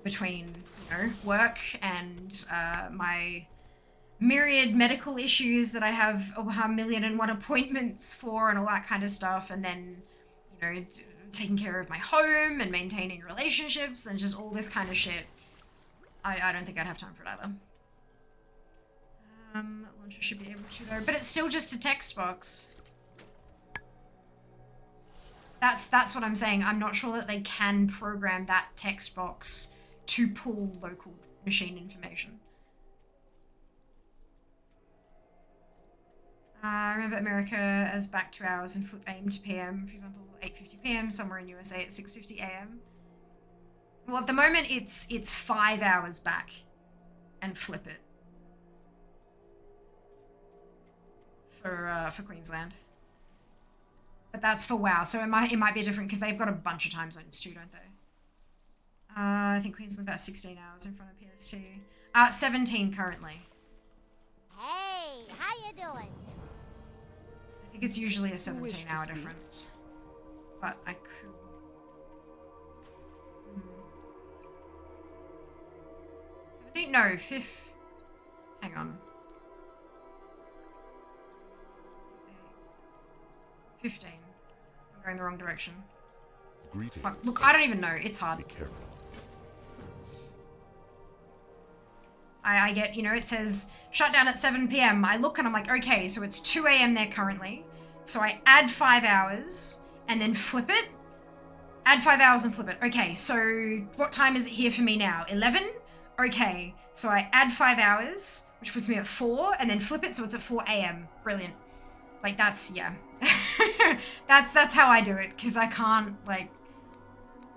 Between, you know, work and my myriad medical issues that I have a 1,000,001 appointments for and all that kind of stuff, and then, you know, taking care of my home and maintaining relationships and just all this kind of shit. I don't think I'd have time for it either. Launcher should be able to though, but it's still just a text box. That's what I'm saying. I'm not sure that they can program that text box to pull local machine information. I remember America as back 2 hours and flip AM to PM, for example, 8:50 PM, somewhere in USA at 6:50 AM. Well, at the moment it's 5 hours back and flip it for Queensland. But that's for WoW, so it might be different because they've got a bunch of time zones too, don't they? I think Queensland about 16 hours in front of PST. 17 currently. Hey, how you doing? I think it's usually a 17-hour difference. But I could... No, 5th... Hang on. 15. I'm going the wrong direction. Greetings. Fuck. Look, I don't even know. It's hard. Be careful. I get, you know, it says shut down at 7 p.m. I look and I'm like, okay, so it's 2 a.m. there currently. So I add 5 hours and then flip it. Add 5 hours and flip it. Okay, so what time is it here for me now? 11? Okay, so I add 5 hours, which puts me at 4, and then flip it so it's at 4 a.m. Brilliant. Like, that's, yeah. that's how I do it, because I can't, like,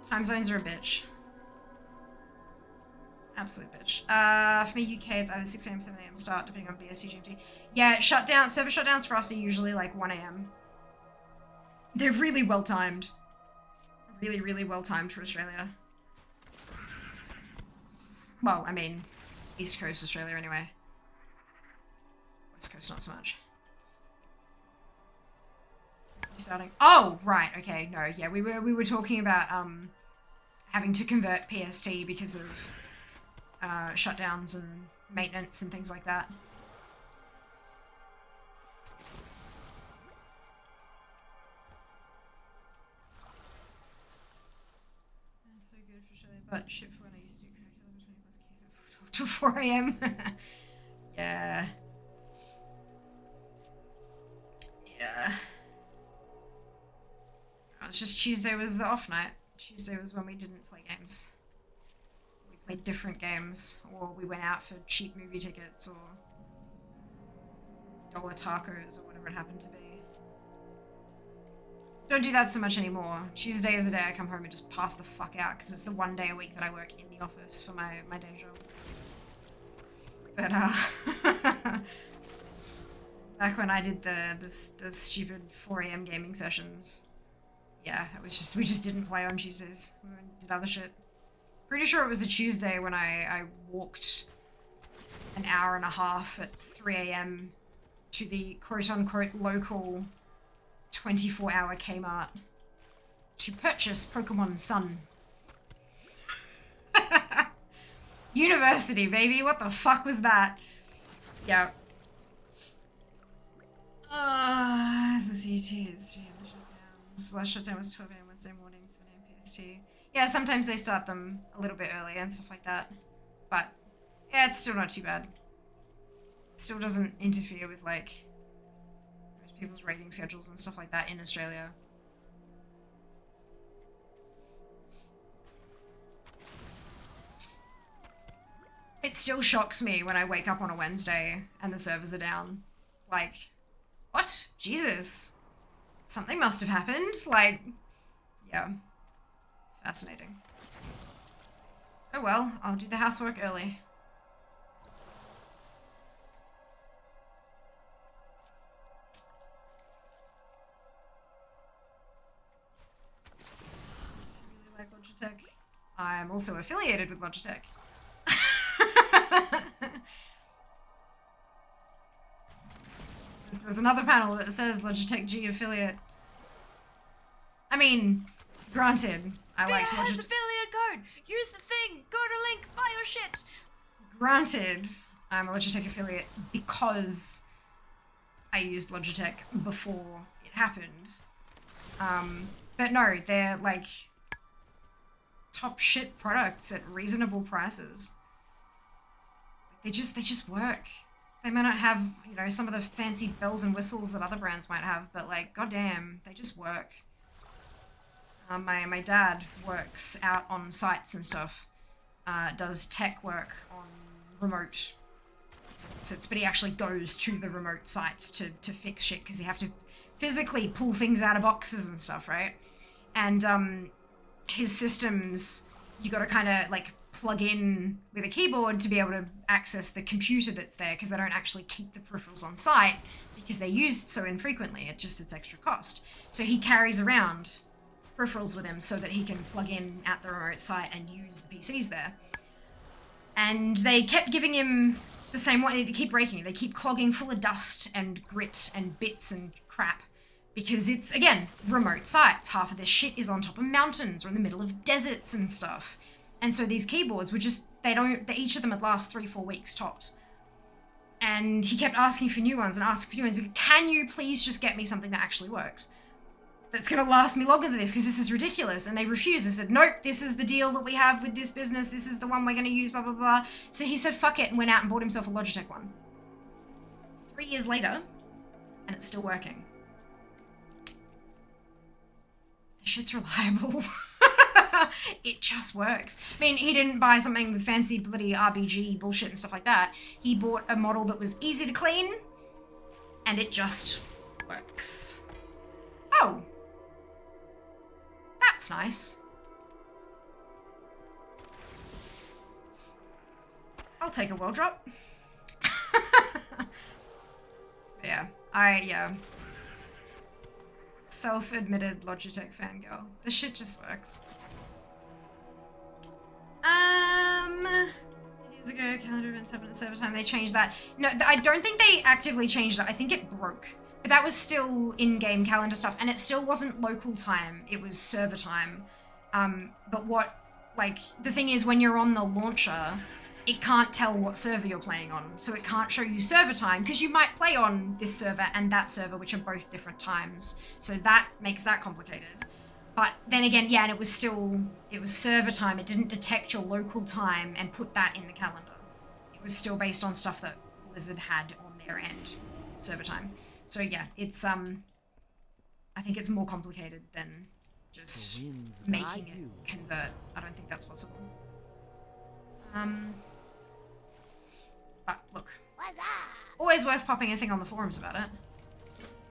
time zones are a bitch. Absolute bitch. For me, UK, it's either 6 a.m., 7 a.m. start, depending on BST, GMT. Yeah, server shutdowns for us are usually like 1 a.m. They're really well timed. Really, really well timed for Australia. Well, I mean, East Coast Australia anyway. West Coast not so much. Starting. Oh, right. Okay. No. Yeah, we were talking about having to convert PST because of shutdowns and maintenance and things like that. That's so good for Australia, but shit for when I used to do calculus 20+ cases till 4 a.m. Yeah. Yeah. It's just Tuesday was the off night. Tuesday was when we didn't play games. We played different games, or we went out for cheap movie tickets, or dollar tacos, or whatever it happened to be. Don't do that so much anymore. Tuesday is the day I come home and just pass the fuck out because it's the one day a week that I work in the office for my day job. But back when I did the stupid 4 a.m. gaming sessions, yeah, we just didn't play on Tuesdays. We did other shit. Pretty sure it was a Tuesday when I walked an hour and a half at 3 a.m. to the quote-unquote local 24-hour Kmart to purchase Pokemon Sun. University, baby, what the fuck was that? Yeah. It's a CT, it's 3 a.m. shutdowns. Last shutdown was 12 a.m. Wednesday morning, 7 a.m. PST. Yeah, sometimes they start them a little bit early and stuff like that. But, yeah, it's still not too bad. It still doesn't interfere with, like, most people's rating schedules and stuff like that in Australia. It still shocks me when I wake up on a Wednesday and the servers are down. Like, what? Jesus. Something must have happened. Like, yeah. Fascinating. Oh well, I'll do the housework early. I really like Logitech. I'm also affiliated with Logitech. There's another panel that says Logitech G affiliate. I mean, granted, I like Logitech. Affiliate code. Use the thing. Go to link. Buy your shit. Granted, I'm a Logitech affiliate because I used Logitech before it happened. But no, they're like top shit products at reasonable prices. They just work. They may not have, you know, some of the fancy bells and whistles that other brands might have, but like, goddamn, they just work. My dad works out on sites and stuff, does tech work on remote sites, but he actually goes to the remote sites to fix shit because you have to physically pull things out of boxes and stuff, right? And his systems, you got to kind of like plug in with a keyboard to be able to access the computer that's there because they don't actually keep the peripherals on site because they're used so infrequently. It's extra cost. So he carries around peripherals with him so that he can plug in at the remote site and use the PCs there. And they kept giving him the same one. They keep breaking. They keep clogging full of dust and grit and bits and crap because it's, again, remote sites. Half of this shit is on top of mountains or in the middle of deserts and stuff. And so these keyboards were just, each of them would last 3-4 weeks tops. And he kept asking for new ones and asking for new ones. He said, can you please just get me something that actually works? That's going to last me longer than this because this is ridiculous. And they refused. They said, nope, this is the deal that we have with this business. This is the one we're going to use, blah, blah, blah. So he said, fuck it, and went out and bought himself a Logitech one. 3 years later, and it's still working. The shit's reliable. It just works. I mean, he didn't buy something with fancy bloody RBG bullshit and stuff like that. He bought a model that was easy to clean, and it just works. Oh. That's nice. I'll take a well drop. Yeah. Self-admitted Logitech fangirl. The shit just works. Years ago, calendar events happened at server time. They changed that. No, I don't think they actively changed it. I think it broke. But that was still in-game calendar stuff, and it still wasn't local time. It was server time. But the thing is, when you're on the launcher, it can't tell what server you're playing on. So it can't show you server time, because you might play on this server and that server, which are both different times. So that makes that complicated. But then again, yeah, and it was server time. It didn't detect your local time and put that in the calendar. It was still based on stuff that Blizzard had on their end, server time. So yeah, it's, I think it's more complicated than just making it convert. I don't think that's possible. But look, always worth popping a thing on the forums about it.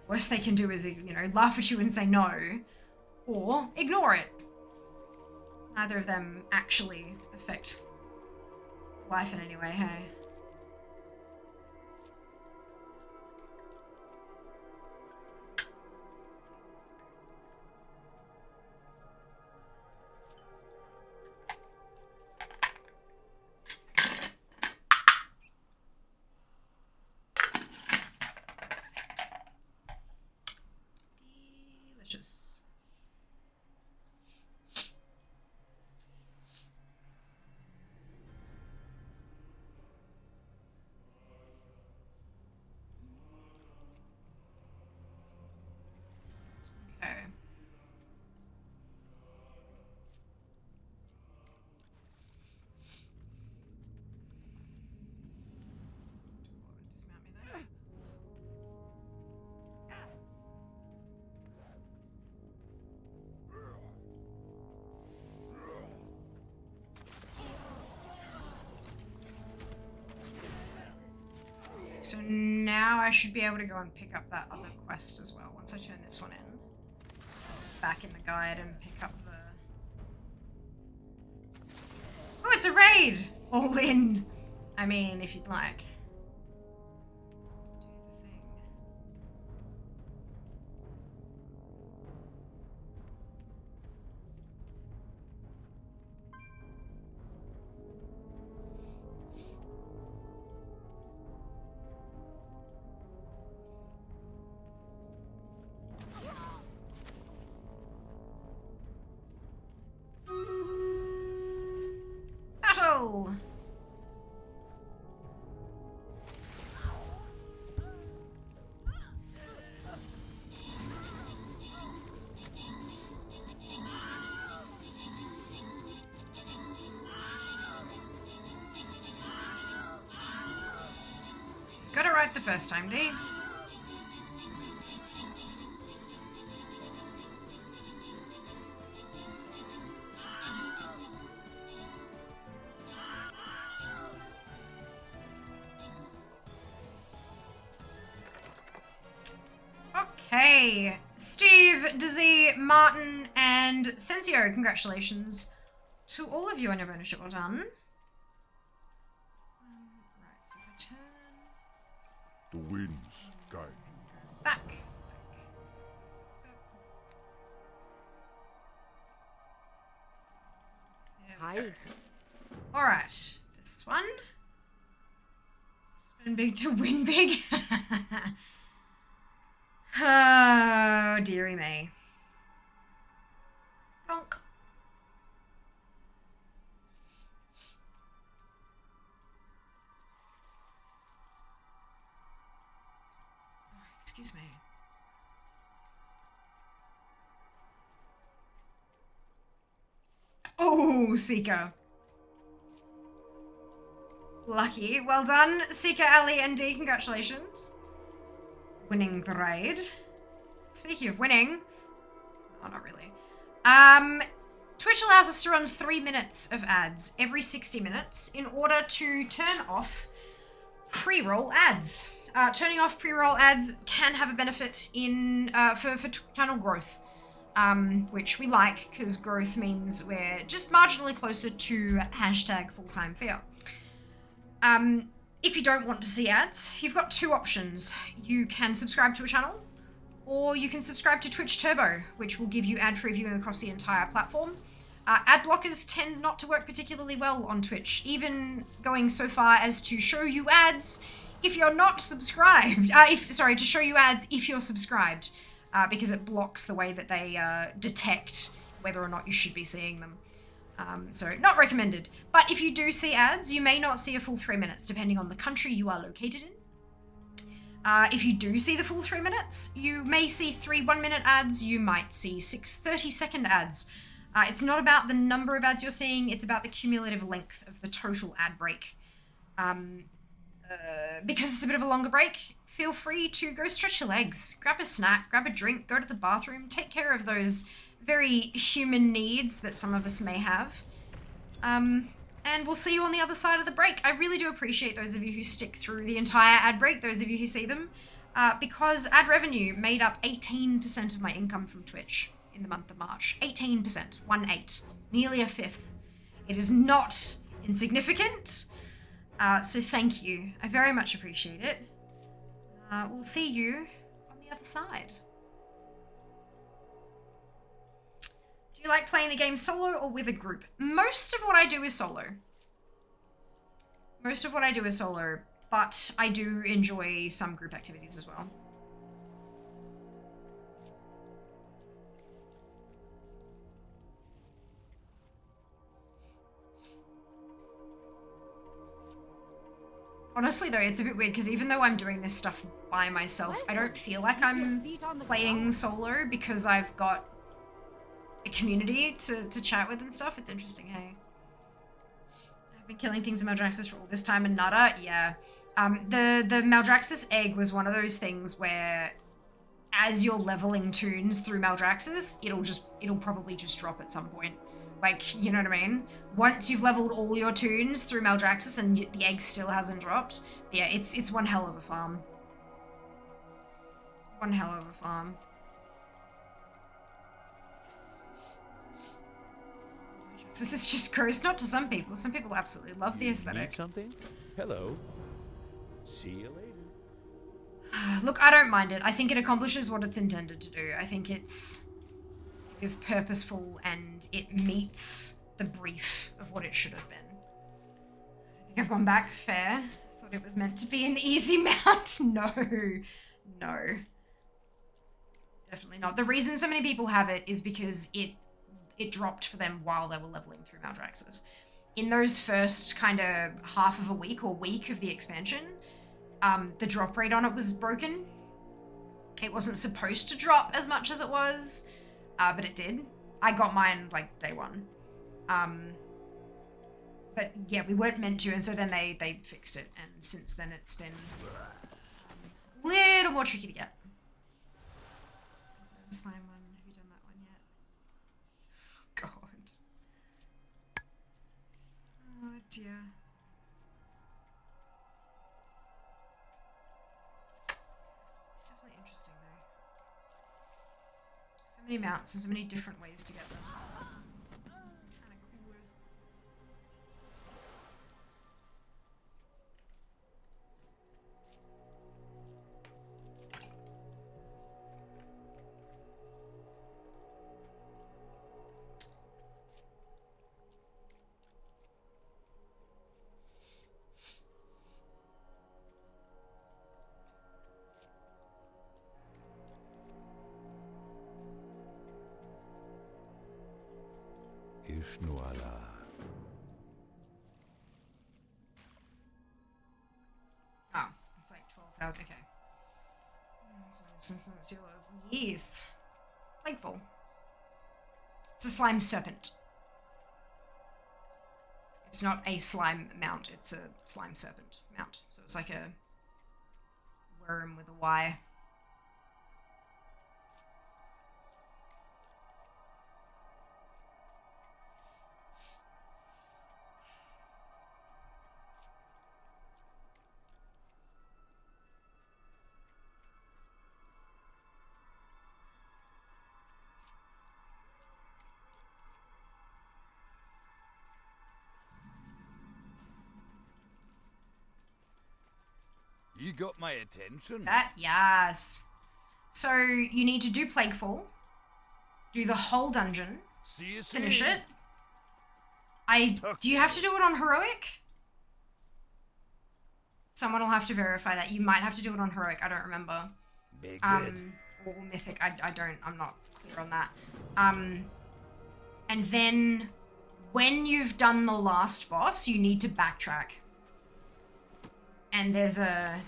Worst they can do is, you know, laugh at you and say no, or ignore it. Neither of them actually affect life in any way, hey? Delicious. Okay. Dismount me there. So now I should be able to go and pick up that other quest as well once I turn this one in. Back in the guide and pick up the... Oh, it's a raid! All in! I mean, if you'd like. Do the thing. Battle! Got it right the first time, D. Okay, Steve, Dizzy, Martin, and Sensio, congratulations to all of you on your ownership. Well done. Right, so if I turn The winds guide you. back. Hi. All right, this one. Spend big to win big. Oh, dearie me. Bonk. Oh, excuse me. Oh, Seeker. Lucky. Well done, Seeker, Ali, and D. Congratulations. Winning the raid. Speaking of winning. Oh, not really. Twitch allows us to run 3 minutes of ads every 60 minutes in order to turn off pre-roll ads. Turning off pre-roll ads can have a benefit in for channel growth. Which we like, because growth means we're just marginally closer to hashtag full-time fair. If you don't want to see ads, you've got two options. You can subscribe to a channel, or you can subscribe to Twitch Turbo, which will give you ad-free viewing across the entire platform. Ad blockers tend not to work particularly well on Twitch, even going so far as to show you ads if you're not subscribed. To show you ads if you're subscribed. Because it blocks the way that they detect whether or not you should be seeing them. So not recommended. But if you do see ads, you may not see a full 3 minutes, depending on the country you are located in. If you do see the full 3 minutes, you may see 3 1-minute ads, you might see 6 30-second ads. It's not about the number of ads you're seeing, it's about the cumulative length of the total ad break. Because it's a bit of a longer break, feel free to go stretch your legs, grab a snack, grab a drink, go to the bathroom, take care of those very human needs that some of us may have. And we'll see you on the other side of the break. I really do appreciate those of you who stick through the entire ad break, those of you who see them. because ad revenue made up 18% of my income from Twitch in the month of March. 18%, 1/8, nearly a fifth. It is not insignificant, so thank you. I very much appreciate it. We'll see you on the other side. Do you like playing the game solo or with a group? Most of what I do is solo. But I do enjoy some group activities as well. Honestly though, it's a bit weird because even though I'm doing this stuff by myself, I don't feel like I'm playing solo because I've got a community to chat with and stuff. It's interesting, hey? I've been killing things in Maldraxxus for all this time and nada, yeah. The Maldraxxus egg was one of those things where as you're leveling toons through Maldraxxus, it'll probably just drop at some point. Like, you know what I mean? Once you've leveled all your toons through Maldraxxus and the egg still hasn't dropped, yeah, it's one hell of a farm. One hell of a farm. This is just gross, not to some people. Some people absolutely love the aesthetic. Need something? Hello. See you later. Look, I don't mind it. I think it accomplishes what it's intended to do. I think it is purposeful and it meets the brief of what it should have been. I think I've gone back fair. Thought it was meant to be an easy mount. No. Definitely not. The reason so many people have it is because it dropped for them while they were leveling through Maldraxxus. In those first kind of half of a week or week of the expansion, the drop rate on it was broken. It wasn't supposed to drop as much as it was, but it did. I got mine like day one. But yeah, we weren't meant to, and so then they fixed it, and since then it's been a little more tricky to get. Slime one. Have you done that one yet? God. Oh dear. It's definitely interesting though. So many mounts and so many different ways to get them. It's kind of cool. Ishnuala. Oh, it's like 12,000. Okay. Yes. Plagueful. It's a slime serpent. It's not a slime mount, it's a slime serpent mount. So it's like a worm with a Y. You got my attention. That, yes. So you need to do Plaguefall, do the whole dungeon, finish it. Do you have to do it on Heroic? Someone will have to verify that. You might have to do it on Heroic, I don't remember. Or Mythic, I'm not clear on that. And then when you've done the last boss, you need to backtrack. And there's a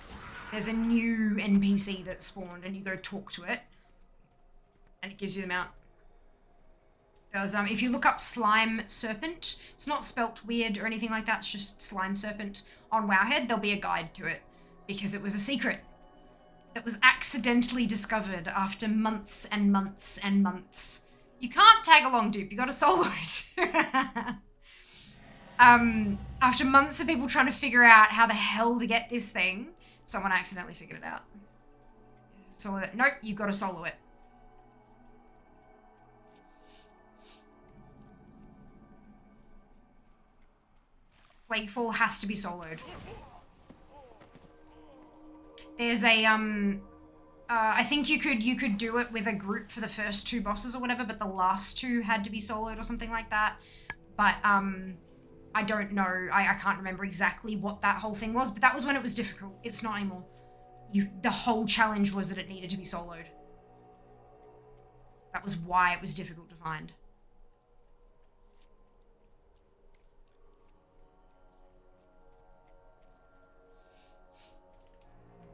new NPC that spawned, and you go talk to it, and it gives you the mount. There's if you look up Slime Serpent, it's not spelt weird or anything like that. It's just Slime Serpent on Wowhead. There'll be a guide to it because it was a secret that was accidentally discovered after months and months and months. You can't tag along, dupe. You got to solo it. After months of people trying to figure out how the hell to get this thing, someone accidentally figured it out. Solo it. Nope, you gotta solo it. Plaguefall has to be soloed. There's a I think you could do it with a group for the first 2 bosses or whatever, but the last 2 had to be soloed or something like that. But I don't know. I can't remember exactly what that whole thing was, but that was when it was difficult. It's not anymore. The whole challenge was that it needed to be soloed. That was why it was difficult to find.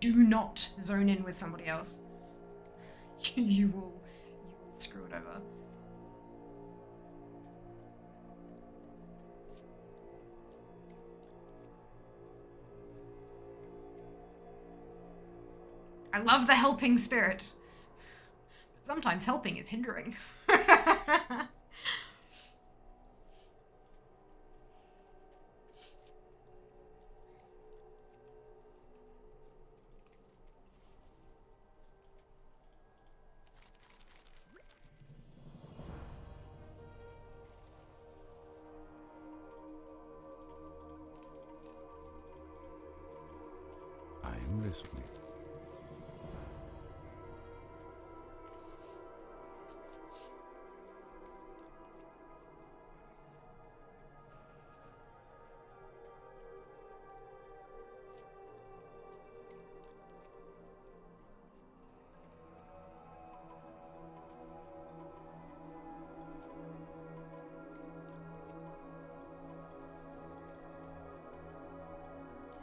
Do not zone in with somebody else. You will screw it over. I love the helping spirit. But sometimes helping is hindering. I'm listening.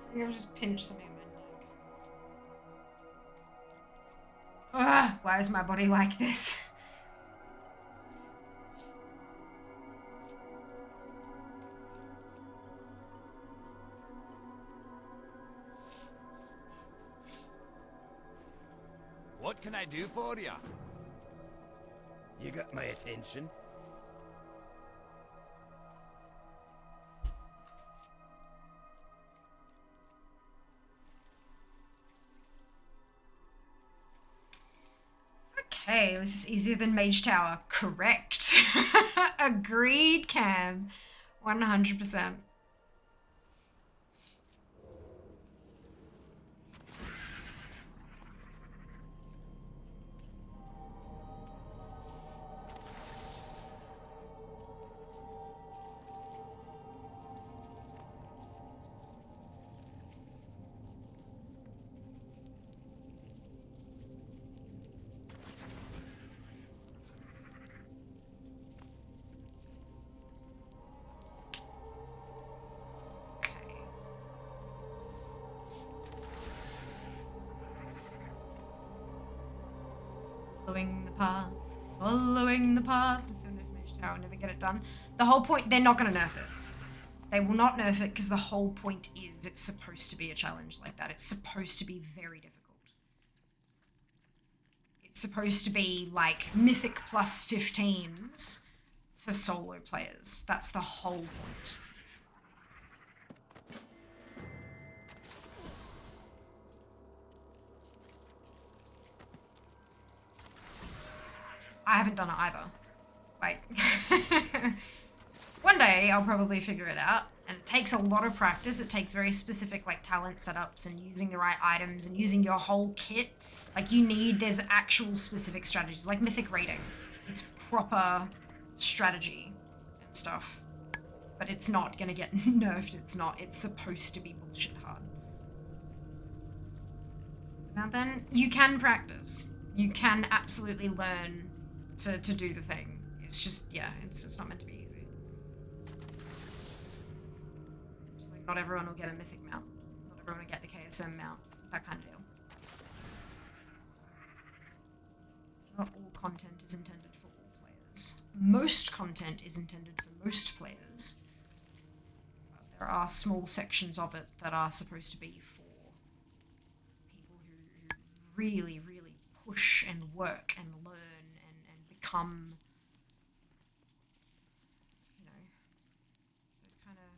I think I've just pinched something in my neck. Ugh, why is my body like this? What can I do for you? You got my attention. Okay, this is easier than Mage Tower. Correct. Agreed, Cam. 100%. Following the path. This information I'll never get it done. The whole point, they're not going to nerf it. They will not nerf it because the whole point is it's supposed to be a challenge like that. It's supposed to be very difficult. It's supposed to be like Mythic plus 15s for solo players. That's the whole point. I haven't done it either. Like, one day I'll probably figure it out. And it takes a lot of practice. It takes very specific like talent setups and using the right items and using your whole kit. Like there's actual specific strategies, like Mythic raiding. It's proper strategy and stuff. But it's not gonna get nerfed, it's supposed to be bullshit hard. Now then, you can practice. You can absolutely learn to do the thing. It's just, yeah, it's not meant to be easy. Just like not everyone will get a Mythic mount. Not everyone will get the KSM mount. That kind of deal. Not all content is intended for all players. Most content is intended for most players. But there are small sections of it that are supposed to be for people who really, really push and work and learn and become, you know, those kind of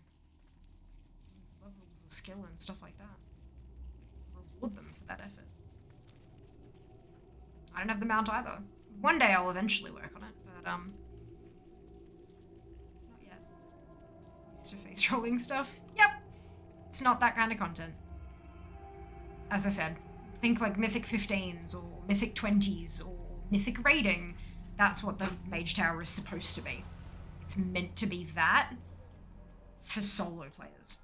levels of skill and stuff like that. Reward them for that effort. I don't have the mount either. One day I'll eventually work on it, but not yet. Used to face rolling stuff. Yep. It's not that kind of content. As I said, think like Mythic 15s or Mythic 20s or Mythic raiding. That's what the Mage Tower is supposed to be. It's meant to be that for solo players.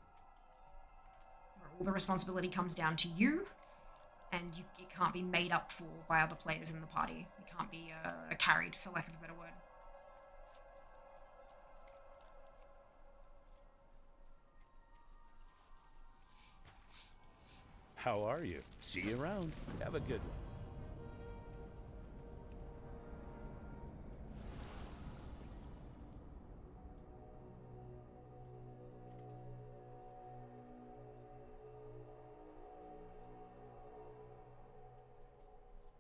Where all the responsibility comes down to you, and it can't be made up for by other players in the party. It can't be carried, for lack of a better word. How are you? See you around. Have a good one.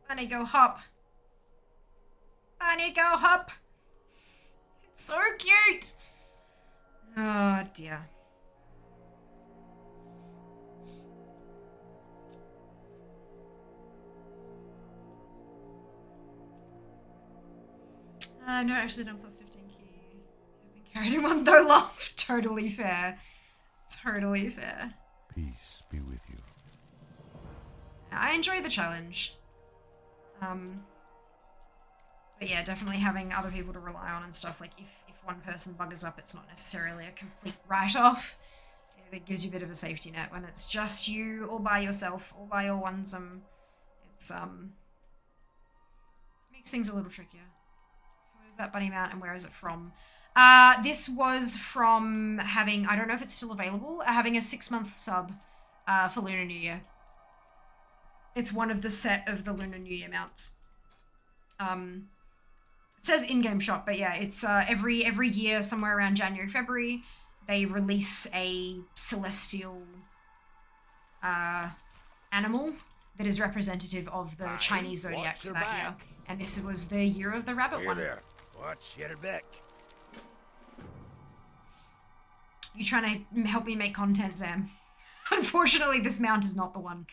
Bunny, go hop. Bunny, go hop. It's so cute. Oh, dear. I've never actually done plus 15 key. I've been carried in one though, love. Totally fair. Totally fair. Peace be with you. I enjoy the challenge. But yeah, definitely having other people to rely on and stuff. Like, if one person buggers up, it's not necessarily a complete write-off. It gives you a bit of a safety net. When it's just you, all by yourself, all by your onesome, it's, makes things a little trickier. So what is that bunny mount and where is it from? This was from having, I don't know if it's still available, having a 6-month sub for Lunar New Year. It's one of the set of the Lunar New Year mounts. It says in-game shop, but yeah, it's every year, somewhere around January, February, they release a celestial animal that is representative of the Chinese zodiac for that year. And this was the year of the rabbit one. There. Watch your back. You trying to help me make content, Zam? Unfortunately, this mount is not the one.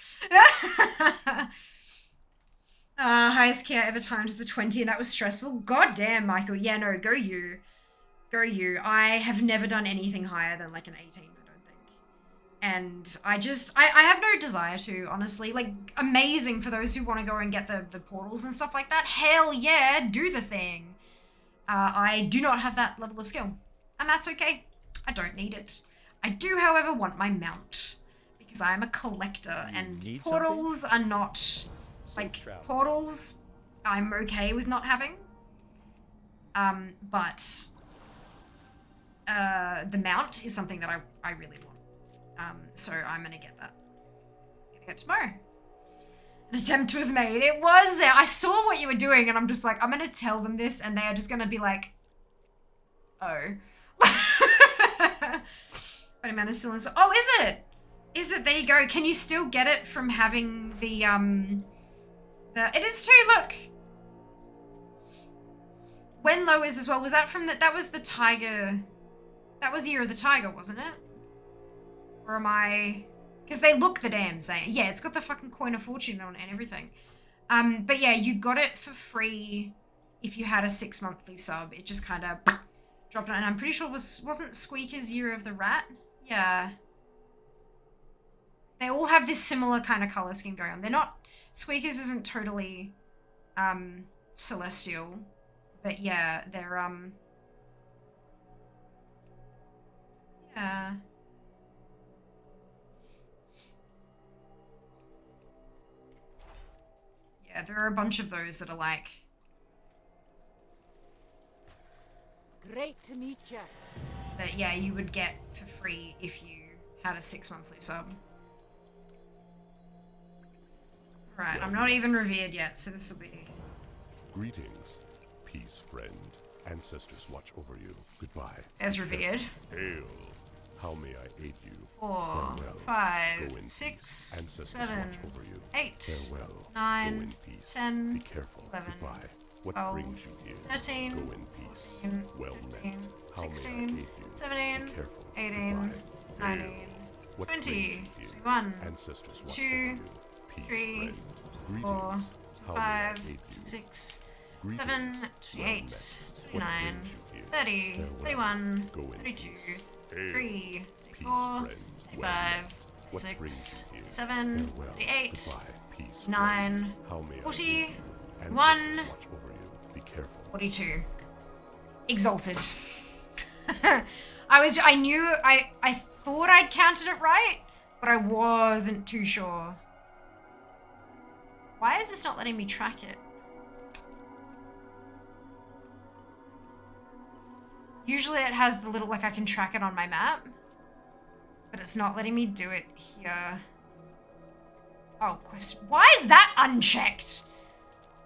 Highest care ever timed was a 20 and that was stressful. God damn, Michael. Yeah, no, go you. Go you. I have never done anything higher than like an 18, I don't think. And I have no desire to, honestly. Like, amazing for those who want to go and get the portals and stuff like that. Hell yeah, do the thing. I do not have that level of skill. And that's okay. I don't need it. I do, however, want my mount. Because I am a collector and portals are not... Like, portals, I'm okay with not having. But the mount is something that I really want. So I'm gonna get that. Gonna get tomorrow. An attempt was made. It was there. I saw what you were doing and I'm just like, I'm gonna tell them this and they are just gonna be like, oh. But man is still in. Oh, is it? Is it? There you go. Can you still get it from having the it is too, look. Wenlo is as well. Was that from that was the tiger. That was Year of the Tiger, wasn't it? Or am I... Because they look the damn same. Yeah, it's got the fucking coin of fortune on it and everything. But yeah, you got it for free if you had a 6 monthly sub. It just kind of dropped on. And I'm pretty sure wasn't Squeaker's Year of the Rat? Yeah. They all have this similar kind of color scheme going on. They're not... Squeakers isn't totally celestial, but yeah, they're yeah. Yeah, there are a bunch of those that are like Great to meet you. that yeah, you would get for free if you had a 6 monthly sub. Right, I'm not even revered yet, so this will be... Greetings, peace, friend. Ancestors watch over you. Goodbye. As revered. Hail. How may I aid you? 4, Farewell. 5, Go in 6, peace. Ancestors 7, watch over you. 8, Farewell. 9, Go in peace. 10, Be careful. 11, Goodbye. What 12, brings you here? 13, Go in peace. 14, Well 15, met. How 16, may I aid you? 17, Be careful. 18, Goodbye. 19, Hail. What 20, brings you here? 21, Ancestors watch 2, over you. Peace, 3, friend. 4, Greetings. How may I 5, aid you? 6, Greetings, 7, well 28, met. What 29, brings you here? 30, Farewell. 31, Go in 32, peace. Hail. 3, Peace, 34, friend. Well 35, met. What 36, brings you here? 37, Farewell. 38, Goodbye. Peace, 9, friend. How may I 40, aid you? 1, Ancestors watch over you. Be careful. 42. Exalted. I thought I'd counted it right, but I wasn't too sure. Why is this not letting me track it? Usually it has the little, like, I can track it on my map, but it's not letting me do it here. Oh, question. Why is that unchecked?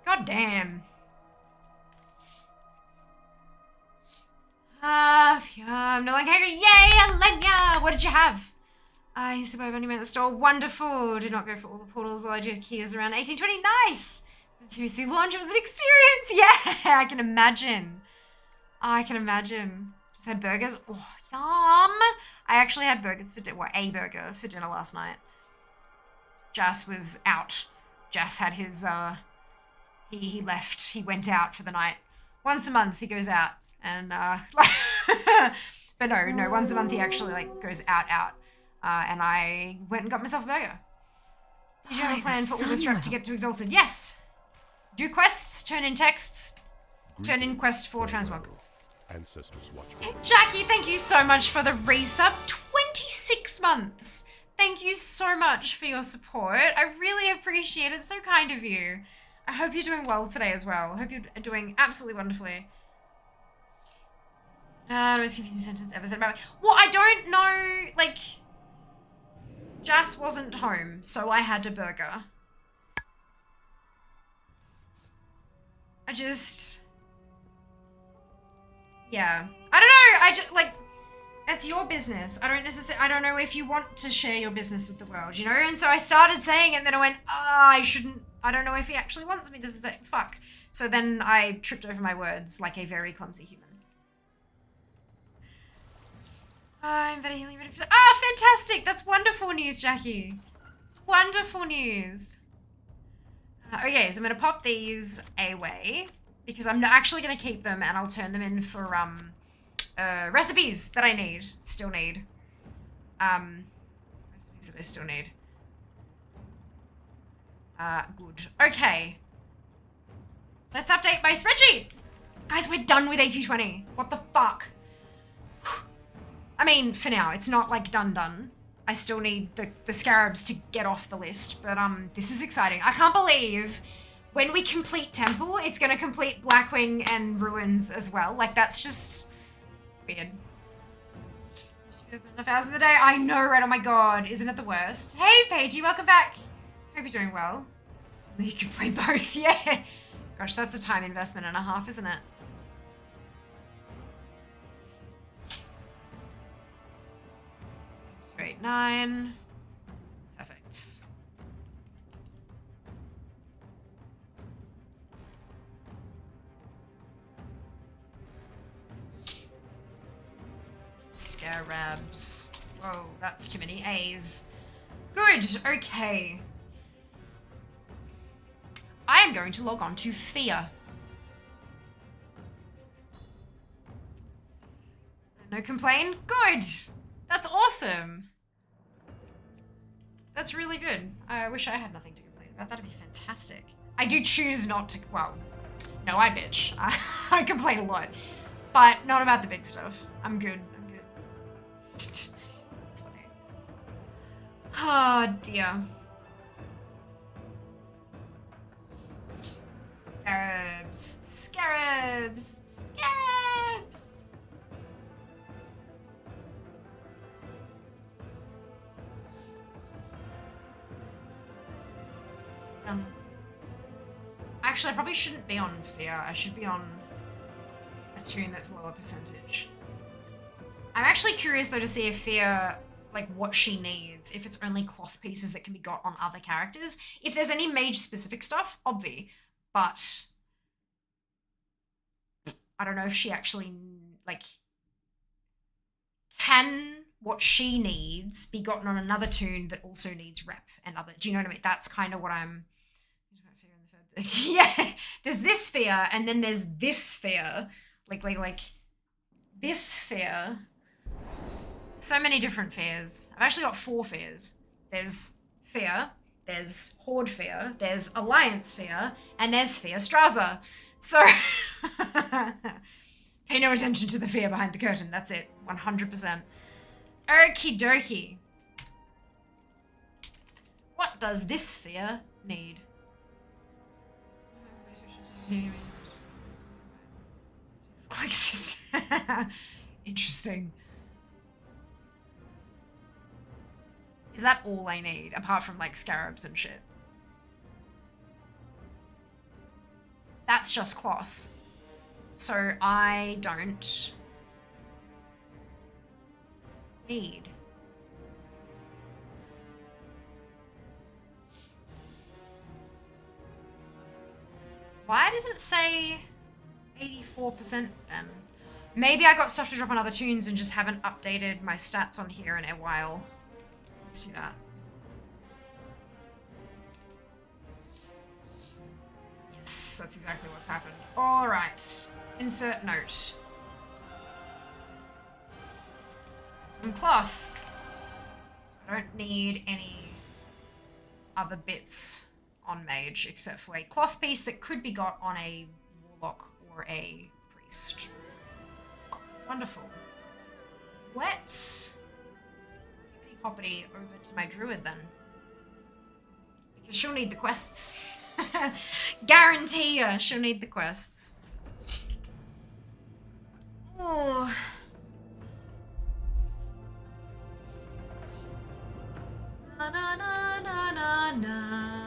God damn. No one can. Yay, Alenia! What did you have? I survived only met at the store. Wonderful. Did not go for all the portals. I do keys around 1820. Nice. The 2C launch was an experience. Yeah, I can imagine. I can imagine. Just had burgers. Oh, yum. I actually had burgers for dinner. Well, a burger for dinner last night. Jas was out. Jas had his, he left. He went out for the night. Once a month he goes out. And, but no, once a month he actually, like, goes out. And I went and got myself a burger. Did you have a plan for Orchestruct to get to Exalted? Yes. Do quests, turn in texts, turn in quest for Transmog. Ancestors watch over you. Jackie, thank you so much for the resub. 26 months. Thank you so much for your support. I really appreciate it. So kind of you. I hope you're doing well today as well. I hope you're doing absolutely wonderfully. Most confusing sentence ever said about me. Well, I don't know, like, Jas wasn't home, so I had a burger. Yeah. I don't know, I just, like, that's your business. I don't know if you want to share your business with the world, you know? And so I started saying it, and then I went, I don't know if he actually wants me to say, fuck. So then I tripped over my words like a very clumsy human. I'm very healing ready for that. Fantastic! That's wonderful news, Jackie. Wonderful news. Okay, so I'm gonna pop these away because I'm actually gonna keep them and I'll turn them in for recipes that I need. Still need. Recipes that I still need. Good. Okay. Let's update my spreadsheet. Guys, we're done with AQ20. What the fuck? I mean, for now, it's not like done. I still need the scarabs to get off the list, but this is exciting. I can't believe when we complete Temple, it's gonna complete Blackwing and Ruins as well. Like, that's just weird. She does enough hours in the day. I know, right? Oh my god, isn't it the worst? Hey, Paigey, welcome back. Hope you're doing well. You can play both, yeah. Gosh, that's a time investment and a half, isn't it? Straight 9. Perfect. Scarabs. Whoa, that's too many A's. Good, okay. I am going to log on to Fear. No complaint? Good! That's awesome! That's really good. I wish I had nothing to complain about. That'd be fantastic. I do choose not to, well, no, I bitch. I complain a lot. But not about the big stuff. I'm good. That's funny. Oh, dear. Scarabs. Scarabs. Scarabs! Actually, I probably shouldn't be on Fear. I should be on a tune that's lower percentage. I'm actually curious, though, to see if Fear, like, what she needs. If it's only cloth pieces that can be got on other characters. If there's any mage-specific stuff, obvi. But I don't know if she actually, like, can what she needs be gotten on another tune that also needs rep and other. Do you know what I mean? That's kind of what I'm. Yeah, there's this sphere, and then there's this sphere. Like this sphere. So many different fears. I've actually got 4 fears. There's fear, there's horde fear, there's alliance fear, and there's fear Straza. So pay no attention to the fear behind the curtain. That's it. 100%. Okie dokie. What does this fear need? Interesting. Is that all I need, apart from like scarabs and shit? That's just cloth. So I don't need. Why does it say 84% then? Maybe I got stuff to drop on other tunes and just haven't updated my stats on here in a while. Let's do that. Yes, that's exactly what's happened. All right. Insert note. And cloth. So I don't need any other bits on mage except for a cloth piece that could be got on a warlock or a priest. Wonderful. Let's hoppity over to my druid then. Because she'll need the quests. Guarantee you, she'll need the quests. Oh. Na na na na na na.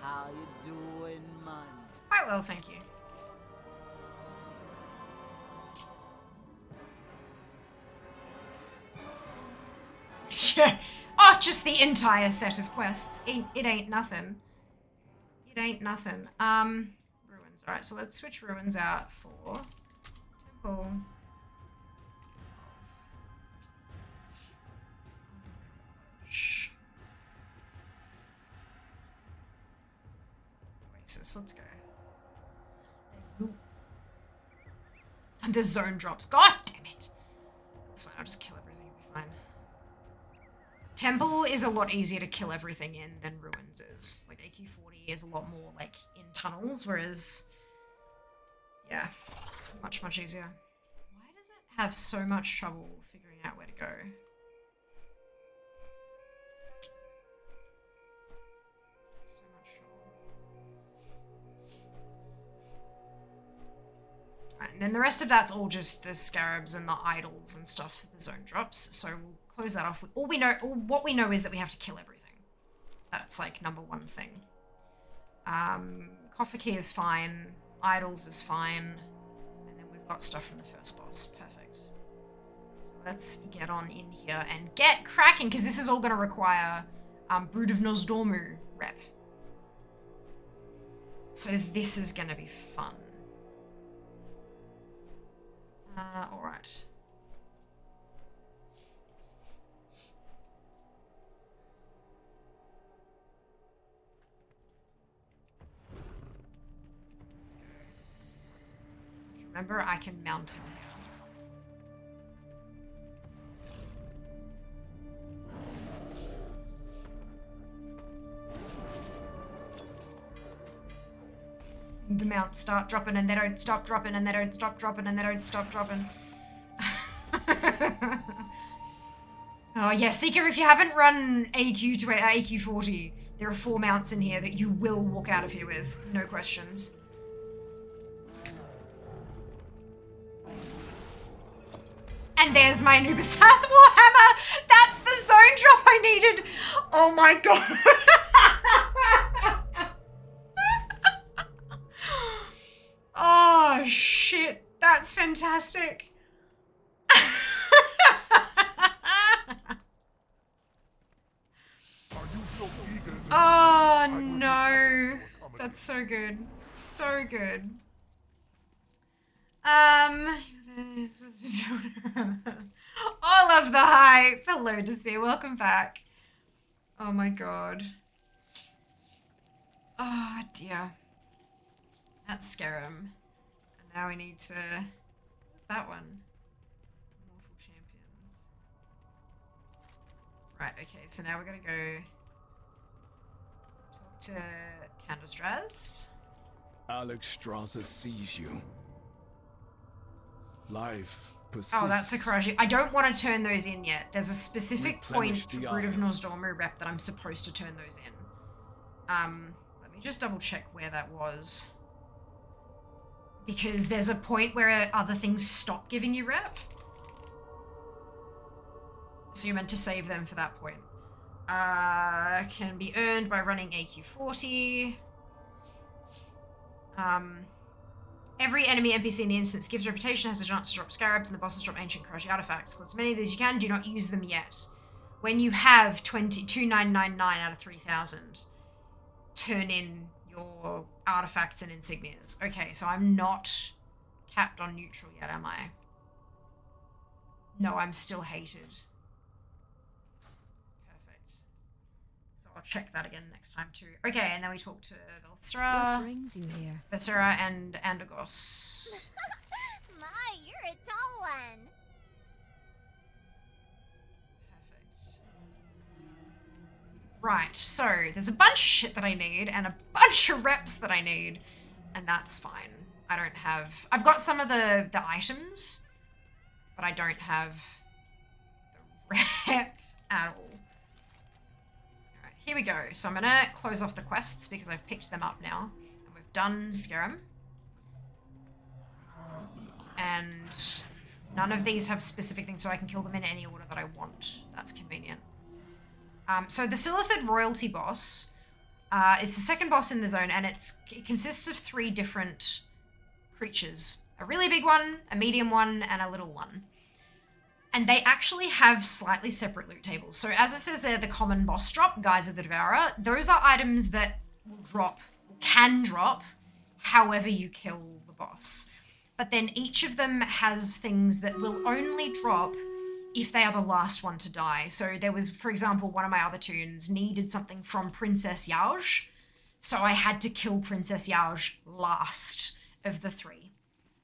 How you doing, man? Quite well, thank you. Oh, just the entire set of quests. It ain't nothing. It ain't nothing. Ruins. Alright, so let's switch ruins out for temple. Oasis, let's go. Let's go. And the zone drops. God damn it. That's fine, I'll just kill everything, it'll be fine. Temple is a lot easier to kill everything in than ruins is. Like AQ40 is a lot more like in tunnels, whereas yeah, it's much, much easier. Why does it have so much trouble figuring out where to go? So much trouble. Right, and then the rest of that's all just the scarabs and the idols and stuff the zone drops. So we'll close that off. All what we know is that we have to kill everything. That's like number 1 thing. Coffer key is fine. Idols is fine. And then we've got stuff from the first boss. Perfect. So let's get on in here and get cracking, because this is all going to require Brood of Nosdormu rep. So this is going to be fun. Alright. Let's go. Remember, I can mount him now. The mounts start dropping and they don't stop dropping and they don't stop dropping and they don't stop dropping. Oh yeah, Seeker, if you haven't run AQ40, there are 4 mounts in here that you will walk out of here with. No questions. And there's my Anubis South Warhammer! That's the zone drop I needed! Oh my god! Oh shit, that's fantastic. Oh no, that's so good, so good. All of the hype. Hello, Desir, welcome back. Oh my god. Oh dear. That's Scarum. And now we need to. What's that one? Mortal Champions. Right, okay, so now we're gonna go talk to Candlestras. Alex Strasser sees you. Life persists. Oh, that's a Karaji. I don't want to turn those in yet. There's a specific point for Brood of Nozdormu rep that I'm supposed to turn those in. Let me just double check where that was. Because there's a point where other things stop giving you rep. So you're meant to save them for that point. Can be earned by running AQ40. Every enemy NPC in the instance gives reputation, has a chance to drop scarabs, and the bosses drop ancient Karaji artifacts. Collect as many of these you can, do not use them yet. When you have 2999 out of 3000, turn in your artifacts and insignias. Okay, so I'm not capped on neutral yet, am I? No, I'm still hated. Perfect. So I'll check that again next time too. Okay, and then we talk to Velstra. What brings you here? Velstra and Andagos. My, you're a tall one. Right, so there's a bunch of shit that I need and a bunch of reps that I need, and that's fine. I don't have... I've got some of the items, but I don't have the rep at all. Alright, here we go. So I'm gonna close off the quests because I've picked them up now. And we've done Scarum. And none of these have specific things, so I can kill them in any order that I want. That's convenient. So the Silithid royalty boss is the second boss in the zone, and it consists of 3 different creatures. A really big one, a medium one, and a little one. And they actually have slightly separate loot tables. So as it says there, the common boss drop, Guise of the Devourer, those are items that will drop, can drop, however you kill the boss. But then each of them has things that will only drop if they are the last one to die. So there was, for example, one of my other tunes needed something from Princess Yauj. So I had to kill Princess Yauj last of the 3.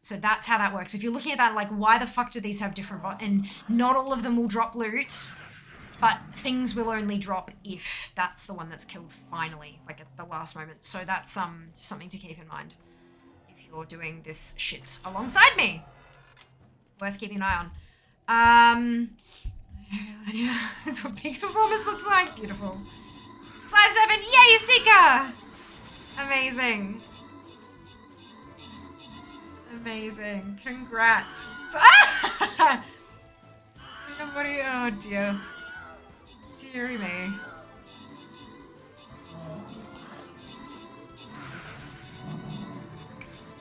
So that's how that works. If you're looking at that, like, why the fuck do these have different and not all of them will drop loot, but things will only drop if that's the one that's killed finally, like at the last moment. So that's something to keep in mind if you're doing this shit alongside me. Worth keeping an eye on. That's what Peak's performance looks like. Beautiful. Slide 7, yay, Seeker! Amazing. Amazing. Congrats. Everybody, oh dear. Deary me.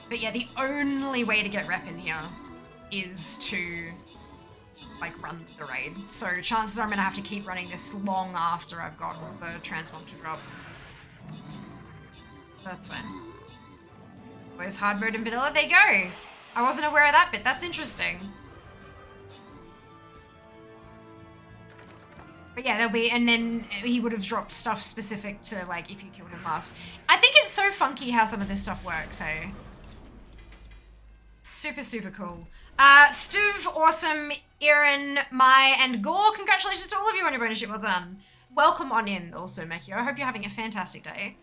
But yeah, the only way to get rep in here is to like run the raid. So chances are I'm gonna have to keep running this long after I've got all the transmog to drop. That's fine. Always hard mode in vanilla. There you go. I wasn't aware of that bit. That's interesting. But yeah, there'll be, and then he would have dropped stuff specific to like if you killed him last. I think it's so funky how some of this stuff works, hey? Super, super cool. Stuv, awesome, Erin, Mai, and Gore, congratulations to all of you on your bonus ship. Well done. Welcome on in also, Mekio. I hope you're having a fantastic day.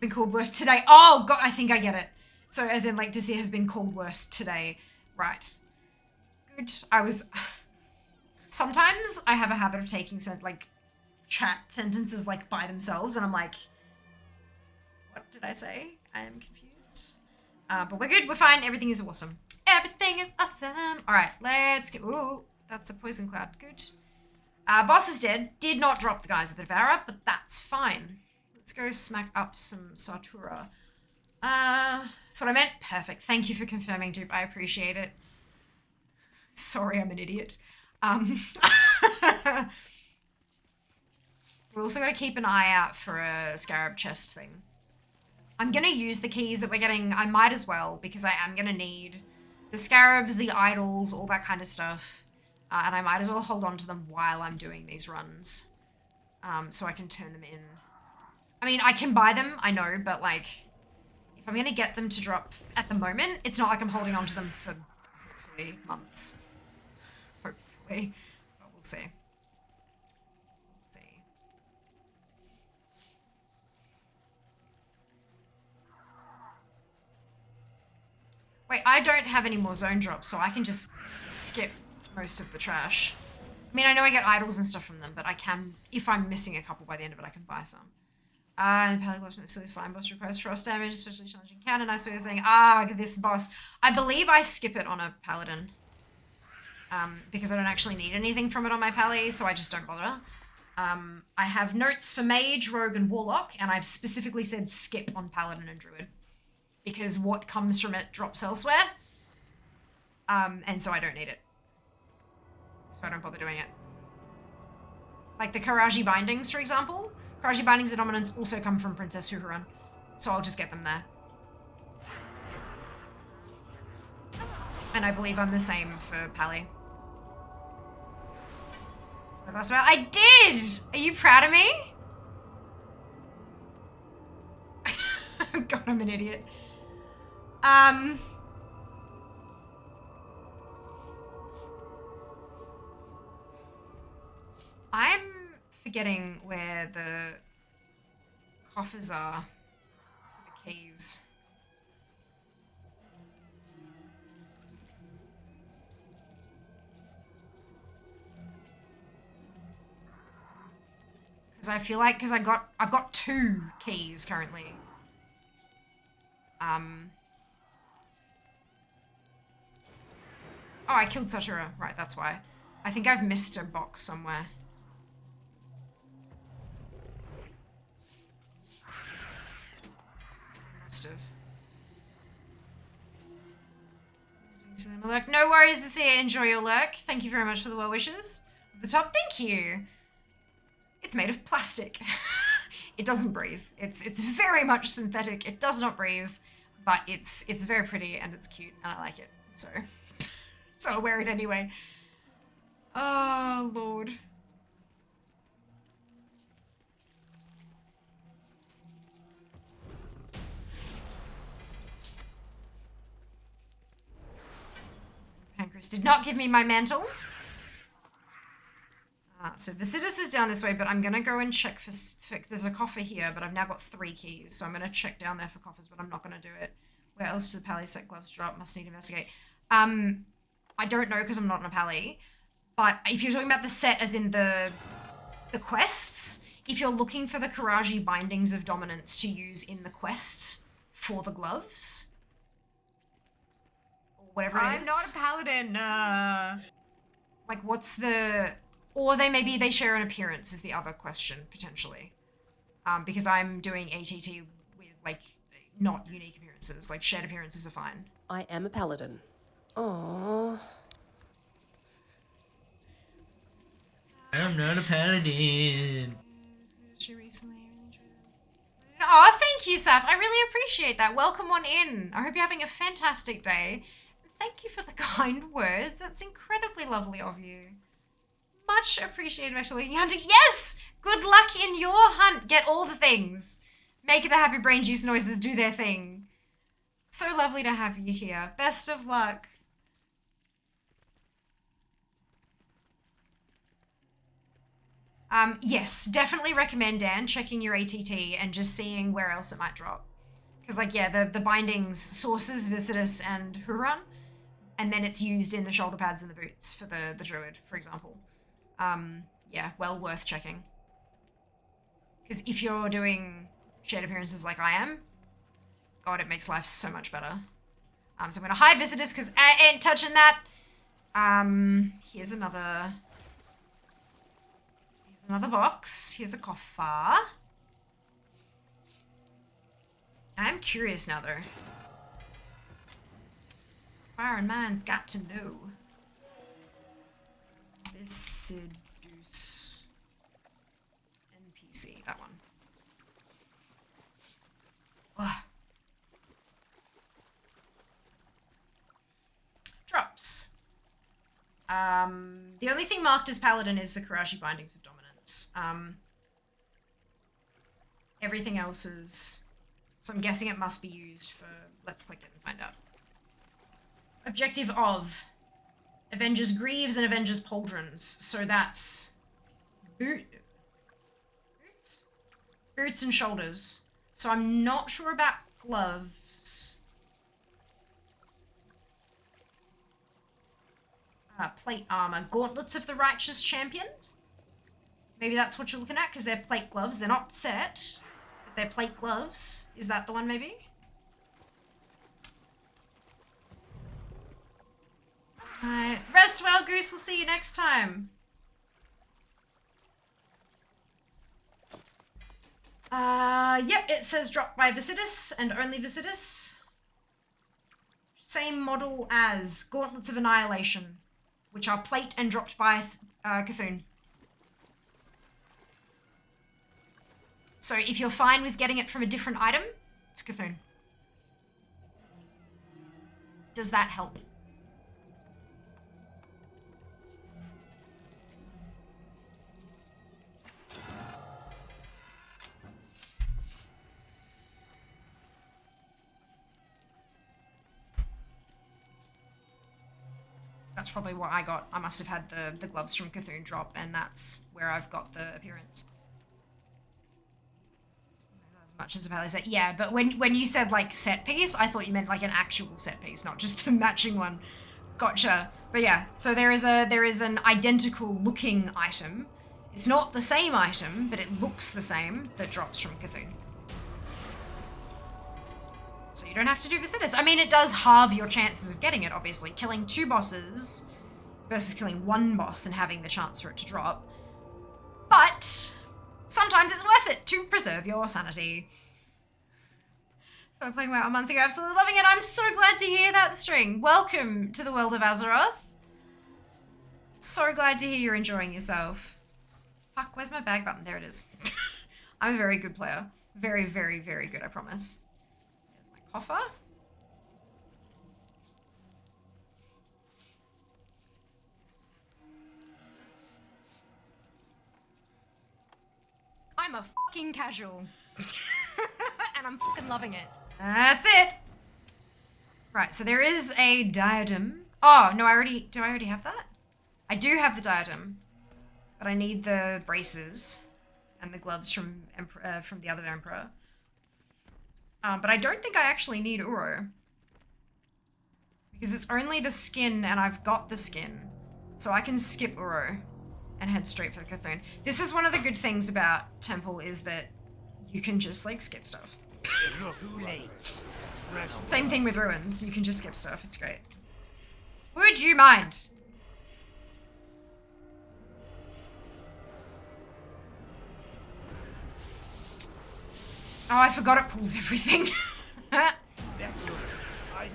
Been called worse today. Oh, God, I think I get it. So as in, like, Desir has been called worse today. Right. Good. Sometimes I have a habit of taking, like, chat sentences, like, by themselves, and I'm like, what did I say? I am confused. But we're good. We're fine. Everything is awesome. Everything is awesome. All right, let's get... Ooh, that's a poison cloud. Good. Boss is dead. Did not drop the guys of the Devourer, but that's fine. Let's go smack up some Sartura. That's what I meant. Perfect. Thank you for confirming, Dupe. I appreciate it. Sorry, I'm an idiot. We also got to keep an eye out for a scarab chest thing. I'm going to use the keys that we're getting. I might as well, because I am going to need the scarabs, the idols, all that kind of stuff. And I might as well hold on to them while I'm doing these runs. So I can turn them in. I mean, I can buy them, I know, but like, if I'm going to get them to drop at the moment, it's not like I'm holding on to them for hopefully months. Hopefully. But we'll see. Let's see. Wait, I don't have any more zone drops, so I can just skip most of the trash. I mean, I know I get idols and stuff from them, but I can, if I'm missing a couple by the end of it, I can buy some. The Paladin from the silly slime boss requires frost damage, especially challenging cannon. I swear you're saying, this boss. I believe I skip it on a Paladin. Because I don't actually need anything from it on my Pally, so I just don't bother. I have notes for Mage, Rogue, and Warlock, and I've specifically said skip on Paladin and Druid. Because what comes from it drops elsewhere. And so I don't need it. So I don't bother doing it. Like the Karaji Bindings, for example. Karaji Bindings and Dominance also come from Princess Huhuran. So I'll just get them there. And I believe I'm the same for Pally. But that's about— I did! Are you proud of me? God, I'm an idiot. I'm forgetting where the coffers are for the keys. Because I feel like, I've got 2 keys currently. Oh, I killed Satura. Right, that's why. I think I've missed a box somewhere. Must have. Lurk. No worries to see you. Enjoy your lurk. Thank you very much for the well wishes. At the top, thank you. It's made of plastic. It doesn't breathe. It's very much synthetic. It does not breathe, but it's very pretty and it's cute and I like it. So I wear it anyway. Oh Lord. Pancreas did not give me my mantle. So Vicitus is down this way, but I'm gonna go and check for there's a coffer here, but I've now got 3 keys, so I'm gonna check down there for coffers, but I'm not gonna do it. Where else do the Pally set gloves drop? Must need to investigate. I don't know because I'm not on a Pally, but if you're talking about the set as in the quests, if you're looking for the Karaji Bindings of Dominance to use in the quest for the gloves, or whatever it is. I'm not a paladin. Like, what's the... Or maybe they share an appearance is the other question, potentially. Because I'm doing ATT with, like, not unique appearances. Like, shared appearances are fine. I am a paladin. Aww. I'm not a paladin. Oh, thank you, Saf. I really appreciate that. Welcome on in. I hope you're having a fantastic day. And thank you for the kind words. That's incredibly lovely of you. Much appreciated, actually. Yes! Good luck in your hunt. Get all the things. Make the happy brain juice noises do their thing. So lovely to have you here. Best of luck. Yes, definitely recommend, Dan, checking your ATT and just seeing where else it might drop. Because, like, yeah, the bindings, Sources, Visitus, and Huron, and then it's used in the shoulder pads and the boots for the druid, for example. Yeah, well worth checking. Because if you're doing shared appearances like I am, God, it makes life so much better. So I'm going to hide Visitors because I ain't touching that. Here's another box. Here's a coffer. I'm curious now, though. Inquiring mind's got to know. Seduce NPC, that one. Ugh. Drops. The only thing marked as Paladin is the Karashi Bindings of Dominance. Everything else is... So I'm guessing it must be used for... Let's click it and find out. Objective of... Avengers Greaves and Avengers Pauldrons. So that's... Boots and shoulders. So I'm not sure about gloves. Plate armor. Gauntlets of the Righteous Champion. Maybe that's what you're looking at, because they're plate gloves. They're not set, but they're plate gloves. Is that the one, maybe? Alright. Rest well, Goose. We'll see you next time. Yep, it says dropped by Visitus, and only Visitus. Same model as Gauntlets of Annihilation, which are plate and dropped by Cthulhu. So if you're fine with getting it from a different item, it's Cthulhu. Does that help? That's probably what I got. I must have had the gloves from Cthulhu drop, and that's where I've got the appearance. As much as a pally set. Yeah, but when you said like set piece, I thought you meant like an actual set piece, not just a matching one. Gotcha. But yeah, so there is an identical looking item. It's not the same item, but it looks the same that drops from Cthulhu. So you don't have to do Visitus. I mean, it does halve your chances of getting it, obviously. Killing 2 bosses versus killing 1 boss and having the chance for it to drop. But sometimes it's worth it to preserve your sanity. So I'm playing WoW a month ago, absolutely loving it. I'm so glad to hear that, String. Welcome to the world of Azeroth. So glad to hear you're enjoying yourself. Fuck, where's my bag button? There it is. I'm a very good player. Very, very, very good, I promise. Coffer. I'm a fucking casual. And I'm fucking loving it. That's it. Right, so there is a diadem. Oh, no, do I already have that? I do have the diadem, but I need the braces and the gloves from the other Emperor. But I don't think I actually need Uro. Because it's only the skin, and I've got the skin. So I can skip Uro and head straight for the Cthulhu. This is one of the good things about Temple, is that you can just, like, skip stuff. Same thing with Ruins. You can just skip stuff. It's great. Would you mind? Oh, I forgot it pulls everything. I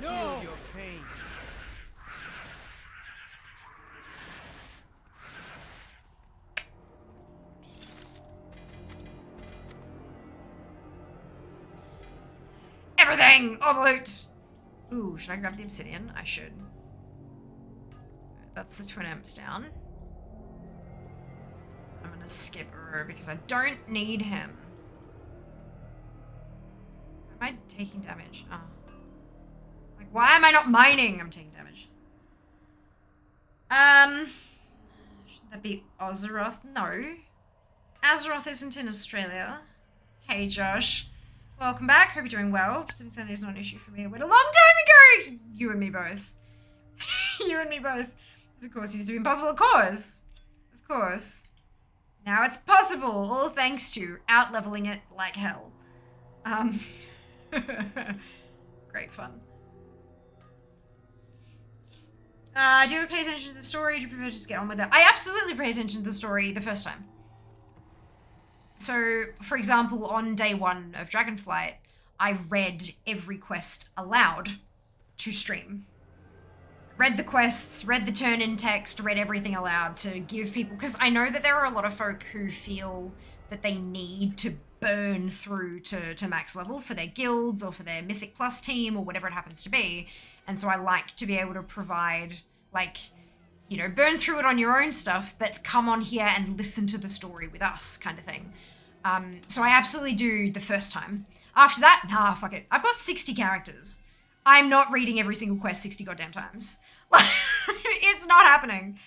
know your pain. Everything! All the loot! Ooh, should I grab the obsidian? I should. That's the twin imps down. I'm gonna skip her because I don't need him. Am I taking damage? Oh. Like, why am I not mining? I'm taking damage. Should that be Azeroth? No. Azeroth isn't in Australia. Hey, Josh. Welcome back. Hope you're doing well. Pacific Sunday is not an issue for me. I went a long time ago! You and me both. You and me both. This, of course, used to be impossible. Of course. Of course. Now it's possible, all thanks to out-leveling it like hell. Great fun. Do you ever pay attention to the story? Do you prefer to just get on with it? I absolutely pay attention to the story the first time. So, for example, on day 1 of Dragonflight, I read every quest aloud to stream. Read the quests, read the turn-in text, read everything aloud to give people... Because I know that there are a lot of folk who feel that they need to burn through to max level for their guilds or for their Mythic Plus team or whatever it happens to be. And so I like to be able to provide, like, you know, burn through it on your own stuff, but come on here and listen to the story with us kind of thing. So I absolutely do the first time. After that, nah, fuck it. I've got 60 characters. I'm not reading every single quest 60 goddamn times. It's not happening.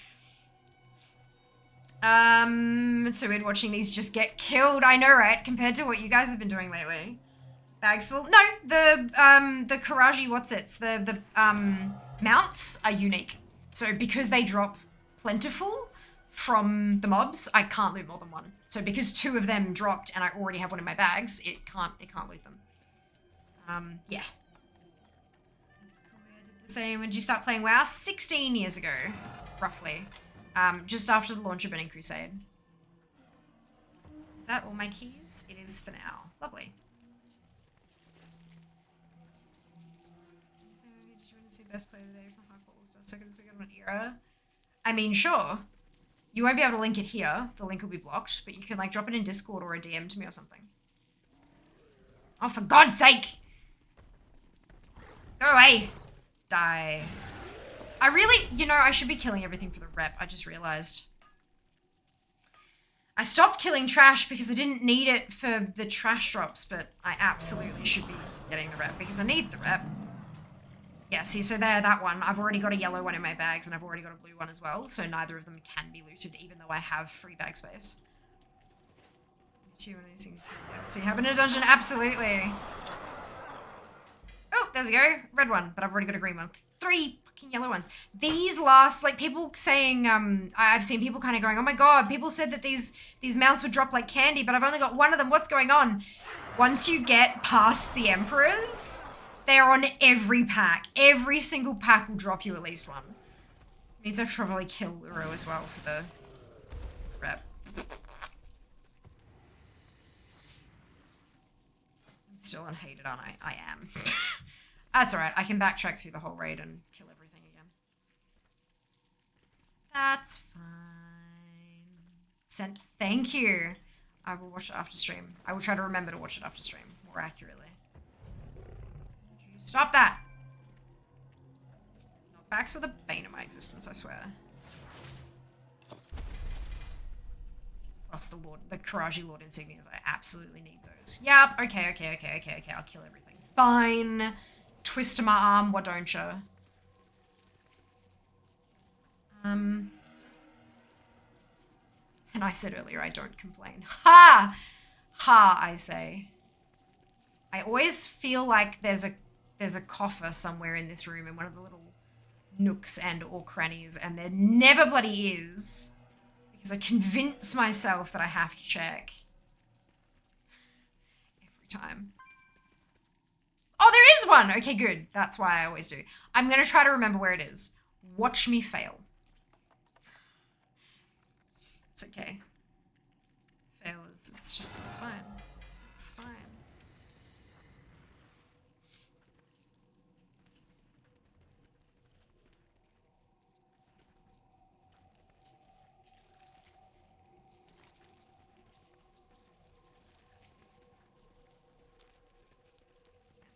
It's so weird watching these just get killed. I know, right? Compared to what you guys have been doing lately. Bags full? No, the Karaji what's-its, the mounts are unique. So because they drop plentiful from the mobs, I can't loot more than one. So because 2 of them dropped and I already have one in my bags, it can't loot them. Yeah. That's cool. I did the same. When did you start playing WoW? 16 years ago, roughly. Just after the launch of Burning Crusade. Is that all my keys? It is for now. Lovely. Did you want to see best play of the day from Hardcore All-Star Second this week on an era? I mean, sure. You won't be able to link it here. The link will be blocked, but you can like drop it in Discord or a DM to me or something. Oh, for God's sake! Go away! Die. I really, you know, I should be killing everything for the rep. I just realized. I stopped killing trash because I didn't need it for the trash drops, but I absolutely should be getting the rep because I need the rep. Yeah, see, so there, that one. I've already got a yellow one in my bags and I've already got a blue one as well, so neither of them can be looted even though I have free bag space. See you happen in a dungeon? Absolutely. Oh, there's a go. Red one, but I've already got a green one. 3 fucking yellow ones. These last, like, people saying, I've seen people kind of going, oh my god, people said that these mounts would drop like candy, but I've only got one of them. What's going on? Once you get past the Emperors, they're on every pack. Every single pack will drop you at least one. Means I have to probably kill Uro as well for the rep. I'm still unhated, aren't I? I am. That's alright. I can backtrack through the whole raid and kill everything again. That's fine. Sent. Thank you. I will watch it after stream. I will try to remember to watch it after stream more accurately. Stop that! Knockbacks are the bane of my existence, I swear. Plus the Karaji Lord insignias. I absolutely need those. Yep. Okay. I'll kill everything. Fine. Twist my arm. What don't you? And I said earlier, I don't complain. Ha! Ha, I say. I always feel like there's a coffer somewhere in this room in one of the little nooks and or crannies, and there never bloody is. Because I convince myself that I have to check. Every time. Oh, there is one! Okay, good. That's why I always do. I'm going to try to remember where it is. Watch me fail. It's okay. Fail is, it's fine. It's fine.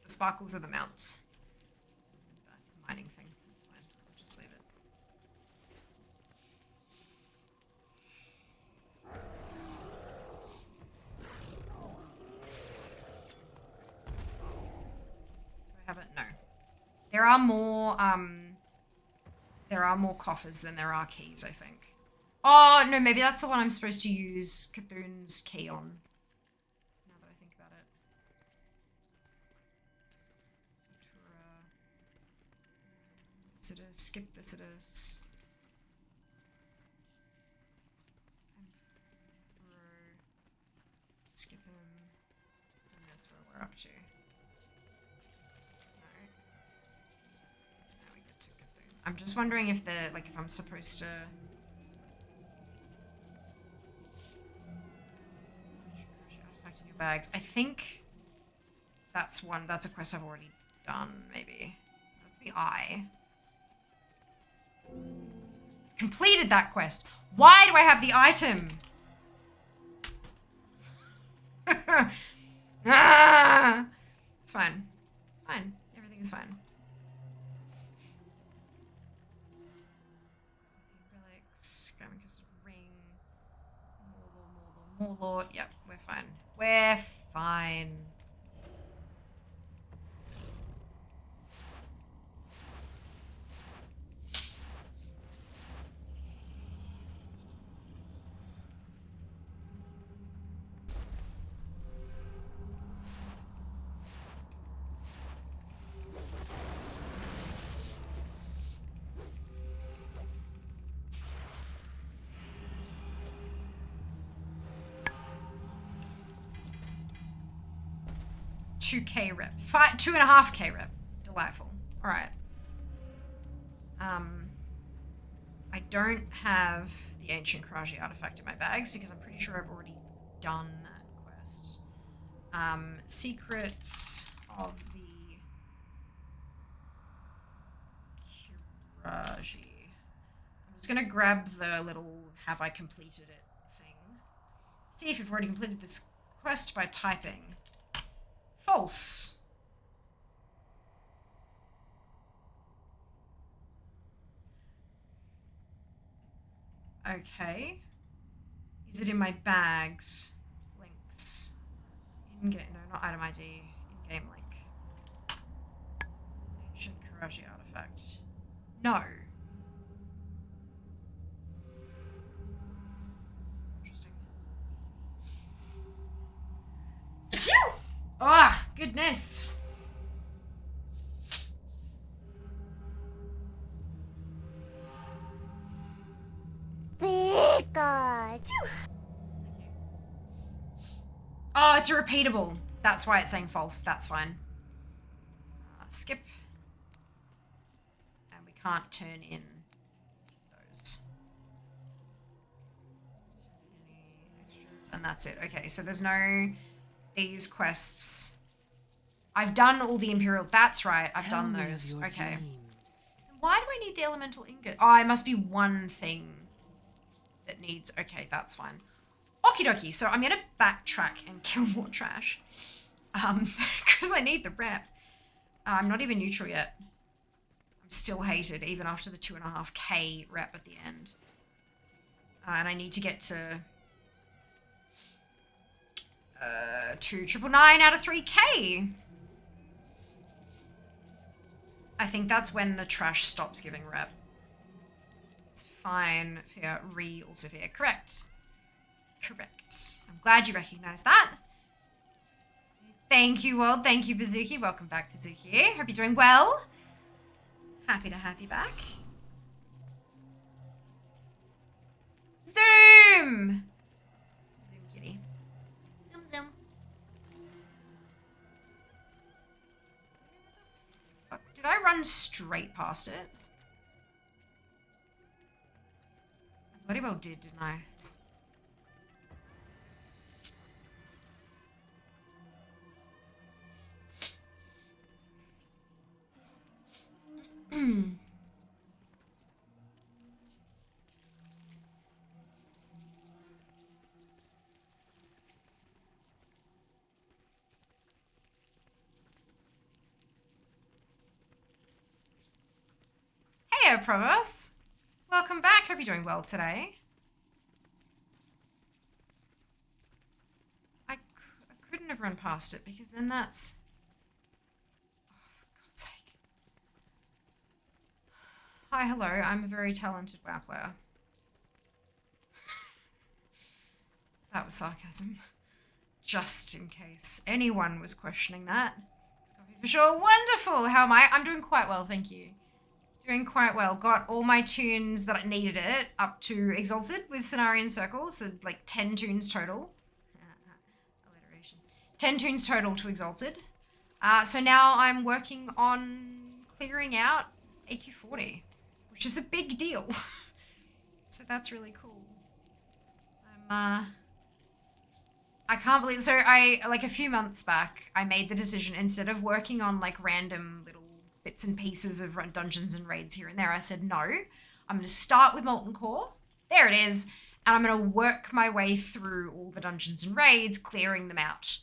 The sparkles are the mounts. The mining thing. That's fine. I'll just leave it. Do I have it? No. There are more coffers than there are keys, I think. Oh, no, maybe that's the one I'm supposed to use Cthulhu's key on. Now that I think about it. Satura. Visitors, skip visitors. Emperor. Skip him. And that's where we're up to. No. Now we get to Cthulhu. I'm just wondering if the, like, if I'm supposed to... Artifact in your bags. I think that's one. That's a quest I've already done, maybe. That's the eye. Completed that quest. Why do I have the item? Ah! It's fine. It's fine. Everything is fine. Relics. Grammar crystal ring. More lore. Yep, we're fine. We're fine. $2K rep. 2.5K rep. Delightful. Alright. I don't have the Ancient Karaji artifact in my bags because I'm pretty sure I've already done that quest. Secrets of the Karaji. I'm just gonna grab the little have I completed it thing. See if you've already completed this quest by typing. False. Okay. Is it in my bags? Links. In-game, no, not item ID. In-game link. Ancient Karaji artifact. No. Interesting. Phew! Ah, goodness. God. Oh, it's a repeatable. That's why it's saying false. That's fine. Skip. And we can't turn in those. Any extras? And that's it. Okay, so there's no... These quests. I've done all the Imperial... That's right. I've done those. Okay. Why do I need the elemental ingot? Oh, it must be one thing that needs... Okay, that's fine. Okie dokie. So I'm going to backtrack and kill more trash. Because I need the rep. I'm not even neutral yet. I'm still hated, even after the 2.5K rep at the end. And I need to get to... 2,999 out of 3K. I think that's when the trash stops giving rep. It's fine. Fear, also fear. Correct. Correct. I'm glad you recognize that. Thank you, World. Thank you, Bazooki. Welcome back, Bazooki. Hope you're doing well. Happy to have you back. Zoom! Zoom, kitty. Zoom, zoom. Fuck, did I run straight past it? I bloody well did, didn't I? Hey, Provost. Welcome back. Hope you're doing well today. I couldn't have run past it because then that's... Oh, for God's sake. Hi, hello. I'm a very talented WoW player. That was sarcasm. Just in case anyone was questioning that. It's coffee for sure. Wonderful. How am I? I'm doing quite well, thank you. Doing quite well. Got all my tunes that I needed it up to Exalted with Cenarian Circle. So like 10 tunes total. Alliteration. 10 tunes total to Exalted. So now I'm working on clearing out AQ40, which is a big deal. So that's really cool. I can't believe, so like a few months back, I made the decision, instead of working on like random little bits and pieces of dungeons and raids here and there, I said, no, I'm going to start with Molten Core. There it is. And I'm going to work my way through all the dungeons and raids, clearing them out.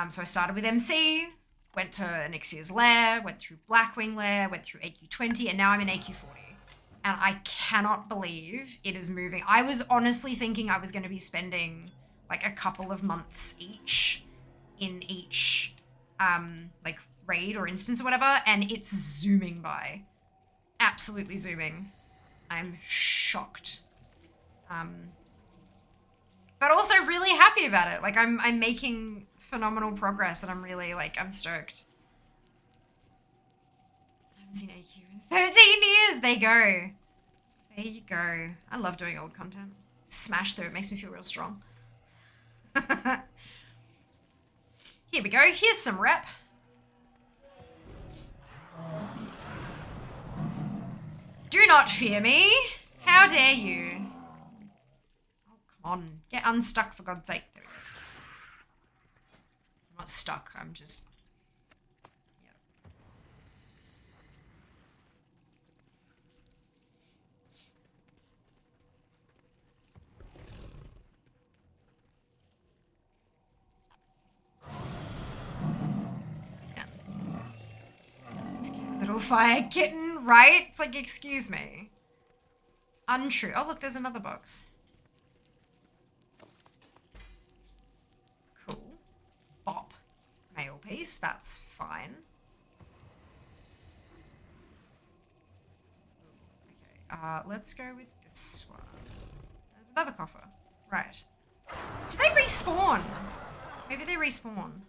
So I started with MC, went to Anixier's Lair, went through Blackwing Lair, went through AQ20, and now I'm in AQ40. And I cannot believe it is moving. I was honestly thinking I was going to be spending like a couple of months each in each like raid or instance or whatever, and it's zooming by. Absolutely zooming. I'm shocked. But also really happy about it. Like I'm making phenomenal progress and I'm really like, I'm stoked. I haven't seen AQ in 13 years. There you go. There you go. I love doing old content. Smash through. It makes me feel real strong. Here we go. Here's some rep. Do not fear me. How dare you? Oh, come on. Get unstuck for God's sake. There we go. I'm not stuck. I'm just... Little fire kitten, right? It's like, excuse me. Untrue. Oh, look, there's another box. Cool. Bop. Mail piece. That's fine. Okay, let's go with this one. There's another coffer. Right. Do they respawn? Maybe they respawn.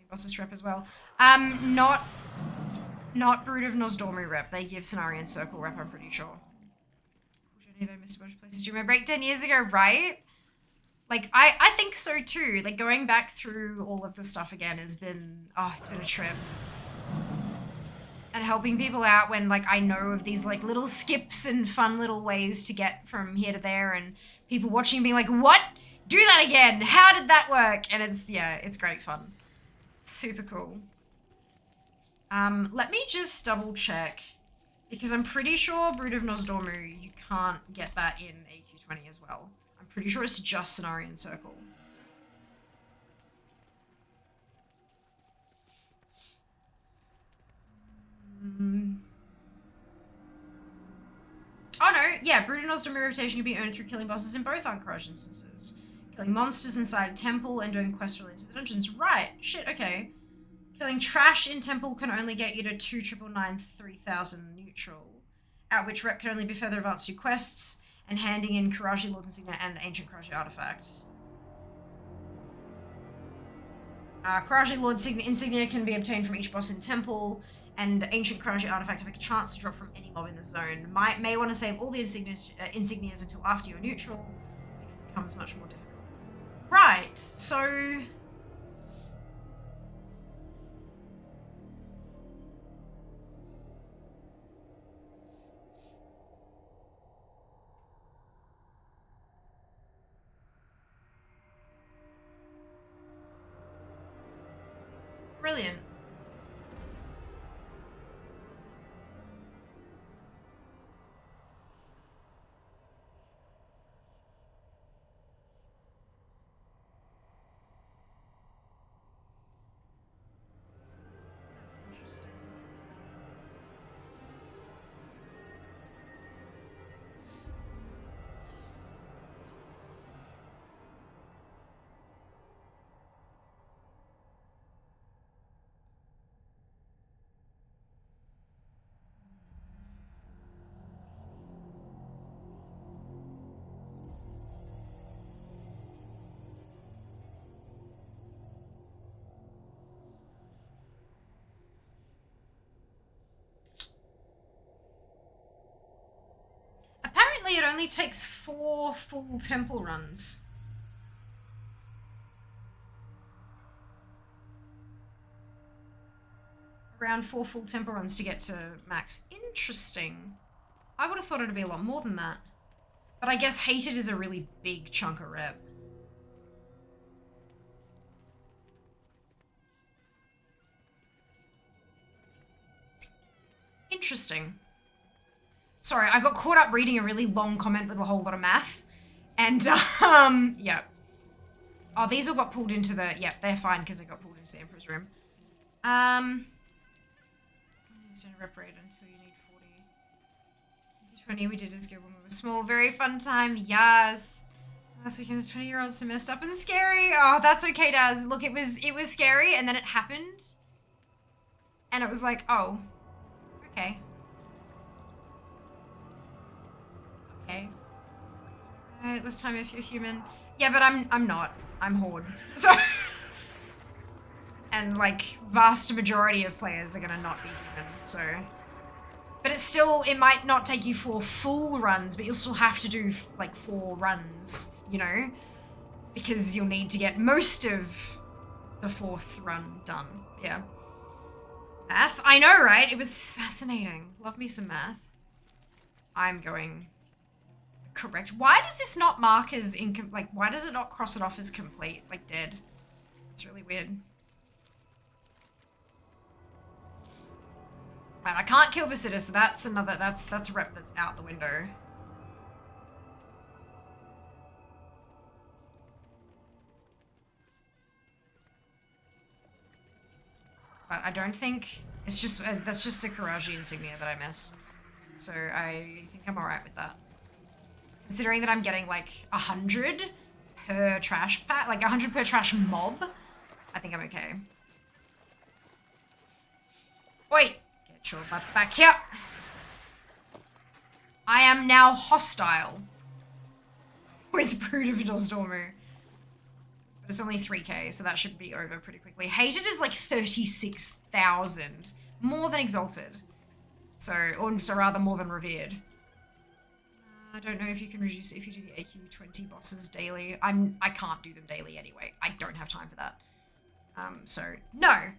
Bosses rep as well. Not Brood of Nosdormu rep. They give Cenarian Circle rep, I'm pretty sure. They missed a bunch of places. Do you remember break 10 years ago, right? Like, I think so too. Like, going back through all of the stuff again has been, oh, it's been a trip. And helping people out when, like, I know of these, like, little skips and fun little ways to get from here to there, and people watching being like, what? Do that again. How did that work? And it's, yeah, it's great fun. Super cool. Let me just double check, because I'm pretty sure Brood of Nosdormu, you can't get that in AQ20 as well. I'm pretty sure it's just Cenarian Circle. Oh no, yeah, Brood of Nosdormu reputation can be earned through killing bosses in both Encourage instances. Killing monsters inside a temple and doing quests related to the dungeons. Right, shit, okay. Killing trash in temple can only get you to 2,999,3000 neutral, at which rep can only be further advanced to quests, and handing in Karaji Lord Insignia and Ancient Karaji Artifacts. Karaji Lord Insignia can be obtained from each boss in temple, and Ancient Karaji Artifact have a chance to drop from any mob in the zone. May want to save all the insignias until after you're neutral, because it becomes much more difficult. Right, so... Brilliant. apparently it only takes 4 full temple runs. Around 4 full temple runs to get to max. Interesting. I would have thought it'd be a lot more than that. But I guess hated is a really big chunk of rep. Interesting. Sorry, I got caught up reading a really long comment with a whole lot of math. And, yeah. Oh, these all got pulled into the... Yep, they're fine because they got pulled into the Emperor's room. Just rep rate until you need 40. 20 we did as good when we were small. Very fun time, yes. Last weekend was 20-year-olds so messed up and scary. Oh, that's okay, Daz. Look, it was scary and then it happened. And it was like, oh, okay. Okay. Alright, this time if you're human. Yeah, but I'm not. I'm Horde. So and like vast majority of players are gonna not be human, so. But it's still, it might not take you 4 full runs, but you'll still have to do like 4 runs, you know? Because you'll need to get most of the 4th run done, yeah. Math, I know, right? It was fascinating. Love me some math. I'm going correct. Why does this not mark as incomplete? Like, why does it not cross it off as complete? Like, dead. It's really weird. Right, I can't kill Visita, so that's another, that's a rep that's out the window. But I don't think, it's just, that's just a Karaji insignia that I miss. So I think I'm alright with that. Considering that I'm getting like 100 per trash pack, like 100 per trash mob, I think I'm okay. Wait, get your butts back here. I am now hostile with Brood of Dormu. But it's only 3k, so that should be over pretty quickly. Hated is like 36,000, more than Exalted. So, or so rather more than Revered. I don't know if you can reduce if you do the AQ20 bosses daily. I can't do them daily anyway. I don't have time for that. So no.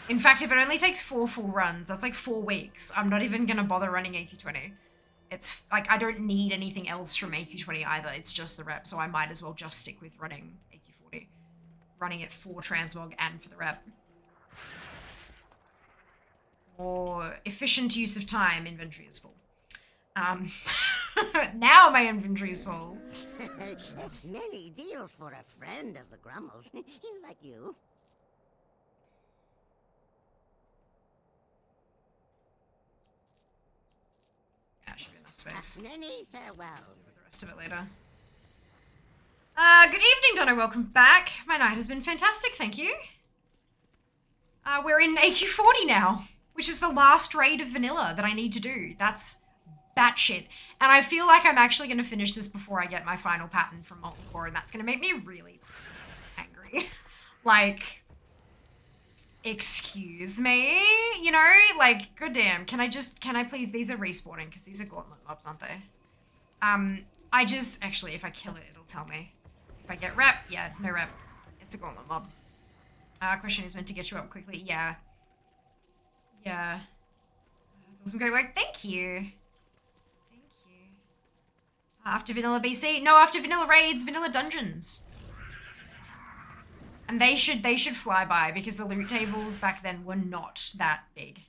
In fact, if it only takes 4 full runs, that's like 4 weeks. I'm not even gonna bother running AQ20. It's like I don't need anything else from AQ20 either. It's just the rep, so I might as well just stick with running AQ40, running it for transmog and for the rep. Or efficient use of time. Inventory is full. Now my inventory is full. Many deals for a friend of the Grummles. Like you. Yeah, should be enough space. Many farewells. Deal with the rest of it later. Good evening, Donna. Welcome back. My night has been fantastic, thank you. We're in AQ40 now, which is the last raid of vanilla that I need to do. That's batshit. And I feel like I'm actually going to finish this before I get my final pattern from Molten Core, and that's going to make me really angry. Like, excuse me? You know, like, goddamn. Can I please, these are respawning, because these are gauntlet mobs, aren't they? Actually, if I kill it, it'll tell me. If I get rep, yeah, no rep. It's a gauntlet mob. Question is meant to get you up quickly. Yeah. Yeah. That's awesome. Great work. Thank you. After vanilla BC? No, after vanilla raids, vanilla dungeons. And they should fly by because the loot tables back then were not that big.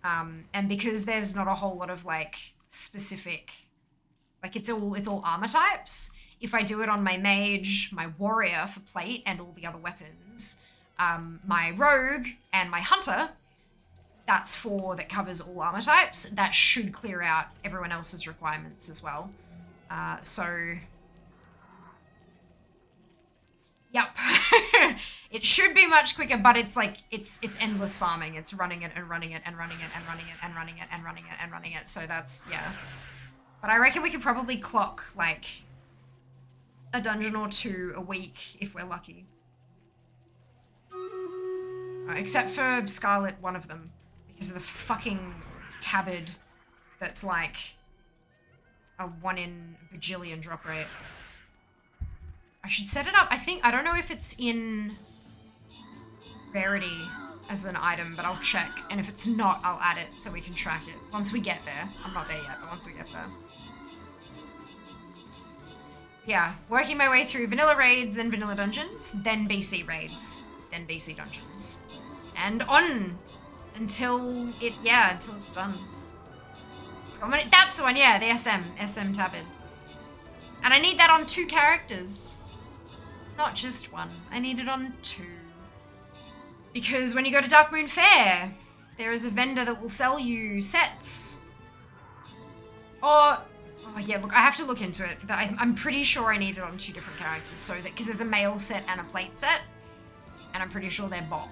And because there's not a whole lot of like specific, like it's all armor types. If I do it on my mage, my warrior for plate and all the other weapons, my rogue and my hunter, that's 4 that covers all armor types. That should clear out everyone else's requirements as well. So, yep. It should be much quicker, but it's like, it's endless farming. It's running it and running it and running it and running it and running it and running it and running it. So that's, yeah. But I reckon we could probably clock like a dungeon or 2 a week if we're lucky. Except for Scarlet, one of them, because of the fucking tabard that's like a 1 in a bajillion drop rate. I should set it up. I don't know if it's in rarity as an item, but I'll check. And if it's not, I'll add it so we can track it once we get there. I'm not there yet, but once we get there. Yeah, working my way through vanilla raids, then vanilla dungeons, then BC raids, then BC dungeons. And on until it's done. That's the one, yeah, the SM tabard. And I need that on 2 characters. Not just 1. I need it on 2. Because when you go to Darkmoon Fair, there is a vendor that will sell you sets. Or, oh yeah, look, I have to look into it. But I'm pretty sure I need it on 2 different characters. So that, because there's a mail set and a plate set. And I'm pretty sure they're Bob.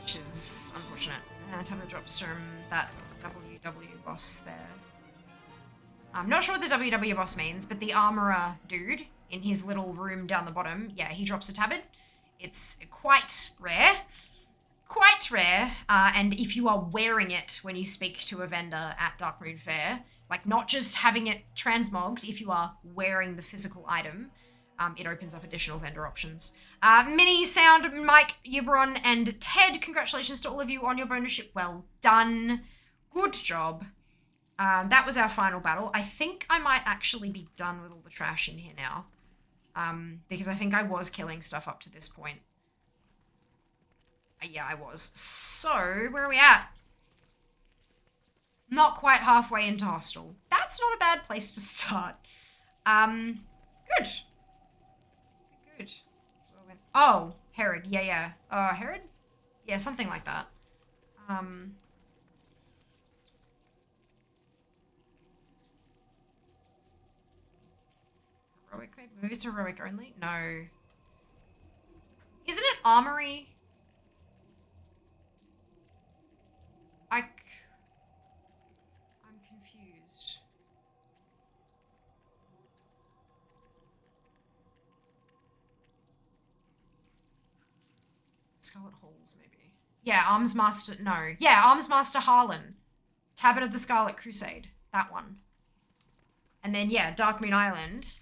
Which is unfortunate. Tablet drops from that WW boss there. I'm not sure what the WW boss means, but the armorer dude in his little room down the bottom, yeah, he drops a tabard. It's quite rare. Quite rare. And if you are wearing it when you speak to a vendor at Darkmoon Fair, like not just having it transmogged, if you are wearing the physical item, it opens up additional vendor options. Mini, Sound, Mike, Ubron, and Ted, congratulations to all of you on your bonus ship. Well done. Good job. That was our final battle. I think I might actually be done with all the trash in here now. Because I think I was killing stuff up to this point. Yeah, I was. So, where are we at? Not quite halfway into Hostel. That's not a bad place to start. Good. Good. Oh, Herod. Yeah. Herod? Yeah, something like that. Heroic, maybe it's heroic only? No. Isn't it armory? I'm confused. Scarlet Halls, maybe. Yeah, Arms Master, no. Yeah, Arms Master Harlan. Tabard of the Scarlet Crusade. That one. And then, yeah, Darkmoon Island.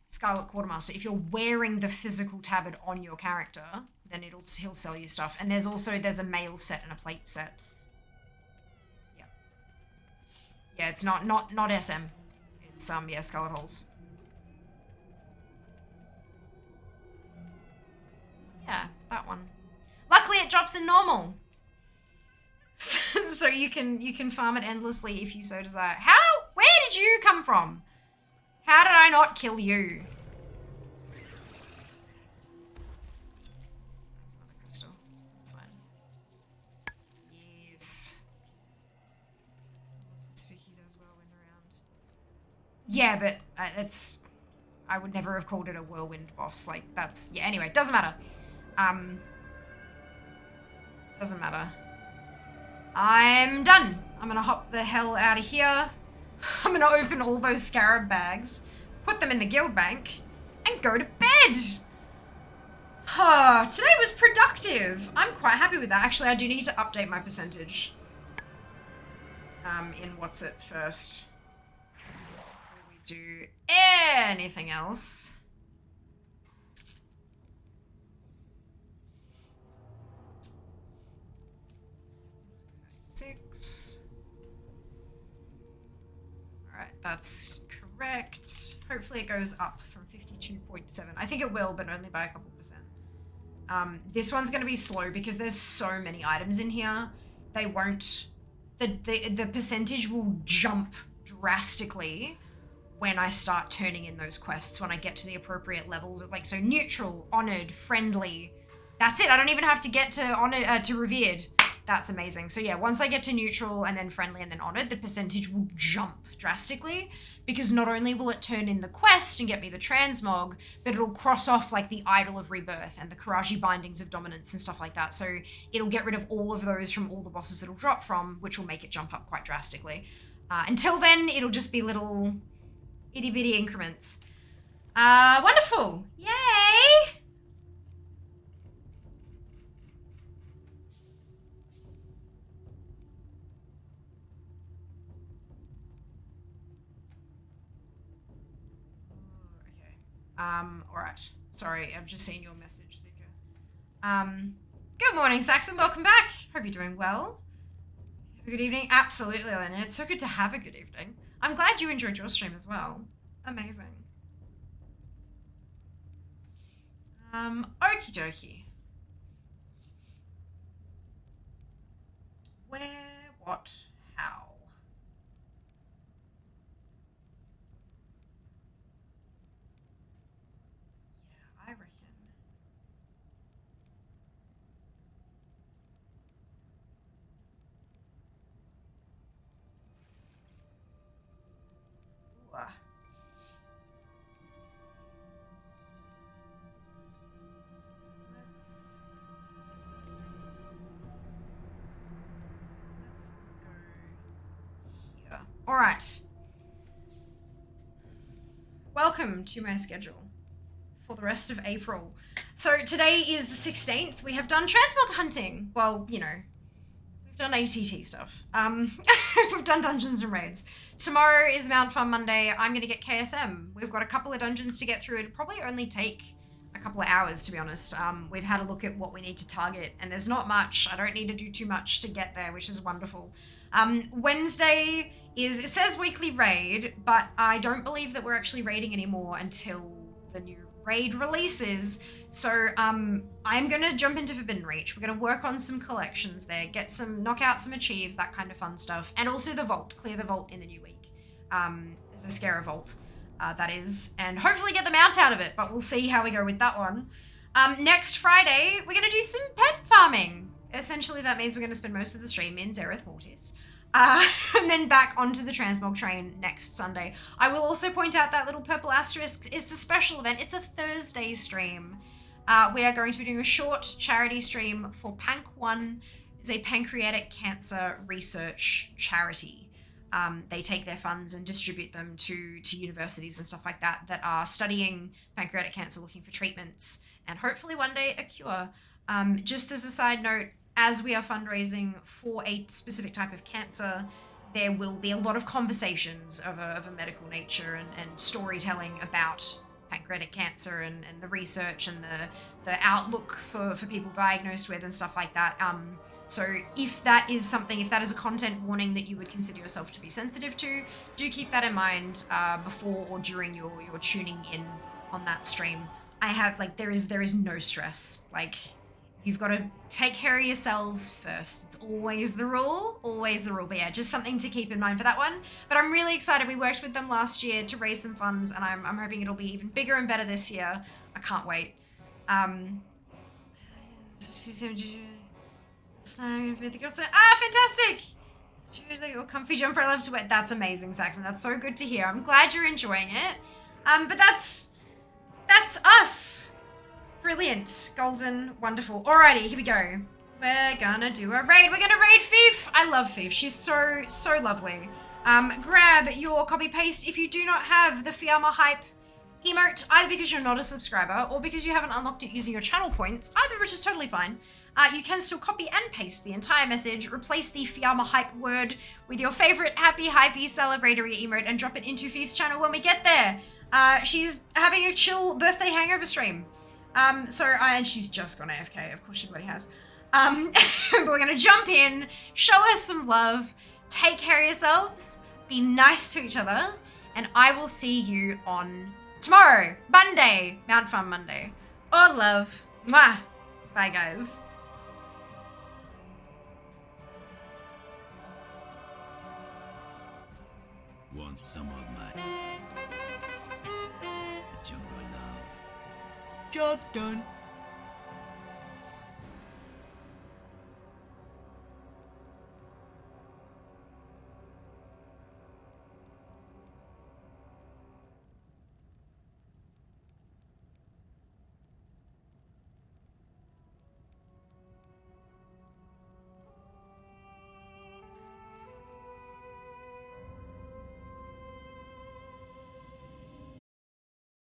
Scarlet Quartermaster. If you're wearing the physical tabard on your character, then he'll sell you stuff. And there's a mail set and a plate set. Yeah. Yeah, it's not SM. It's yeah, Scarlet Halls. Yeah, that one. Luckily it drops in normal. So you can farm it endlessly if you so desire. Where did you come from? How did I not kill you? That's another crystal. That's fine. Yes. More specific, he does whirlwind around. Yeah, but I would never have called it a whirlwind boss. Like, that's... Yeah, anyway, doesn't matter. Doesn't matter. I'm done. I'm gonna hop the hell out of here. I'm gonna open all those scarab bags, put them in the guild bank, and go to bed. Today was productive. I'm quite happy with that. Actually, I do need to update my percentage. In what's it first. Before we do anything else. Alright, that's correct. Hopefully it goes up from 52.7. I think it will, but only by a couple percent. This one's going to be slow because there's so many items in here. They won't... The percentage will jump drastically when I start turning in those quests, when I get to the appropriate levels of, like, so neutral, honored, friendly. That's it. I don't even have to get to honored, to revered. That's amazing. So yeah, once I get to neutral and then friendly and then honored, the percentage will jump drastically because not only will it turn in the quest and get me the transmog, but it'll cross off like the Idol of Rebirth and the Karaji Bindings of Dominance and stuff like that. So it'll get rid of all of those from all the bosses it'll drop from, which will make it jump up quite drastically. Until then, it'll just be little itty bitty increments. Wonderful. Yay! Alright. Sorry, I've just seen your message, Zika. Good morning, Saxon. Welcome back. Hope you're doing well. Have a good evening. Absolutely, Elena. It's so good to have a good evening. I'm glad you enjoyed your stream as well. Amazing. Okie dokie. Where, what, how? Yeah, I reckon. Ooh, Let's go here. All right. Welcome to my schedule for the rest of April. So today is the 16th. We have done transmog hunting. Well, you know, we've done ATT stuff. We've done dungeons and raids. Tomorrow is Mount Fun Monday. I'm going to get KSM. We've got a couple of dungeons to get through. It'll probably only take a couple of hours, to be honest. We've had a look at what we need to target, and there's not much. I don't need to do too much to get there, which is wonderful. Wednesday is, it says weekly raid, but I don't believe that we're actually raiding anymore until the new raid releases. So I'm gonna jump into Forbidden Reach. We're gonna work on some collections there, knock out some achieves, that kind of fun stuff, and also the vault, clear the vault in the new week. The Scara vault, that is, and hopefully get the mount out of it, but we'll see how we go with that one. Next Friday, we're gonna do some pet farming. Essentially, that means we're gonna spend most of the stream in Zereth Mortis. And then back onto the transmog train next Sunday. I will also point out that little purple asterisk is a special event. It's a Thursday stream. We are going to be doing a short charity stream for Pank1. It's a pancreatic cancer research charity. They take their funds and distribute them to universities and stuff like that that are studying pancreatic cancer, looking for treatments, and hopefully one day a cure. Just as a side note, as we are fundraising for a specific type of cancer, there will be a lot of conversations of a medical nature and storytelling about pancreatic cancer and the research and the outlook for people diagnosed with and stuff like that. So if that is a content warning that you would consider yourself to be sensitive to, do keep that in mind before or during your tuning in on that stream. I have, there is no stress. You've got to take care of yourselves first. It's always the rule. But yeah, just something to keep in mind for that one. But I'm really excited. We worked with them last year to raise some funds, and I'm hoping it'll be even bigger and better this year. I can't wait. Fantastic! Your comfy jumper, I love to wear. That's amazing, Saxon. That's so good to hear. I'm glad you're enjoying it. But that's us. Brilliant, golden, wonderful. Alrighty, here we go. We're gonna do a raid. We're gonna raid Fief. I love Fief. She's so lovely. Grab your copy paste if you do not have the Fiamma Hype emote, either because you're not a subscriber or because you haven't unlocked it using your channel points, either of which is totally fine. You can still copy and paste the entire message, replace the Fiamma Hype word with your favorite happy, hypey, celebratory emote and drop it into Fief's channel when we get there. She's having a chill birthday hangover stream. And she's just gone AFK, of course she bloody has. But we're gonna jump in, show us some love, take care of yourselves, be nice to each other, and I will see you on tomorrow, Monday, Mount Fun Monday. All love. Mwah. Bye, guys. Want some of my jungle love? Job's done.